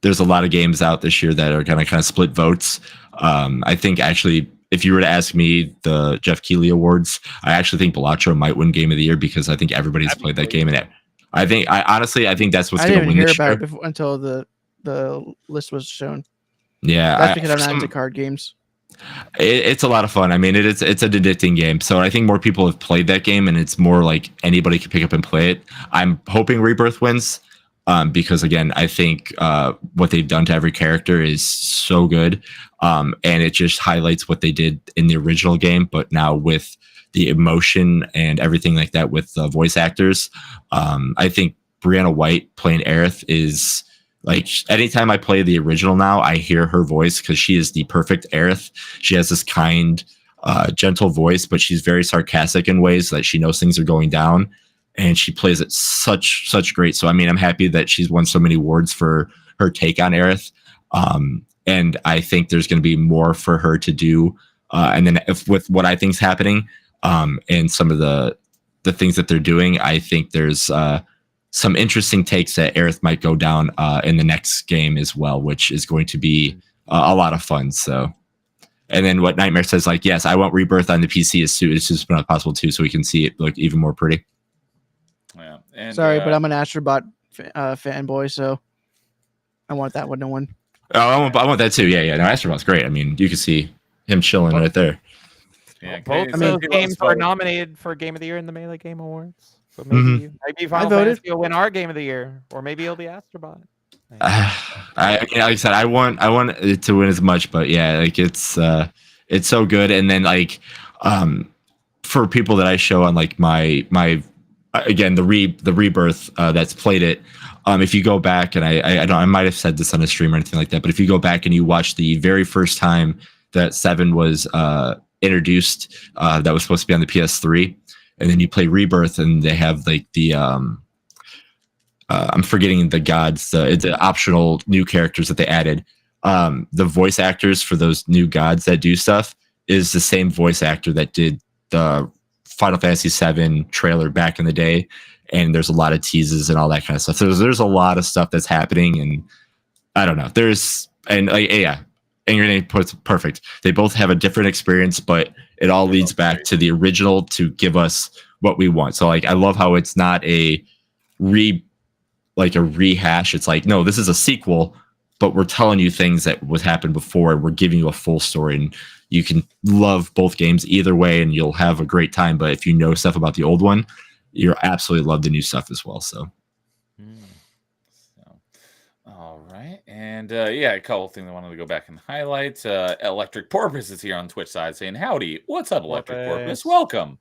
there's a lot of games out this year that are gonna kind of split votes. I think actually, if you were to ask me the Jeff Keighley Awards, I actually think Balatro might win game of the year because I think everybody's played that game, and I think that's what's I going didn't to win even hear this about year. it before, until the list was shown. Yeah, That's because I'm not into card games. it's a lot of fun. I mean, it's an addicting game. So I think more people have played that game, and it's more like anybody can pick up and play it. I'm hoping Rebirth wins, because again, I think what they've done to every character is so good, and it just highlights what they did in the original game, but now with the emotion and everything like that with the voice actors. I think Brianna White playing Aerith is. Like anytime I play the original now, I hear her voice because she is the perfect Aerith. She has this kind, gentle voice, but she's very sarcastic in ways that she knows things are going down, and she plays it such great. So I mean, I'm happy that she's won so many awards for her take on Aerith, and I think there's going to be more for her to do. And then if with what I think's happening, and some of the things that they're doing, I think there's some interesting takes that Aerith might go down in the next game as well, which is going to be a lot of fun. So, and then what Nightmare says, like, yes, I want Rebirth on the PC as soon as possible too, so we can see it look even more pretty. Yeah. And, Sorry, but I'm an Astrobot fanboy, so I want that one to win. Oh, I want that too. Yeah. No, Astrobot's great. I mean, you can see him chilling right there. Yeah, Both Canadian of says those he loves games were both. nominated for Game of the Year in the Melee Game Awards. So maybe Final voted. Fantasy will win our Game of the Year, or maybe it'll be Astrobot. Like I said, I want it to win as much, but yeah, like it's so good. And then like for people that I show on like my again the rebirth that's played it, if you go back, and I might have said this on a stream or anything like that, but if you go back and you watch the very first time that 7 was introduced, that was supposed to be on the PS3, and then you play Rebirth, and they have like the I'm forgetting the gods, the optional new characters that they added. The voice actors for those new gods that do stuff is the same voice actor that did the Final Fantasy VII trailer back in the day, and there's a lot of teases and all that kind of stuff. So there's a lot of stuff that's happening, and I don't know. And your name puts perfect. They both have a different experience, but it all leads back to the original to give us what we want. So like, I love how it's not a rehash. It's like, no, this is a sequel, but we're telling you things that was happened before, and we're giving you a full story, and you can love both games either way, and you'll have a great time. But if you know stuff about the old one, you'll absolutely love the new stuff as well. So. All right. And a couple things I wanted to go back and highlight. Electric Porpoise is here on Twitch side saying, howdy. What's up, Electric Porpoise? Welcome.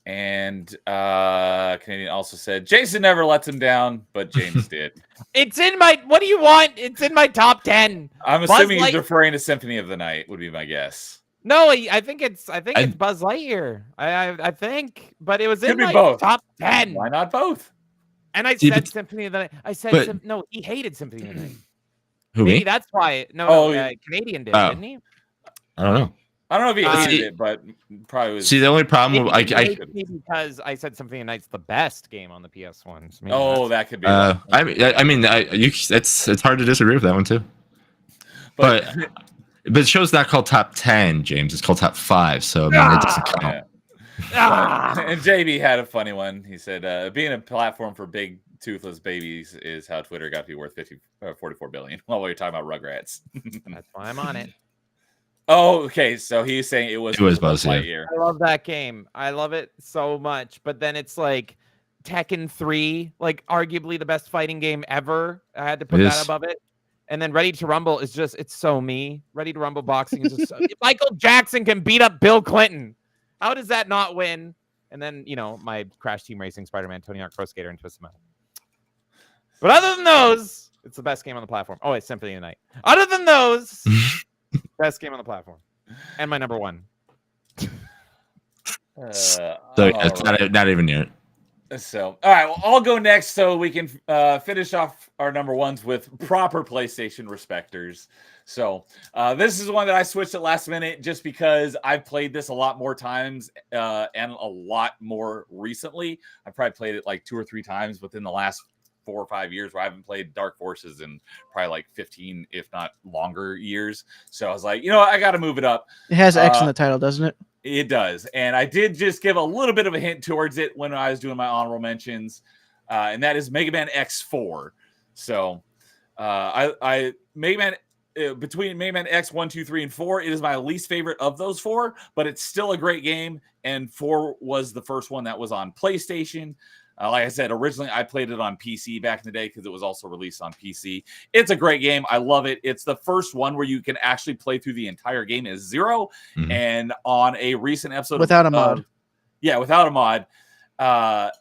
And Canadian also said, Jason never lets him down, but James did. It's in my, what do you want? It's in my top 10. I'm assuming he's referring to Symphony of the Night, would be my guess. No, I think it's Buzz Lightyear. I think, but it was in my top 10. Why not both? And I said Symphony of the Night. I said, no, he hated Symphony of the Night. Who, Maybe me? that's why. Canadian did, didn't he? I don't know. I don't know if he hated it, but probably was. See, the only problem because I said Symphony of the Night's the best game on the PS1. So that could be. It's hard to disagree with that one too. But the show's not called top 10, James. It's called top 5. So I mean, it doesn't count. And JB had a funny one. He said, being a platform for big toothless babies is how Twitter got to be worth 44 billion. Well, we're talking about Rugrats. That's why I'm on it. Oh, okay. So he's saying it was Buzz Lightyear. I love that game. I love it so much. But then it's like Tekken 3, like arguably the best fighting game ever. I had to put that above it. And then Ready to Rumble is just, it's so me. Ready to Rumble boxing is just Michael Jackson can beat up Bill Clinton. How does that not win? And then, my Crash Team Racing, Spider-Man, Tony Hawk Pro Skater, and Twisted Metal. But other than those, it's the best game on the platform. Oh, it's Symphony of the Night. Other than those, best game on the platform. And my number one. So it's not even near it. So, all right, well, I'll go next so we can finish off our number ones with proper PlayStation respecters. So, this is one that I switched at last minute just because I've played this a lot more times and a lot more recently. I've probably played it like 2 or 3 times within the last 4 or 5 years, where I haven't played Dark Forces in probably like 15, if not longer years. So I was like, I got to move it up. It has X in the title, doesn't it? It does. And I did just give a little bit of a hint towards it when I was doing my honorable mentions. And that is Mega Man X4. So I Mega Man between Mega Man X 1, 2, 3, and 4, it is my least favorite of those 4, but it's still a great game. And 4 was the first one that was on PlayStation. Like I said, originally I played it on PC back in the day because it was also released on PC. It's a great game. I love it. It's the first one where you can actually play through the entire game as Zero. Mm-hmm. And on a recent episode without a mod. Without a mod.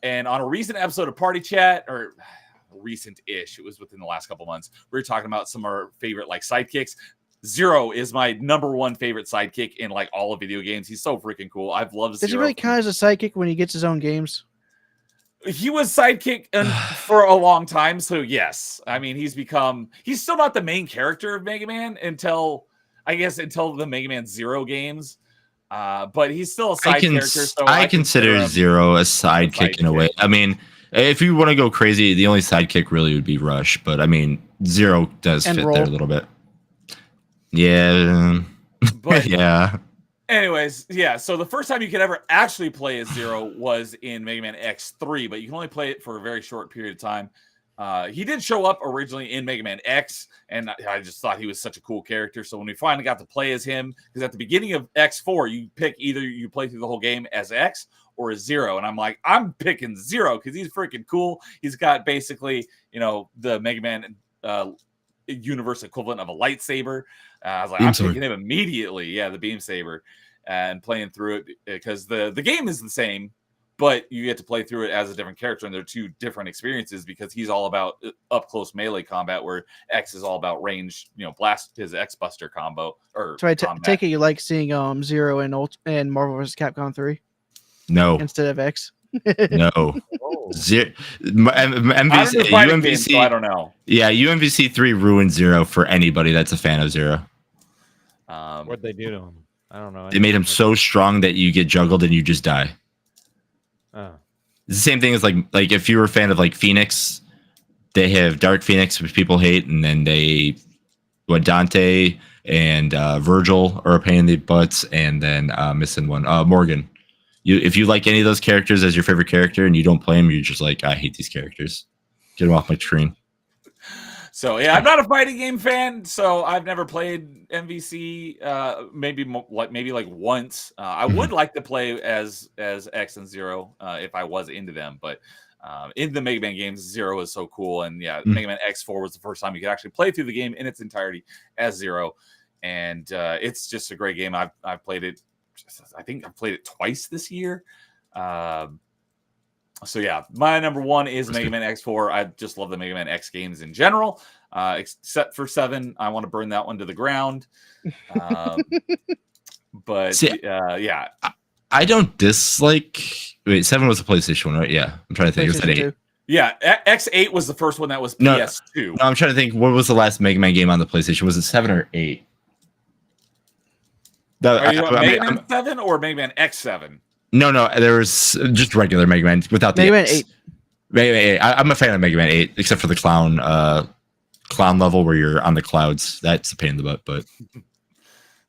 And on a recent episode of Party Chat, or recent-ish, it was within the last couple months, we were talking about some of our favorite like sidekicks. Zero is my number one favorite sidekick in like all of video games. He's so freaking cool. I've loved Zero. Does he really count as a sidekick when he gets his own games? He was sidekick for a long time, so yes. I mean, he's still not the main character of Mega Man until the Mega Man Zero games. But he's still a side character. So I consider Zero a sidekick in a way. I mean, if you want to go crazy, the only sidekick really would be Rush. But I mean, Zero does fit there a little bit. Yeah. But yeah. Anyways, yeah, so the first time you could ever actually play as Zero was in Mega Man X3, but you can only play it for a very short period of time. He did show up originally in Mega Man X, and I just thought he was such a cool character. So when we finally got to play as him, because at the beginning of X4, you pick either you play through the whole game as X or as Zero. And I'm like, I'm picking Zero because he's freaking cool. He's got basically, the Mega Man universe equivalent of a lightsaber. I was like, I'm picking him immediately. Yeah, the beam saber, and playing through it because the game is the same, but you get to play through it as a different character, and they're two different experiences because he's all about up close melee combat, where X is all about range, blast his X Buster combo. So I take it you like seeing Zero and Marvel vs. Capcom 3? No, instead of X. No. Zero. UMVC. So I don't know. Yeah, UMVC 3 ruined Zero for anybody that's a fan of Zero. What'd they do to him? I don't know. They made him so strong that you get juggled and you just die. Oh. It's the same thing as like if you were a fan of like Phoenix, they have Dark Phoenix, which people hate, and then Dante and Virgil are a pain in the butts, and then missing one, Morgan. If you like any of those characters as your favorite character and you don't play them, you're just like, I hate these characters. Get them off my screen. So yeah, I'm not a fighting game fan, so I've never played MVC. Maybe once. I would like to play as X and Zero if I was into them, but in the Mega Man games, Zero is so cool, and yeah, Mega Man X4 was the first time you could actually play through the game in its entirety as Zero, and it's just a great game. I've played it. I think I've played it twice this year. So yeah, my number one is Mega Man X4. I just love the Mega Man X games in general, except for 7. I want to burn that one to the ground. But See, yeah. I don't dislike... Wait, 7 was a PlayStation one, right? Yeah. I'm trying to think. Was that 8? Yeah, X8 was the first one that was PS2. No, I'm trying to think. What was the last Mega Man game on the PlayStation? Was it 7 or 8? Are you Mega Man 7 or Mega Man X7? No, there was just regular Mega Man without the Mega Man 8. Mega Man 8. I'm a fan of Mega Man 8, except for the clown level where you're on the clouds. That's a pain in the butt, but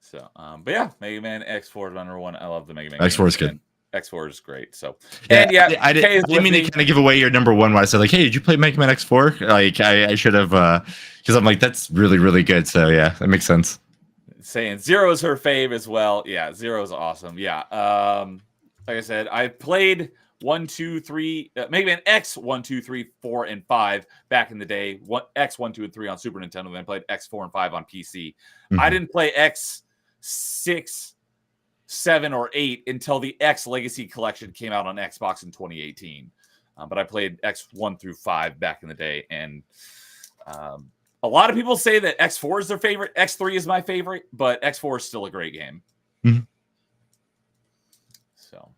so but yeah, Mega Man X4 is number one. I love the Mega Man. X4 is good. X4 is great. So and yeah, I didn't mean to kind of give away your number one when I said like, hey, did you play Mega Man X4? Like I should have because I'm like, that's really, really good. So yeah, that makes sense. Saying Zero is her fave as well. Yeah, Zero is awesome. Yeah. Like I said, I played 1, 2, 3, Mega Man X 1, 2, 3, 4, and 5 back in the day. X 1, 2, and 3 on Super Nintendo. Then I played X 4 and 5 on PC. Mm-hmm. I didn't play X 6, 7, or 8 until the X Legacy Collection came out on Xbox in 2018. But I played X 1 through 5 back in the day, and a lot of people say that X4 is their favorite. X3 is my favorite, but X4 is still a great game. Mm-hmm. So,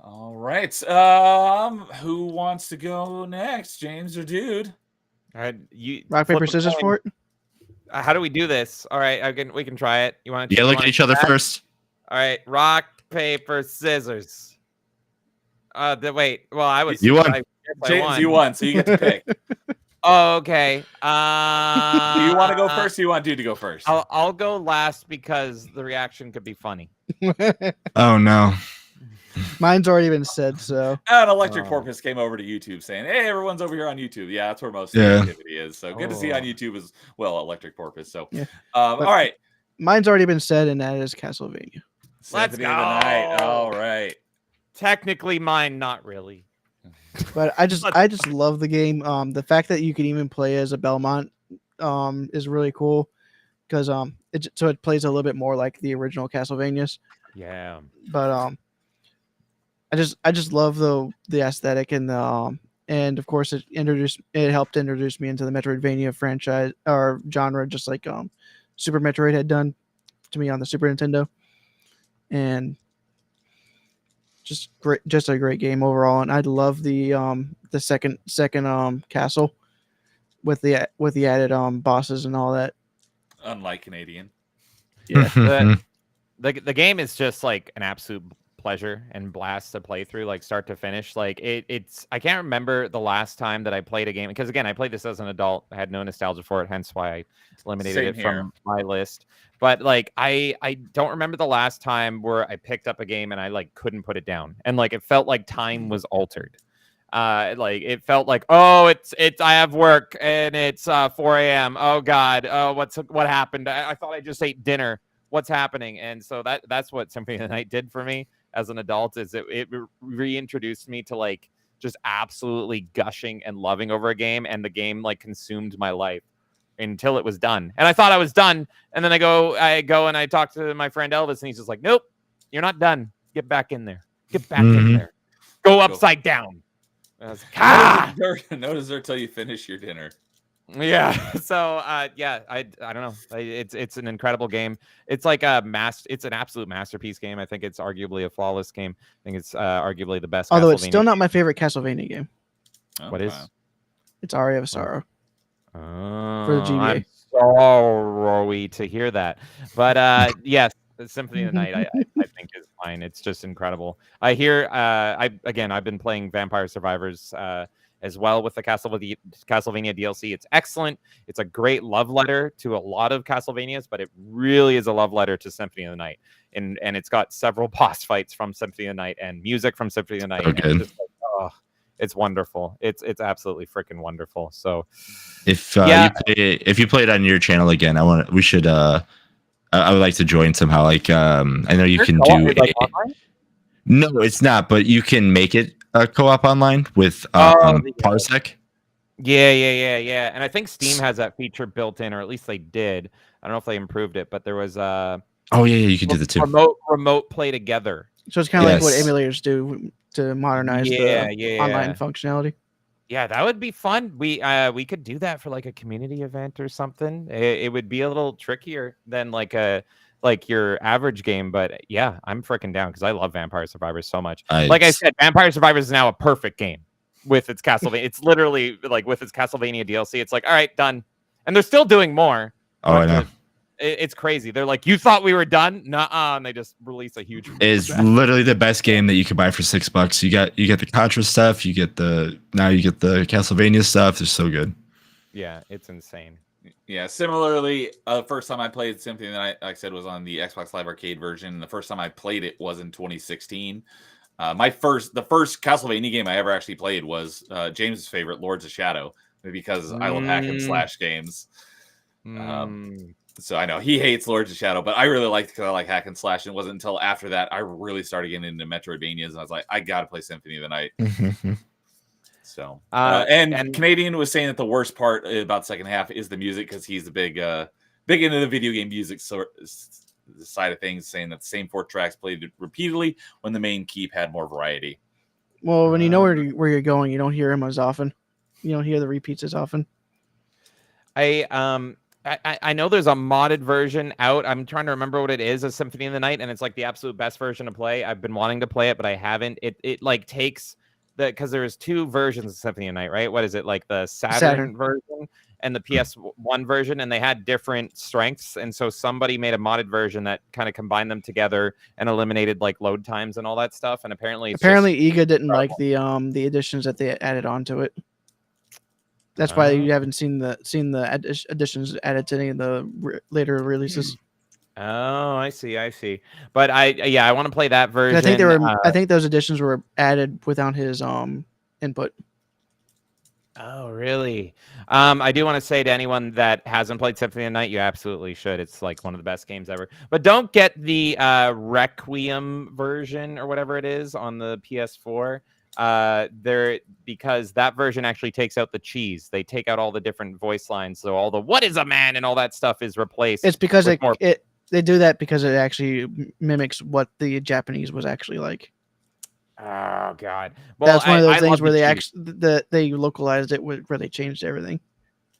All right. Who wants to go next, James or Dude? You Rock, flip paper, a scissors coin. for it. How do we do this? All right, we can try it. You want to? You gotta look at each other first. All right, rock, paper, scissors. Wait. Well, I was. You won. I guess I James, won. you won, so you get to pick. Oh, okay. Do you want to go first? Or you want Dude to go first? I'll go last because the reaction could be funny. Oh no. Mine's already been said, so An electric porpoise came over to YouTube saying, "Hey, everyone's over here on YouTube." Yeah, that's where most of the activity is. So good to see on YouTube as well, electric porpoise. So, yeah. All right. Mine's already been said, and that is Castlevania. Let's Symphony of the Night. All right. Technically mine, not really. But I just love the game. The fact that you can even play as a Belmont is really cool because it plays a little bit more like the original Castlevanias. Yeah. But I just love the aesthetic and the and of course it helped introduce me into the Metroidvania franchise or genre, just like Super Metroid had done to me on the Super Nintendo. And just a great game overall, and I love the second castle with the added bosses and all that. Unlike Canadian. Yeah. The game is just like an absolute pleasure and blast to play through, like start to finish. Like it's I can't remember the last time that I played a game, because again I played this as an adult. I had no nostalgia for it, hence why I eliminated it from my list. But like I don't remember the last time where I picked up a game and I like couldn't put it down, and like it felt like time was altered. Like it felt like, oh, it's I have work and it's 4 a.m. Oh God, what happened? I thought I just ate dinner. What's happening? And so that's what Symphony of the Night did for me as an adult, is it reintroduced me to like just absolutely gushing and loving over a game, and the game like consumed my life until it was done. And I thought I was done, and then I go and I talk to my friend Elvis, and he's just like, nope, you're not done. Get back in there. Get back in there. Go upside down. And I was like, no dessert till you finish your dinner. Yeah. So yeah, I don't know. It's an incredible game. It's like it's an absolute masterpiece game. I think it's arguably a flawless game. I think it's arguably the best. Although it's still not my favorite Castlevania game. Oh, what is? It's Aria of Sorrow. For the GBA. I'm sorry to hear that. Yes, the Symphony of the Night I think is fine. It's just incredible. I hear I've been playing Vampire Survivors as well with the Castlevania DLC. It's excellent. It's a great love letter to a lot of Castlevanias, but it really is a love letter to Symphony of the Night. And it's got several boss fights from Symphony of the Night and music from Symphony of the Night. Okay. And it's just like, oh, it's wonderful. It's absolutely freaking wonderful. So if you play it on your channel again, I would like to join somehow. Like I know you can do no, it's not, but you can make it a co-op online with Parsec. Yeah. And I think Steam has that feature built in, or at least they did. I don't know if they improved it, but there was oh yeah, you can do that too. Remote play together. So it's kind of like what emulators do to modernize the online functionality. Yeah, that would be fun. We could do that for like a community event or something. It would be a little trickier than like your average game, but yeah, I'm freaking down because I love Vampire Survivors so much. Like I said, Vampire Survivors is now a perfect game with its Castlevania. It's literally like with its Castlevania DLC. It's like, all right, done, and they're still doing more. Oh, I know. It's crazy. They're like, you thought we were done? Nuh-uh. And they just release a huge. It's literally the best game that you could buy for $6. You get the Contra stuff. You get the Castlevania stuff. It's so good. Yeah, it's insane. Yeah, similarly, first time I played Symphony of the Night, like I said, was on the Xbox Live Arcade version. The first time I played it was in 2016. The first Castlevania game I ever actually played was James's favorite, Lords of Shadow, because I love hack and slash games. So I know he hates Lords of Shadow, but I really liked it because I like hack and slash. And it wasn't until after that I really started getting into Metroidvanias, and I was like, I gotta play Symphony of the Night. So and Canadian was saying that the worst part about the second half is the music, because he's the big into the video game music side of things, saying that the same 4 tracks played repeatedly when the main keep had more variety. Well, when you know where you're going, you don't hear him as often. You don't hear the repeats as often. I know there's a modded version out. I'm trying to remember what it is, a Symphony of the Night, and it's like the absolute best version to play. I've been wanting to play it, but I haven't. It like takes because there's two versions of Symphony of the Night, right? What is it, like the Saturn version and the PS1 version, and they had different strengths, and so somebody made a modded version that kind of combined them together and eliminated like load times and all that stuff. And apparently, Iga didn't like the additions that they added onto it. That's why you haven't seen the additions added to any of the later releases. Oh, I see. But I want to play that version. I think I think those additions were added without his input. Oh, really? I do want to say to anyone that hasn't played Symphony of the Night, you absolutely should. It's like one of the best games ever. But don't get the Requiem version or whatever it is on the PS4. Because that version actually takes out the cheese. They take out all the different voice lines, so all the "what is a man" and all that stuff is replaced. It's because they do that because it actually mimics what the Japanese was actually like. Oh God! Well, that's one of those things where they localized it where they changed everything.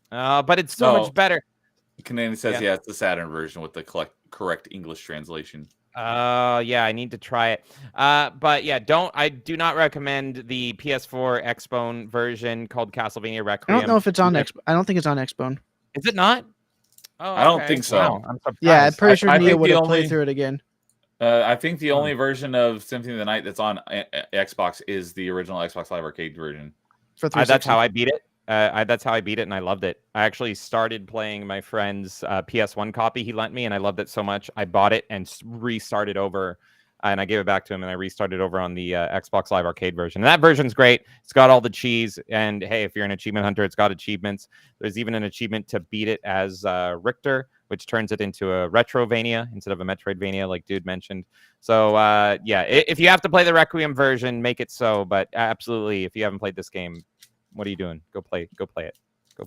But it's so much better. Canadian says, yeah, it's the Saturn version with the correct English translation. Yeah, I need to try it. But yeah, I do not recommend the PS4 Xbone version called Castlevania Requiem. I don't know if it's on Xbone. I don't think it's on Xbone. Is it not? Oh, I don't think so. Wow, I'm surprised. Yeah, I'm pretty sure Nia would have played through it again. I think the only version of Symphony of the Night that's on Xbox is the original Xbox Live Arcade version. For 360. That's how I beat it. That's how I beat it, and I loved it. I actually started playing my friend's PS1 copy he lent me, and I loved it so much. I bought it and restarted over, and I gave it back to him, and I restarted over on the Xbox Live Arcade version. And that version's great. It's got all the cheese, and hey, if you're an achievement hunter, it's got achievements. There's even an achievement to beat it as Richter, which turns it into a Retrovania instead of a Metroidvania, like Dude mentioned. So, yeah, if you have to play the Requiem version, make it so. But absolutely, if you haven't played this game, what are you doing? Go play it.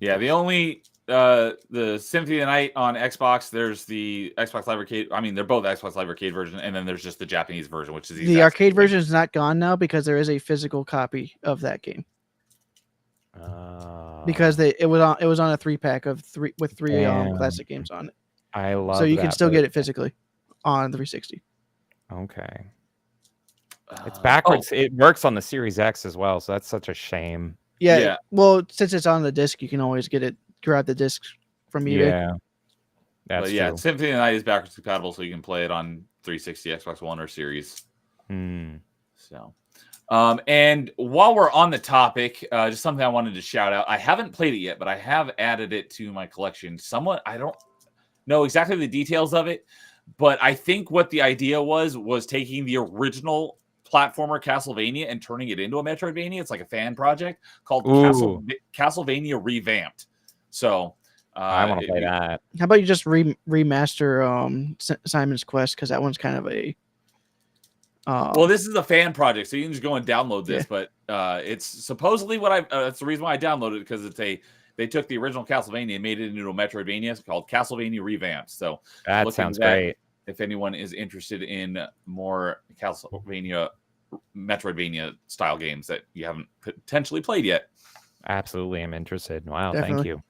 The only the Symphony of the Night on Xbox, there's the Xbox Live Arcade. I mean, they're both Xbox Live Arcade version, and then there's just the Japanese version, which is the arcade version is not gone now because there is a physical copy of that game. Because it was on a 3-pack of three classic games on it. I love. So you can still get it physically on the 360. Okay. It's backwards. It works on the Series X as well, so that's such a shame. Yeah. Well, since it's on the disc, you can always grab the disc from eBay. Yeah. That's true. Symphony of the Night is backwards compatible, so you can play it on 360, Xbox One, or Series. So, and while we're on the topic, just something I wanted to shout out. I haven't played it yet, but I have added it to my collection. Somewhat, I don't know exactly the details of it, but I think what the idea was taking the original platformer Castlevania and turning it into a Metroidvania. It's like a fan project called Castlevania Revamped. So I want to play that. How about you just remaster Simon's Quest, because that one's kind of a well, this is a fan project, so you can just go and download this. But it's supposedly that's the reason why I downloaded it, because they took the original Castlevania and made it into a Metroidvania. It's called Castlevania Revamped. So that sounds great. If anyone is interested in more Castlevania, Metroidvania style games that you haven't potentially played yet. Absolutely, I'm interested. Wow, Definitely. Thank you.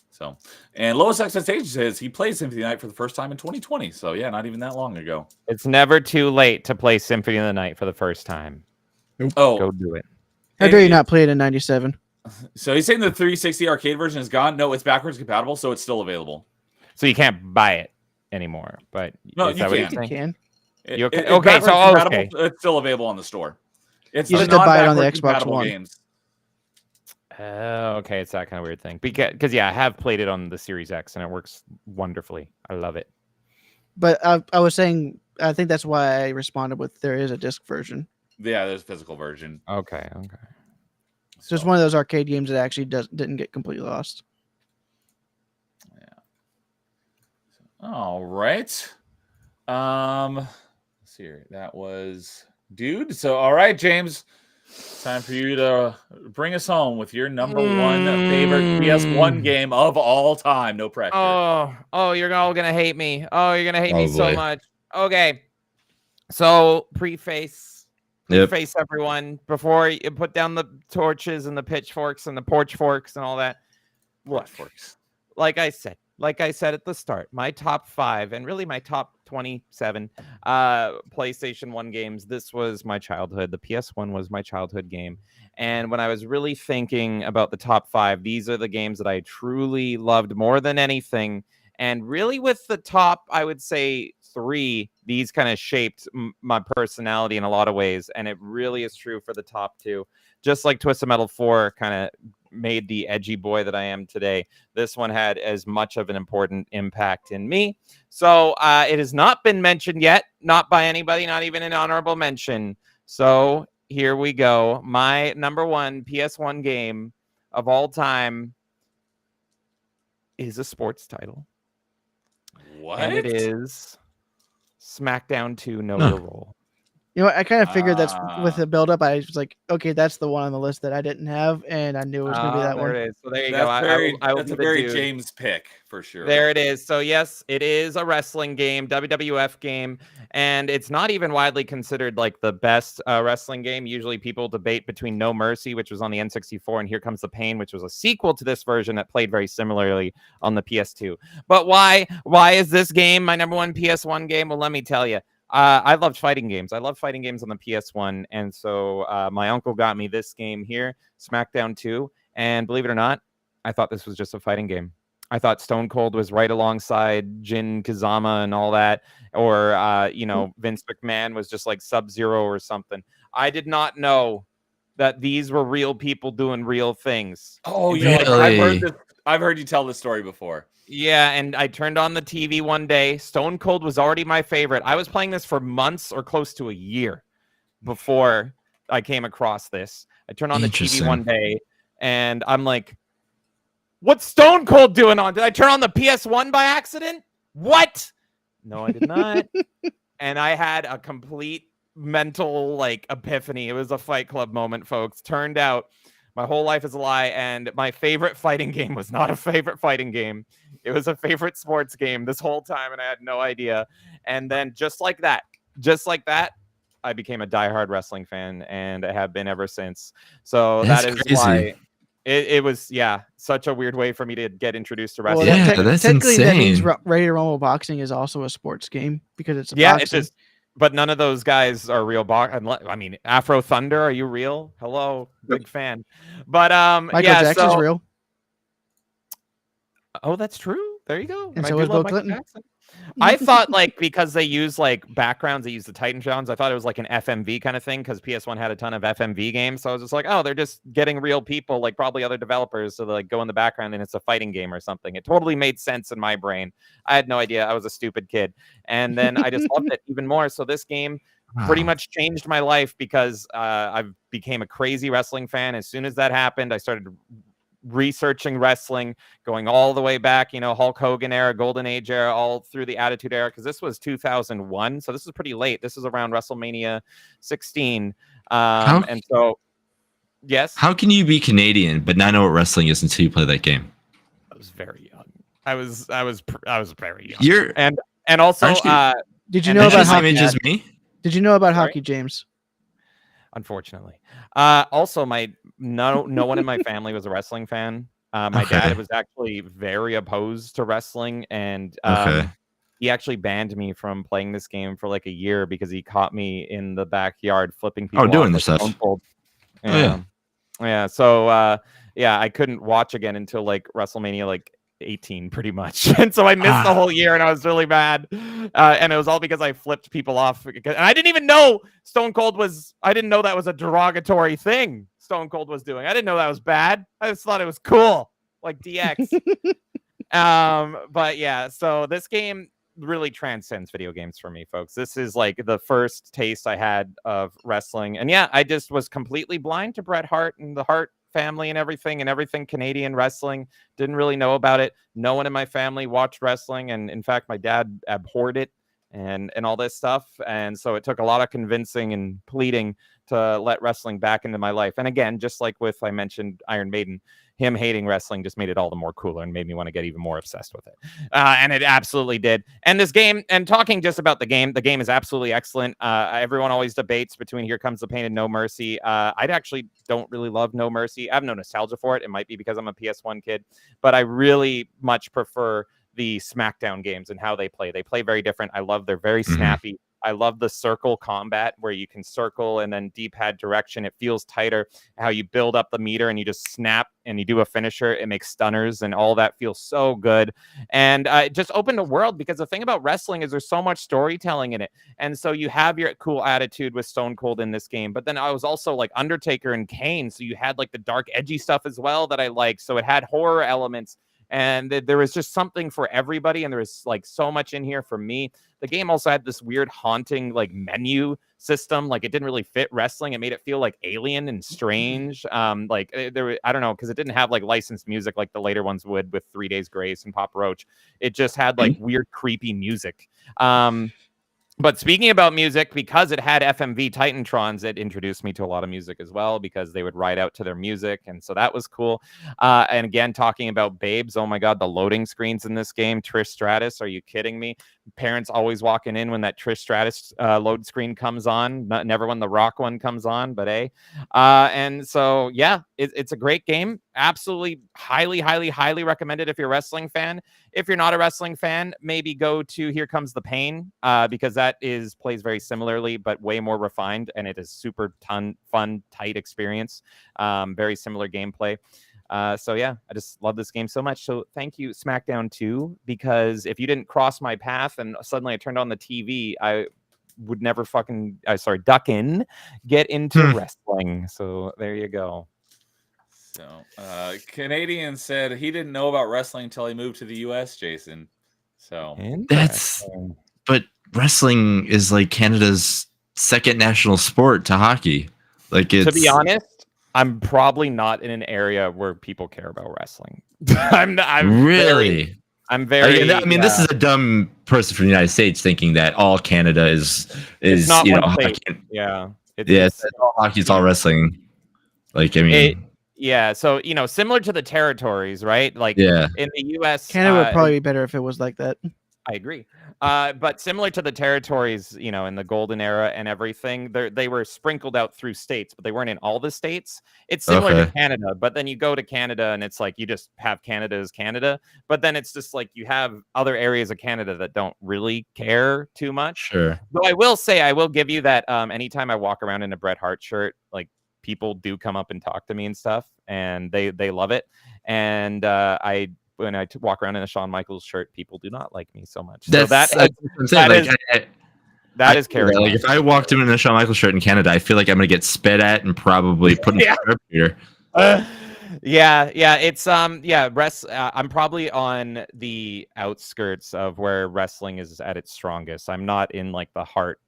So, and Lowest Expectation says he played Symphony of the Night for the first time in 2020. So yeah, not even that long ago. It's never too late to play Symphony of the Night for the first time. Oh, go do it. How dare you not play it in 97? So he's saying the 360 arcade version is gone. No, it's backwards compatible, so it's still available. So you can't buy it anymore, but no, you can. Okay, so it's still available on the store. It's you just have to buy it on the Xbox One. Games. Okay, it's that kind of weird thing. Because I have played it on the Series X and it works wonderfully. I love it. But I was saying, I think that's why I responded with there is a disc version. Yeah, there's a physical version. Okay. So it's one of those arcade games that actually didn't get completely lost. All right. Let's see here. That was Dude. So, all right, James. Time for you to bring us home with your number one favorite PS1 game of all time. No pressure. Oh, you're all gonna hate me. Oh, you're gonna hate me so much. Okay. So preface everyone before you put down the torches and the pitchforks and the porch forks and all that. What forks? Like I said, like I said at the start, my top 5 and really my top 27 PlayStation 1 games. This was my childhood. The PS1 was my childhood game. And when I was really thinking about the top 5, these are the games that I truly loved more than anything. And really, with the top, I would say 3, these kind of shaped my personality in a lot of ways. And it really is true for the top 2. Just like Twisted Metal 4 kind of made the edgy boy that I am today, this one had as much of an important impact in me. So it has not been mentioned yet, not by anybody, not even an honorable mention. So here we go. My number 1 PS1 game of all time is a sports title. What? And it is SmackDown 2 Know Your Role. You know what? I kind of figured that's with the build up. I was like, okay, that's the one on the list that I didn't have, and I knew it was going to be that there one. It is. So there you That's go. That's a very James pick for sure. There it is. So yes, it is a wrestling game, WWF game, and it's not even widely considered like the best wrestling game. Usually people debate between No Mercy, which was on the N64, and Here Comes the Pain, which was a sequel to this version that played very similarly on the PS2. But why is this game my number 1 PS1 game? Well, let me tell you. I loved fighting games. I love fighting games on the PS1. And so my uncle got me this game here, SmackDown 2. And believe it or not, I thought this was just a fighting game. I thought Stone Cold was right alongside Jin Kazama and all that. Or, Vince McMahon was just like Sub-Zero or something. I did not know that these were real people doing real things. Oh, really? I've heard you tell this story before. Yeah, and I turned on the TV one day. Stone Cold was already my favorite. I was playing this for months or close to a year before I came across this. I turned on the TV one day, and I'm like, what's Stone Cold doing on? Did I turn on the PS1 by accident? What? No, I did not. And I had a complete mental, epiphany. It was a Fight Club moment, folks. Turned out my whole life is a lie, and my favorite fighting game was not a favorite fighting game. It was a favorite sports game this whole time, and I had no idea. And then just like that, I became a diehard wrestling fan, and I have been ever since. So that's that is crazy. why it was, such a weird way for me to get introduced to wrestling. Well, that's technically, insane. that means Radio Rumble Boxing is also a sports game because it's it's just. But none of those guys are real I mean, Afro Thunder, are you real? Hello, big fan. But Michael Jackson's real. Oh, that's true. There you go. And so is Bill Clinton. I thought because they use backgrounds, they use the Titan sounds. I thought it was like an FMV kind of thing because PS1 had a ton of FMV games. So I was just like, oh, they're just getting real people, like probably other developers, so they go in the background and it's a fighting game or something. It totally made sense in my brain. I had no idea. I was a stupid kid, and then I just loved it even more. So this game pretty much changed my life because I became a crazy wrestling fan. As soon as that happened, I started researching wrestling, going all the way back, Hulk Hogan era, Golden Age era, all through the Attitude era, because this was 2001, so this is pretty late. This is around WrestleMania 16, and so yes. How can you be Canadian but not know what wrestling is until you play that game? I was very young. I was very young. And also, did you know about hockey? Just me? Did you know about hockey, James? Unfortunately. Also, no one in my family was a wrestling fan. My dad was actually very opposed to wrestling, and he actually banned me from playing this game for like a year because he caught me in the backyard flipping people. Doing this stuff. Yeah. So I couldn't watch again until WrestleMania 18 pretty much, and so I missed the whole year, and I was really mad, and it was all because I flipped people off, and I didn't even know Stone Cold was. I didn't know that was a derogatory thing Stone Cold was doing. I didn't know that was bad. I just thought it was cool, like DX. But yeah, so this game really transcends video games for me, folks. This is the first taste I had of wrestling, and I just was completely blind to Bret Hart and the Hart family and everything Canadian wrestling. Didn't really know about it. No one in my family watched wrestling, and in fact my dad abhorred it and all this stuff, and so it took a lot of convincing and pleading to let wrestling back into my life. And again, just like with I mentioned Iron Maiden, him hating wrestling just made it all the more cooler and made me want to get even more obsessed with it. And it absolutely did. And this game, and talking just about the game is absolutely excellent. Everyone always debates between Here Comes the Pain and No Mercy. I actually don't really love No Mercy. I have no nostalgia for it. It might be because I'm a PS1 kid, but I really much prefer the SmackDown games and how they play. They play very different. I love they're very snappy. I love the circle combat where you can circle and then D-pad direction. It feels tighter. How you build up the meter and you just snap and you do a finisher. It makes stunners and all that feels so good. And it just opened a world, because the thing about wrestling is there's so much storytelling in it. And so you have your cool attitude with Stone Cold in this game. But then I was also like Undertaker and Kane. So you had like the dark, edgy stuff as well that I liked. So it had horror elements. And there was just something for everybody. And there was like so much in here for me. The game also had this weird haunting like menu system. Like it didn't really fit wrestling. It made it feel like alien and strange. Like there, I don't know, because it didn't have like licensed music like the later ones would with 3 Days Grace and Papa Roach. It just had like weird, creepy music. But speaking about music, because it had FMV Titantrons, it introduced me to a lot of music as well, because they would ride out to their music. And so that was cool. And again, talking about babes, oh my God, the loading screens in this game, Trish Stratus, are you kidding me? Parents always walking in when that Trish Stratus load screen comes on, never when the Rock one comes on, but and so, yeah, it's a great game. Absolutely highly recommended if you're a wrestling fan. If you're not a wrestling fan, maybe go to Here Comes the Pain, because that plays very similarly, but way more refined, and it is super fun, tight experience. Very similar gameplay. So yeah, I just love this game so much. So thank you, SmackDown 2, because if you didn't cross my path and suddenly I turned on the TV, I would never duck in, get into wrestling. So there you go. So Canadian said he didn't know about wrestling until he moved to the US, Jason. So but wrestling is like Canada's second national sport to hockey. Like, it's, to be honest, I'm probably not in an area where people care about wrestling. I'm really. I'm very. I mean, this is a dumb person from the United States thinking that all Canada is not you know, hockey. Yeah, it's all hockey's all wrestling. Like, I mean, yeah. So similar to the territories, right? Like, yeah. In the U.S., Canada would probably be better if it was like that. I agree. But similar to the territories, in the golden era and everything, they were sprinkled out through states, but they weren't in all the states. It's similar to Canada, but then you go to Canada and it's like you just have Canada as Canada, but then it's just like you have other areas of Canada that don't really care too much. Sure. Though I will say, I will give you that anytime I walk around in a Bret Hart shirt, like people do come up and talk to me and stuff, and they love it. And when I walk around in a Shawn Michaels shirt, people do not like me so much. So that is carrying. Like, if I walked in a Shawn Michaels shirt in Canada, I feel like I'm gonna get spit at and probably put in here. It's I'm probably on the outskirts of where wrestling is at its strongest. I'm not in like the Hart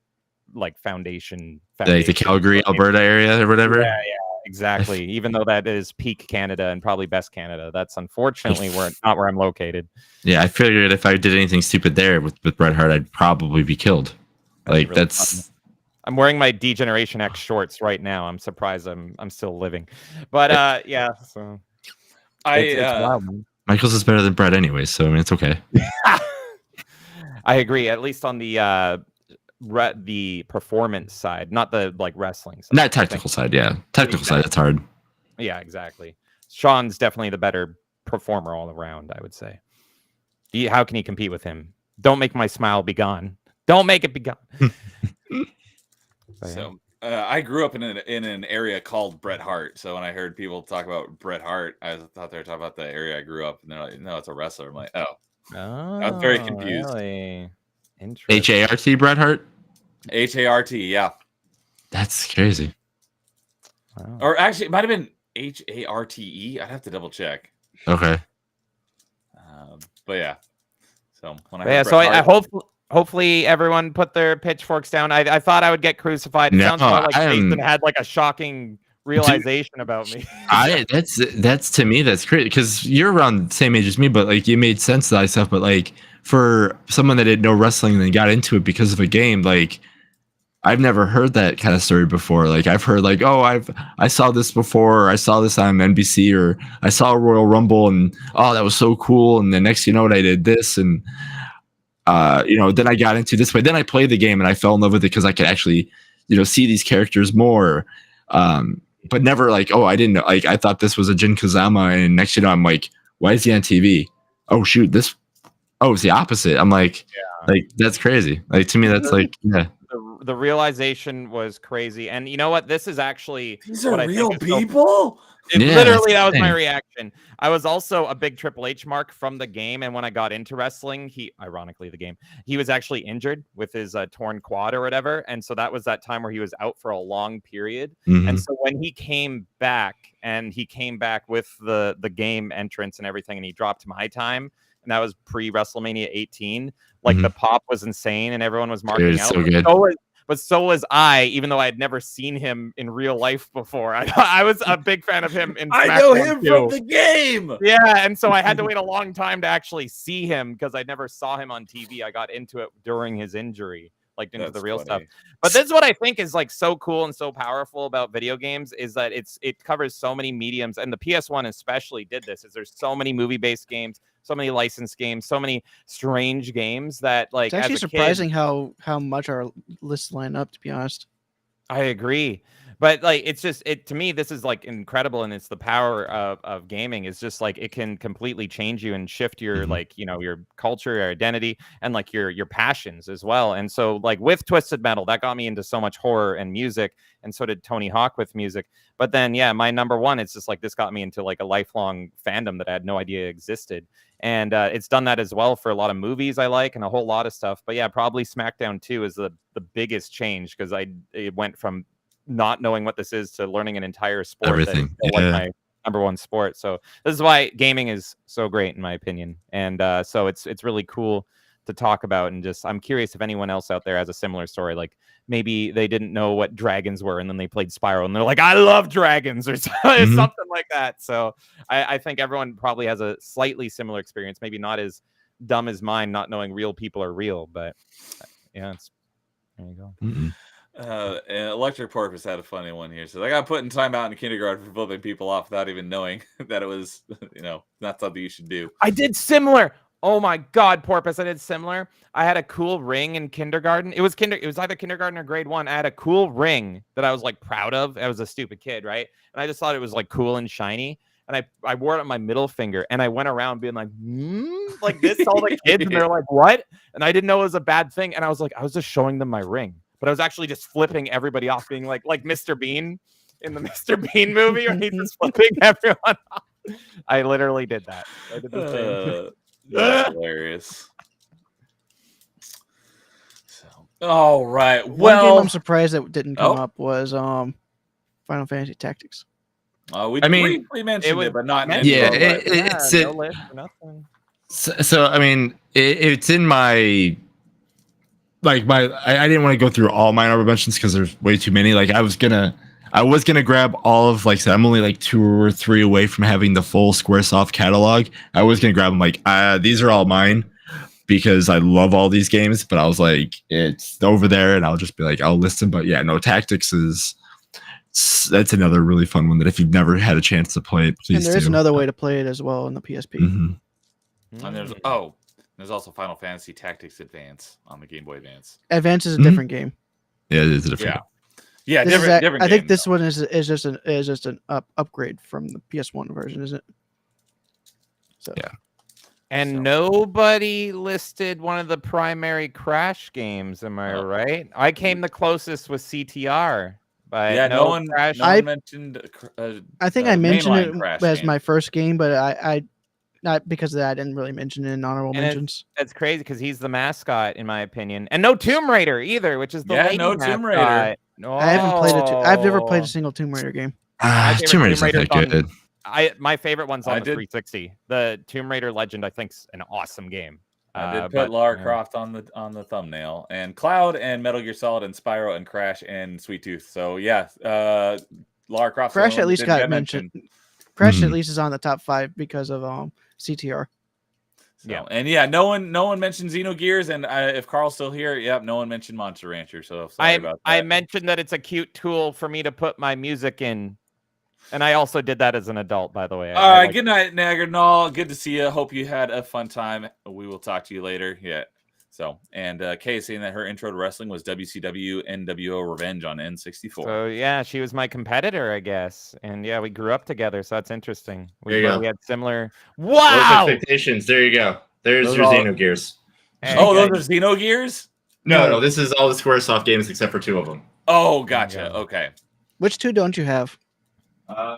foundation like the Calgary, Alberta area or whatever. Yeah, exactly. Even though that is peak Canada and probably best Canada, that's unfortunately not where I'm located. Yeah, I figured if I did anything stupid there with Bret Hart, I'd probably be killed. I'm wearing my D-Generation X shorts right now. I'm surprised I'm still living. But so it's wild, man. Michaels is better than Bret anyway, so I mean, it's okay. I agree, at least on the performance side, not the wrestling side. Not technical side, yeah. Technical side, it's hard. Yeah, exactly. Sean's definitely the better performer all around, I would say. How can you compete with him? Don't make my smile be gone. Don't make it be gone. So I grew up in an area called Bret Hart. So when I heard people talk about Bret Hart, I thought they were talking about the area I grew up, and they're like, "No, it's a wrestler." I'm like, "Oh." I was very confused. Really? Interesting. HART Bret Hart? HART, yeah. That's crazy. Wow. Or actually, it might have been HARTE. I'd have to double check. Okay. But yeah. So when I hopefully everyone put their pitchforks down. I thought I would get crucified. It sounds more like Jason had a shocking realization about me. That's to me, that's crazy, because you're around the same age as me, but you made sense of that stuff. But for someone that didn't know wrestling and then got into it because of a game, I've never heard that kind of story before. I've heard I saw this before, or I saw this on NBC, or I saw a Royal Rumble and that was so cool. And then next, I did this, and then I got into this way. Then I played the game and I fell in love with it because I could actually, see these characters more. But never I didn't know. I thought this was a Jin Kazama, and next, I'm like, why is he on TV? Oh shoot, this. oh, it's the opposite. I'm like that's crazy. Like to me, that's like The realization was crazy. And you know what? This is actually These are what I real think is so people. literally, that was my insane. reaction. I was also a big Triple H mark from the game, and when I got into wrestling, ironically, the game, he was actually injured with his torn quad or whatever, and so that was that time where he was out for a long period. And so when he came back, with the game entrance and everything, and he dropped my time, and that was pre WrestleMania 18. Like the pop was insane, and everyone was marking out. So good. But so was I, even though I had never seen him in real life before. I was a big fan of him in SmackDown I know him too. from the game. Yeah, and so I had to wait a long time to actually see him because I never saw him on TV. I got into it during his injury, like into the real stuff. But this is what I think is like so cool and so powerful about video games is that it covers so many mediums, and the PS1 especially did this. Is there's so many movie-based games, so many licensed games, so many strange games that like It's actually surprising how much our lists line up, to be honest. I agree. But like it's just to me this is like incredible, and it's the power of gaming is just like it can completely change you and shift your like your culture, your identity, and like your passions as well. And so like with Twisted Metal, that got me into so much horror and music, and so did Tony Hawk with music. But then my number one, it's just like this got me into like a lifelong fandom that I had no idea existed. And it's done that as well for a lot of movies I like and a whole lot of stuff. But yeah, probably SmackDown 2 is the biggest change because it went from not knowing what this is to learning an entire sport. Everything. Like my number one sport. So this is why gaming is so great in my opinion. And so it's really cool to talk about. And just I'm curious if anyone else out there has a similar story. Like maybe they didn't know what dragons were and then they played Spyro and they're like, I love dragons or something like that. So I think everyone probably has a slightly similar experience, maybe not as dumb as mine, not knowing real people are real, but yeah, there you go. Electric Porpoise had a funny one here. So I got put in timeout in kindergarten for flipping people off without even knowing that it was, not something you should do. I did similar. Oh my God, Porpoise, I did similar. I had a cool ring in kindergarten. It was either kindergarten or grade 1. I had a cool ring that I was like proud of. I was a stupid kid, right? And I just thought it was like cool and shiny. And I wore it on my middle finger, and I went around being like, like this to all the kids, and they're like, what? And I didn't know it was a bad thing. And I was just showing them my ring. But I was actually just flipping everybody off, being like Mr. Bean in the Mr. Bean movie, where he's just flipping everyone off. I literally did that. I did the same. That's hilarious. So, all right. One game I'm surprised that didn't come up was Final Fantasy Tactics. We briefly mentioned it, but not. It's no list or nothing. So I mean, it's in my. I didn't want to go through all my honorable mentions because there's way too many. Like I was gonna grab all of like I said, I'm only like 2 or 3 away from having the full Squaresoft catalog. I was gonna grab them like these are all mine because I love all these games. But I was like, it's over there, and I'll just be like, I'll list them. But yeah, no, Tactics that's another really fun one that if you've never had a chance to play it, please. And there's another way to play it as well in the PSP. And there's also Final Fantasy Tactics Advance on the Game Boy Advance. Advance is a different game. Yeah, it is a different game. Yeah, different I think game, this one is just an upgrade from the PS1 version, isn't it? So yeah. And nobody listed one of the primary Crash games, am I right? I came the closest with CTR. But no one mentioned. I think I mentioned it as my first game, but I not because of that. I didn't really mention it in honorable mentions. It's crazy because he's the mascot, in my opinion, and no Tomb Raider either, which is the lady Tomb Raider. No, I haven't played it. I've never played a single Tomb Raider game. Tomb Raider's not that good. My favorite one's on the 360. The Tomb Raider Legend, I think, is an awesome game. I did put Lara Croft on the thumbnail, and Cloud and Metal Gear Solid and Spyro and Crash and Sweet Tooth. So yeah, Lara Croft. Crash at least got mentioned. Crash at least is on the top 5 because of CTR. So, and no one mentioned Xenogears, and if Carl's still here, no one mentioned Monster Rancher. So sorry about that. I mentioned that it's a cute tool for me to put my music in. And I also did that as an adult, by the way. All right. Good night, Nagarnal. Good to see you. Hope you had a fun time. We will talk to you later. Yeah. So, and Kay is saying that her intro to wrestling was WCW NWO Revenge on N64. So, yeah, she was my competitor, I guess. And yeah, we grew up together. So that's interesting. We had similar. Wow. Expectations. There you go. There's Those your are all- Xenogears. Oh, those are Xenogears? No, this is all the Squaresoft games except for 2 of them. Oh, gotcha. go. Okay. Which 2 don't you have? I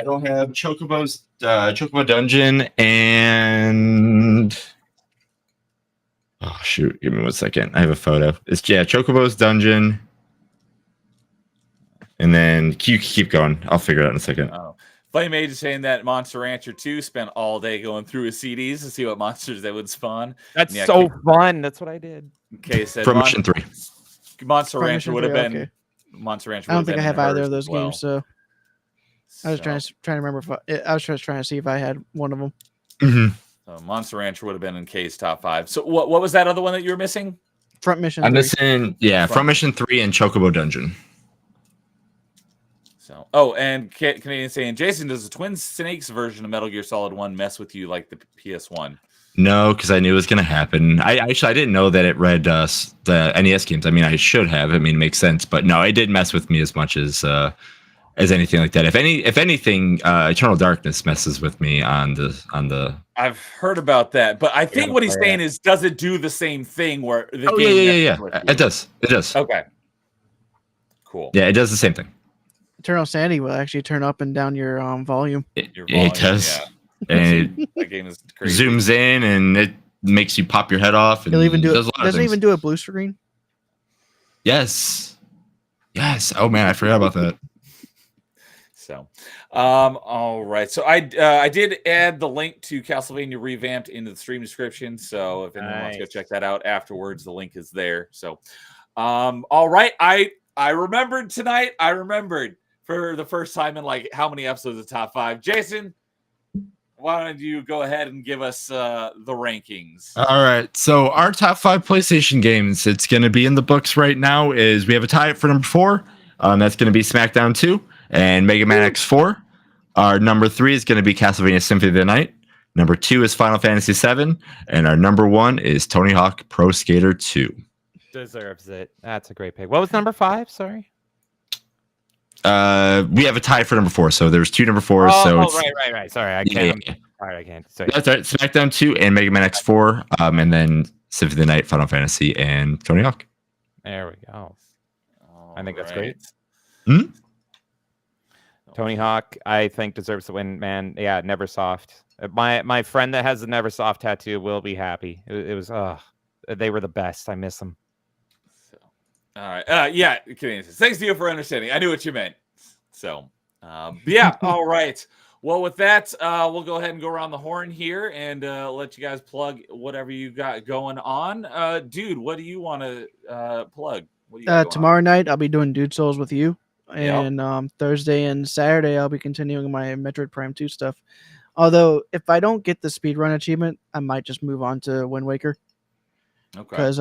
don't have Chocobo's Chocobo Dungeon and shoot, give me 1 second. I have a photo. It's Chocobo's Dungeon, and then keep going. I'll figure it out in a second. Oh. Flame Mage is saying that Monster Rancher 2 spent all day going through his CDs to see what monsters they would spawn. That's Yeah, so fun. That's what I did. Okay, said From Mission 3. Monster From Rancher Mission would have 3, been. okay. Monster Rancher. I don't think I would've have been in either hers of those as well. games, so I was trying to remember if I was just trying to see if I had one of them. Mm-hmm. So Monster Rancher would have been in K's top 5. So what was that other one that you were missing? Front Mission. I'm 3. missing From Mission 3 and Chocobo Dungeon. So, and Canadian saying, Jason, does the Twin Snakes version of Metal Gear Solid 1 mess with you like the PS1? No, because I knew it was going to happen. I didn't know that it read the NES games. I mean, I should have. I mean, it makes sense, but no, it didn't mess with me as much as anything like that. If anything, Eternal Darkness messes with me on the. I've heard about that, but I think what he's saying is, does it do the same thing where the game? Yeah. It does. Okay. Cool. Yeah, it does the same thing. Eternal Sanity will actually turn up and down your volume. It does. Yeah. And That game is it crazy. zooms in and it makes you pop your head off. And He'll even do does it. a lot of Doesn't things. even do a blue screen. Yes. Oh man, I forgot about that. So, all right. So I did add the link to Castlevania Revamped into the stream description. So if anyone wants to go check that out afterwards, the link is there. So, all right. I remembered tonight. I remembered for the first time in like how many episodes of Top 5. Jason, why don't you go ahead and give us the rankings? All right. So our top 5 PlayStation games, it's going to be in the books right now, is we have a tie for number 4. That's going to be SmackDown 2 and Mega Man X4. Our number 3 is going to be Castlevania Symphony of the Night. Number 2 is Final Fantasy 7. And our number 1 is Tony Hawk Pro Skater 2. Deserves it. That's a great pick. What was number 5? Sorry. We have a tie for number 4. So there's 2 number 4s. Right. Sorry, I can't. Yeah. All right, I can't. Sorry. That's right. SmackDown 2 and Mega Man X4. And then Symphony of the Night, Final Fantasy, and Tony Hawk. There we go. All I think that's right. great. Tony Hawk, I think, deserves to win. Man, yeah, Neversoft. My friend that has the Neversoft tattoo will be happy. It was they were the best. I miss them. So, all right. Yeah. Thanks to you for understanding. I knew what you meant. So, yeah. All right. Well, with that, we'll go ahead and go around the horn here and let you guys plug whatever you got going on. Dude, what do you want to plug? What do you got going Tomorrow night, I'll be doing Dude Souls with you. Yep. And Thursday and Saturday, I'll be continuing my Metroid Prime 2 stuff. Although, if I don't get the speedrun achievement, I might just move on to Wind Waker. Okay. Because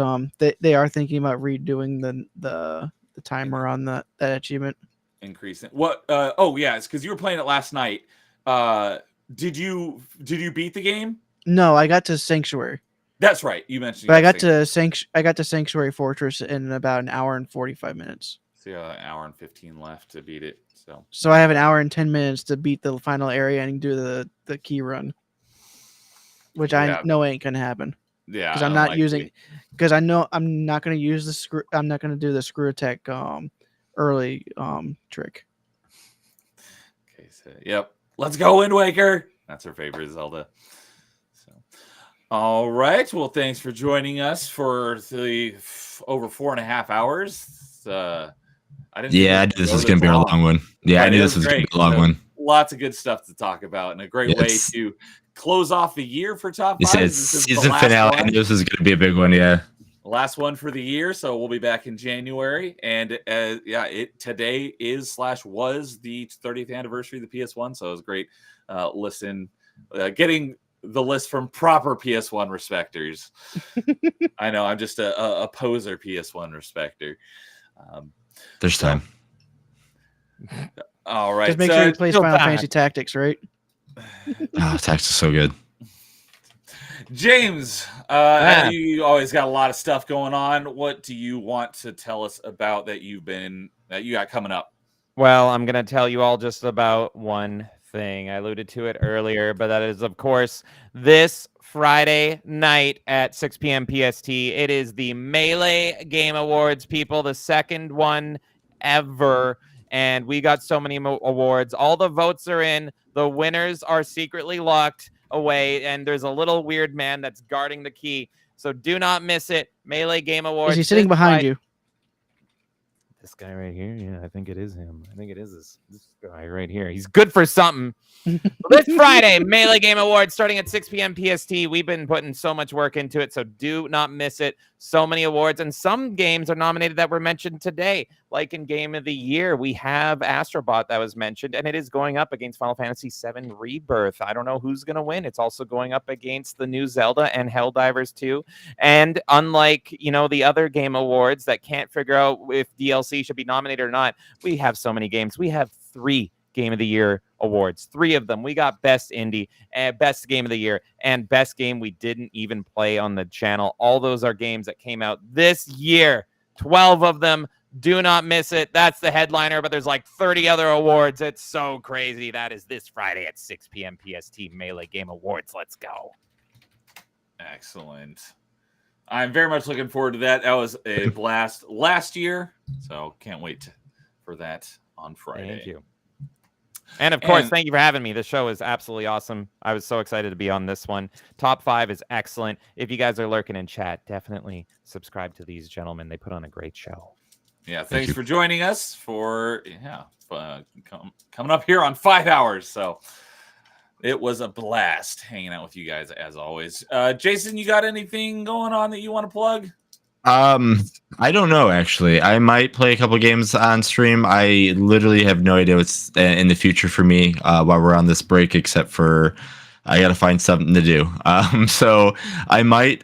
they are thinking about redoing the timer on that achievement. Increasing. What? Oh, yeah. It's because you were playing it last night. Did you beat the game? No, I got to Sanctuary. That's right. You mentioned. But I got to Sanctuary Fortress in about an hour and 45 minutes. So yeah, an hour and 15 left to beat it. So I have an hour and 10 minutes to beat the final area and do the key run, which I know ain't gonna happen. Yeah, because I'm not using. Because I know I'm not gonna use the screw. I'm not gonna do the screw attack early trick. Okay. So yep. Let's go, Wind Waker. That's her favorite Zelda. So, all right. Well, thanks for joining us for the over 4.5 hours. I knew this was going to be a long one. Yeah, I knew this was going to be a long one. Lots of good stuff to talk about and a great way to close off the year for Top 5. This is season finale. I knew this was going to be a big one, yeah. Last one for the year, so we'll be back in January. And today was the 30th anniversary of the PS1, so it was great getting the list from proper PS1 respecters. I know, I'm just a poser PS1 respecter. There's time. All right. Just make sure you play Final Fantasy Tactics, right? Tactics is so good. James, you always got a lot of stuff going on. What do you want to tell us about that you got coming up? Well, I'm gonna tell you all just about one thing. I alluded to it earlier, but that is, of course, this Friday night at 6 p.m. PST. It is the Melee Game Awards, people, the second one ever. And we got so many awards. All the votes are in. The winners are secretly locked away. And there's a little weird man that's guarding the key. So do not miss it. Melee Game Awards. Is he sitting behind you? This guy right here? Yeah, I think it is him. I think it is this guy right here. He's good for something. This Friday, Melee Game Awards starting at 6 p.m. PST. We've been putting so much work into it, so do not miss it. So many awards, and some games are nominated that were mentioned today. Like in Game of the Year, we have Astrobot that was mentioned, and it is going up against Final Fantasy VII Rebirth. I don't know who's going to win. It's also going up against the new Zelda and Helldivers 2. And unlike, the other Game Awards that can't figure out if DLC should be nominated or not, we have so many games. We have 3 Game of the Year awards, 3 of them. We got Best Indie, and Best Game of the Year, and Best Game we didn't even play on the channel. All those are games that came out this year. 12 of them. Do not miss it. That's the headliner, but there's like 30 other awards. It's so crazy. That is this Friday at 6 p.m. PST, Melee Game Awards. Let's go. Excellent. I'm very much looking forward to that. That was a blast last year, so can't wait for that on Friday. Thank you. And of course, thank you for having me. The show is absolutely awesome. I was so excited to be on this one. Top 5 is excellent. If you guys are lurking in chat, definitely subscribe to these gentlemen. They put on a great show. Yeah, thanks for joining us for coming up here on 5 hours. So it was a blast hanging out with you guys as always. Jason, you got anything going on that you want to plug? I don't know, actually. I might play a couple games on stream. I literally have no idea what's in the future for me while we're on this break, except for I got to find something to do. So I might,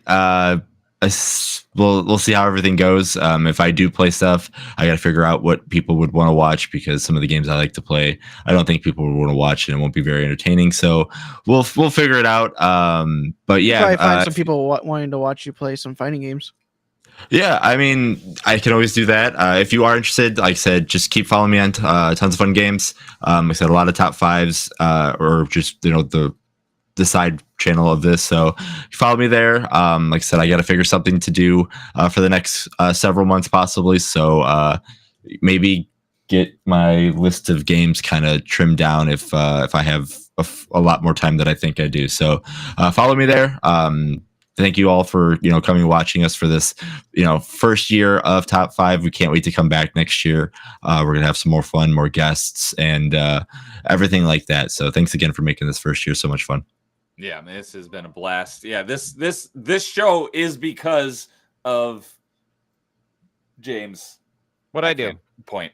we'll see how everything goes. If I do play stuff, I got to figure out what people would want to watch, because some of the games I like to play, I don't think people would want to watch, and it won't be very entertaining. So we'll figure it out. But yeah, probably find some people wanting to watch you play some fighting games. Yeah, I mean, I can always do that. If you are interested, like I said, just keep following me on Tons of Fun Games. Like I said, a lot of top 5s, or just the side channel of this. So follow me there. Like I said, I got to figure something to do for the next several months, possibly. So maybe get my list of games kind of trimmed down if I have a lot more time than I think I do. So follow me there. Thank you all for coming and watching us for this first year of Top 5. We can't wait to come back next year. We're gonna have some more fun, more guests, and everything like that. So thanks again for making this first year so much fun. Yeah, this has been a blast. Yeah, this show is because of James. What I do? Point.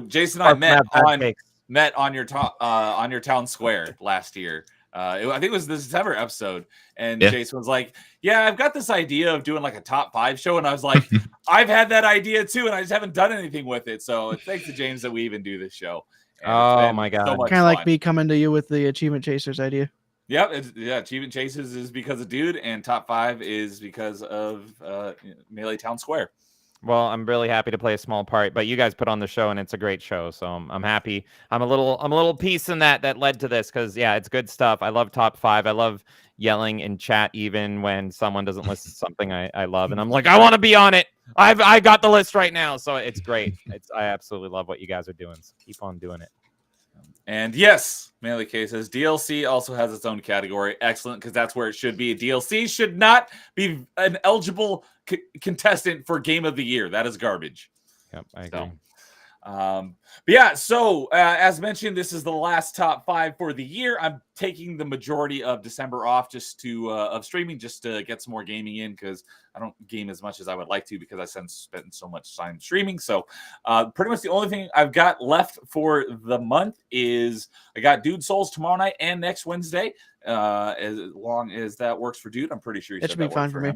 Jason and I met on your town square last year. I think it was the December episode, and Jason was like, "Yeah, I've got this idea of doing like a top 5 show," and I was like, "I've had that idea too, and I just haven't done anything with it." So thanks to James that we even do this show. And oh my god, so kind of like me coming to you with the Achievement Chasers idea. Yep, Achievement Chasers is because of Dude, and Top 5 is because of Melee Town Square. Well, I'm really happy to play a small part, but you guys put on the show, and it's a great show, so I'm happy. I'm a little piece in that led to this, because it's good stuff. I love Top 5. I love yelling in chat even when someone doesn't list something I love, and I'm like, I want to be on it. I got the list right now, so it's great. I absolutely love what you guys are doing. So keep on doing it. And yes, Melee Cases DLC also has its own category. Excellent, because that's where it should be. DLC should not be an eligible contestant for Game of the Year. That is garbage. Yep, I agree. But yeah, so as mentioned, this is the last top 5 for the year. I'm taking the majority of December off just to of streaming, just to get some more gaming in, because I don't game as much as I would like to, because I spent so much time streaming. So pretty much the only thing I've got left for the month is I got Dude Souls tomorrow night and next Wednesday. As long as that works for Dude, I'm pretty sure it should be fine for me.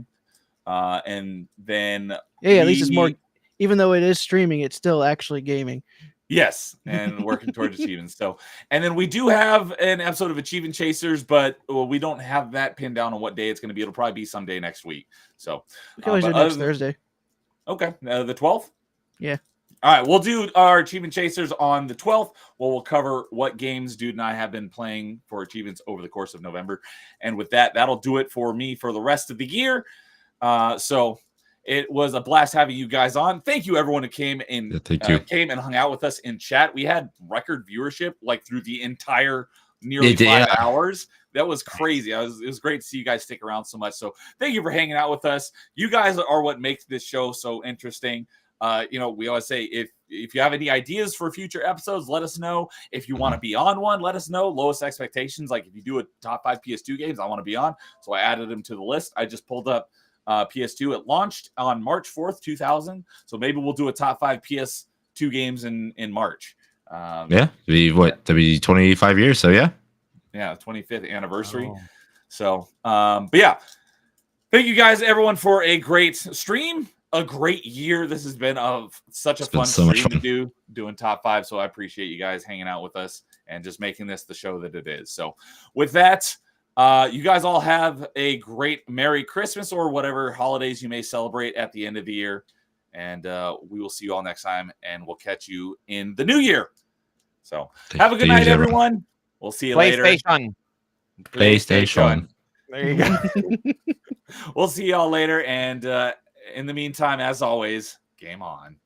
And then at least it's more. Even though it is streaming, it's still actually gaming. Yes, and working towards achievements. So, and then we do have an episode of Achievement Chasers, but we don't have that pinned down on what day it's going to be. It'll probably be someday next week. So we can always do next Thursday. Okay, the 12th. Yeah. All right, we'll do our achievement chasers on the 12th. We'll cover what games Dude and I have been playing for achievements over the course of November. And with that, that'll do it for me for the rest of the year. So it was a blast having you guys on. Thank you, everyone who came and came and hung out with us in chat. We had record viewership like through the entire nearly 5 hours. That was crazy. It was great to see you guys stick around so much. So thank you for hanging out with us. You guys are what makes this show so interesting. We always say if you have any ideas for future episodes, let us know. If you want to be on one, let us know. Lowest expectations, like if you do a top 5 PS2 games, I want to be on. So I added them to the list. I just pulled up PS2. It launched on March 4th, 2000. So maybe we'll do a top 5 PS2 games in March. That'd be 25 years. So yeah, 25th anniversary. Oh. So, but yeah, thank you guys, everyone, for a great stream. A great year. This has been such a fun stream to do, doing top 5. So I appreciate you guys hanging out with us and just making this the show that it is. So with that, you guys all have a great Merry Christmas or whatever holidays you may celebrate at the end of the year. And we will see you all next time, and we'll catch you in the new year. So have a good night, everyone. We'll see you later. PlayStation. There you go. We'll see y'all later. And in the meantime, as always, game on.